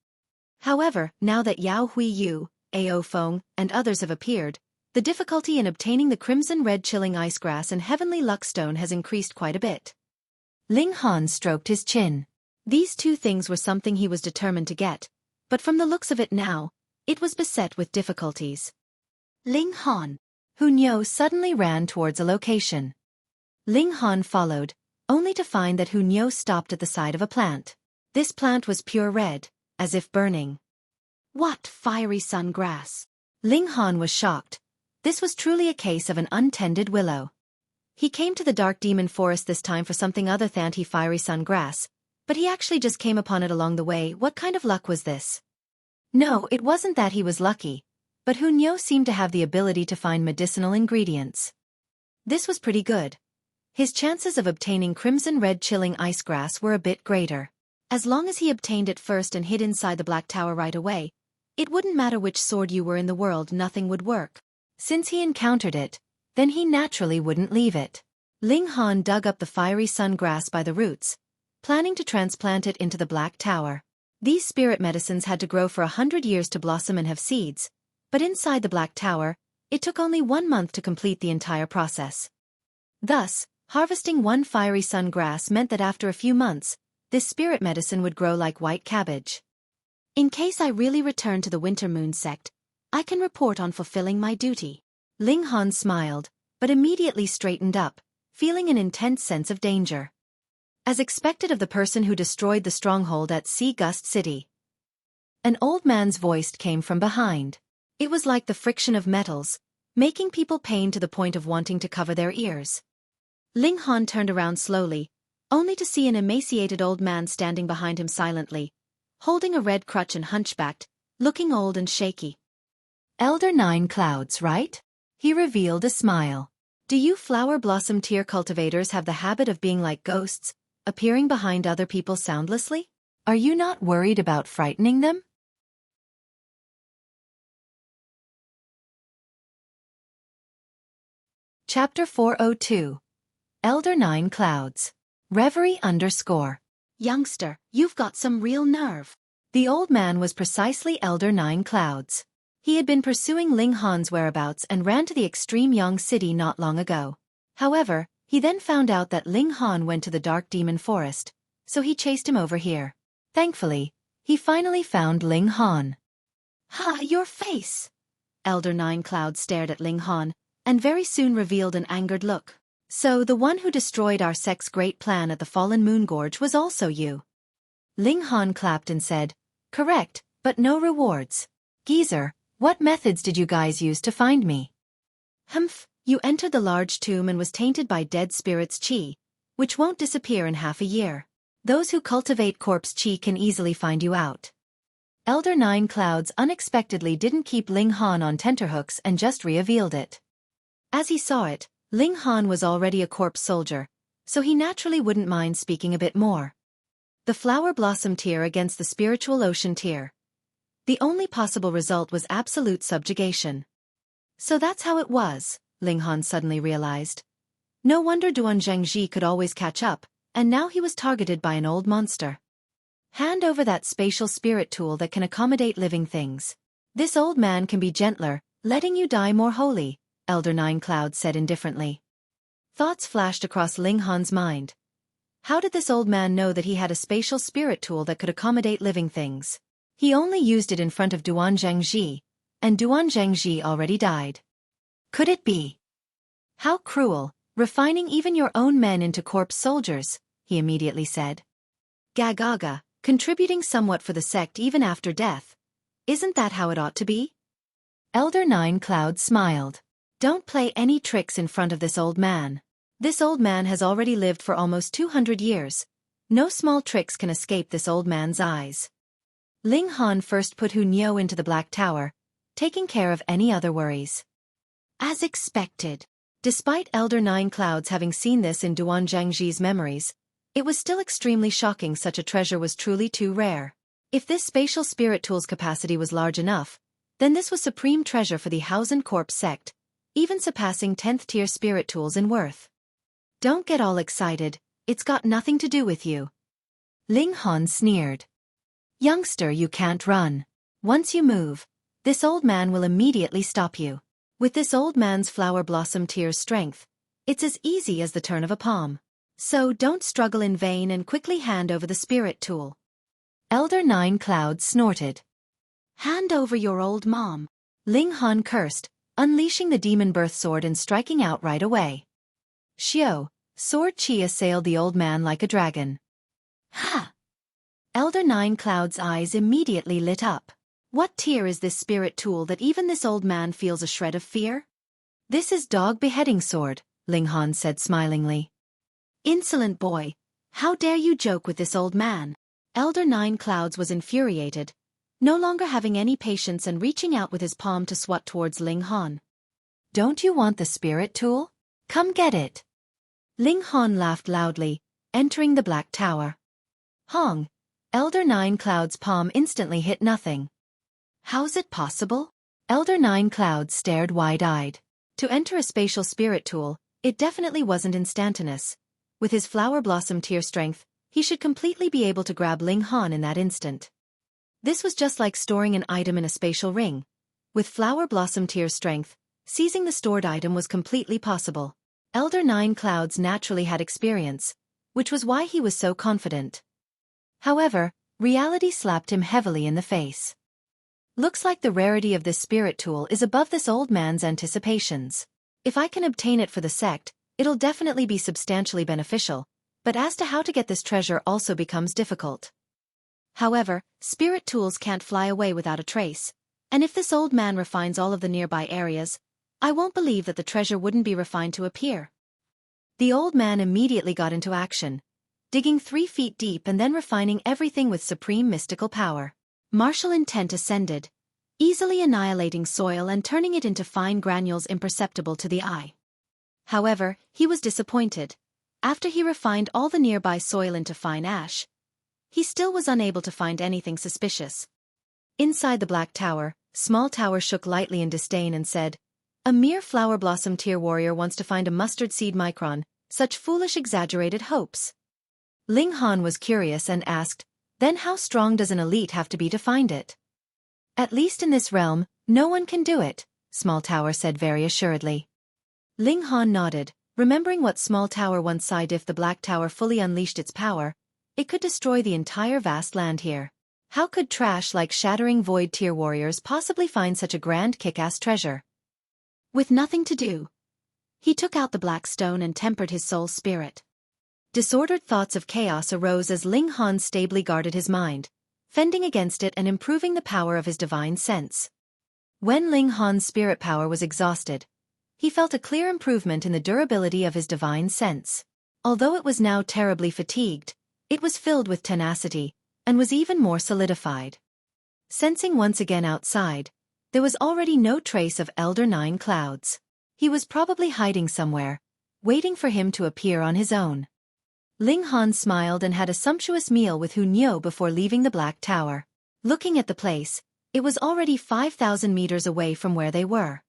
However, now that Yao Huiyu, Ao Feng, and others have appeared, the difficulty in obtaining the crimson red chilling ice grass and heavenly luckstone has increased quite a bit. Ling Han stroked his chin. These 2 things were something he was determined to get, but from the looks of it now, it was beset with difficulties. Ling Han. Hunyo suddenly ran towards a location. Ling Han followed, only to find that Hunyo stopped at the side of a plant. This plant was pure red, as if burning. What fiery sun grass? Ling Han was shocked. This was truly a case of an untended willow. He came to the dark demon forest this time for something other than fiery sun grass, but he actually just came upon it along the way. What kind of luck was this? No, it wasn't that he was lucky, but Hunyo seemed to have the ability to find medicinal ingredients. This was pretty good. His chances of obtaining crimson-red chilling ice grass were a bit greater. As long as he obtained it first and hid inside the Black Tower right away, it wouldn't matter which sword you were in the world, nothing would work. Since he encountered it, then he naturally wouldn't leave it. Ling Han dug up the fiery sun grass by the roots, planning to transplant it into the Black Tower. These spirit medicines had to grow for 100 years to blossom and have seeds, but inside the Black Tower, it took only 1 month to complete the entire process. Thus, harvesting one fiery sun grass meant that after a few months, this spirit medicine would grow like white cabbage. In case I really return to the Winter Moon sect, I can report on fulfilling my duty. Ling Han smiled, but immediately straightened up, feeling an intense sense of danger. As expected of the person who destroyed the stronghold at Sea Gust City. An old man's voice came from behind. It was like the friction of metals, making people pain to the point of wanting to cover their ears. Ling Han turned around slowly, only to see an emaciated old man standing behind him silently, holding a red crutch and hunchbacked, looking old and shaky. Elder Nine Clouds, right? He revealed a smile. Do you flower blossom tear cultivators have the habit of being like ghosts, appearing behind other people soundlessly? Are you not worried about frightening them? Chapter 402. Elder Nine Clouds. Reverie _ Youngster, you've got some real nerve. The old man was precisely Elder Nine Clouds. He had been pursuing Ling Han's whereabouts and ran to the extreme Yang City not long ago. However, he then found out that Ling Han went to the Dark Demon Forest, so he chased him over here. Thankfully, he finally found Ling Han. Ha, your face! Elder Nine Clouds stared at Ling Han, and very soon revealed an angered look. So the one who destroyed our sect's great plan at the Fallen Moon Gorge was also you. Ling Han clapped and said, correct, but no rewards. Geezer, what methods did you guys use to find me? Humph, you entered the large tomb and was tainted by dead spirits' chi, which won't disappear in half a year. Those who cultivate corpse chi can easily find you out. Elder Nine Clouds unexpectedly didn't keep Ling Han on tenterhooks and just revealed it. As he saw it, Ling Han was already a corpse soldier, so he naturally wouldn't mind speaking a bit more. The flower blossom tier against the spiritual ocean tier. The only possible result was absolute subjugation. So that's how it was, Ling Han suddenly realized. No wonder Duan Zhengji could always catch up, and now he was targeted by an old monster. Hand over that spatial spirit tool that can accommodate living things. This old man can be gentler, letting you die more wholly, Elder Nine Clouds said indifferently. Thoughts flashed across Ling Han's mind. How did this old man know that he had a spatial spirit tool that could accommodate living things? He only used it in front of Duan Zhengji, and Duan Zhengji already died. Could it be? How cruel, refining even your own men into corpse soldiers, he immediately said. Gagaga, contributing somewhat for the sect even after death. Isn't that how it ought to be? Elder Nine Clouds smiled. Don't play any tricks in front of this old man. This old man has already lived for almost 200 years. No small tricks can escape this old man's eyes. Ling Han first put Hu Niu into the Black Tower, taking care of any other worries. As expected. Despite Elder Nine Clouds having seen this in Duan Zhengji's memories, it was still extremely shocking such a treasure was truly too rare. If this spatial spirit tool's capacity was large enough, then this was supreme treasure for the Hausen Corp sect, even surpassing 10th tier spirit tools in worth. Don't get all excited, it's got nothing to do with you. Ling Han sneered. Youngster, you can't run. Once you move, this old man will immediately stop you. With this old man's flower blossom tier's strength, it's as easy as the turn of a palm. So don't struggle in vain and quickly hand over the spirit tool. Elder Nine Clouds snorted. Hand over your old mom. Ling Han cursed, unleashing the demon birth sword and striking out right away. Xiao, sword chi assailed the old man like a dragon. Ha! Elder Nine Clouds' eyes immediately lit up. What tier is this spirit tool that even this old man feels a shred of fear? This is Dog Beheading Sword, Ling Han said smilingly. Insolent boy, how dare you joke with this old man? Elder Nine Clouds was infuriated, no longer having any patience and reaching out with his palm to swat towards Ling Han. Don't you want the spirit tool? Come get it. Ling Han laughed loudly, entering the Black Tower. Hong! Elder Nine Cloud's palm instantly hit nothing. How's it possible? Elder Nine Cloud stared wide-eyed. To enter a spatial spirit tool, it definitely wasn't instantaneous. With his flower blossom tier strength, he should completely be able to grab Ling Han in that instant. This was just like storing an item in a spatial ring. With flower blossom tier strength, seizing the stored item was completely possible. Elder Nine Clouds naturally had experience, which was why he was so confident. However, reality slapped him heavily in the face. Looks like the rarity of this spirit tool is above this old man's anticipations. If I can obtain it for the sect, it'll definitely be substantially beneficial, but as to how to get this treasure also becomes difficult. However, spirit tools can't fly away without a trace, and if this old man refines all of the nearby areas, I won't believe that the treasure wouldn't be refined to appear. The old man immediately got into action, digging 3 feet deep and then refining everything with supreme mystical power. Martial intent ascended, easily annihilating soil and turning it into fine granules imperceptible to the eye. However, he was disappointed. After he refined all the nearby soil into fine ash, he still was unable to find anything suspicious. Inside the Black Tower, Small Tower shook lightly in disdain and said, "A mere flower blossom tier warrior wants to find a mustard seed micron, such foolish exaggerated hopes." Ling Han was curious and asked, "Then how strong does an elite have to be to find it?" "At least in this realm, no one can do it," Small Tower said very assuredly. Ling Han nodded, remembering what Small Tower once sighed: if the Black Tower fully unleashed its power, it could destroy the entire vast land here. How could trash like Shattering Void tier warriors possibly find such a grand kick-ass treasure? With nothing to do, he took out the black stone and tempered his soul spirit. Disordered thoughts of chaos arose as Ling Han stably guarded his mind, fending against it and improving the power of his divine sense. When Ling Han's spirit power was exhausted, he felt a clear improvement in the durability of his divine sense. Although it was now terribly fatigued, it was filled with tenacity, and was even more solidified. Sensing once again outside, there was already no trace of Elder Nine Clouds. He was probably hiding somewhere, waiting for him to appear on his own. Ling Han smiled and had a sumptuous meal with Hu Niu before leaving the Black Tower. Looking at the place, it was already 5,000 meters away from where they were.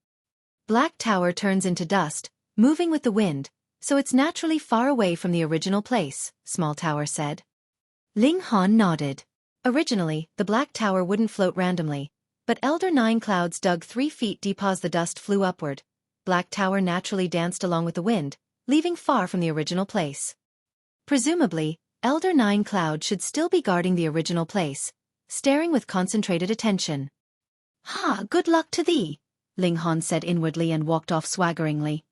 Black Tower turns into dust, moving with the wind, so it's naturally far away from the original place, Small Tower said. Ling Han nodded. Originally, the Black Tower wouldn't float randomly, but Elder Nine Clouds dug 3 feet deep as the dust flew upward. Black Tower naturally danced along with the wind, leaving far from the original place. Presumably, Elder Nine Cloud should still be guarding the original place, staring with concentrated attention. "Ha, good luck to thee," Ling Han said inwardly and walked off swaggeringly.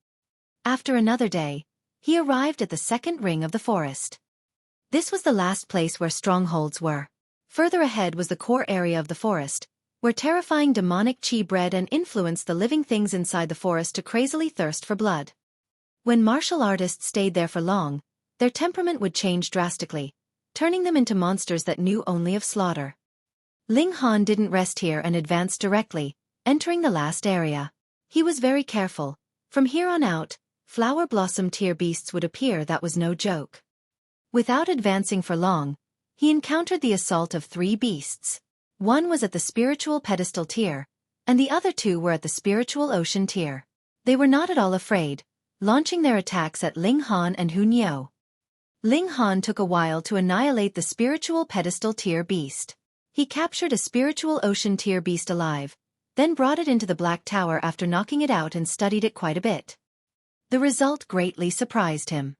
After another day, he arrived at the second ring of the forest. This was the last place where strongholds were. Further ahead was the core area of the forest, where terrifying demonic qi bred and influenced the living things inside the forest to crazily thirst for blood. When martial artists stayed there for long, their temperament would change drastically, turning them into monsters that knew only of slaughter. Ling Han didn't rest here and advanced directly, entering the last area. He was very careful. From here on out, flower blossom tier beasts would appear. That was no joke. Without advancing for long, he encountered the assault of 3 beasts. One was at the spiritual pedestal tier, and the other 2 were at the spiritual ocean tier. They were not at all afraid, launching their attacks at Ling Han and Hu Niu. Ling Han took a while to annihilate the spiritual pedestal tier beast. He captured a spiritual ocean tier beast alive, then brought it into the Black Tower after knocking it out and studied it quite a bit. The result greatly surprised him.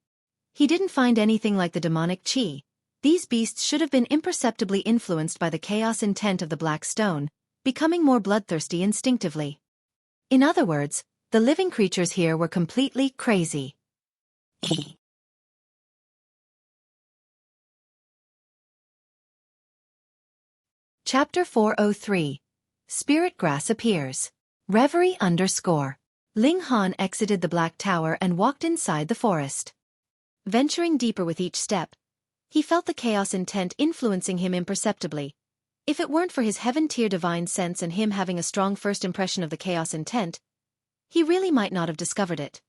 He didn't find anything like the demonic qi. These beasts should have been imperceptibly influenced by the chaos intent of the black stone, becoming more bloodthirsty instinctively. In other words, the living creatures here were completely crazy. Chapter 403. Spirit Grass Appears. Reverie _ Ling Han exited the Black Tower and walked inside the forest. Venturing deeper with each step, he felt the chaos intent influencing him imperceptibly. If it weren't for his heaven-tier divine sense and him having a strong first impression of the chaos intent, he really might not have discovered it.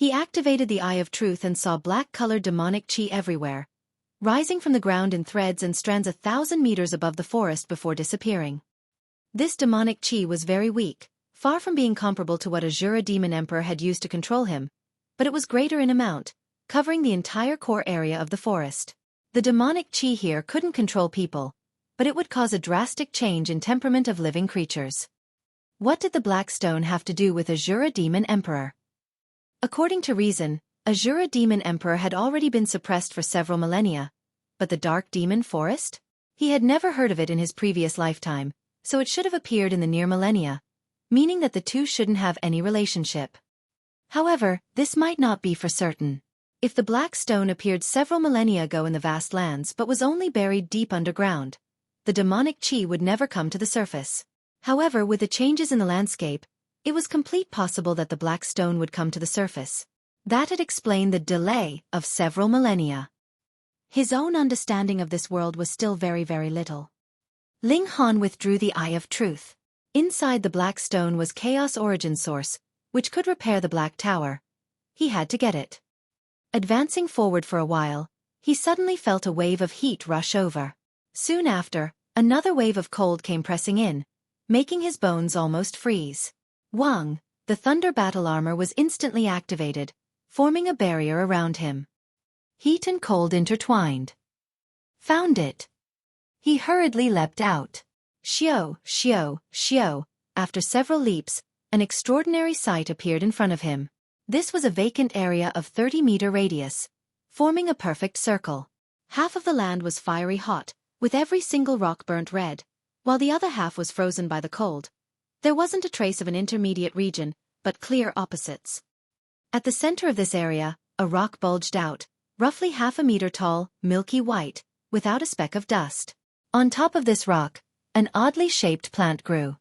He activated the Eye of Truth and saw black-colored demonic chi everywhere, rising from the ground in threads and strands 1,000 meters above the forest before disappearing. This demonic chi was very weak, far from being comparable to what Azura Demon Emperor had used to control him, but it was greater in amount, covering the entire core area of the forest. The demonic chi here couldn't control people, but it would cause a drastic change in temperament of living creatures. What did the Black Stone have to do with Azura Demon Emperor? According to reason, Azura Demon Emperor had already been suppressed for several millennia, but the Dark Demon Forest? He had never heard of it in his previous lifetime, so it should have appeared in the near millennia, meaning that the two shouldn't have any relationship. However, this might not be for certain. If the Black Stone appeared several millennia ago in the vast lands but was only buried deep underground, the demonic chi would never come to the surface. However, with the changes in the landscape, it was completely possible that the Black Stone would come to the surface. That had explained the delay of several millennia. His own understanding of this world was still very, very little. Ling Han withdrew the Eye of Truth. Inside the Black Stone was Chaos Origin Source, which could repair the Black Tower. He had to get it. Advancing forward for a while, he suddenly felt a wave of heat rush over. Soon after, another wave of cold came pressing in, making his bones almost freeze. Wang, the Thunder Battle Armor was instantly activated, forming a barrier around him. Heat and cold intertwined. Found it. He hurriedly leapt out. Xiao, Xiao, Xiao. After several leaps, an extraordinary sight appeared in front of him. This was a vacant area of 30-meter radius, forming a perfect circle. Half of the land was fiery hot, with every single rock burnt red, while the other half was frozen by the cold. There wasn't a trace of an intermediate region, but clear opposites. At the center of this area, a rock bulged out, roughly half a meter tall, milky white, without a speck of dust. On top of this rock, an oddly shaped plant grew.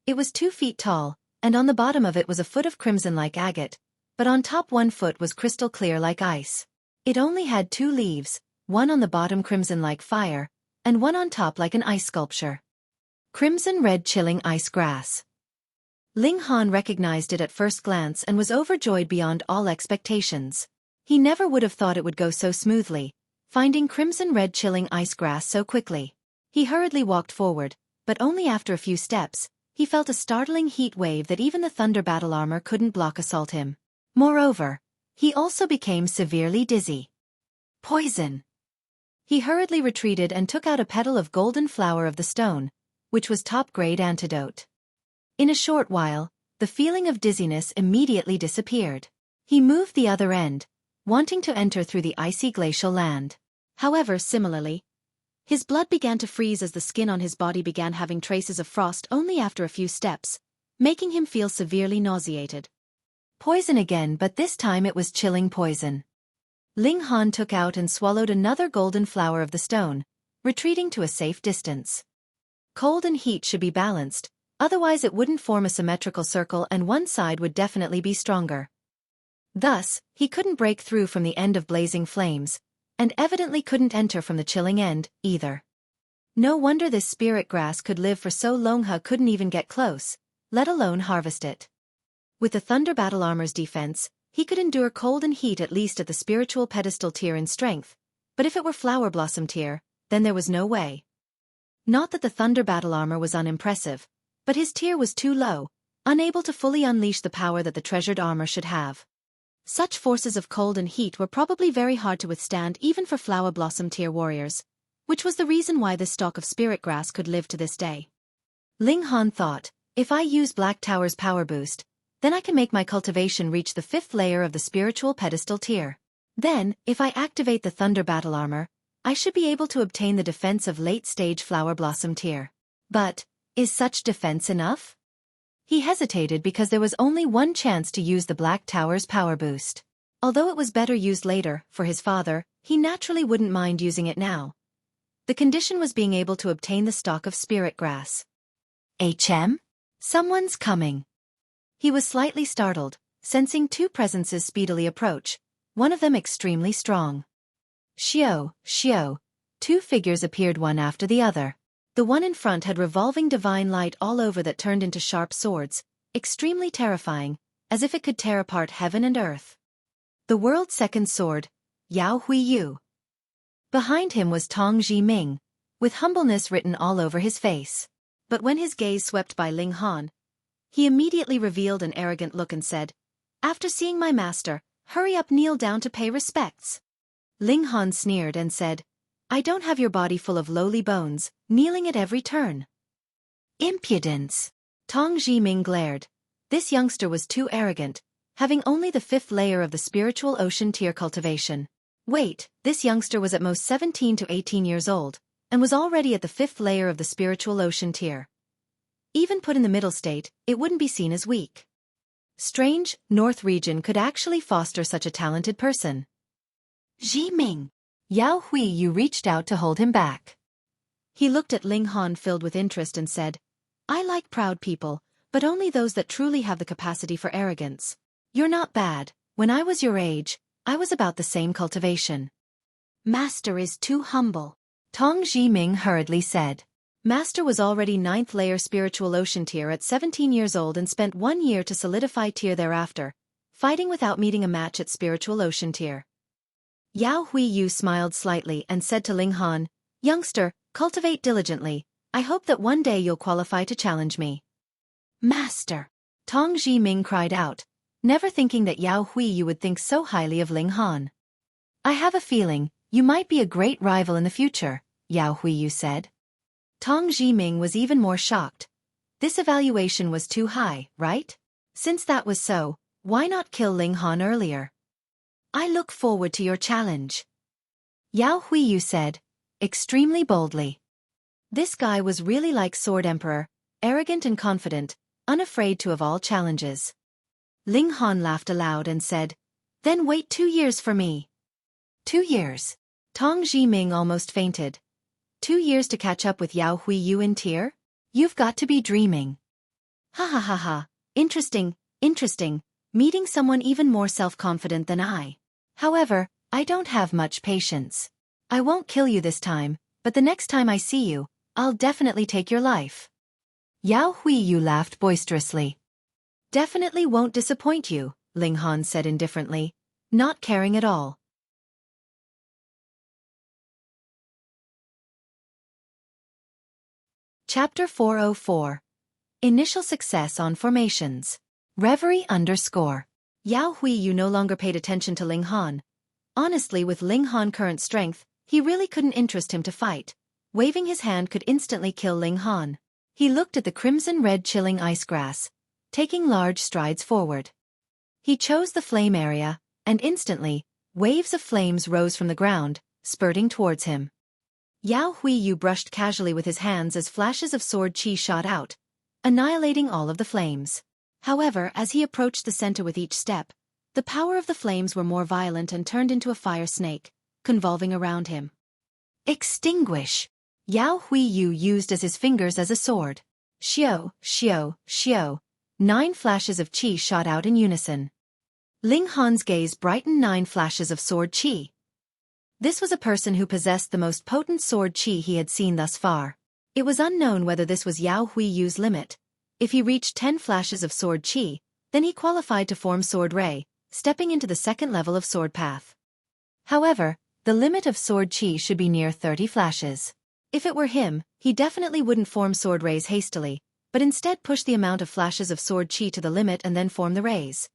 It was 2 feet tall, and on the bottom of it was a foot of crimson like agate, but on top 1 foot was crystal clear like ice. It only had 2 leaves, one on the bottom crimson like fire, and one on top like an ice sculpture. Crimson red chilling ice grass. Ling Han recognized it at first glance and was overjoyed beyond all expectations. He never would have thought it would go so smoothly, finding crimson red chilling ice grass so quickly. He hurriedly walked forward, but only after a few steps, he felt a startling heat wave that even the Thunder Battle Armor couldn't block assault him. Moreover, he also became severely dizzy. Poison! He hurriedly retreated and took out a petal of golden flower of the stone, which was top-grade antidote. In a short while, the feeling of dizziness immediately disappeared. He moved the other end, wanting to enter through the icy glacial land. However, similarly, his blood began to freeze as the skin on his body began having traces of frost only after a few steps, making him feel severely nauseated. Poison again, but this time it was chilling poison. Ling Han took out and swallowed another golden flower of the stone, retreating to a safe distance. Cold and heat should be balanced, otherwise it wouldn't form a symmetrical circle and one side would definitely be stronger. Thus, he couldn't break through from the end of blazing flames, and evidently couldn't enter from the chilling end, either. No wonder this spirit grass could live for so long. He couldn't even get close, let alone harvest it. With the Thunder Battle Armor's defense, he could endure cold and heat at least at the spiritual pedestal tier in strength, but if it were Flower Blossom tier, then there was no way. Not that the Thunder Battle Armor was unimpressive, but his tier was too low, unable to fully unleash the power that the treasured armor should have. Such forces of cold and heat were probably very hard to withstand even for Flower Blossom tier warriors, which was the reason why this stalk of spirit grass could live to this day. Ling Han thought, if I use Black Tower's power boost, then I can make my cultivation reach the 5th layer of the spiritual pedestal tier. Then, if I activate the Thunder Battle Armor, I should be able to obtain the defense of late-stage Flower Blossom tier. But, is such defense enough? He hesitated because there was only one chance to use the Black Tower's power boost. Although it was better used later, for his father, he naturally wouldn't mind using it now. The condition was being able to obtain the stalk of spirit grass. Someone's coming. He was slightly startled, sensing 2 presences speedily approach, one of them extremely strong. Xiao, Xiao. 2 figures appeared one after the other. The one in front had revolving divine light all over that turned into sharp swords, extremely terrifying, as if it could tear apart heaven and earth. The world's second sword, Yao Hui Yu. Behind him was Tong Ji-ming, with humbleness written all over his face. But when his gaze swept by Ling Han, he immediately revealed an arrogant look and said, "After seeing my master, hurry up, kneel down to pay respects." Ling Han sneered and said, "I don't have your body full of lowly bones, kneeling at every turn." Impudence! Tong Ji-ming glared. This youngster was too arrogant, having only the 5th layer of the spiritual ocean tier cultivation. Wait, this youngster was at most 17 to 18 years old, and was already at the 5th layer of the spiritual ocean tier. Even put in the middle state, it wouldn't be seen as weak. Strange, North region could actually foster such a talented person. Ji-ming. Yao Hui Yu reached out to hold him back. He looked at Ling Han filled with interest and said, "I like proud people, but only those that truly have the capacity for arrogance. You're not bad. When I was your age, I was about the same cultivation." "Master is too humble," Tong Ji-ming hurriedly said. Master was already 9th layer spiritual ocean tier at 17 years old and spent 1 year to solidify tier thereafter, fighting without meeting a match at spiritual ocean tier. Yao Hui Yu smiled slightly and said to Ling Han, "Youngster, cultivate diligently. I hope that one day you'll qualify to challenge me." "Master!" Tong Ji-ming cried out, never thinking that Yao Hui Yu would think so highly of Ling Han. "I have a feeling you might be a great rival in the future," Yao Hui Yu said. Tong Ji-ming was even more shocked. This evaluation was too high, right? Since that was so, why not kill Ling Han earlier? "I look forward to your challenge," Yao Hui Yu said, extremely boldly. This guy was really like Sword Emperor, arrogant and confident, unafraid to of all challenges. Ling Han laughed aloud and said, "Then wait 2 years for me." 2 years? Tong Ji-ming almost fainted. 2 years to catch up with Yao Hui Yu in tier? You've got to be dreaming. Ha ha ha ha, interesting, meeting someone even more self-confident than I. However, I don't have much patience. I won't kill you this time, but the next time I see you, I'll definitely take your life. Yao Hui Yu laughed boisterously. Definitely won't disappoint you, Ling Han said indifferently, not caring at all. Chapter 404. Initial Success on Formations. Reverie _ Yao Hui Yu no longer paid attention to Ling Han. Honestly, with Ling Han current strength, he really couldn't interest him to fight. Waving his hand could instantly kill Ling Han. He looked at the crimson-red chilling ice grass, taking large strides forward. He chose the flame area, and instantly, waves of flames rose from the ground, spurting towards him. Yao Hui Yu brushed casually with his hands as flashes of sword qi shot out, annihilating all of the flames. However, as he approached the center with each step, the power of the flames were more violent and turned into a fire snake, convolving around him. Extinguish! Yao Hui Yu used as his fingers as a sword. Xiao, xiao, xiao. 9 flashes of qi shot out in unison. Ling Han's gaze brightened. 9 flashes of sword qi. This was a person who possessed the most potent sword qi he had seen thus far. It was unknown whether this was Yao Hui Yu's limit. If he reached 10 flashes of sword qi, then he qualified to form sword ray, stepping into the 2nd level of sword path. However, the limit of sword qi should be near 30 flashes. If it were him, he definitely wouldn't form sword rays hastily, but instead push the amount of flashes of sword qi to the limit and then form the rays.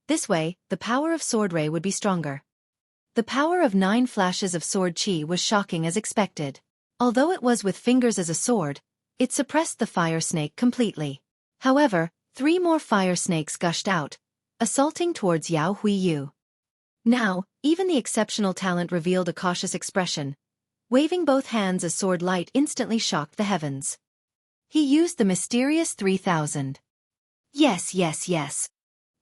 This way, the power of sword ray would be stronger. The power of 9 flashes of sword qi was shocking as expected. Although it was with fingers as a sword, it suppressed the fire snake completely. However, 3 more fire snakes gushed out, assaulting towards Yao Hui Yu. Now, even the exceptional talent revealed a cautious expression. Waving both hands as sword light instantly shocked the heavens. He used the mysterious 3000. Yes.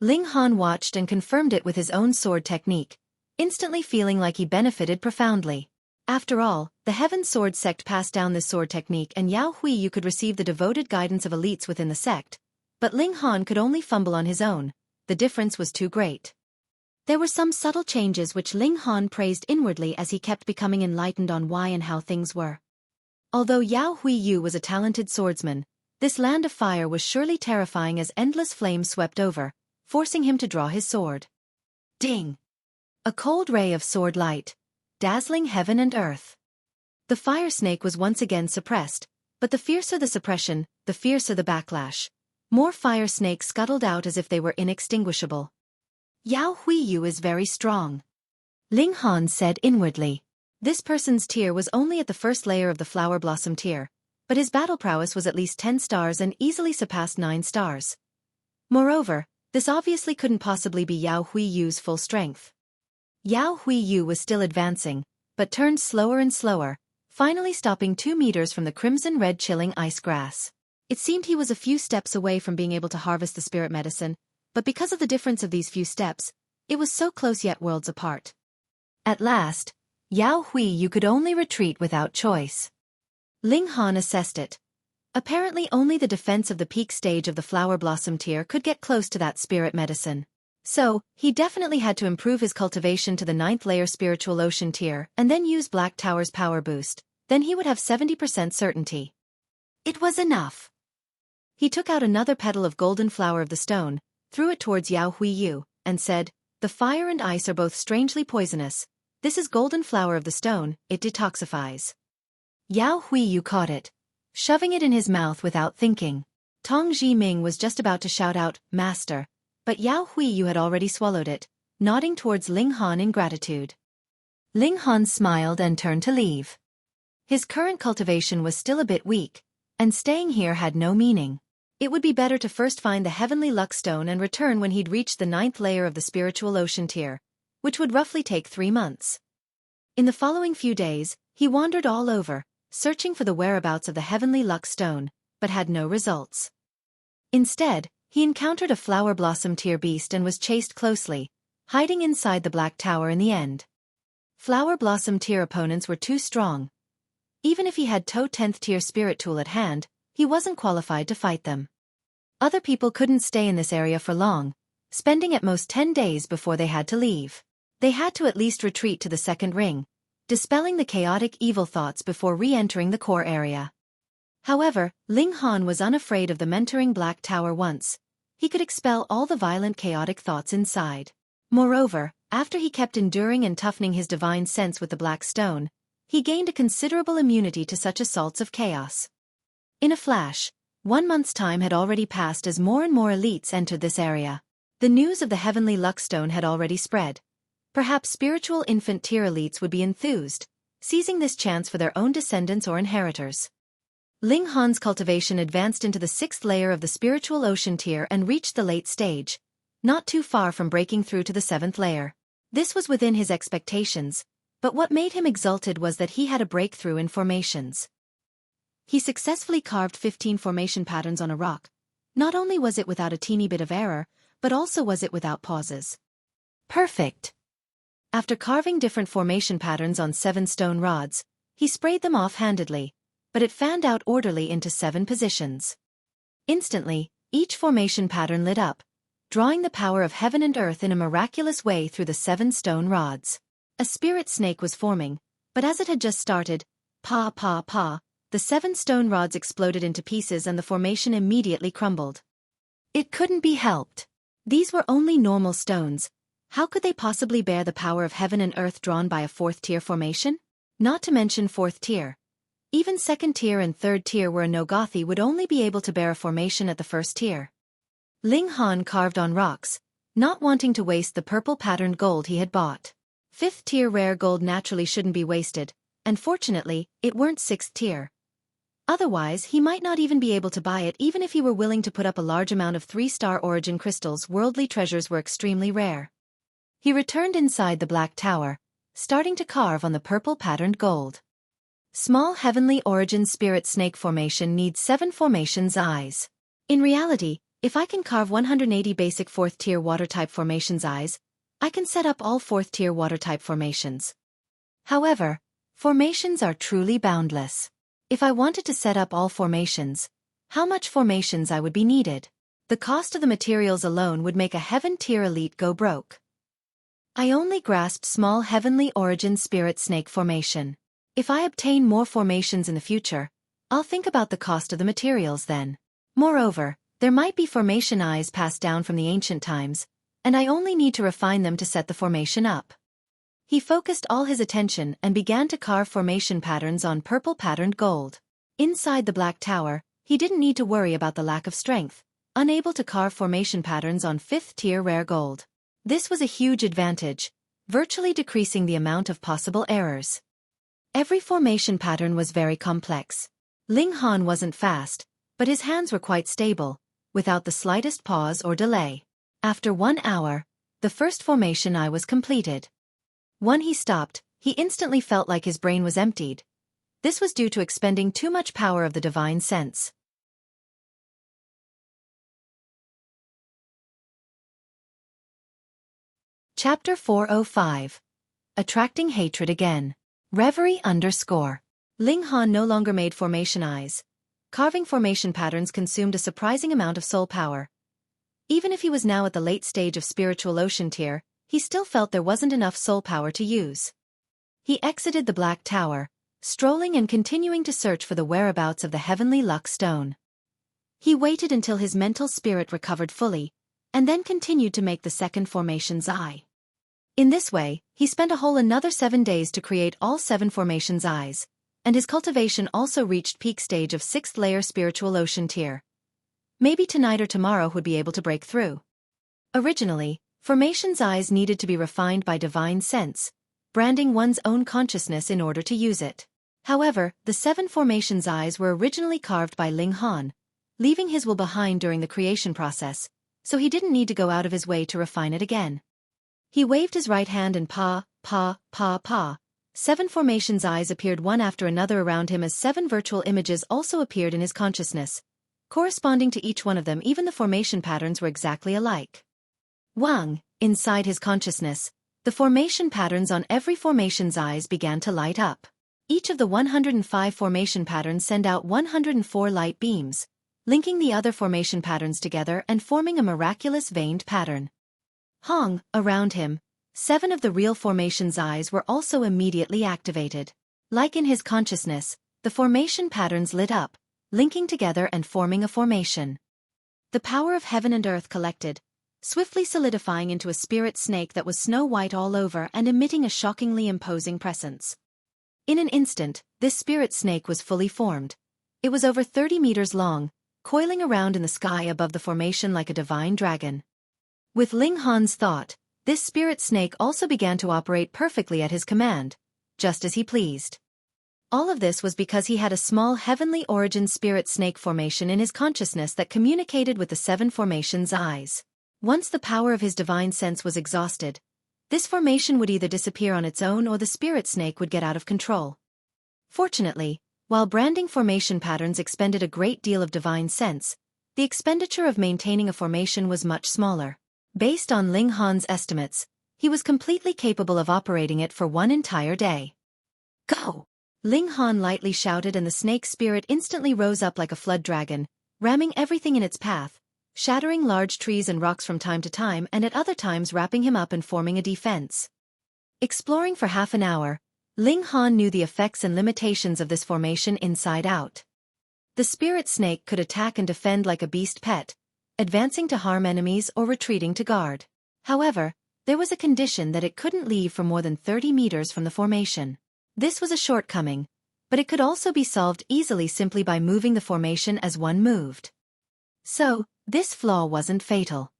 Ling Han watched and confirmed it with his own sword technique, instantly feeling like he benefited profoundly. After all, the Heaven Sword sect passed down this sword technique and Yao Hui Yu could receive the devoted guidance of elites within the sect, but Ling Han could only fumble on his own. The difference was too great. There were some subtle changes which Ling Han praised inwardly as he kept becoming enlightened on why and how things were. Although Yao Hui Yu was a talented swordsman, this land of fire was surely terrifying as endless flames swept over, forcing him to draw his sword. Ding! A cold ray of sword light, dazzling heaven and earth. The fire snake was once again suppressed, but the fiercer the suppression, the fiercer the backlash. More fire snakes scuttled out as if they were inextinguishable. Yao Huiyu is very strong, Ling Han said inwardly. This person's tier was only at the first layer of the flower blossom tier, but his battle prowess was at least 10 stars and easily surpassed 9 stars. Moreover, this obviously couldn't possibly be Yao Huiyu's full strength. Yao Huiyu was still advancing, but turned slower and slower, finally stopping 2 meters from the crimson-red chilling ice grass. It seemed he was a few steps away from being able to harvest the spirit medicine, but because of the difference of these few steps, it was so close yet worlds apart. At last, Yao Huiyu could only retreat without choice. Ling Han assessed it. Apparently only the defense of the peak stage of the flower blossom tier could get close to that spirit medicine. So, he definitely had to improve his cultivation to the 9th layer spiritual ocean tier and then use Black Tower's power boost. Then he would have 70% certainty. It was enough. He took out another petal of golden flower of the stone, threw it towards Yao Huiyu, and said, "The fire and ice are both strangely poisonous. This is golden flower of the stone, it detoxifies." Yao Huiyu caught it, shoving it in his mouth without thinking. Tong Jiming was just about to shout out, "Master," but Yao Huiyu had already swallowed it, nodding towards Ling Han in gratitude. Ling Han smiled and turned to leave. His current cultivation was still a bit weak, and staying here had no meaning. It would be better to first find the heavenly luck stone and return when he'd reached the 9th layer of the spiritual ocean tier, which would roughly take 3 months. In the following few days, he wandered all over, searching for the whereabouts of the heavenly luck stone, but had no results. Instead, he encountered a flower blossom tier beast and was chased closely, hiding inside the Black Tower in the end. Flower blossom tier opponents were too strong. Even if he had 10th tier spirit tool at hand, he wasn't qualified to fight them. Other people couldn't stay in this area for long, spending at most 10 days before they had to leave. They had to at least retreat to the second ring, dispelling the chaotic evil thoughts before re-entering the core area. However, Ling Han was unafraid of the mentoring Black Tower once. He could expel all the violent chaotic thoughts inside. Moreover, after he kept enduring and toughening his divine sense with the Black Stone, he gained a considerable immunity to such assaults of chaos. In a flash, 1 month's time had already passed as more and more elites entered this area. The news of the heavenly luck stone had already spread. Perhaps spiritual infant tier elites would be enthused, seizing this chance for their own descendants or inheritors. Ling Han's cultivation advanced into the 6th layer of the spiritual ocean tier and reached the late stage, not too far from breaking through to the 7th layer. This was within his expectations, but what made him exalted was that he had a breakthrough in formations. He successfully carved 15 formation patterns on a rock. Not only was it without a teeny bit of error, but also was it without pauses. Perfect. After carving different formation patterns on 7 stone rods, he sprayed them off-handedly, but it fanned out orderly into 7 positions. Instantly, each formation pattern lit up, drawing the power of heaven and earth in a miraculous way through the 7 stone rods. A spirit snake was forming, but as it had just started, the 7 stone rods exploded into pieces and the formation immediately crumbled. It couldn't be helped. These were only normal stones. How could they possibly bear the power of heaven and earth drawn by a 4th tier formation? Not to mention 4th tier. Even 2nd tier and 3rd tier were a Nogothi would only be able to bear a formation at the 1st tier. Ling Han carved on rocks, not wanting to waste the purple patterned gold he had bought. 5th tier rare gold naturally shouldn't be wasted, and fortunately, it weren't 6th tier. Otherwise, he might not even be able to buy it even if he were willing to put up a large amount of 3-star origin crystals. Worldly treasures were extremely rare. He returned inside the Black Tower, starting to carve on the purple patterned gold. Small heavenly origin spirit snake formation needs 7 formations eyes. In reality, if I can carve 180 basic 4th tier water type formations eyes, I can set up all 4th tier water type formations. However, formations are truly boundless. If I wanted to set up all formations, how much formations I would be needed? The cost of the materials alone would make a heaven tier elite go broke. I only grasped small heavenly origin spirit snake formation. If I obtain more formations in the future, I'll think about the cost of the materials then. Moreover, there might be formation eyes passed down from the ancient times, and I only need to refine them to set the formation up. He focused all his attention and began to carve formation patterns on purple-patterned gold. Inside the Black Tower, he didn't need to worry about the lack of strength, unable to carve formation patterns on 5th-tier rare gold. This was a huge advantage, virtually decreasing the amount of possible errors. Every formation pattern was very complex. Ling Han wasn't fast, but his hands were quite stable, without the slightest pause or delay. After 1 hour, the first formation eye was completed. When he stopped, he instantly felt like his brain was emptied. This was due to expending too much power of the divine sense. Chapter 405. Attracting Hatred Again. Reverie _ Ling Han no longer made formation eyes. Carving formation patterns consumed a surprising amount of soul power. Even if he was now at the late stage of spiritual ocean tier, he still felt there wasn't enough soul power to use. He exited the Black Tower, strolling and continuing to search for the whereabouts of the heavenly luck stone. He waited until his mental spirit recovered fully, and then continued to make the second formation's eye. In this way, he spent a whole another 7 days to create all 7 formations eyes, and his cultivation also reached peak stage of 6th layer spiritual ocean tier. Maybe tonight or tomorrow would be able to break through. Originally, formations eyes needed to be refined by divine sense, branding one's own consciousness in order to use it. However, the 7 formations eyes were originally carved by Ling Han, leaving his will behind during the creation process, so he didn't need to go out of his way to refine it again. He waved his right hand and pa. 7 formations eyes appeared one after another around him as 7 virtual images also appeared in his consciousness. Corresponding to each one of them, even the formation patterns were exactly alike. Wang, inside his consciousness, the formation patterns on every formation's eyes began to light up. Each of the 105 formation patterns send out 104 light beams, linking the other formation patterns together and forming a miraculous veined pattern. Hong, around him, 7 of the real formation's eyes were also immediately activated. Like in his consciousness, the formation patterns lit up, linking together and forming a formation. The power of heaven and earth collected, swiftly solidifying into a spirit snake that was snow white all over and emitting a shockingly imposing presence. In an instant, this spirit snake was fully formed. It was over 30 meters long, coiling around in the sky above the formation like a divine dragon. With Ling Han's thought, this spirit snake also began to operate perfectly at his command, just as he pleased. All of this was because he had a small heavenly origin spirit snake formation in his consciousness that communicated with the 7 formation's eyes. Once the power of his divine sense was exhausted, this formation would either disappear on its own or the spirit snake would get out of control. Fortunately, while branding formation patterns expended a great deal of divine sense, the expenditure of maintaining a formation was much smaller. Based on Ling Han's estimates, he was completely capable of operating it for 1 entire day. Go! Ling Han lightly shouted and the snake spirit instantly rose up like a flood dragon, ramming everything in its path, shattering large trees and rocks from time to time and at other times wrapping him up and forming a defense. Exploring for half an hour, Ling Han knew the effects and limitations of this formation inside out. The spirit snake could attack and defend like a beast pet, advancing to harm enemies or retreating to guard. However, there was a condition that it couldn't leave for more than 30 meters from the formation. This was a shortcoming, but it could also be solved easily simply by moving the formation as one moved. So, this flaw wasn't fatal.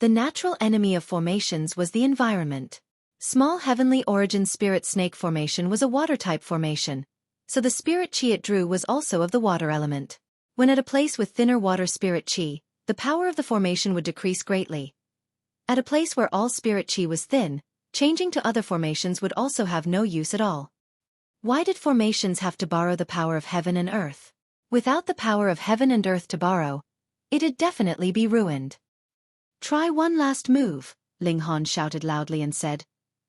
The natural enemy of formations was the environment. Small heavenly origin spirit snake formation was a water-type formation, so the spirit chi it drew was also of the water element. When at a place with thinner water spirit chi, the power of the formation would decrease greatly. At a place where all spirit chi was thin, changing to other formations would also have no use at all. Why did formations have to borrow the power of heaven and earth? Without the power of heaven and earth to borrow, it'd definitely be ruined. Try one last move, Ling Han shouted loudly and said.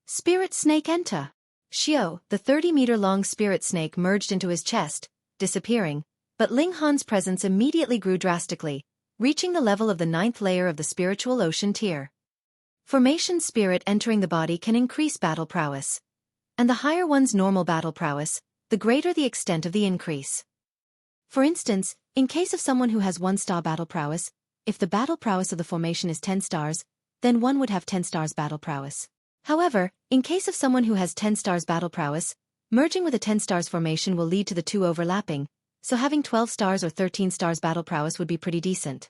Spirit snake enter. Xiao, the 30-meter-long spirit snake merged into his chest, disappearing, but Ling Han's presence immediately grew drastically, reaching the level of the 9th layer of the spiritual ocean tier. Formation spirit entering the body can increase battle prowess. And the higher one's normal battle prowess, the greater the extent of the increase. For instance, in case of someone who has 1-star battle prowess, if the battle prowess of the formation is 10 stars, then one would have 10 stars battle prowess. However, in case of someone who has 10 stars battle prowess, merging with a 10 stars formation will lead to the two overlapping, so having 12 stars or 13 stars battle prowess would be pretty decent.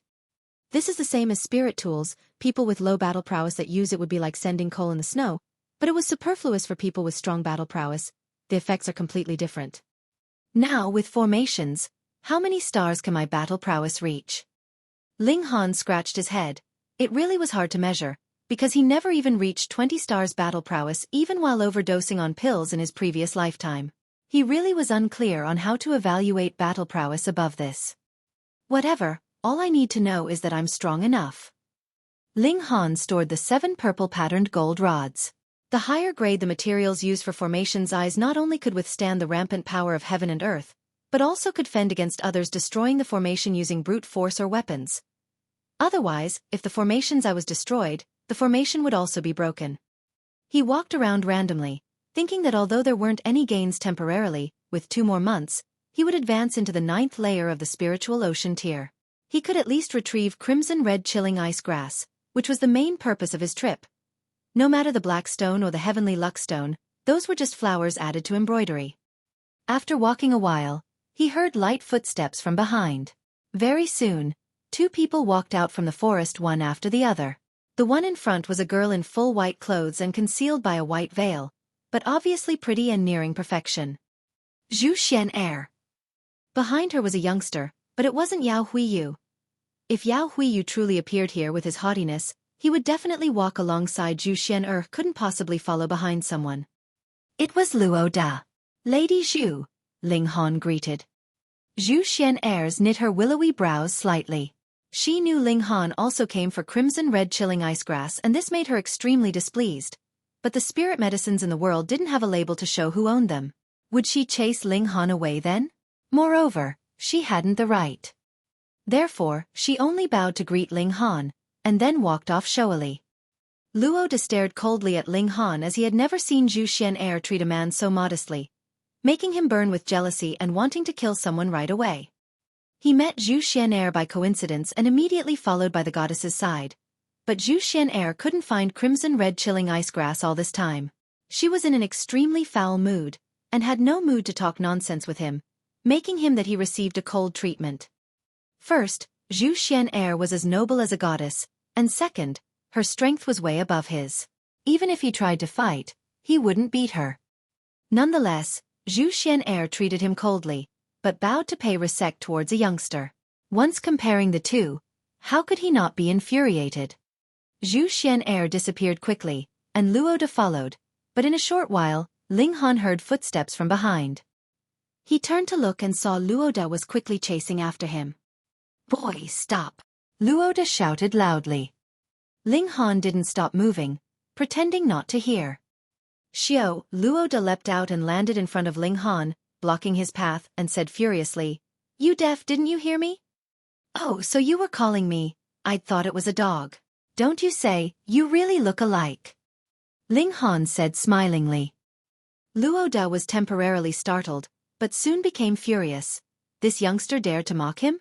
This is the same as spirit tools. People with low battle prowess that use it would be like sending coal in the snow, but it was superfluous for people with strong battle prowess. The effects are completely different. Now, with formations, how many stars can my battle prowess reach? Ling Han scratched his head. It really was hard to measure, because he never even reached 20 stars battle prowess even while overdosing on pills in his previous lifetime. He really was unclear on how to evaluate battle prowess above this. Whatever, all I need to know is that I'm strong enough. Ling Han stored the 7 purple patterned gold rods. The higher grade the materials used for formations eyes not only could withstand the rampant power of heaven and earth, but also could fend against others destroying the formation using brute force or weapons. Otherwise, if the formation's eye was destroyed, the formation would also be broken. He walked around randomly, thinking that although there weren't any gains temporarily, with 2 more months, he would advance into the 9th layer of the spiritual ocean tier. He could at least retrieve crimson red chilling ice grass, which was the main purpose of his trip. No matter the black stone or the heavenly luck stone, those were just flowers added to embroidery. After walking a while, he heard light footsteps from behind. Very soon, 2 people walked out from the forest one after the other. The one in front was a girl in full white clothes and concealed by a white veil, but obviously pretty and nearing perfection. Zhu Xuan Er. Behind her was a youngster, but it wasn't Yao Huiyu. If Yao Huiyu truly appeared here with his haughtiness, he would definitely walk alongside Zhu Xuan Er, couldn't possibly follow behind someone. It was Luo Da. Lady Zhu, Ling Han greeted. Zhu Xuan Er's knit her willowy brows slightly. She knew Ling Han also came for crimson red chilling ice grass, and this made her extremely displeased. But the spirit medicines in the world didn't have a label to show who owned them. Would she chase Ling Han away then? Moreover, she hadn't the right. Therefore, she only bowed to greet Ling Han, and then walked off showily. Luo Da stared coldly at Ling Han as he had never seen Zhu Xuan Er treat a man so modestly, making him burn with jealousy and wanting to kill someone right away. He met Zhu Xuan Er by coincidence and immediately followed by the goddess's side. But Zhu Xuan Er couldn't find crimson red chilling ice grass all this time. She was in an extremely foul mood, and had no mood to talk nonsense with him, making him that he received a cold treatment. First, Zhu Xuan Er was as noble as a goddess, and second, her strength was way above his. Even if he tried to fight, he wouldn't beat her. Nonetheless, Zhu Xuan Er treated him coldly, but bowed to pay respect towards a youngster. Once comparing the two, how could he not be infuriated? Zhu Xuan Er disappeared quickly, and Luo Da followed, but in a short while, Ling Han heard footsteps from behind. He turned to look and saw Luo Da was quickly chasing after him. "Boy, stop!" Luo Da shouted loudly. Ling Han didn't stop moving, pretending not to hear. Luo Da leapt out and landed in front of Ling Han, blocking his path, and said furiously, "You deaf, didn't you hear me? Oh, so you were calling me. I'd thought it was a dog. Don't you say, you really look alike." Ling Han said smilingly. Luo Da was temporarily startled, but soon became furious. This youngster dared to mock him?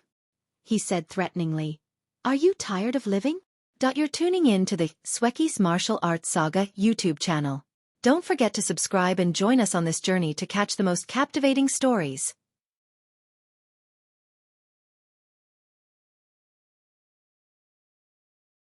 He said threateningly, "Are you tired of living? You're tuning in to the Xueqi's Martial Arts Saga YouTube channel. Don't forget to subscribe and join us on this journey to catch the most captivating stories.